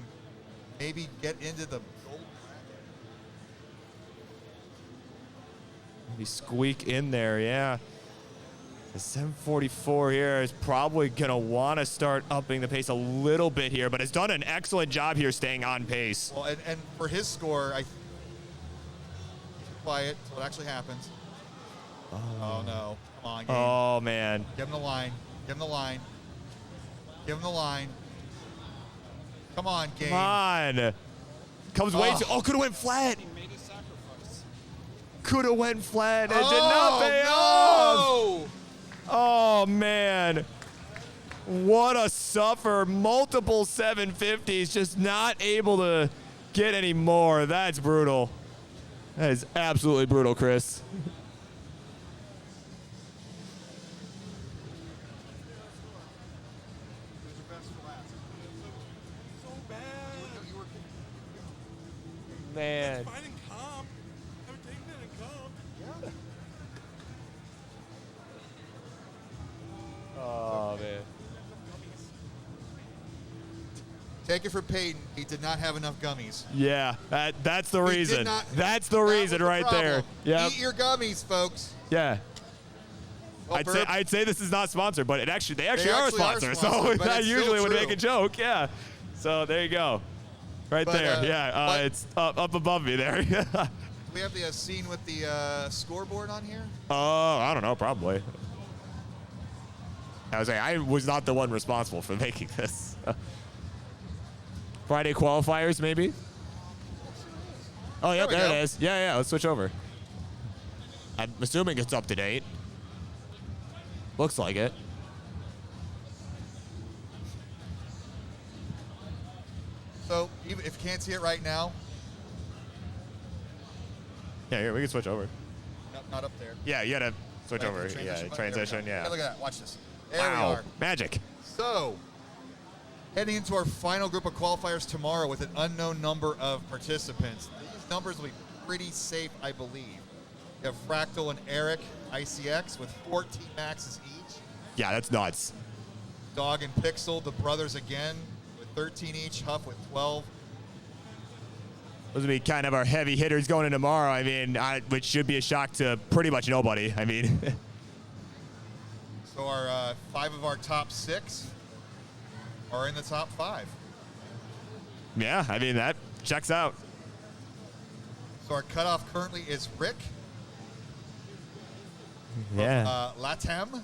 maybe get into the gold bracket. Maybe squeak in there, yeah. The 744 here is probably going to want to start upping the pace a little bit here, but has done an excellent job here staying on pace. Well, and for his score, quiet until it actually happens. Oh, no. Come on, game. Oh, man. Give him the line. Give him the line. Give him the line. Come on, game. Come on. Comes way too. Oh, could have went flat. Could have went flat. It did not pay off. Oh, man. What a suffer. Multiple 750s. Just not able to get any more. That's brutal. That is absolutely brutal, Chris. Man. Finding calm. I've taken it and calm. Yeah. Oh, man. Take it from Peyton. He did not have enough gummies. Yeah, that's the He did reason. not- That's the that reason was the right there. problem. Yeah. Eat your gummies, folks. Yeah. Well, I'd say this is not sponsored, but they actually are actually are sponsored. So sponsored, but I it's still usually would true. make a joke. Yeah. So there you go. Right But, there. Yeah, it's up above me there. Do we have the scene with the scoreboard on here? I don't know, probably. I was not the one responsible for making this. Friday qualifiers, maybe? Oh, yeah, there it is. Yeah, let's switch over. I'm assuming it's up to date. Looks like it. So, even if you can't see it right now. Yeah, here, we can switch over. No, not up there. Yeah, you gotta switch Right, over. transition Yeah, button? transition, There we go. yeah. Hey, look at that. Watch this. There we Wow, are. magic. So, heading into our final group of qualifiers tomorrow with an unknown number of participants. These numbers will be pretty safe, I believe. You have Fractal and EricICX with 14 maxes each. Yeah, that's nuts. Dog and Pixel, the brothers again, with 13 each. Huff with 12. Those will be kind of our heavy hitters going in tomorrow. I mean, which should be a shock to pretty much nobody. I mean, So our 5 of our top 6 are in the top 5. yeah, I mean, that checks out. So our cutoff currently is Rick. Yeah. Latem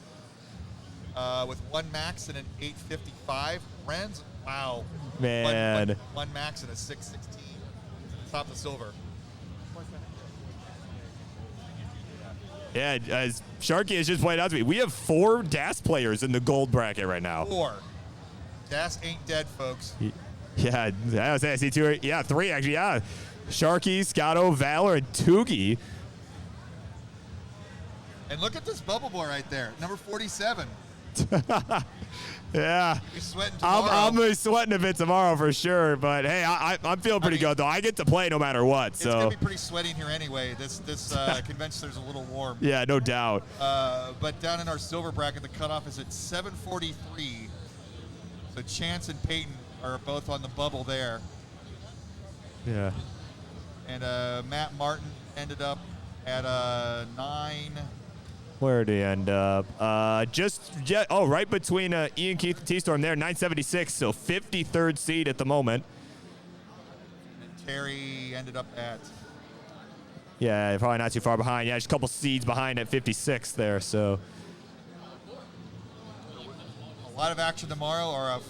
with 1 max and an 855. Renz, wow. Man. One max and a 616. Top of silver. Yeah, as Sharky has just pointed out to me, we have 4 DAS players in the gold bracket right now. 4. Das ain't dead, folks. Yeah, I was saying, I see 2. Yeah, 3 actually, yeah. Sharky, Scotto, Valor, and Tugi. And look at this bubble boy right there, number 47. Yeah. You're sweating tomorrow. I'm going to be sweating a bit tomorrow for sure, but hey, I'm feeling pretty good, though. I get to play no matter what, It's so. going to be pretty sweaty in here anyway. This convention center's a little warm. Yeah, no doubt. But down in our silver bracket, the cutoff is at 743. So Chance and Peyton are both on the bubble there. Yeah. And Matt Martin ended up at 9. Where did he end up? Right between Ian Keith and T-Storm there, 976, so 53rd seed at the moment. And Terry ended up at. Yeah, probably not too far behind. Yeah, just a couple seeds behind at 56 there, so. A lot of action tomorrow.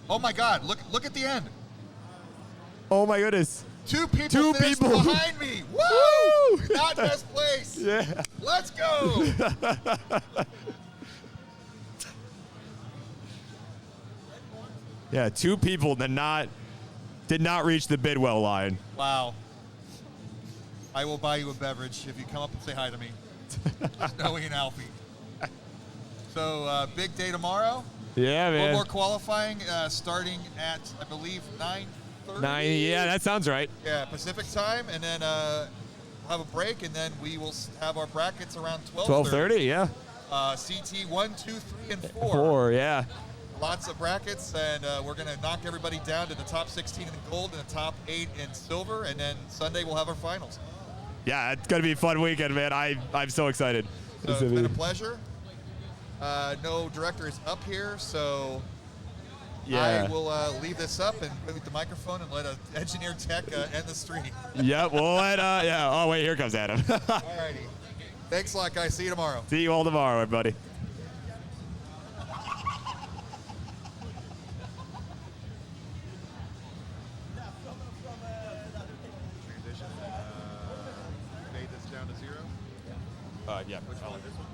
Oh my God! Look at the end. Oh my goodness. 2 people finished behind me. Woo! Not best place. Yeah. Let's go. Yeah, 2 people did not reach the Bidwell line. Wow. I will buy you a beverage if you come up and say hi to me. Snowy and Alfie. So big day tomorrow. Yeah, man. One more qualifying starting at, I believe, 9:30. 9, yeah, that sounds right. Yeah, Pacific time, and then we'll have a break, and then we will have our brackets around 12:30, yeah. CT1, 2, 3, and 4. 4, yeah. Lots of brackets, and we're going to knock everybody down to the top 16 in gold and the top 8 in silver, and then Sunday we'll have our finals. Yeah, it's going to be a fun weekend, man. I'm so excited. So it's been a pleasure. No director is up here, so yeah. I will leave this up and move the microphone and let an engineer tech end the stream. Yeah, we'll let, yeah. Oh, wait, here comes Adam. Alrighty. Thanks a lot, guys. See you tomorrow. See you all tomorrow, everybody. Transition. Fade this down to 0. Yeah. Which one? This one?